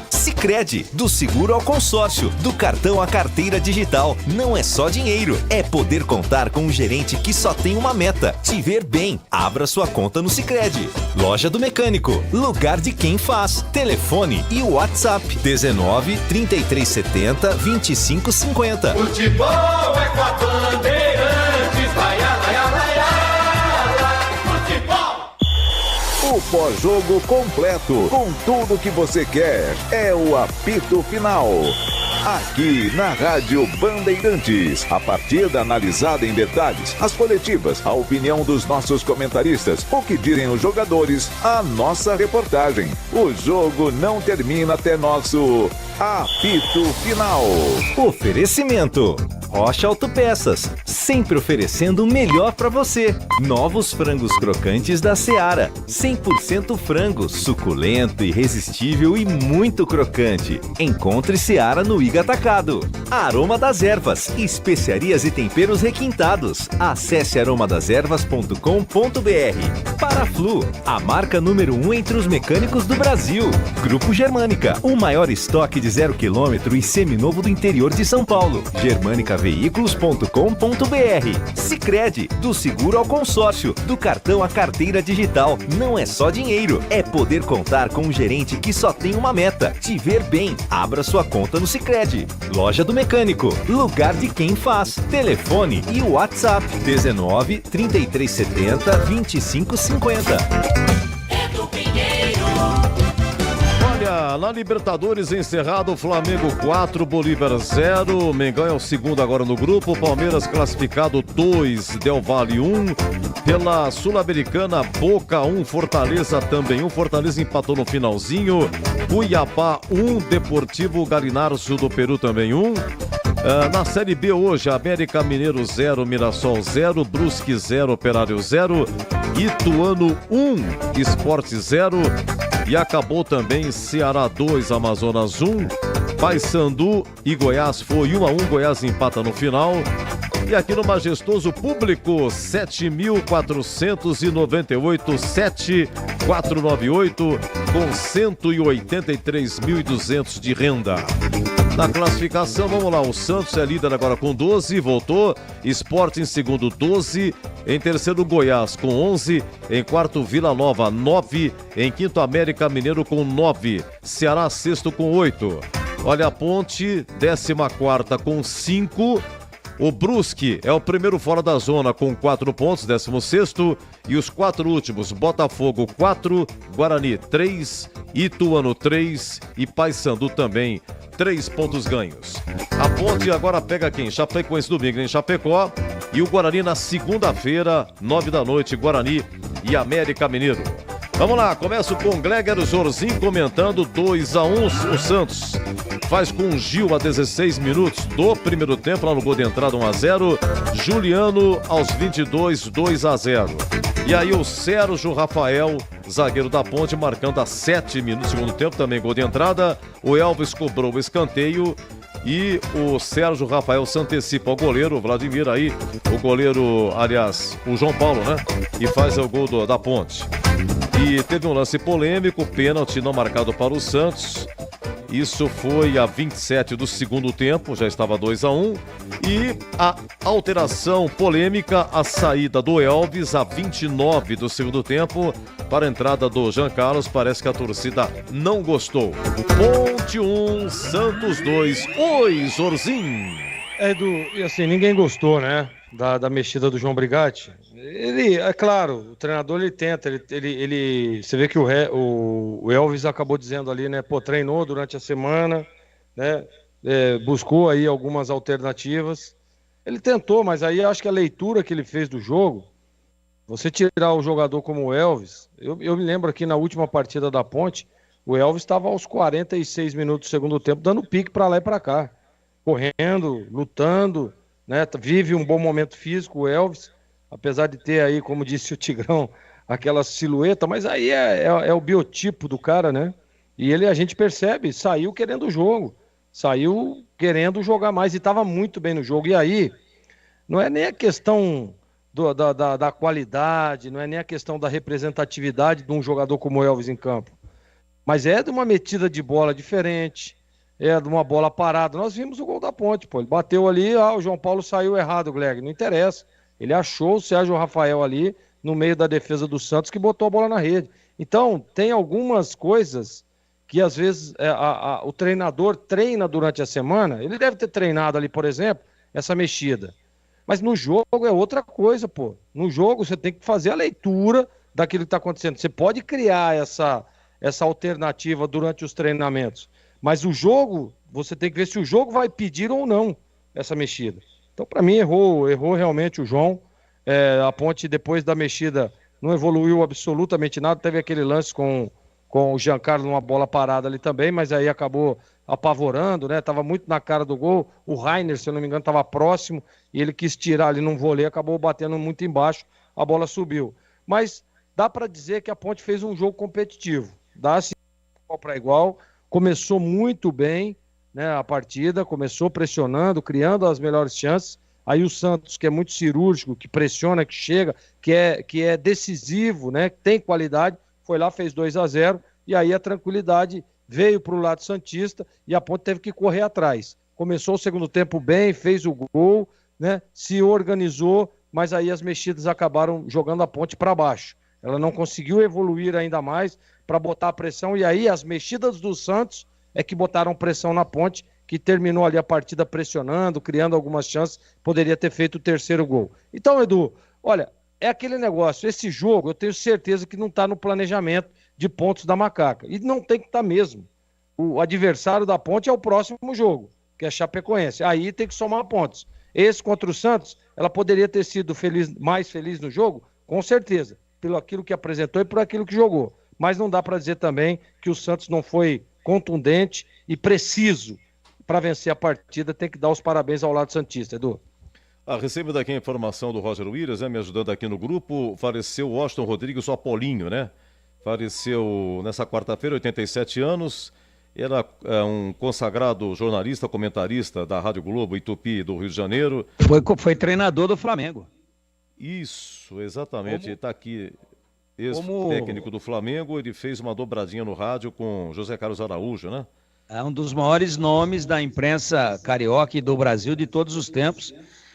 Sicredi, do seguro ao consórcio, do cartão à carteira digital. Não é só dinheiro, é poder contar com um gerente que só tem uma meta: te ver bem. Abra sua conta no Sicredi. Loja do Mecânico, lugar de quem faz. Telefone e WhatsApp 19 3370 2550. Futebol é com a Bandeirantes, vai, O pós-jogo completo, com tudo que você quer, é o apito final. Aqui na Rádio Bandeirantes, a partida analisada em detalhes, as coletivas, a opinião dos nossos comentaristas, o que dizem os jogadores, a nossa reportagem. O jogo não termina até nosso apito final. Oferecimento Rocha Autopeças, sempre oferecendo o melhor para você. Novos frangos crocantes da Seara, 100% frango, suculento, irresistível e muito crocante. Encontre Seara no Iga Atacado. Aroma das Ervas, especiarias e temperos requintados. Acesse aromadeservas.com.br. Paraflu, a marca número 1 entre os mecânicos do Brasil. Grupo Germânica, o maior estoque de 0 km e seminovo do interior de São Paulo. germanicaveículos.com.br. Sicredi, do seguro ao consórcio, do cartão à carteira digital. Não é só dinheiro, é poder contar com um gerente que só tem uma meta: te ver bem. Abra sua conta no Sicredi. Loja do Mecânico, lugar de quem faz. Telefone e WhatsApp 19 3370 2550. Olha, na Libertadores encerrado, Flamengo 4, Bolívar 0. Mengão é o segundo agora no grupo. Palmeiras classificado 2, Del Valle 1. Pela Sul-Americana, Boca 1, Fortaleza também 1. Fortaleza empatou no finalzinho. Cuiabá 1, Deportivo Galinárcio do Peru também 1. Na Série B hoje, América Mineiro 0, Mirassol 0, Brusque 0, Operário 0, Ituano 1, Sport 0 e acabou também Ceará 2, Amazonas 1, Paysandu e Goiás foi 1-1, Goiás empata no final. E aqui no majestoso público, 7.498, 7.498, com 183.200 de renda. Na classificação, vamos lá, o Santos é líder agora com 12, voltou, Sport em segundo 12, em terceiro Goiás com 11, em quarto Vila Nova 9, em quinto América Mineiro com 9, Ceará sexto com 8. Olha a Ponte, 14ª com 5, o Brusque é o primeiro fora da zona com 4 pontos, 16º, e os 4 últimos, Botafogo 4, Guarani 3, Ituano 3 e Paysandu também 3 pontos ganhos. A Ponte agora pega quem? Chapecoense domingo em Chapecó e o Guarani na segunda-feira, 9 da noite, Guarani e América Mineiro. Vamos lá, começo com Gleger Zorzin comentando 2-1 o Santos. Faz com Gil a 16 minutos do primeiro tempo, lá no gol de entrada 1-0. Juliano aos 22, 2-0. E aí o Sérgio Rafael, zagueiro da Ponte, marcando a 7 minutos do segundo tempo, também gol de entrada. O Elvis cobrou o escanteio e o Sérgio Rafael se antecipa ao goleiro, o Vladimir aí, o goleiro, aliás, o João Paulo, né? E faz o gol da Ponte. E teve um lance polêmico, pênalti não marcado para o Santos. Isso foi a 27 do segundo tempo, já estava 2-1. E a alteração polêmica, a saída do Elvis a 29 do segundo tempo para a entrada do Jean Carlos. Parece que a torcida não gostou. Ponte 1, Santos 2. Oi, Zorzin. Edu, e assim, ninguém gostou, né? Da mexida do João Brigatti. Ele, é claro, o treinador ele tenta, você vê que o Elvis acabou dizendo ali, né, pô, treinou durante a semana, né, buscou aí algumas alternativas, ele tentou, mas aí acho que a leitura que ele fez do jogo, você tirar o jogador como o Elvis, eu me lembro aqui na última partida da Ponte, o Elvis estava aos 46 minutos do segundo tempo, dando pique para lá e para cá, correndo, lutando, né, vive um bom momento físico o Elvis, apesar de ter aí, como disse o Tigrão, aquela silhueta, mas aí é o biotipo do cara, né? E a gente percebe, saiu querendo o jogo, saiu querendo jogar mais e estava muito bem no jogo. E aí, não é nem a questão da qualidade, não é nem a questão da representatividade de um jogador como o Elvis em campo, mas é de uma metida de bola diferente, é de uma bola parada. Nós vimos o gol da Ponte, pô, ele bateu ali, o João Paulo saiu errado, Gleg, não interessa. Ele achou o Sérgio Rafael ali no meio da defesa do Santos que botou a bola na rede. Então, tem algumas coisas que às vezes o treinador treina durante a semana. Ele deve ter treinado ali, por exemplo, essa mexida. Mas no jogo é outra coisa, pô. No jogo você tem que fazer a leitura daquilo que está acontecendo. Você pode criar essa alternativa durante os treinamentos. Mas o jogo, você tem que ver se o jogo vai pedir ou não essa mexida. Então, para mim, errou realmente o João. A Ponte, depois da mexida, não evoluiu absolutamente nada. Teve aquele lance com o Giancarlo numa bola parada ali também, mas aí acabou apavorando, né? Tava muito na cara do gol. O Rainer, se eu não me engano, estava próximo e ele quis tirar ali num vôlei, acabou batendo muito embaixo, a bola subiu. Mas dá para dizer que a Ponte fez um jogo competitivo. Dá-se igual para igual, começou muito bem, né, a partida, começou pressionando, criando as melhores chances. Aí o Santos, que é muito cirúrgico, que pressiona, que chega, que é decisivo, né, que tem qualidade, foi lá, fez 2-0, e aí a tranquilidade veio para o lado santista e a Ponte teve que correr atrás. Começou o segundo tempo bem, fez o gol, né, se organizou, mas aí as mexidas acabaram jogando a Ponte para baixo. Ela não conseguiu evoluir ainda mais para botar a pressão, e aí as mexidas do Santos é que botaram pressão na Ponte, que terminou ali a partida pressionando, criando algumas chances, poderia ter feito o terceiro gol. Então, Edu, olha, é aquele negócio, esse jogo eu tenho certeza que não está no planejamento de pontos da Macaca, e não tem que estar mesmo. O adversário da Ponte é o próximo jogo, que é Chapecoense, aí tem que somar pontos. Esse contra o Santos, ela poderia ter sido mais feliz no jogo, com certeza, pelo aquilo que apresentou e por aquilo que jogou, mas não dá para dizer também que o Santos não foi contundente e preciso para vencer a partida. Tem que dar os parabéns ao lado santista, Edu. Recebo daqui a informação do Roger Williams, me ajudando aqui no grupo. Faleceu o Washington Rodrigues, o Apolinho, né? Faleceu nessa quarta-feira, 87 anos. Era um consagrado jornalista, comentarista da Rádio Globo, Itupi, do Rio de Janeiro. Foi treinador do Flamengo. Isso, exatamente. Ele está aqui, ex-técnico do Flamengo. Ele fez uma dobradinha no rádio com José Carlos Araújo, né? É um dos maiores nomes da imprensa carioca e do Brasil de todos os tempos.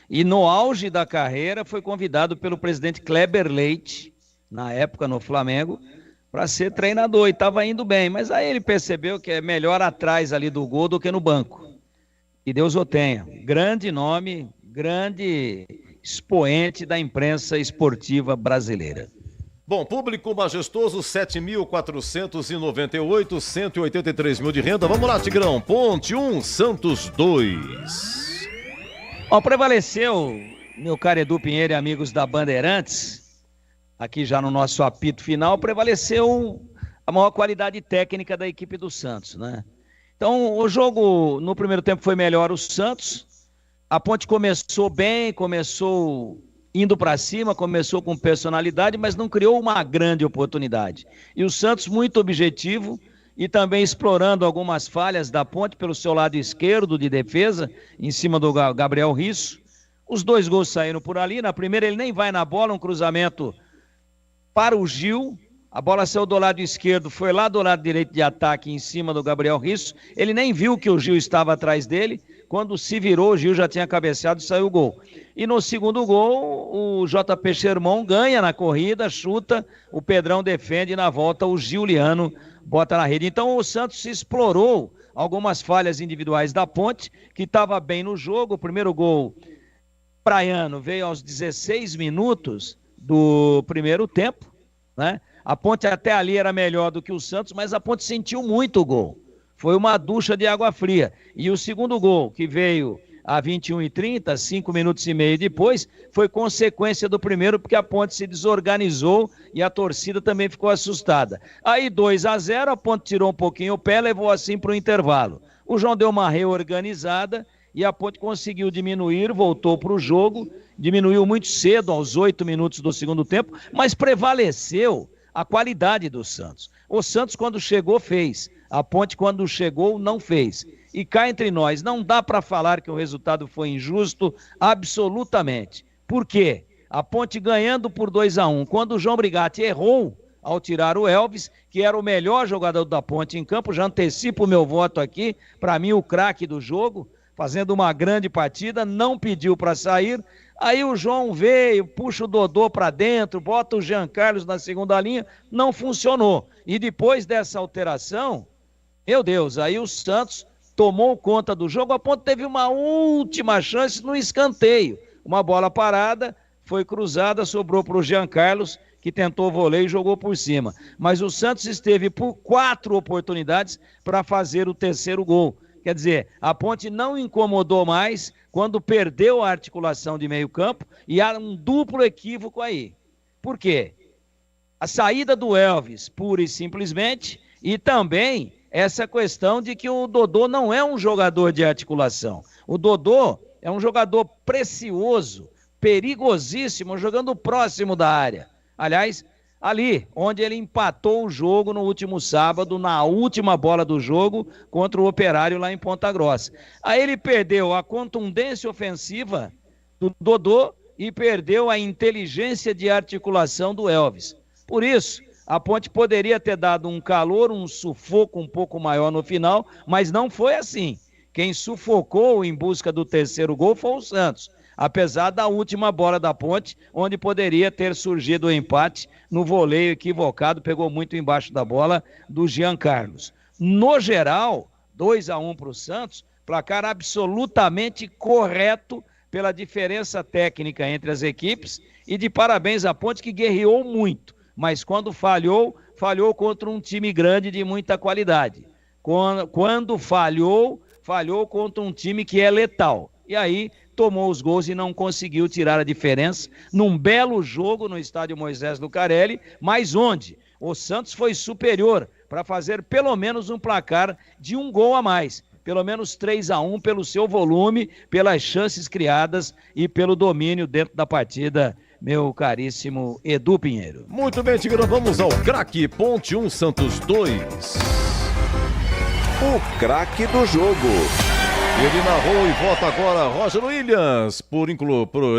E no auge da carreira foi convidado pelo presidente Kleber Leite, na época no Flamengo, para ser treinador, e estava indo bem. Mas aí ele percebeu que é melhor atrás ali do gol do que no banco. E Deus o tenha. Grande nome, grande expoente da imprensa esportiva brasileira. Bom, público majestoso, 7.498, 183 mil de renda. Vamos lá, Tigrão. Ponte 1, Santos 2. Ó, prevaleceu, meu caro Edu Pinheiro e amigos da Bandeirantes, aqui já no nosso apito final, prevaleceu a maior qualidade técnica da equipe do Santos, né? Então, o jogo no primeiro tempo foi melhor o Santos. A Ponte começou bem, começou indo para cima, começou com personalidade, mas não criou uma grande oportunidade. E o Santos muito objetivo e também explorando algumas falhas da Ponte pelo seu lado esquerdo de defesa, em cima do Gabriel Risso. Os 2 gols saíram por ali. Na primeira ele nem vai na bola, um cruzamento para o Gil. A bola saiu do lado esquerdo, foi lá do lado direito de ataque em cima do Gabriel Risso. Ele nem viu que o Gil estava atrás dele. Quando se virou, o Gil já tinha cabeceado e saiu o gol. E no segundo gol, o JP Sherman ganha na corrida, chuta, o Pedrão defende e na volta o Giuliano bota na rede. Então o Santos explorou algumas falhas individuais da Ponte, que estava bem no jogo. O primeiro gol praiano veio aos 16 minutos do primeiro tempo, né? A Ponte até ali era melhor do que o Santos, mas a Ponte sentiu muito o gol. Foi uma ducha de água fria. E o segundo gol, que veio a 21h30, 5 minutos e meio depois, foi consequência do primeiro, porque a Ponte se desorganizou e a torcida também ficou assustada. Aí 2-0, a Ponte tirou um pouquinho o pé, levou assim para o intervalo. O João deu uma reorganizada e a Ponte conseguiu diminuir, voltou para o jogo, diminuiu muito cedo, aos 8 minutos do segundo tempo, mas prevaleceu a qualidade do Santos. O Santos, quando chegou, fez. A Ponte, quando chegou, não fez. E cá entre nós, não dá para falar que o resultado foi injusto, absolutamente. Por quê? A Ponte ganhando por 2-1. Quando o João Brigatti errou ao tirar o Elvis, que era o melhor jogador da Ponte em campo, já antecipo o meu voto aqui, para mim o craque do jogo, fazendo uma grande partida, não pediu para sair. Aí o João veio, puxa o Dodô para dentro, bota o Jean Carlos na segunda linha, não funcionou. E depois dessa alteração, meu Deus, aí o Santos tomou conta do jogo. A Ponte teve uma última chance no escanteio. Uma bola parada, foi cruzada, sobrou para o Jean Carlos, que tentou voleio e jogou por cima. Mas o Santos esteve por 4 oportunidades para fazer o terceiro gol. Quer dizer, a Ponte não incomodou mais quando perdeu a articulação de meio campo, e há um duplo equívoco aí. Por quê? A saída do Elvis, pura e simplesmente, e também essa questão de que o Dodô não é um jogador de articulação. O Dodô é um jogador precioso, perigosíssimo, jogando próximo da área. Aliás, ali, onde ele empatou o jogo no último sábado, na última bola do jogo, contra o Operário lá em Ponta Grossa. Aí ele perdeu a contundência ofensiva do Dodô e perdeu a inteligência de articulação do Elvis. Por isso, a Ponte poderia ter dado um calor, um sufoco um pouco maior no final, mas não foi assim. Quem sufocou em busca do terceiro gol foi o Santos, apesar da última bola da Ponte, onde poderia ter surgido o empate no voleio equivocado, pegou muito embaixo da bola do Jean Carlos. No geral, 2-1 para o Santos, placar absolutamente correto pela diferença técnica entre as equipes, e de parabéns à Ponte, que guerreou muito, mas quando falhou contra um time grande de muita qualidade. Quando falhou contra um time que é letal. E aí tomou os gols e não conseguiu tirar a diferença num belo jogo no estádio Moisés Lucarelli, mas onde o Santos foi superior para fazer pelo menos um placar de um gol a mais. Pelo menos 3-1 pelo seu volume, pelas chances criadas e pelo domínio dentro da partida, meu caríssimo Edu Pinheiro. Muito bem, Tigrão, vamos ao craque. Ponte 1, Santos 2. O craque do jogo. Ele narrou e vota agora Roger Williams, por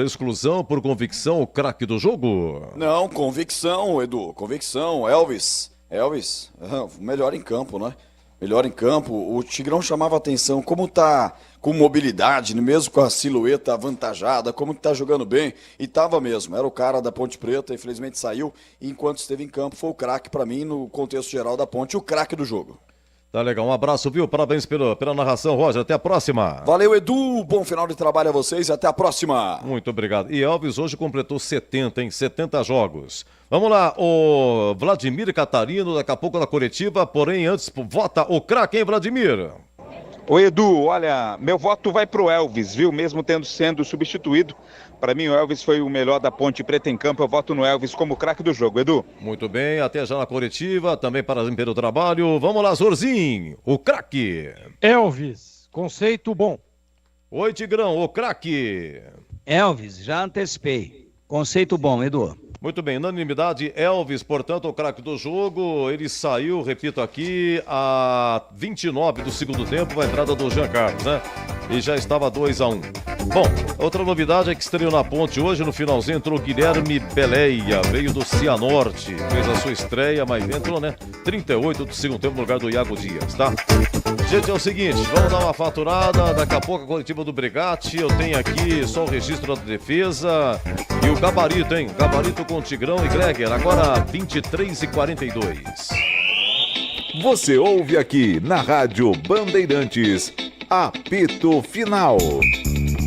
exclusão, por convicção, o craque do jogo. Não, convicção, Edu, convicção. Elvis, melhor em campo, né? Melhor em campo, o Tigrão chamava atenção, como tá com mobilidade, mesmo com a silhueta avantajada, como tá jogando bem, e tava mesmo, era o cara da Ponte Preta, infelizmente saiu, e enquanto esteve em campo foi o craque para mim, no contexto geral da Ponte, o craque do jogo. Tá legal, um abraço, viu? Parabéns pela narração, Roger, até a próxima. Valeu, Edu, bom final de trabalho a vocês e até a próxima. Muito obrigado. E Elvis hoje completou 70 jogos. Vamos lá, o Vladimir Catarino, daqui a pouco na coletiva, porém antes, vota o craque, hein, Vladimir? Ô Edu, olha, meu voto vai pro Elvis, viu? Mesmo sendo substituído. Para mim o Elvis foi o melhor da Ponte Preta em campo, eu voto no Elvis como craque do jogo, Edu. Muito bem, até já na coletiva, também parabéns pelo trabalho. Vamos lá, Zorzinho, o craque. Elvis, conceito bom. Oi, Tigrão, o craque. Elvis, já antecipei. Conceito bom, Edu. Muito bem, unanimidade, Elvis, portanto, o craque do jogo. Ele saiu, repito aqui, a 29 do segundo tempo, a entrada do Jean Carlos, né? E já estava 2-1. Bom, outra novidade é que estreou na Ponte hoje, no finalzinho, entrou Guilherme Beleia, veio do Cianorte, fez a sua estreia, mas entrou, né? 38 do segundo tempo no lugar do Iago Dias, tá? Gente, é o seguinte, vamos dar uma faturada, daqui a pouco a coletiva do Brigatti, eu tenho aqui só o registro da defesa e o gabarito, hein? Gabarito com Tigrão e Greger, agora 23h42. Você ouve aqui na Rádio Bandeirantes, apito final.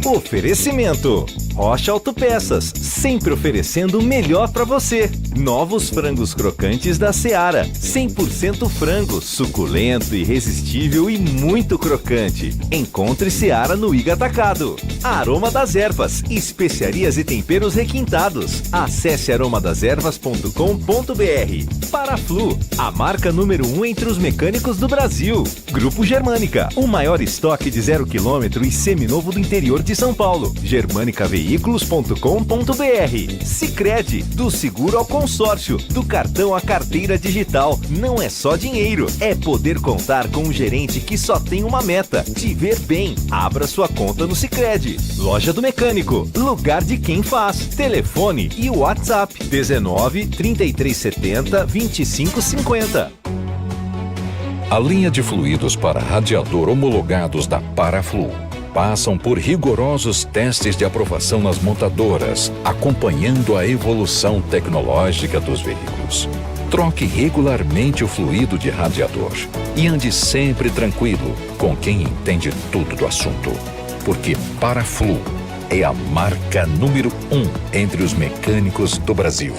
Oferecimento: Rocha Autopeças, sempre oferecendo o melhor para você. Novos frangos crocantes da Seara, 100% frango, suculento, irresistível e muito crocante. Encontre Seara no Iga Atacado. Aroma das Ervas, especiarias e temperos requintados. Acesse aromadeservas.com.br. Paraflu, a marca número 1 entre os mecânicos do Brasil. Grupo Germânica, o maior estoque de 0 km e seminovo do interior de São Paulo. germanicaveículos.com.br. Sicredi, do seguro ao consórcio, do cartão à carteira digital. Não é só dinheiro, é poder contar com um gerente que só tem uma meta: te ver bem. Abra sua conta no Sicredi. Loja do Mecânico, lugar de quem faz. Telefone e WhatsApp 19 3370 2550. A linha de fluidos para radiador homologados da Paraflu passam por rigorosos testes de aprovação nas montadoras, acompanhando a evolução tecnológica dos veículos. Troque regularmente o fluido de radiador e ande sempre tranquilo com quem entende tudo do assunto, porque Paraflu é a marca número 1 entre os mecânicos do Brasil.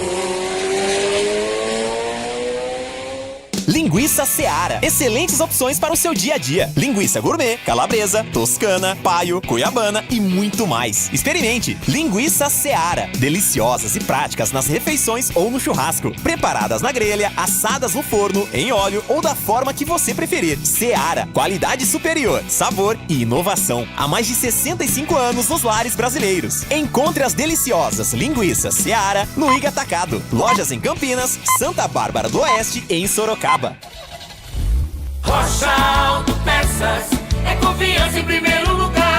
Linguiça Seara. Excelentes opções para o seu dia a dia. Linguiça gourmet, calabresa, toscana, paio, cuiabana e muito mais. Experimente. Linguiça Seara. Deliciosas e práticas nas refeições ou no churrasco. Preparadas na grelha, assadas no forno, em óleo ou da forma que você preferir. Seara. Qualidade superior, sabor e inovação. Há mais de 65 anos nos lares brasileiros. Encontre as deliciosas linguiças Seara no Iga Atacado. Lojas em Campinas, Santa Bárbara do Oeste e em Sorocaba. Rocha Autopeças é confiança em primeiro lugar.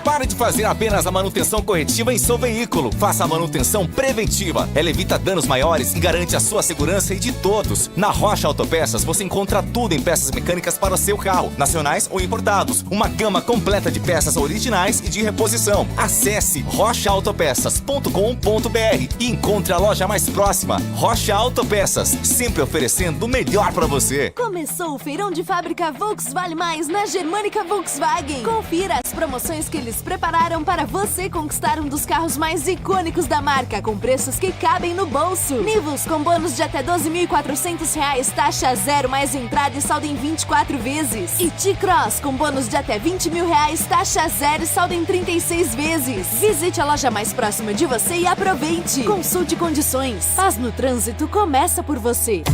Pare de fazer apenas a manutenção corretiva em seu veículo. Faça a manutenção preventiva. Ela evita danos maiores e garante a sua segurança e de todos. Na Rocha Autopeças você encontra tudo em peças mecânicas para o seu carro, nacionais ou importados. Uma gama completa de peças originais e de reposição. Acesse rochaautopeças.com.br e encontre a loja mais próxima. Rocha Autopeças, sempre oferecendo o melhor para você. Começou o feirão de fábrica Volkswagen Mais na Germânica Volkswagen. Confira as promoções que eles prepararam para você conquistar um dos carros mais icônicos da marca, com preços que cabem no bolso. Nivus com bônus de até R$12.400, taxa zero mais entrada e saldo em 24 vezes. E T-Cross com bônus de até R$20.000, taxa zero e saldo em 36 vezes. Visite a loja mais próxima de você e aproveite. Consulte condições. Paz no trânsito começa por você.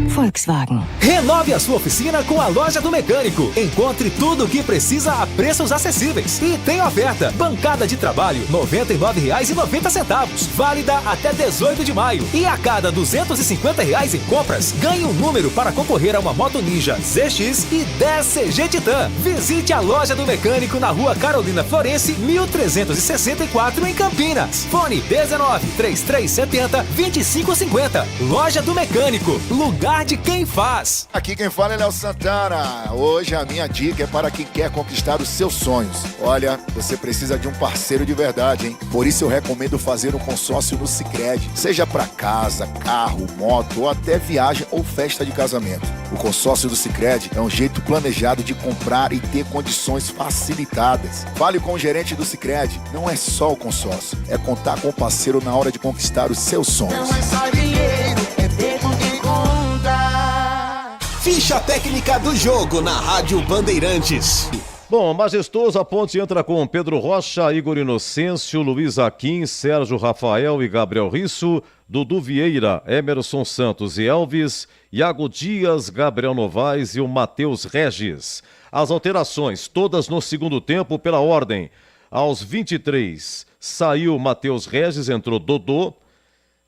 Volkswagen. Renove a sua oficina com a Loja do Mecânico. Encontre tudo o que precisa a preços acessíveis. E tem oferta. Bancada de trabalho, R$ 99,90. Válida até 18 de maio. E a cada R$250 em compras, ganhe um número para concorrer a uma Moto Ninja ZX e 10 CG Titan. Visite a Loja do Mecânico na Rua Carolina Florense, 1364 em Campinas. Fone 19-3370-2550. Loja do Mecânico. Lugar de quem faz. Aqui quem fala é Léo Santana. Hoje a minha dica é para quem quer conquistar os seus sonhos. Olha, você precisa de um parceiro de verdade, hein? Por isso eu recomendo fazer um consórcio no Sicredi. Seja para casa, carro, moto ou até viagem ou festa de casamento. O consórcio do Sicredi é um jeito planejado de comprar e ter condições facilitadas. Fale com o gerente do Sicredi. Não é só o consórcio, é contar com o parceiro na hora de conquistar os seus sonhos. Não é só dinheiro, é ter com quem conta. Ficha técnica do jogo na Rádio Bandeirantes. Bom, majestoso, a Ponte entra com Pedro Rocha, Igor Inocêncio, Luiz Aquim, Sérgio Rafael e Gabriel Risso, Dudu Vieira, Emerson Santos e Elvis, Iago Dias, Gabriel Novaes e o Matheus Regis. As alterações, todas no segundo tempo, pela ordem. Aos 23, saiu Matheus Regis, entrou Dodô.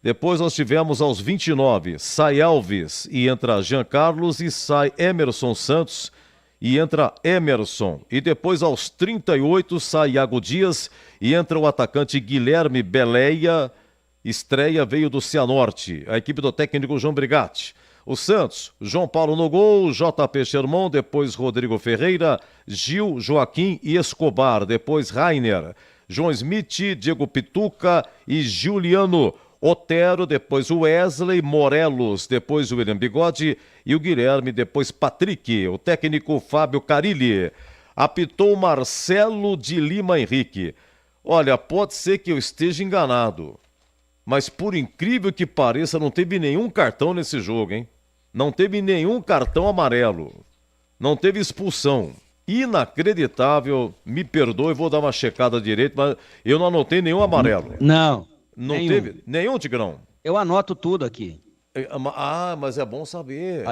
Depois nós tivemos aos 29, sai Elvis e entra Jean Carlos e sai Emerson Santos e entra Emerson. E depois aos 38 sai Iago Dias e entra o atacante Guilherme Beleia. Estreia veio do Cianorte, a equipe do técnico João Brigatti. O Santos, João Paulo no gol, JP Sherman, depois Rodrigo Ferreira, Gil, Joaquim e Escobar, depois Rainer, João Smith, Diego Pituca e Juliano Otero, depois o Wesley, Morelos, depois o William Bigode e o Guilherme, depois Patrick. O técnico Fábio Carilli. Apitou Marcelo de Lima Henrique. Olha, pode ser que eu esteja enganado, mas por incrível que pareça, não teve nenhum cartão nesse jogo, hein? Não teve nenhum cartão amarelo. Não teve expulsão. Inacreditável, me perdoe, vou dar uma checada direito, mas eu não anotei nenhum amarelo. Não. Não nenhum. teve? Nenhum, Tigrão? Eu anoto tudo aqui. Ah, mas é bom saber.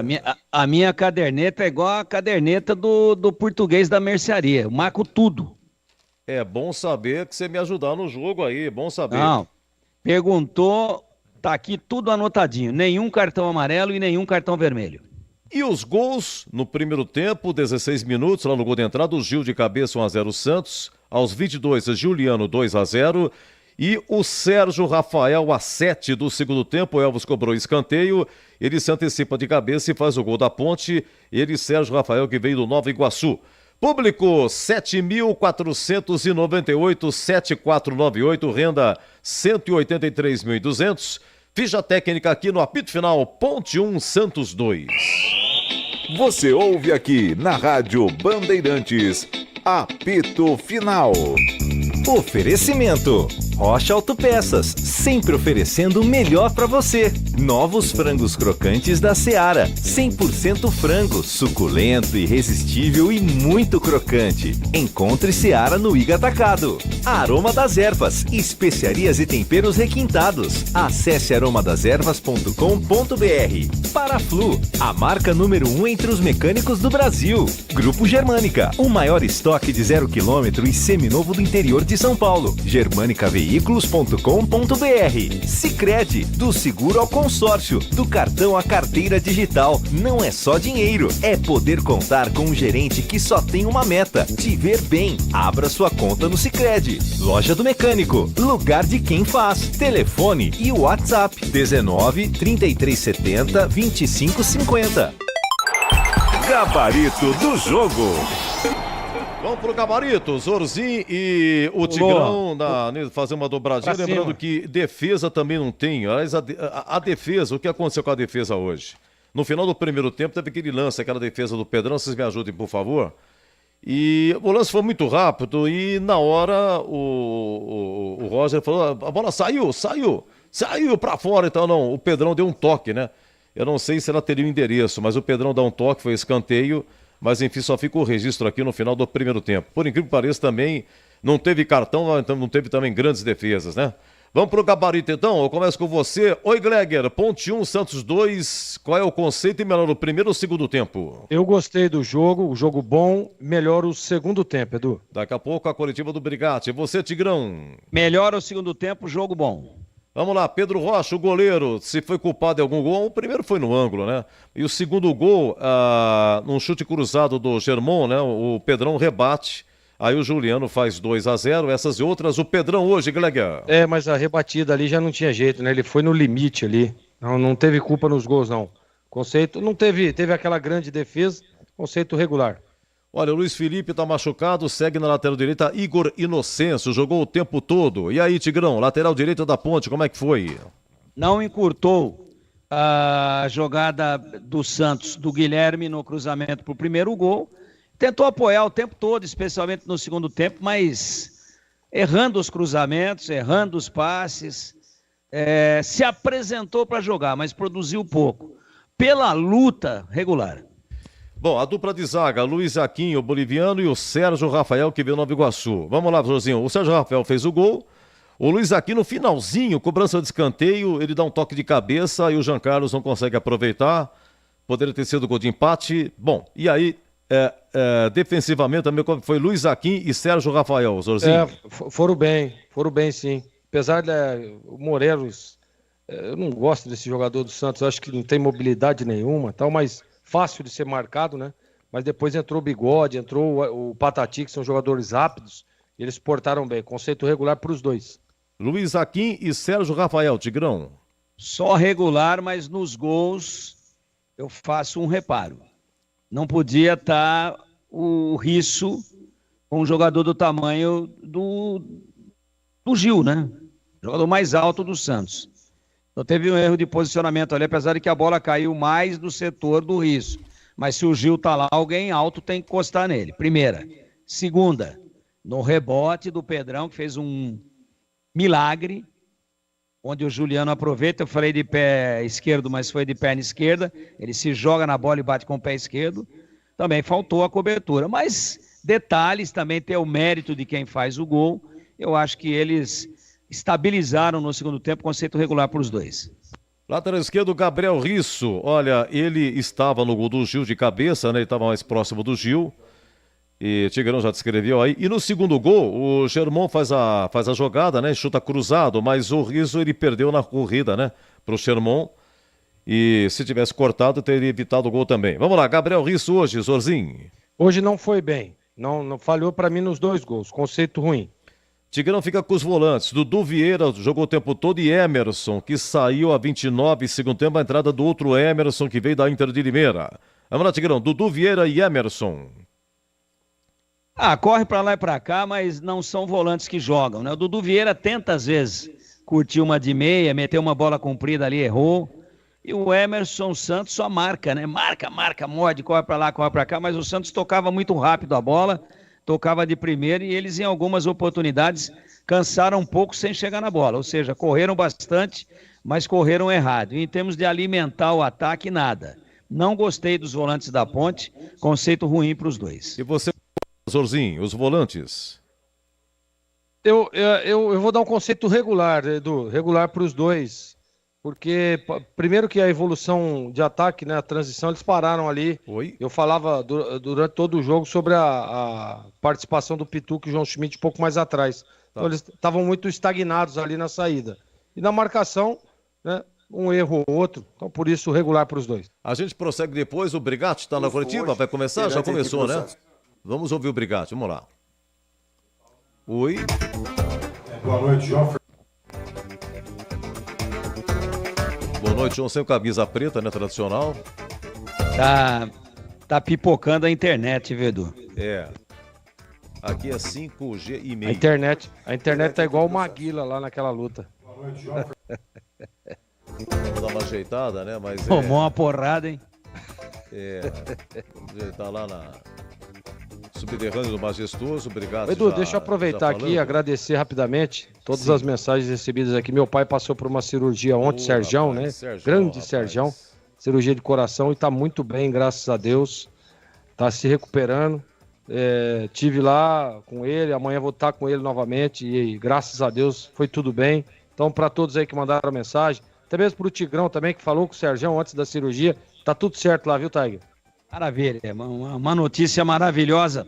A minha caderneta é igual a caderneta do português da mercearia. Eu marco tudo. É bom saber que você me ajudar no jogo aí, é bom saber. Não, perguntou, tá aqui tudo anotadinho. Nenhum cartão amarelo e nenhum cartão vermelho. E os gols no primeiro tempo, 16 minutos, lá no gol de entrada, o Gil de cabeça 1-0 Santos. Aos 22, Juliano 2-0. E o Sérgio Rafael, a 7 do segundo tempo, o Elvis cobrou escanteio, ele se antecipa de cabeça e faz o gol da Ponte, ele, Sérgio Rafael, que veio do Nova Iguaçu. Público, 7.498, 7498, renda 183.200, ficha técnica aqui no apito final, Ponte 1, Santos 2. Você ouve aqui na Rádio Bandeirantes, apito final. Oferecimento Rocha Autopeças, sempre oferecendo o melhor para você. Novos frangos crocantes da Seara, 100% frango, suculento, irresistível e muito crocante. Encontre Seara no Iga Atacado. Aroma das Ervas, especiarias e temperos requintados. Acesse aromadeservas.com.br. Paraflu, a marca número 1 entre os mecânicos do Brasil. Grupo Germânica, o maior estoque de 0 km e seminovo do interior de São Paulo. Germanicaveículos.com.br. Sicredi, do seguro ao consórcio, do cartão à carteira digital. Não é só dinheiro, é poder contar com um gerente que só tem uma meta: te ver bem. Abra sua conta no Sicredi. Loja do Mecânico, lugar de quem faz. Telefone e WhatsApp 19 3370 2550. Gabarito do jogo. Vamos pro gabarito, Zorzinho e o Tigrão fazer uma dobradinha. Lembrando que defesa também não tem. Aliás, a defesa, o que aconteceu com a defesa hoje? No final do primeiro tempo teve aquele lance, aquela defesa do Pedrão, vocês me ajudem, por favor. E o lance foi muito rápido e na hora o Roger falou, a bola saiu pra fora, então não, o Pedrão deu um toque, né? Eu não sei se ela teria o endereço, mas o Pedrão dá um toque, foi escanteio. Mas enfim, só fica o registro aqui no final do primeiro tempo. Por incrível que pareça, também não teve cartão, então não teve também grandes defesas, né? Vamos pro gabarito então, eu começo com você. Oi, Gleger, Ponte 1, Santos 2, qual é o conceito e melhor o primeiro ou o segundo tempo? Eu gostei do jogo, o jogo bom, melhor o segundo tempo, Edu. Daqui a pouco a coletiva do Brigatti. Você, Tigrão? Melhor o segundo tempo, jogo bom. Vamos lá, Pedro Rocha, o goleiro, se foi culpado de algum gol, o primeiro foi no ângulo, né? E o segundo gol, num chute cruzado do Germon, né? O Pedrão rebate, aí o Juliano faz 2-0, essas e outras, o Pedrão hoje, Gleger. Mas a rebatida ali já não tinha jeito, né? Ele foi no limite ali, não teve culpa nos gols, não. Conceito, não teve aquela grande defesa, conceito regular. Olha, o Luiz Felipe tá machucado, segue na lateral direita, Igor Inocêncio, jogou o tempo todo. E aí, Tigrão, lateral direita da Ponte, como é que foi? Não encurtou a jogada do Santos, do Guilherme no cruzamento pro primeiro gol. Tentou apoiar o tempo todo, especialmente no segundo tempo, mas errando os cruzamentos, errando os passes. Se apresentou para jogar, mas produziu pouco. Pela luta regular. Bom, a dupla de zaga, Luiz Aquim, o boliviano, e o Sérgio Rafael, que veio no Nova Iguaçu. Vamos lá, Josinho. O Sérgio Rafael fez o gol. O Luiz Aquim, no finalzinho, cobrança de escanteio, ele dá um toque de cabeça e o Jean Carlos não consegue aproveitar. Poderia ter sido gol de empate. Bom, e aí, defensivamente também foi Luiz Aquim e Sérgio Rafael, Zorzinho. Foram bem sim. Apesar o Moreiros, eu não gosto desse jogador do Santos, eu acho que não tem mobilidade nenhuma, tal, mas fácil de ser marcado, né? Mas depois entrou o Bigode, entrou o Patati, que são jogadores rápidos, e eles portaram bem. Conceito regular para os dois. Luiz Aquim e Sérgio Rafael, Tigrão. Só regular, mas nos gols eu faço um reparo. Não podia estar o Risso com um jogador do tamanho do Gil, né? Jogador mais alto do Santos. Então teve um erro de posicionamento ali, apesar de que a bola caiu mais no setor do Risso. Mas se o Gil tá lá, alguém alto tem que encostar nele. Primeira. Segunda, no rebote do Pedrão, que fez um milagre, onde o Juliano aproveita, eu falei de pé esquerdo, mas foi de perna esquerda, ele se joga na bola e bate com o pé esquerdo. Também faltou a cobertura. Mas detalhes, também tem o mérito de quem faz o gol. Eu acho que eles estabilizaram no segundo tempo, conceito regular para os dois. Lateral esquerdo, Gabriel Risso. Olha, ele estava no gol do Gil de cabeça, né? Ele estava mais próximo do Gil. E Tigrão já descreveu aí. E no segundo gol, o Germon faz a jogada, né? Chuta cruzado, mas o Risso ele perdeu na corrida, né? Pro Germon. E se tivesse cortado, teria evitado o gol também. Vamos lá, Gabriel Risso hoje, Zorzinho. Hoje não foi bem. Não falhou para mim nos dois gols. Conceito ruim. Tigrão fica com os volantes. Dudu Vieira jogou o tempo todo e Emerson, que saiu a 29, segundo tempo, a entrada do outro Emerson, que veio da Inter de Limeira. Vamos lá, Tigrão. Dudu Vieira e Emerson. Corre pra lá e pra cá, mas não são volantes que jogam, né? O Dudu Vieira tenta, às vezes, curtir uma de meia, meteu uma bola comprida ali, errou. E o Emerson Santos só marca, né? Marca, morde, corre pra lá, corre pra cá, mas o Santos tocava muito rápido a bola, tocava de primeira e eles, em algumas oportunidades, cansaram um pouco sem chegar na bola. Ou seja, correram bastante, mas correram errado. E em termos de alimentar o ataque, nada. Não gostei dos volantes da Ponte, conceito ruim para os dois. E você, Zorzinho, os volantes? Eu vou dar um conceito regular, Edu, regular para os dois. Porque, primeiro que a evolução de ataque, né, a transição, eles pararam ali. Oi? Eu falava durante todo o jogo sobre a participação do Pituca e João Schmidt um pouco mais atrás. Tá. Então, eles estavam muito estagnados ali na saída. E na marcação, né, um erro ou outro. Então, por isso, regular para os dois. A gente prossegue depois. O Brigatti está na coletiva? Vai começar? Já começou, né? Vamos ouvir o Brigatti. Vamos lá. Oi? Boa noite, João. Boa noite, João. Sem camisa preta, né? Tradicional. Tá pipocando a internet, viu, Edu? É. Aqui é 5G e meio. A internet tá igual o Maguila lá naquela luta. Boa noite, João. Vamos dar uma ajeitada, né? Mas Tomou uma porrada, hein? Ele tá lá na subterrâneo do Majestoso. Obrigado. Edu, deixa eu aproveitar aqui e agradecer rapidamente todas as mensagens recebidas aqui. Meu pai passou por uma cirurgia ontem, Sergião, né? Grande Sergião. Cirurgia de coração e tá muito bem, graças a Deus. Tá se recuperando. Tive lá com ele, amanhã vou estar com ele novamente e graças a Deus foi tudo bem. Então, para todos aí que mandaram mensagem, até mesmo pro Tigrão também, que falou com o Sergião antes da cirurgia, tá tudo certo lá, viu, Tiger? Maravilha, uma notícia maravilhosa.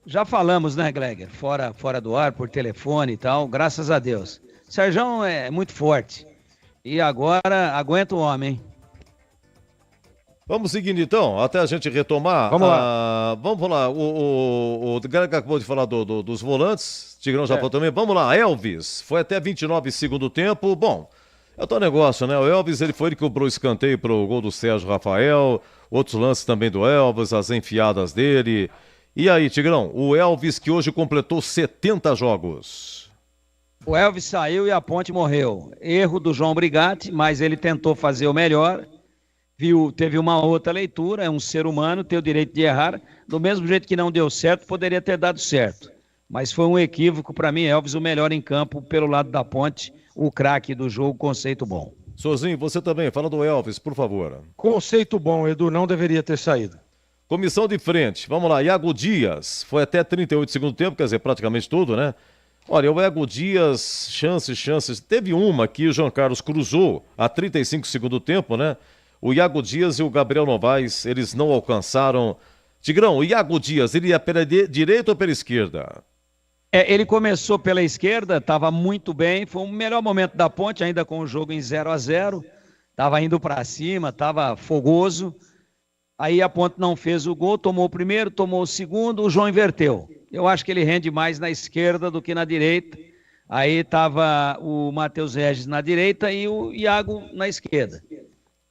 Já falamos, né, Gleger? Fora do ar, por telefone e tal, graças a Deus. Sergião é muito forte. E agora aguenta o homem, hein? Vamos seguindo então, até a gente retomar. Vamos lá. Vamos lá. O Greg acabou de falar dos volantes. Tigrão já falou também. Vamos lá, Elvis. Foi até 29 segundo tempo. Bom, é o teu negócio, né? O Elvis, ele foi ele que cobrou escanteio pro gol do Sérgio Rafael. Outros lances também do Elvis, as enfiadas dele. E aí, Tigrão, o Elvis que hoje completou 70 jogos. O Elvis saiu e a Ponte morreu. Erro do João Brigatti, mas ele tentou fazer o melhor. Teve uma outra leitura, é um ser humano, tem o direito de errar. Do mesmo jeito que não deu certo, poderia ter dado certo. Mas foi um equívoco para mim, Elvis, o melhor em campo pelo lado da Ponte, o craque do jogo, conceito bom. Sozinho, você também, fala do Elvis, por favor. Conceito bom, Edu, não deveria ter saído. Comissão de frente, vamos lá, Iago Dias, foi até 38 segundo tempo, quer dizer, praticamente tudo, né? Olha, o Iago Dias, chances, teve uma que o João Carlos cruzou a 35 segundo tempo, né? O Iago Dias e o Gabriel Novaes, eles não alcançaram. Tigrão, o Iago Dias, ele ia pela direita ou pela esquerda? Ele começou pela esquerda, estava muito bem, foi o melhor momento da Ponte, ainda com o jogo em 0-0, estava indo para cima, estava fogoso, aí a Ponte não fez o gol, tomou o primeiro, tomou o segundo, o João inverteu. Eu acho que ele rende mais na esquerda do que na direita, aí estava o Matheus Regis na direita e o Iago na esquerda.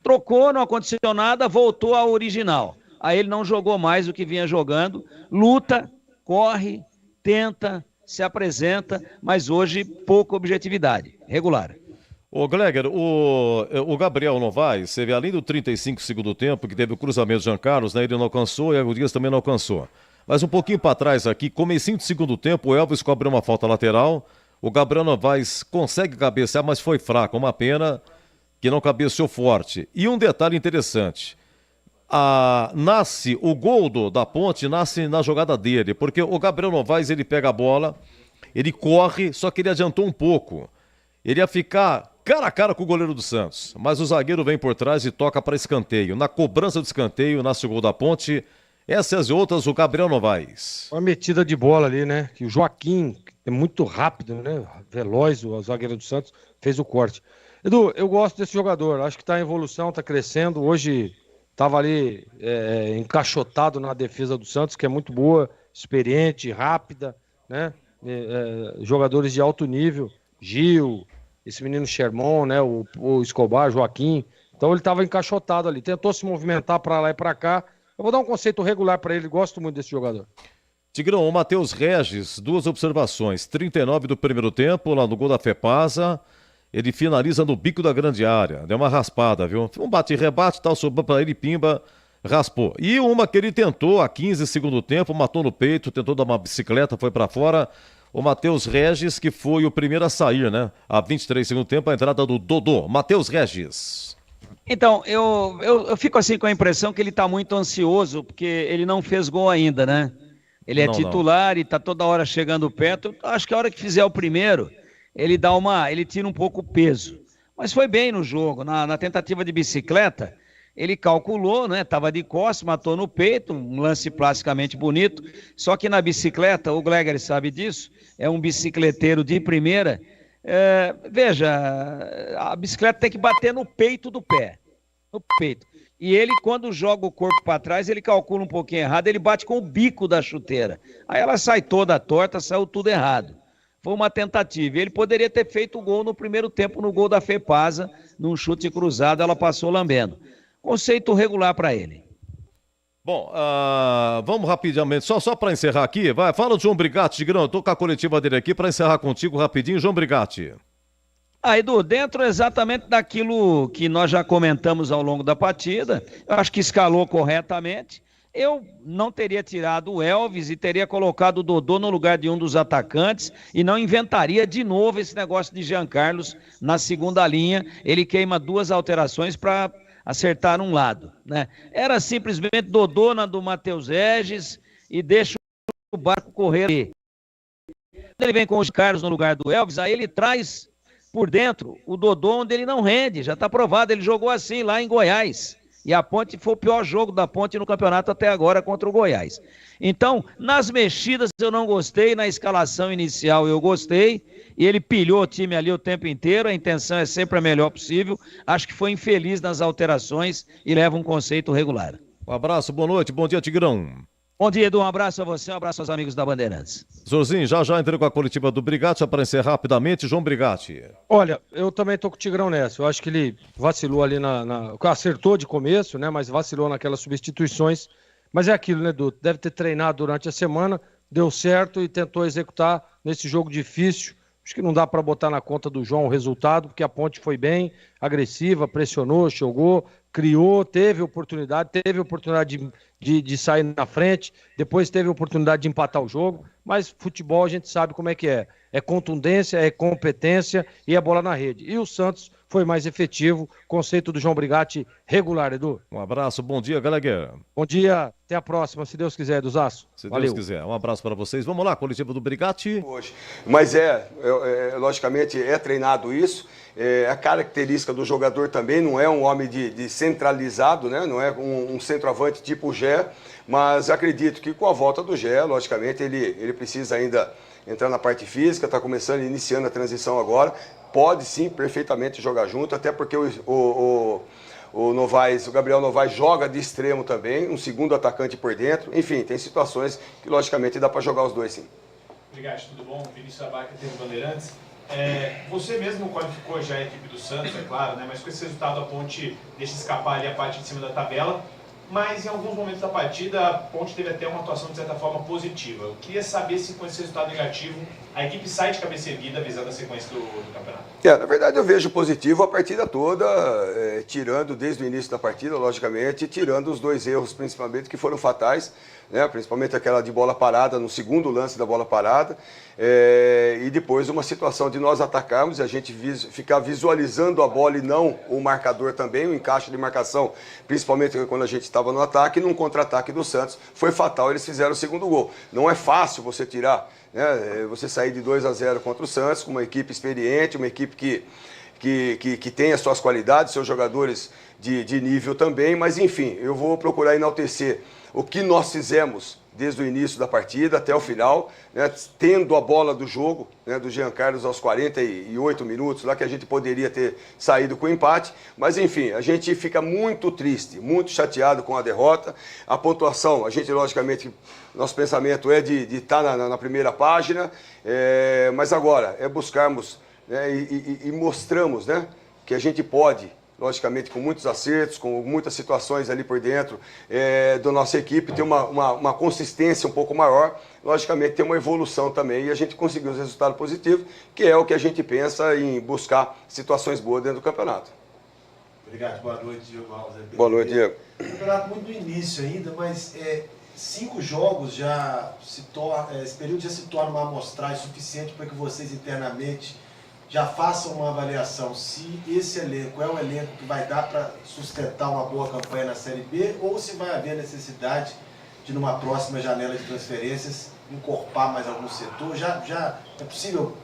Trocou, não aconteceu nada, voltou ao original. Aí ele não jogou mais o que vinha jogando, luta, corre, tenta, se apresenta, mas hoje pouca objetividade, regular. Ô Gleger, o Gabriel Novaes, você vê, além do 35 segundo tempo, que teve o cruzamento de Jean Carlos, né, ele não alcançou, e o Dias também não alcançou. Mas um pouquinho para trás aqui, comecinho do segundo tempo, o Elvis cobrou uma falta lateral, o Gabriel Novaes consegue cabecear, mas foi fraco, uma pena que não cabeceou forte. E um detalhe interessante, nasce o gol da Ponte, nasce na jogada dele, porque o Gabriel Novaes, ele pega a bola, ele corre, só que ele adiantou um pouco. Ele ia ficar cara a cara com o goleiro do Santos, mas o zagueiro vem por trás e toca para escanteio. Na cobrança do escanteio, nasce o gol da Ponte. Essas e outras, o Gabriel Novaes. Uma metida de bola ali, né? Que o Joaquim, que é muito rápido, né? Veloz, o zagueiro do Santos, fez o corte. Edu, eu gosto desse jogador, acho que está em evolução, está crescendo. Hoje estava ali encaixotado na defesa do Santos, que é muito boa, experiente, rápida, né? Jogadores de alto nível, Gil, esse menino Sherman, né? O Escobar, Joaquim. Então ele estava encaixotado ali, tentou se movimentar para lá e para cá. Eu vou dar um conceito regular para ele, gosto muito desse jogador. Tigrão, o Matheus Regis, duas observações. 39 do primeiro tempo, lá no gol da Fepasa. Ele finaliza no bico da grande área. Deu uma raspada, viu? Um bate e rebate, tal, sobrou para ele, pimba. Raspou. E uma que ele tentou a 15 segundo tempo, matou no peito, tentou dar uma bicicleta, foi pra fora. O Matheus Regis, que foi o primeiro a sair, né? A 23 segundo tempo, a entrada do Dodô. Matheus Regis. Então, eu fico assim com a impressão que ele tá muito ansioso, porque ele não fez gol ainda, né? Ele é titular e tá toda hora chegando perto. Eu acho que a hora que fizer o primeiro, ele tira um pouco o peso. Mas foi bem no jogo, na tentativa de bicicleta, ele calculou, né? Tava de costas, matou no peito, um lance plasticamente bonito. Só que na bicicleta, o Gleger sabe disso, é um bicicleteiro de primeira. Veja, a bicicleta tem que bater no peito do pé, no peito. E ele, quando joga o corpo para trás, ele calcula um pouquinho errado, ele bate com o bico da chuteira. Aí ela sai toda torta, saiu tudo errado. Foi uma tentativa. Ele poderia ter feito o gol no primeiro tempo, no gol da Fepasa, num chute cruzado, ela passou lambendo. Conceito regular para ele. Bom, vamos rapidamente, só para encerrar aqui, vai, fala o João Brigatti, Tigrão, eu tô com a coletiva dele aqui para encerrar contigo rapidinho, João Brigatti. Edu, dentro exatamente daquilo que nós já comentamos ao longo da partida, eu acho que escalou corretamente. Eu não teria tirado o Elvis e teria colocado o Dodô no lugar de um dos atacantes e não inventaria de novo esse negócio de Jean Carlos na segunda linha. Ele queima 2 alterações para acertar um lado, né? Era simplesmente Dodô na do Matheus Regis e deixa o barco correr ali. Ele vem com o Carlos no lugar do Elvis, aí ele traz por dentro o Dodô onde ele não rende, já está provado, ele jogou assim lá em Goiás. E a Ponte foi o pior jogo da Ponte no campeonato até agora contra o Goiás. Então, nas mexidas eu não gostei, na escalação inicial eu gostei, e ele pilhou o time ali o tempo inteiro, a intenção é sempre a melhor possível. Acho que foi infeliz nas alterações e leva um conceito regular. Um abraço, boa noite, bom dia, Tigrão. Bom dia, Edu, um abraço a você, um abraço aos amigos da Bandeirantes. Zorzinho, já entrei com a coletiva do Brigatti, para encerrar rapidamente, João Brigatti. Olha, eu também tô com o Tigrão nessa, eu acho que ele vacilou ali acertou de começo, né, mas vacilou naquelas substituições, mas é aquilo, né, Edu, deve ter treinado durante a semana, deu certo e tentou executar nesse jogo difícil. Acho que não dá para botar na conta do João o resultado, porque a Ponte foi bem agressiva, pressionou, jogou, criou, teve oportunidade de sair na frente, depois teve oportunidade de empatar o jogo, mas futebol a gente sabe como é que é. É contundência, é competência e é bola na rede. E o Santos foi mais efetivo, conceito do João Brigatti regular, Edu. Um abraço, bom dia, Gallagher. Bom dia, até a próxima, se Deus quiser, Duzaço. Se Valeu. Deus quiser, um abraço para vocês. Vamos lá, coletiva do Brigatti. Mas logicamente é treinado isso, a característica do jogador também não é um homem de centralizado, né? Não é um centroavante tipo Gé, mas acredito que com a volta do Gé, logicamente ele precisa ainda entrar na parte física, está iniciando a transição agora, pode sim perfeitamente jogar junto, até porque o Gabriel Novaes joga de extremo também, um segundo atacante por dentro, enfim, tem situações que logicamente dá para jogar os dois sim. Obrigado, tudo bom? Vinícius Abaca, TV Bandeirantes. Você mesmo qualificou já a equipe do Santos, é claro, né? Mas com esse resultado a Ponte deixa escapar ali a parte de cima da tabela, mas em alguns momentos da partida a Ponte teve até uma atuação de certa forma positiva. Eu queria saber se com esse resultado negativo a equipe sai de cabeça erguida visando a sequência do campeonato. Na verdade eu vejo positivo a partida toda, tirando desde o início da partida, logicamente, tirando os 2 erros principalmente que foram fatais, né? Principalmente aquela de bola parada, no segundo lance da bola parada, e depois uma situação de nós atacarmos e a gente ficar visualizando a bola e não o marcador também, o encaixe de marcação, principalmente quando a gente estava no ataque, num contra-ataque do Santos, foi fatal, eles fizeram o segundo gol. Não é fácil você tirar, né? Você sair de 2-0 contra o Santos, com uma equipe experiente, uma equipe que tem as suas qualidades, seus jogadores de nível também, mas enfim, eu vou procurar enaltecer o que nós fizemos desde o início da partida até o final, né, tendo a bola do jogo, né, do Jean Carlos aos 48 minutos, lá que a gente poderia ter saído com o empate, mas enfim, a gente fica muito triste, muito chateado com a derrota. A pontuação, a gente logicamente, nosso pensamento é de estar na primeira página, mas agora é buscarmos, né, e mostramos, né, que a gente pode, logicamente com muitos acertos, com muitas situações ali por dentro da nossa equipe, ter uma consistência um pouco maior, logicamente ter uma evolução também, e a gente conseguiu os resultados positivos, que é o que a gente pensa em buscar situações boas dentro do campeonato. Obrigado, boa noite, Diego Alves. Boa noite, Diego. Campeonato muito do início ainda, mas 5 jogos já esse período já se torna uma amostragem suficiente para que vocês internamente já façam uma avaliação se esse elenco é o elenco que vai dar para sustentar uma boa campanha na Série B ou se vai haver necessidade de, numa próxima janela de transferências, encorpar mais algum setor. Já é possível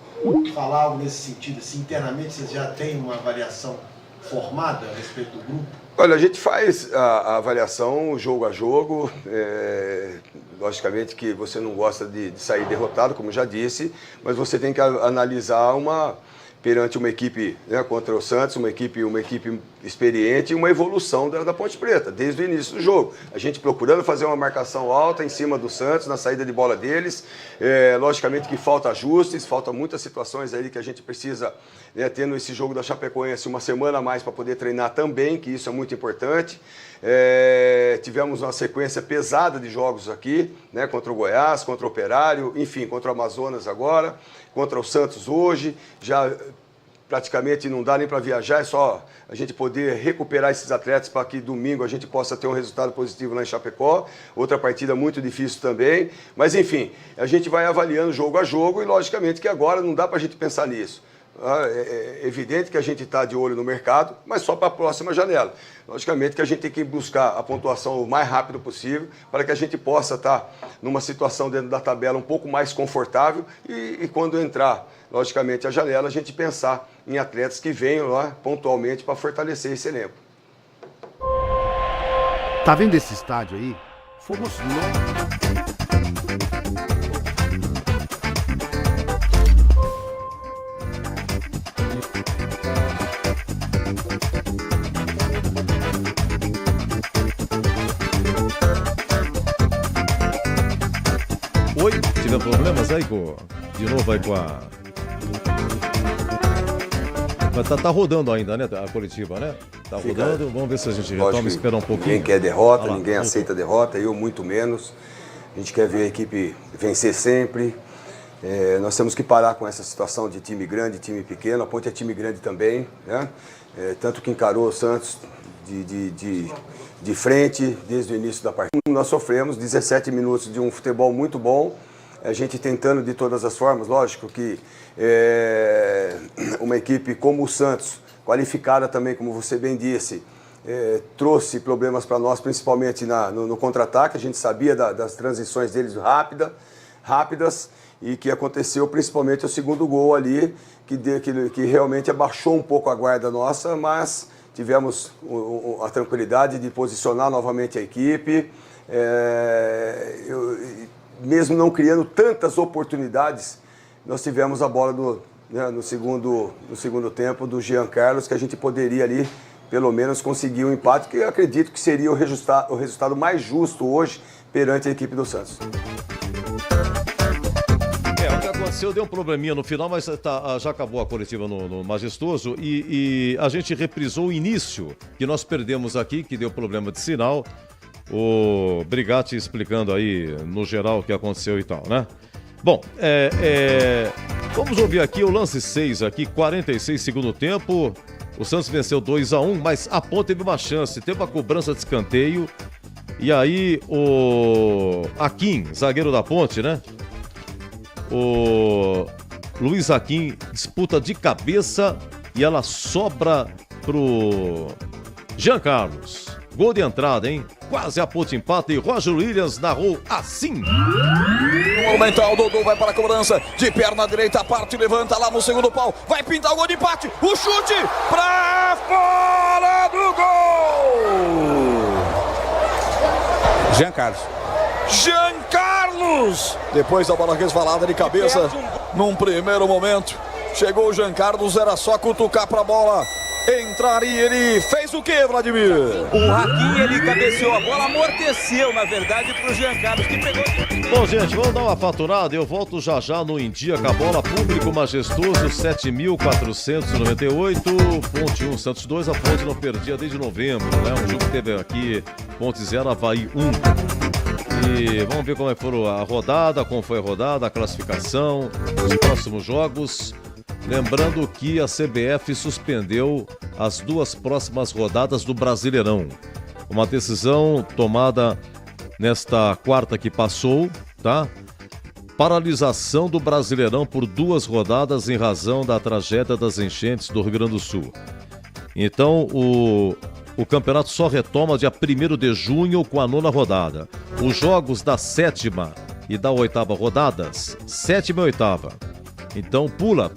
falar algo nesse sentido? Assim, internamente vocês já têm uma avaliação formada a respeito do grupo? Olha, a gente faz a avaliação jogo a jogo. Logicamente que você não gosta de sair derrotado, como já disse, mas você tem que analisar perante uma equipe, né, contra o Santos, uma equipe experiente e uma evolução da Ponte Preta, desde o início do jogo. A gente procurando fazer uma marcação alta em cima do Santos, na saída de bola deles. Logicamente que falta ajustes, falta muitas situações aí que a gente precisa, né, tendo esse jogo da Chapecoense uma semana a mais para poder treinar também, que isso é muito importante. Tivemos uma sequência pesada de jogos aqui, né, contra o Goiás, contra o Operário, enfim, contra o Amazonas agora, contra o Santos hoje. Já praticamente não dá nem para viajar, é só a gente poder recuperar esses atletas para que domingo a gente possa ter um resultado positivo lá em Chapecó. Outra partida muito difícil também, mas enfim, a gente vai avaliando jogo a jogo e logicamente que agora não dá para a gente pensar nisso. É evidente que a gente está de olho no mercado, mas só para a próxima janela. Logicamente que a gente tem que buscar a pontuação o mais rápido possível para que a gente possa estar numa situação dentro da tabela um pouco mais confortável e quando entrar, logicamente, a janela, a gente pensar em atletas que venham lá pontualmente para fortalecer esse elenco. Tá vendo esse estádio aí? Fomos nós. Oi, tive problemas aí de novo aí com a... Mas tá rodando ainda, né, a coletiva, né? Tá rodando, vamos ver se a gente retoma, esperar um pouquinho. Ninguém quer derrota, ninguém aceita derrota, eu muito menos. A gente quer ver a equipe vencer sempre. Nós temos que parar com essa situação de time grande, time pequeno. A Ponte é time grande também, né? Tanto que encarou o Santos de frente desde o início da partida. Nós sofremos 17 minutos de um futebol muito bom, a gente tentando de todas as formas. Lógico que uma equipe como o Santos, qualificada também, como você bem disse, trouxe problemas para nós, principalmente no contra-ataque. A gente sabia das transições deles rápidas e que aconteceu principalmente o segundo gol ali, que realmente abaixou um pouco a guarda nossa, mas tivemos a tranquilidade de posicionar novamente a equipe, mesmo não criando tantas oportunidades. Nós tivemos a bola no segundo tempo do Jean Carlos, que a gente poderia ali, pelo menos, conseguir um empate, que eu acredito que seria o resultado mais justo hoje perante a equipe do Santos. O que aconteceu, deu um probleminha no final, mas já acabou a coletiva no Majestoso e a gente reprisou o início que nós perdemos aqui, que deu problema de sinal. O Brigatti explicando aí no geral o que aconteceu e tal, né? Bom, vamos ouvir aqui o lance 6 aqui, 46 segundo tempo. O Santos venceu 2-1, mas a Ponte teve uma chance, teve uma cobrança de escanteio. E aí o Akin, zagueiro da Ponte, né? O Luiz Akin disputa de cabeça e ela sobra pro Jean Carlos. Gol de entrada, hein? Quase a Ponte empata e Roger Williams narrou assim. No momento, o Dodô vai para a cobrança de perna direita, parte, levanta lá no segundo pau, vai pintar o gol de empate, o chute pra fora do gol! Jean Carlos. Jean Carlos! Depois da bola resvalada de cabeça, num primeiro momento, chegou o Jean Carlos, era só cutucar pra bola entrar e ele fez o quê, Vladimir? O Akin, ele cabeceou a bola, amorteceu, na verdade, pro Jean Carlos, que pegou... Bom, gente, vamos dar uma faturada, eu volto já no Em Dia com a bola, público majestoso, 7.498, Ponte 1, Santos 2, a Ponte não perdia desde novembro, né? Um jogo que teve aqui, Ponte 0, Avaí 1. E vamos ver como foi a rodada, como foi a rodada, a classificação, os próximos jogos. Lembrando que a CBF suspendeu as 2 próximas rodadas do Brasileirão. Uma decisão tomada nesta quarta que passou, tá? Paralisação do Brasileirão por 2 rodadas em razão da tragédia das enchentes do Rio Grande do Sul. Então, o campeonato só retoma dia 1º de junho com a 9ª rodada. Os jogos da 7ª e da 8ª rodadas, 7ª e 8ª. Então pula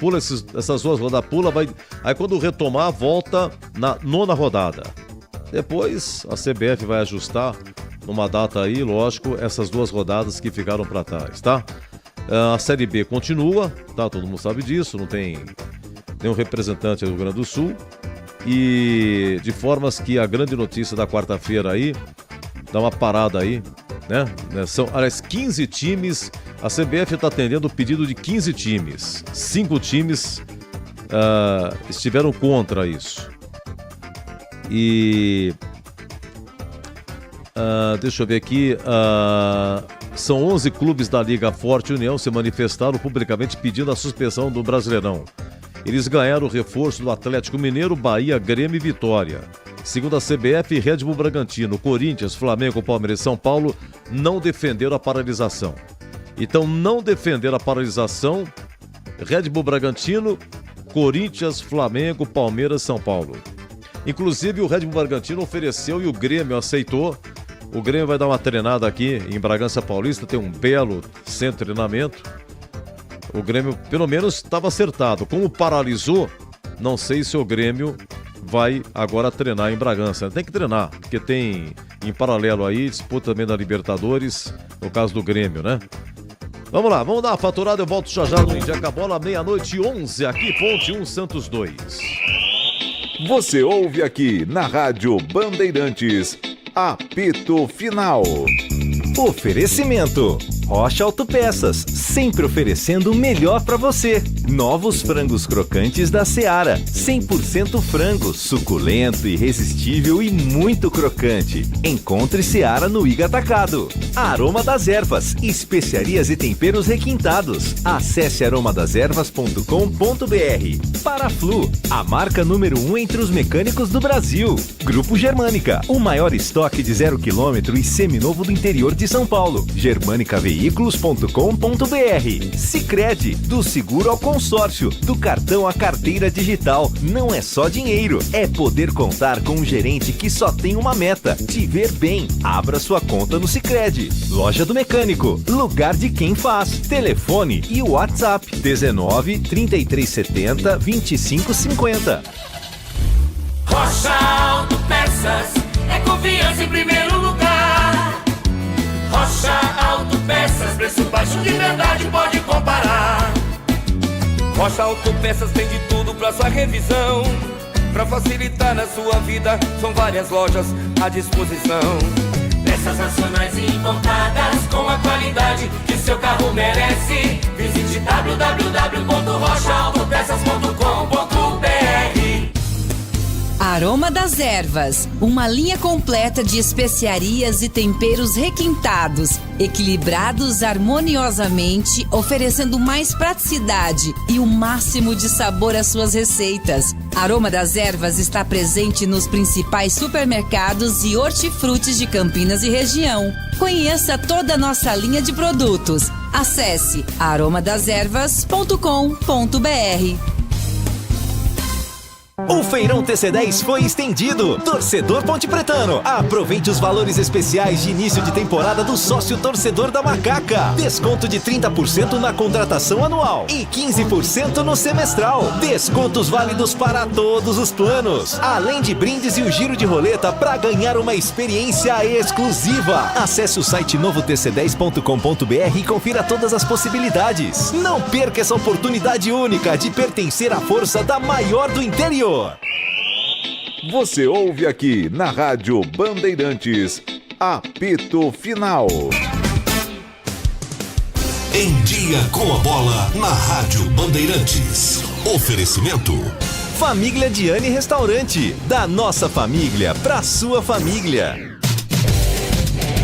essas 2 rodadas, vai. Aí quando retomar, volta na 9ª rodada. Depois a CBF vai ajustar numa data aí, lógico, essas 2 rodadas que ficaram para trás, tá? A Série B continua, tá? Todo mundo sabe disso, não tem nenhum representante do Rio Grande do Sul. E de formas que a grande notícia da quarta-feira aí, dá uma parada aí, né? São, aliás, 15 times, a CBF está atendendo o pedido de 15 times. 5 times estiveram contra isso. E deixa eu ver aqui, são 11 clubes da Liga Forte União se manifestaram publicamente pedindo a suspensão do Brasileirão. Eles ganharam o reforço do Atlético Mineiro, Bahia, Grêmio e Vitória. Segundo a CBF, Red Bull Bragantino, Corinthians, Flamengo, Palmeiras e São Paulo não defenderam a paralisação. Então, não defenderam a paralisação, Red Bull Bragantino, Corinthians, Flamengo, Palmeiras e São Paulo. Inclusive, o Red Bull Bragantino ofereceu e o Grêmio aceitou. O Grêmio vai dar uma treinada aqui em Bragança Paulista, tem um belo centro de treinamento. O Grêmio, pelo menos, estava acertado. Como paralisou, não sei se o Grêmio vai agora treinar em Bragança. Tem que treinar, porque tem em paralelo aí, disputa também da Libertadores, no caso do Grêmio, né? Vamos lá, vamos dar uma faturada, eu volto já no Indiaca Bola, 12h11, aqui, Ponte 1, Santos 2. Você ouve aqui na Rádio Bandeirantes, apito final. Oferecimento: Rocha Autopeças, sempre oferecendo o melhor para você. Novos frangos crocantes da Seara, 100% frango, suculento, irresistível e muito crocante. Encontre Seara no Iga Atacado. Aroma das Ervas, especiarias e temperos requintados. Acesse aromadeservas.com.br. Paraflu, a marca número 1 entre os mecânicos do Brasil. Grupo Germânica, o maior estoque de 0 km e seminovo do interior de São Paulo. germanicaveículos.com.br. Sicredi, do seguro ao consórcio, do cartão à carteira digital. Não é só dinheiro, é poder contar com um gerente que só tem uma meta: te ver bem. Abra sua conta no Sicredi. Loja do Mecânico, lugar de quem faz. Telefone e WhatsApp 19 3370 2550. Rocha Autopeças é confiança em primeiro lugar. Rocha Autopeças, preço baixo de verdade, pode comparar. Rocha Autopeças tem de tudo pra sua revisão. Pra facilitar na sua vida, são várias lojas à disposição. Peças nacionais e importadas com a qualidade que seu carro merece. Visite www.rochaautopeças.com.br. Aroma das Ervas, uma linha completa de especiarias e temperos requintados, equilibrados harmoniosamente, oferecendo mais praticidade e o máximo de sabor às suas receitas. Aroma das Ervas está presente nos principais supermercados e hortifrutis de Campinas e região. Conheça toda a nossa linha de produtos. Acesse aromadeservas.com.br. O Feirão TC10 foi estendido. Torcedor Ponte Pretano, aproveite os valores especiais de início de temporada do sócio torcedor da Macaca. Desconto de 30% na contratação anual e 15% no semestral. Descontos válidos para todos os planos. Além de brindes e o giro de roleta para ganhar uma experiência exclusiva. Acesse o site novotc10.com.br e confira todas as possibilidades. Não perca essa oportunidade única de pertencer à força da maior do interior. Você ouve aqui na Rádio Bandeirantes, apito final. Em dia com a bola na Rádio Bandeirantes. Oferecimento: Família Diane Restaurante, da nossa família pra sua família.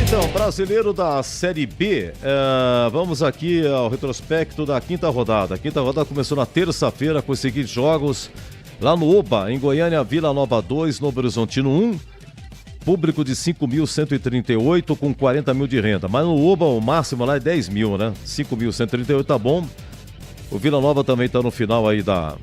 Então, brasileiro da Série B, vamos aqui ao retrospecto da quinta rodada. A quinta rodada começou na terça-feira com os seguintes jogos: Lá no Oba, em Goiânia, Vila Nova 2, Novo Horizontino 1. Público de 5.138 com 40 mil de renda. Mas no Oba o máximo lá é 10 mil, né? 5.138 tá bom. O Vila Nova também tá no final aí da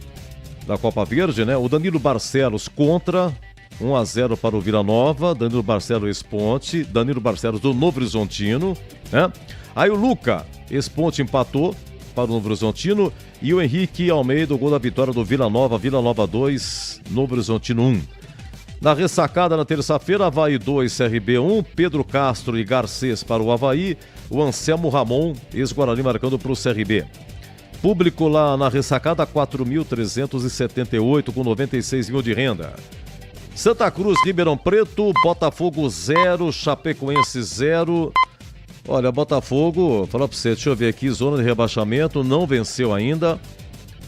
Copa Verde, né? O Danilo Barcelos contra, 1-0 para o Vila Nova. Danilo Barcelos ex-Ponte. Danilo Barcelos do Novo Horizontino, né? Aí o Luca, ex-Ponte, empatou para o Novo Horizontino. E o Henrique Almeida, o gol da vitória do Vila Nova 2, Novo Horizontino 1. Na ressacada na terça-feira, Avaí 2, CRB 1, Pedro Castro e Garcês para o Avaí, o Anselmo Ramon, ex-Guarani, marcando para o CRB. Público lá na ressacada, 4.378 com 96 mil de renda. Santa Cruz, Ribeirão Preto, Botafogo 0, Chapecoense 0. Olha, Botafogo, falar para você, deixa eu ver aqui, zona de rebaixamento, não venceu ainda.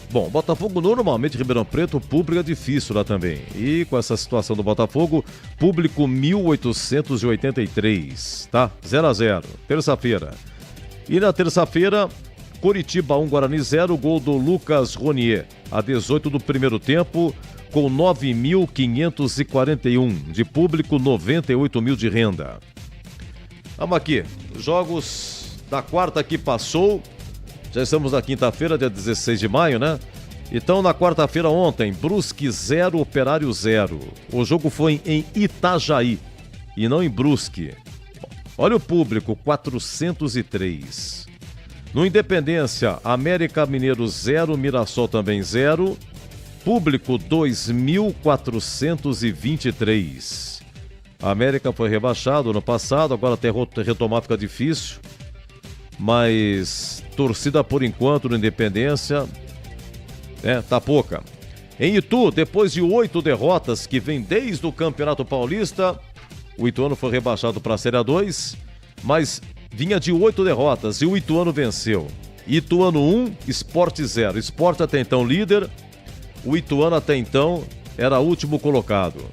Bom, Botafogo normalmente, Ribeirão Preto, o público é difícil lá também. E com essa situação do Botafogo, público 1.883, tá? 0-0, terça-feira. E na terça-feira, Coritiba 1, Guarani 0, gol do Lucas Ronier, a 18 do primeiro tempo, com 9.541 de público, 98 mil de renda. Vamos aqui, jogos da quarta que passou. Já estamos na quinta-feira, dia 16 de maio, né? Então, na quarta-feira ontem, Brusque 0, Operário 0. O jogo foi em Itajaí e não em Brusque. Olha o público, 403. No Independência, América Mineiro 0, Mirassol também 0. Público 2.423. A América foi rebaixado no passado, agora até retomar fica difícil. Mas torcida por enquanto no Independência tá pouca. Em Itu, depois de 8 derrotas que vem desde o Campeonato Paulista, o Ituano foi rebaixado para a Série A2, mas vinha de 8 derrotas e o Ituano venceu. Ituano 1, Sport 0. Sport até então líder, o Ituano até então era último colocado.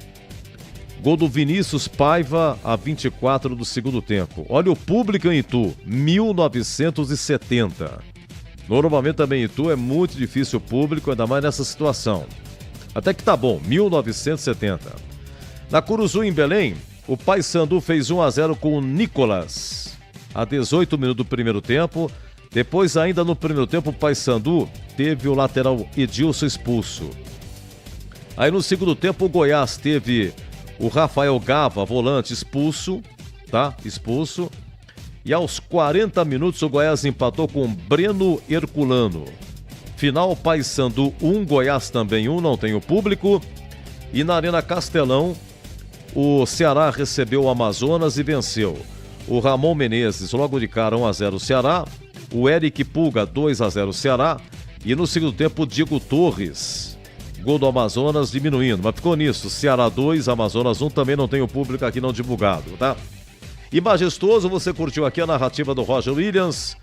Gol do Vinícius Paiva, a 24 do segundo tempo. Olha o público em Itu, 1.970. Normalmente também em Itu é muito difícil o público, ainda mais nessa situação. Até que tá bom, 1.970. Na Curuzu, em Belém, o Paysandu fez 1-0 com o Nicolas, a 18 minutos do primeiro tempo. Depois, ainda no primeiro tempo, o Paysandu teve o lateral Edilson expulso. Aí no segundo tempo, o Goiás teve o Rafael Gava, volante, expulso, tá? Expulso. E aos 40 minutos o Goiás empatou com Breno Herculano. Final, Paysandu 1, Goiás também 1, não tem o público. E na Arena Castelão, o Ceará recebeu o Amazonas e venceu. O Ramon Menezes logo de cara 1-0 Ceará. O Eric Pulga 2-0 Ceará. E no segundo tempo o Diego Torres. Gol do Amazonas diminuindo, mas ficou nisso. Ceará 2, Amazonas 1, também não tem o público aqui não divulgado, tá? E Majestoso, você curtiu aqui a narrativa do Roger Williams.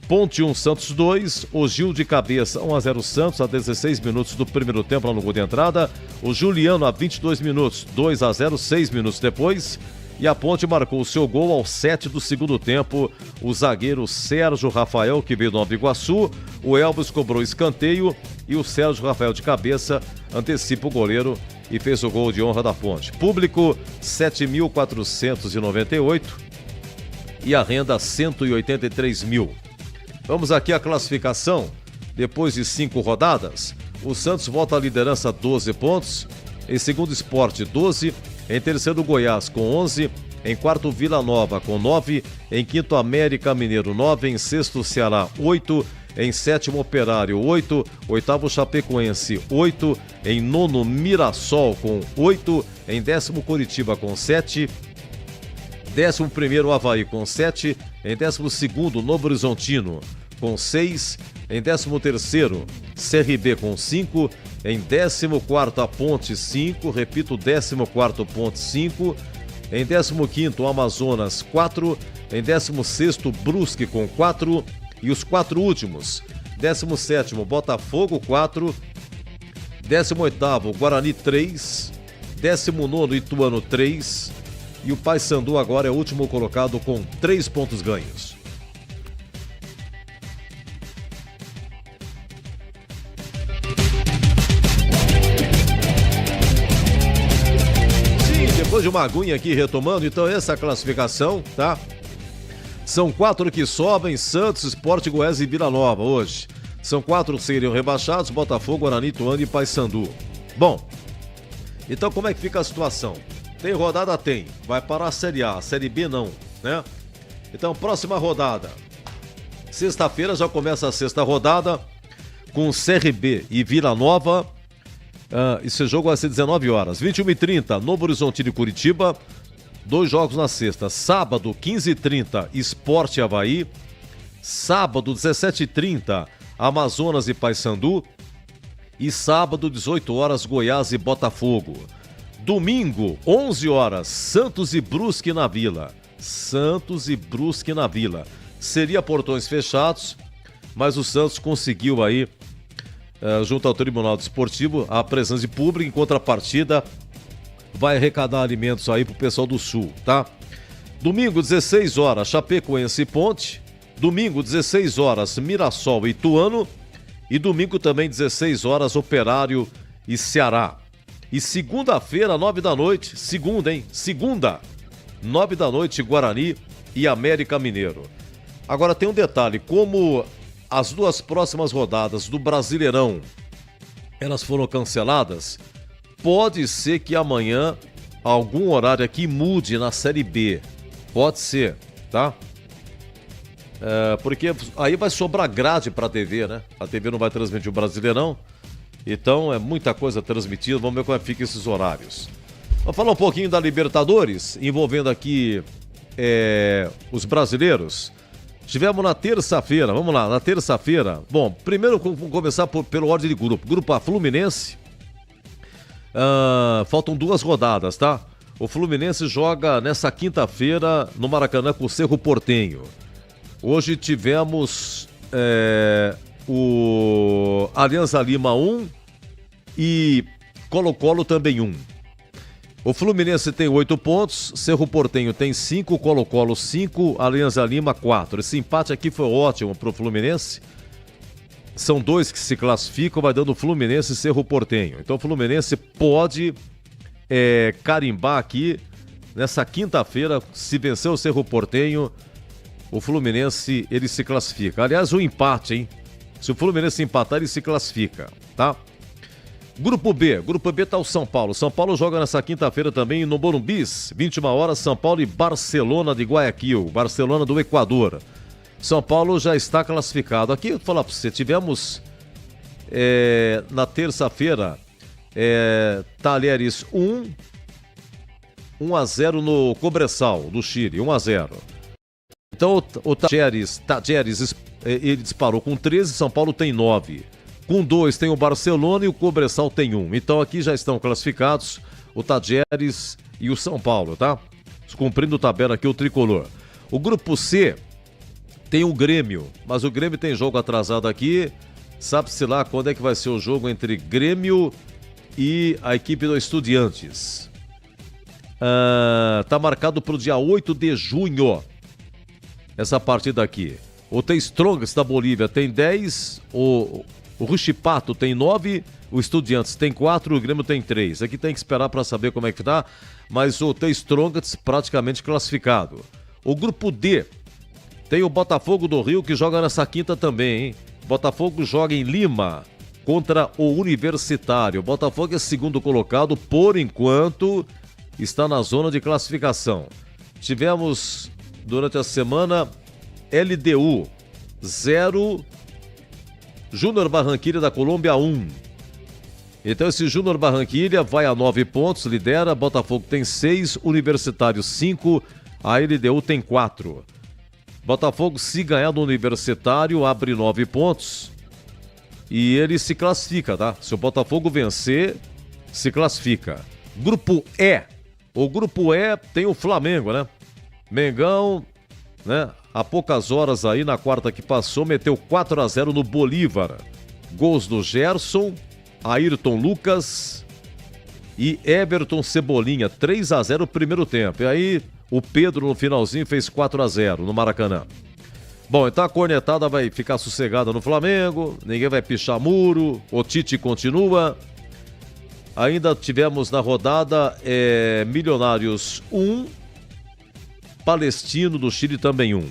Ponte 1, Santos 2, o Gil de cabeça 1-0 Santos, a 16 minutos do primeiro tempo lá no gol de entrada. O Juliano a 22 minutos, 2-0, 6 minutos depois. E a Ponte marcou o seu gol aos 7 do segundo tempo. O zagueiro Sérgio Rafael, que veio do Nova Iguaçu. O Elvis cobrou escanteio e o Sérgio Rafael de cabeça antecipa o goleiro e fez o gol de honra da Ponte. Público 7.498 e a renda 183 mil. Vamos aqui à classificação. Depois de 5 rodadas, o Santos volta à liderança 12 pontos. Em segundo, Sport 12. Em terceiro, Goiás com 11. Em quarto, Vila Nova com 9. Em quinto, América Mineiro 9. Em sexto, Ceará 8. Em sétimo, Operário 8. Oitavo, Chapecoense 8. Em nono, Mirassol com 8. Em décimo, Coritiba com 7. 11º, Avaí com 7. Em 12º, Novo Horizontino com 6. Em 13º, CRB com 5. Em 14º, a Ponte 5. Repito, 14º, Ponte 5. Em 15º, Amazonas 4. Em 16º, Brusque com 4. E os 4 últimos, 17º, Botafogo 4. 18º, Guarani 3. 19º, Ituano 3. E o Paysandu agora é o último colocado com 3 pontos ganhos. Depois de uma aguinha aqui retomando, então essa classificação, tá? São 4 que sobem, Santos, Sport, Goiás e Vila Nova hoje. São 4 que seriam rebaixados, Botafogo, Guarani, Ituano e Paysandu. Bom, então como é que fica a situação? Tem rodada? Tem. Vai para a Série A, a Série B não, né? Então, próxima rodada. Sexta-feira já começa a sexta rodada com CRB e Vila Nova. Esse jogo vai ser 19 horas. 21h30, Novo Horizontino e Curitiba. 2 jogos na sexta. Sábado, 15h30, Sport e Avaí. Sábado, 17h30, Amazonas e Paysandu. E sábado, 18 horas, Goiás e Botafogo. Domingo, 11 horas, Santos e Brusque na Vila. Santos e Brusque na Vila. Seria portões fechados, mas o Santos conseguiu aí, junto ao Tribunal Desportivo, a presença de público. Em contrapartida, vai arrecadar alimentos aí pro pessoal do Sul, tá? Domingo, 16 horas, Chapecoense e Ponte. Domingo, 16 horas, Mirassol e Ituano. E domingo também, 16 horas, Operário e Ceará. E segunda-feira, 9 da noite, segunda, 9 da noite, Guarani e América Mineiro. Agora tem um detalhe, como as 2 próximas rodadas do Brasileirão, elas foram canceladas, pode ser que amanhã algum horário aqui mude na Série B. Pode ser, tá? Porque aí vai sobrar grade pra TV, né? A TV não vai transmitir o Brasileirão. Então é muita coisa transmitida, vamos ver como é que fica esses horários. Vamos falar um pouquinho da Libertadores, envolvendo aqui os brasileiros. Tivemos na terça-feira, vamos lá, na terça-feira. Bom, primeiro vamos começar pelo ordem de grupo. Grupo A, Fluminense. Faltam 2 rodadas, tá? O Fluminense joga nessa quinta-feira no Maracanã com o Cerro Porteño. Hoje tivemos o Alianza Lima 1 e Colo-Colo também 1. O Fluminense tem 8 pontos, Cerro Porteño tem 5, Colo-Colo 5, Alianza Lima 4. Esse empate aqui foi ótimo para o Fluminense. São 2 que se classificam, vai dando Fluminense e Cerro Porteño. Então o Fluminense pode carimbar aqui nessa quinta-feira, se vencer o Cerro Porteño, o Fluminense ele se classifica. Aliás, o empate, hein? Se o Fluminense empatar, ele se classifica, tá? Grupo B tá o São Paulo. São Paulo joga nessa quinta-feira também no Morumbis, 21 horas, São Paulo e Barcelona de Guayaquil, Barcelona do Equador. São Paulo já está classificado. Aqui eu vou falar para você, tivemos na terça-feira Talheres 1-0 no Cobressal do Chile, 1-0. Então o Talheres ele disparou com 13, São Paulo tem 9. Com 2 tem o Barcelona e o Cobressal tem 1. Então aqui já estão classificados o Talheres e o São Paulo, tá? Cumprindo tabela aqui o tricolor. O grupo C tem o Grêmio, mas o Grêmio tem jogo atrasado aqui. Sabe-se lá quando é que vai ser o jogo entre Grêmio e a equipe do Estudiantes. Tá marcado para o dia 8 de junho. Essa partida aqui. O The Strongest da Bolívia tem 10, o Ruchipato tem 9, o Estudiantes tem 4, o Grêmio tem 3. Aqui tem que esperar para saber como é que tá, mas o The Strongest praticamente classificado. O grupo D tem o Botafogo do Rio que joga nessa quinta também, hein? Botafogo joga em Lima contra o Universitário. O Botafogo é segundo colocado, por enquanto está na zona de classificação. Tivemos durante a semana LDU 0, Júnior Barranquilla da Colômbia 1. Então esse Júnior Barranquilla vai a 9 pontos, lidera, Botafogo tem 6, Universitário 5, a LDU tem 4. Botafogo, se ganhar do Universitário, abre 9 pontos e ele se classifica, tá? Se o Botafogo vencer, se classifica. Grupo E. O grupo E tem o Flamengo, né? Mengão, né? Há poucas horas aí, na quarta que passou, meteu 4-0 no Bolívar. Gols do Gerson, Ayrton Lucas e Everton Cebolinha. 3-0 primeiro tempo. E aí o Pedro no finalzinho fez 4-0 no Maracanã. Bom, então a cornetada vai ficar sossegada no Flamengo, ninguém vai pichar muro, o Tite continua. Ainda tivemos na rodada Milionários 1, Palestino do Chile também 1.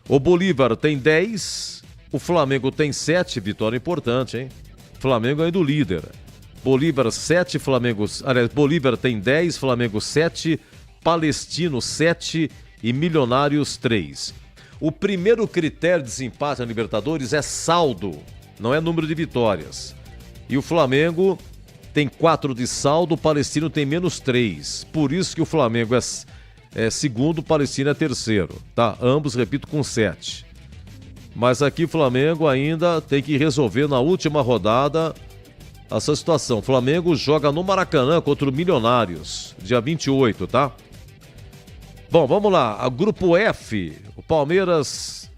O Bolívar tem 10, o Flamengo tem 7, vitória importante, hein? Flamengo ainda o líder. Bolívar 7, Bolívar tem 10, Flamengo 7, Palestino 7 e Milionários 3. O primeiro critério de desempate na Libertadores é saldo, não é número de vitórias. E o Flamengo tem 4 de saldo, o Palestino tem menos 3. Por isso que o Flamengo é segundo, o Palestino é terceiro, tá? Ambos, repito, com 7. Mas aqui o Flamengo ainda tem que resolver na última rodada essa situação. O Flamengo joga no Maracanã contra o Milionários, dia 28, tá? Bom, vamos lá. A Grupo F, o Palmeiras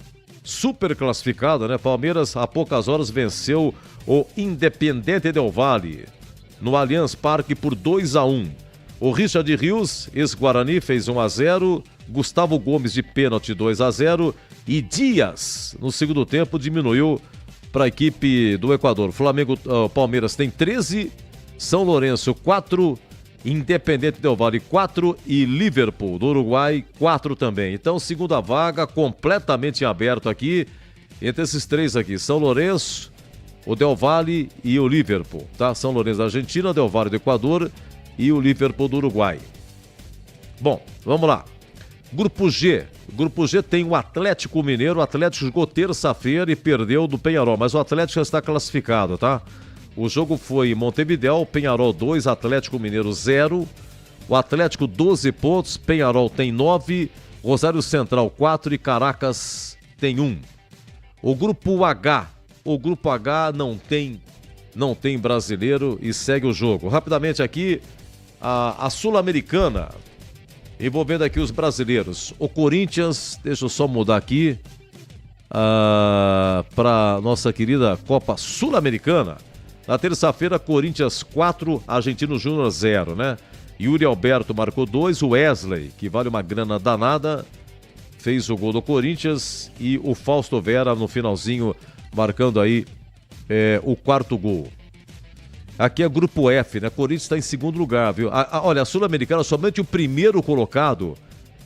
super classificado, né? Palmeiras há poucas horas venceu o Independiente Del Valle no Allianz Parque por 2-1. O Richard Rios, ex-Guarani, fez 1-0. Gustavo Gomes de pênalti 2-0. E Dias, no segundo tempo, diminuiu para a equipe do Equador. Palmeiras tem 13, São Lourenço 4, Independiente Del Valle 4 e Liverpool do Uruguai 4 também. Então, segunda vaga completamente em aberto aqui entre esses três aqui, São Lourenço, o Del Valle e o Liverpool, tá? São Lourenço da Argentina, Del Valle do Equador e o Liverpool do Uruguai. Bom, vamos lá. Grupo G. Grupo G tem o Atlético Mineiro. O Atlético jogou terça-feira e perdeu do Peñarol, mas o Atlético já está classificado, tá? O jogo foi em Montevidéu, Peñarol 2, Atlético Mineiro 0. O Atlético 12 pontos, Peñarol tem 9, Rosário Central 4 e Caracas tem 1. O Grupo H. O Grupo H não tem brasileiro e segue o jogo. Rapidamente aqui, a Sul-Americana, envolvendo aqui os brasileiros. O Corinthians, deixa eu só mudar aqui para nossa querida Copa Sul-Americana. Na terça-feira, Corinthians 4, Argentino Júnior 0, né? Yuri Alberto marcou 2, o Wesley, que vale uma grana danada, fez o gol do Corinthians e o Fausto Vera no finalzinho marcando aí o quarto gol. Aqui é Grupo F, né? Corinthians está em segundo lugar, viu? Olha, a Sul-Americana, somente o primeiro colocado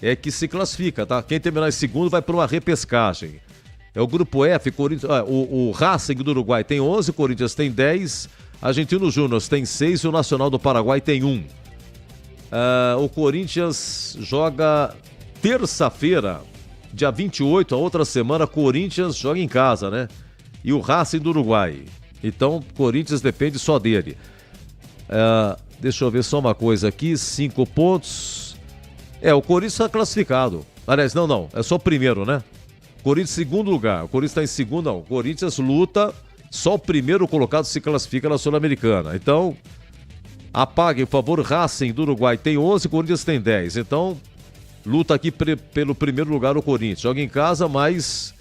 é que se classifica, tá? Quem terminar em segundo vai para uma repescagem. É o Grupo F, Corinthians, o Racing do Uruguai tem 11, Corinthians tem 10, Argentino Júnior tem 6 e o Nacional do Paraguai tem 1. O Corinthians joga terça-feira, dia 28, a outra semana, Corinthians joga em casa, né? E o Racing do Uruguai. Então, Corinthians depende só dele. Deixa eu ver só uma coisa aqui, 5 pontos. O Corinthians está classificado. Aliás, não, é só o primeiro, né? Corinthians segundo lugar. O Corinthians está em segundo, não. O Corinthians luta, só o primeiro colocado se classifica na Sul-Americana. Então, apague, por favor, Racing do Uruguai tem 11, Corinthians tem 10. Então, luta aqui pelo primeiro lugar o Corinthians. Joga em casa, mas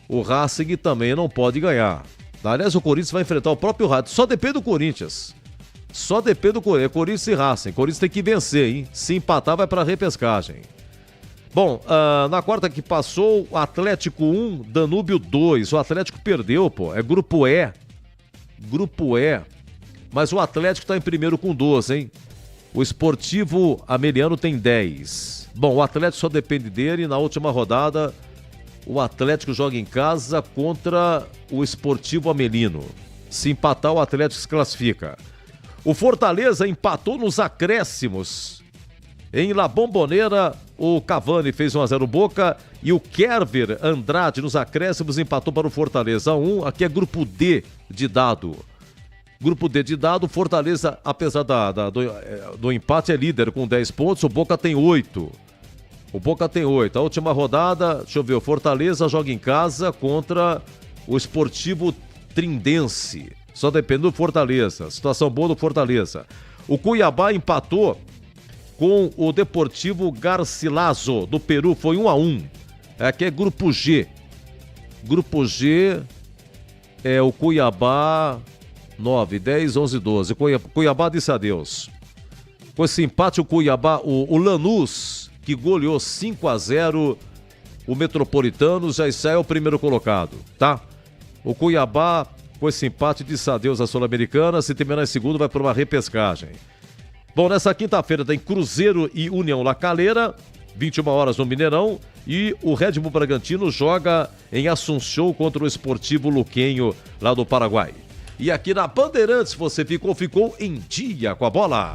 o Racing também não pode ganhar. Aliás, o Corinthians vai enfrentar o próprio Racing. Só depende do Corinthians. Só depende do Corinthians. Corinthians e Racing. Corinthians tem que vencer, hein? Se empatar, vai para a repescagem. Bom, na quarta que passou, Atlético 1, Danúbio 2. O Atlético perdeu, pô. É Grupo E. Grupo E. Mas o Atlético está em primeiro com 12, hein? O Sportivo Ameriano tem 10. Bom, o Atlético só depende dele. Na última rodada, o Atlético joga em casa contra o Sportivo Amelino. Se empatar, o Atlético se classifica. O Fortaleza empatou nos acréscimos. Em La Bombonera, o Cavani fez 1-0 Boca e o Kerver Andrade nos acréscimos empatou para o Fortaleza 1. Aqui é Grupo D de dado. Grupo D de dado, Fortaleza, apesar do empate, é líder com 10 pontos, o Boca tem 8. O Boca tem 8. A última rodada, deixa eu ver, o Fortaleza joga em casa contra o Sportivo Trindense. Só depende do Fortaleza. Situação boa do Fortaleza. O Cuiabá empatou com o Deportivo Garcilaso do Peru, foi 1-1. Aqui é Grupo G. Grupo G é o Cuiabá 9, 10, 11, 12. Cuiabá disse adeus. Com esse empate, o Cuiabá, o Lanús, que goleou 5-0 o Metropolitano, já sai o primeiro colocado, tá? O Cuiabá, Com esse empate, disse adeus à Sul-Americana. Se terminar em segundo, vai para uma repescagem. Bom, nessa quinta-feira tem Cruzeiro e União La Calera, 21 horas no Mineirão. E o Red Bull Bragantino joga em Assunção contra o Esportivo Luquenho, lá do Paraguai. E aqui na Bandeirantes você ficou em dia com a bola.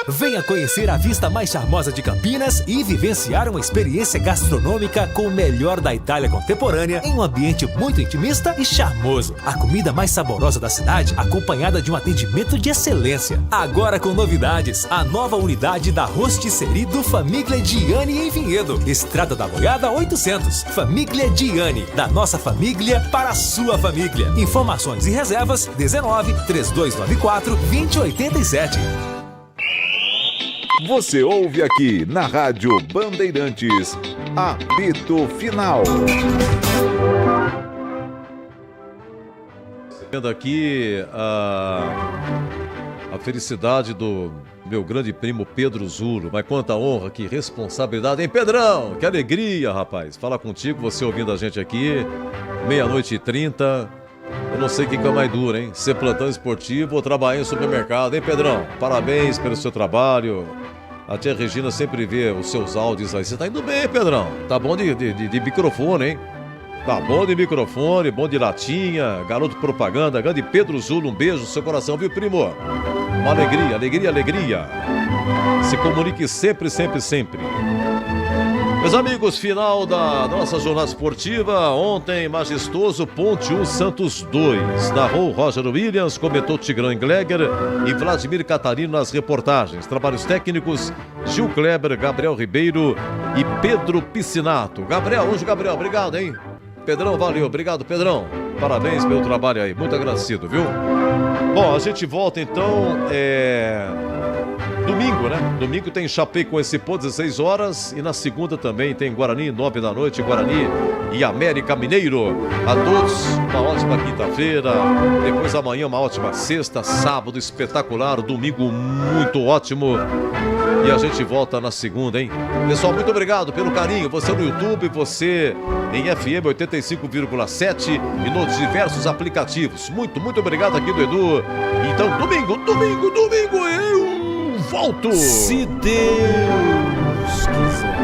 Venha conhecer a vista mais charmosa de Campinas e vivenciar uma experiência gastronômica com o melhor da Itália contemporânea em um ambiente muito intimista e charmoso. A comida mais saborosa da cidade, acompanhada de um atendimento de excelência. Agora com novidades, a nova unidade da Rostisserie do Famiglia Gianni em Vinhedo. Estrada da Boiada 800. Famiglia Gianni, da nossa família para a sua família. Informações e reservas 19 3294 2087. Você ouve aqui na Rádio Bandeirantes, apito final. Vendo aqui a felicidade do meu grande primo Pedro Zulo. Mas quanta honra, que responsabilidade, hein, Pedrão? Que alegria, rapaz. Falar contigo, você ouvindo a gente aqui, 00:30. Eu não sei o que é mais duro, hein? Ser plantão esportivo ou trabalhar em supermercado, hein, Pedrão? Parabéns pelo seu trabalho. A tia Regina sempre vê os seus áudios aí. Você tá indo bem, Pedrão. Tá bom de microfone, hein? Tá bom de microfone, bom de latinha, garoto propaganda, grande Pedro Zulo, um beijo no seu coração, viu, primo? Uma alegria, alegria, alegria. Se comunique sempre, sempre, sempre. Meus amigos, final da nossa jornada esportiva. Ontem, majestoso, Ponte 1, Santos 2. Narrou Roger Williams, comentou Tigrão Engleger e Vladimir Catarino nas reportagens. Trabalhos técnicos, Gil Kleber, Gabriel Ribeiro e Pedro Piscinato. Gabriel, obrigado, hein? Pedrão, valeu, obrigado, Pedrão. Parabéns pelo trabalho aí, muito agradecido, viu? Bom, a gente volta então, domingo, né? Domingo tem Chapecoense e Pô, 16 horas. E na segunda também tem Guarani, 9 da noite, Guarani e América Mineiro. A todos, uma ótima quinta-feira. Depois amanhã, uma ótima sexta. Sábado espetacular. Domingo muito ótimo. E a gente volta na segunda, hein? Pessoal, muito obrigado pelo carinho. Você no YouTube, você em FM 85,7 e nos diversos aplicativos. Muito, muito obrigado aqui do Edu. Então, domingo eu volto. Se Deus quiser.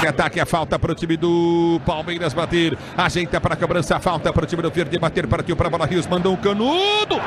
Ataque, a falta para o time do Palmeiras bater, ajeita para a cobrança, a falta para o time do Verde bater, partiu para a bola, Rios mandou um canudo.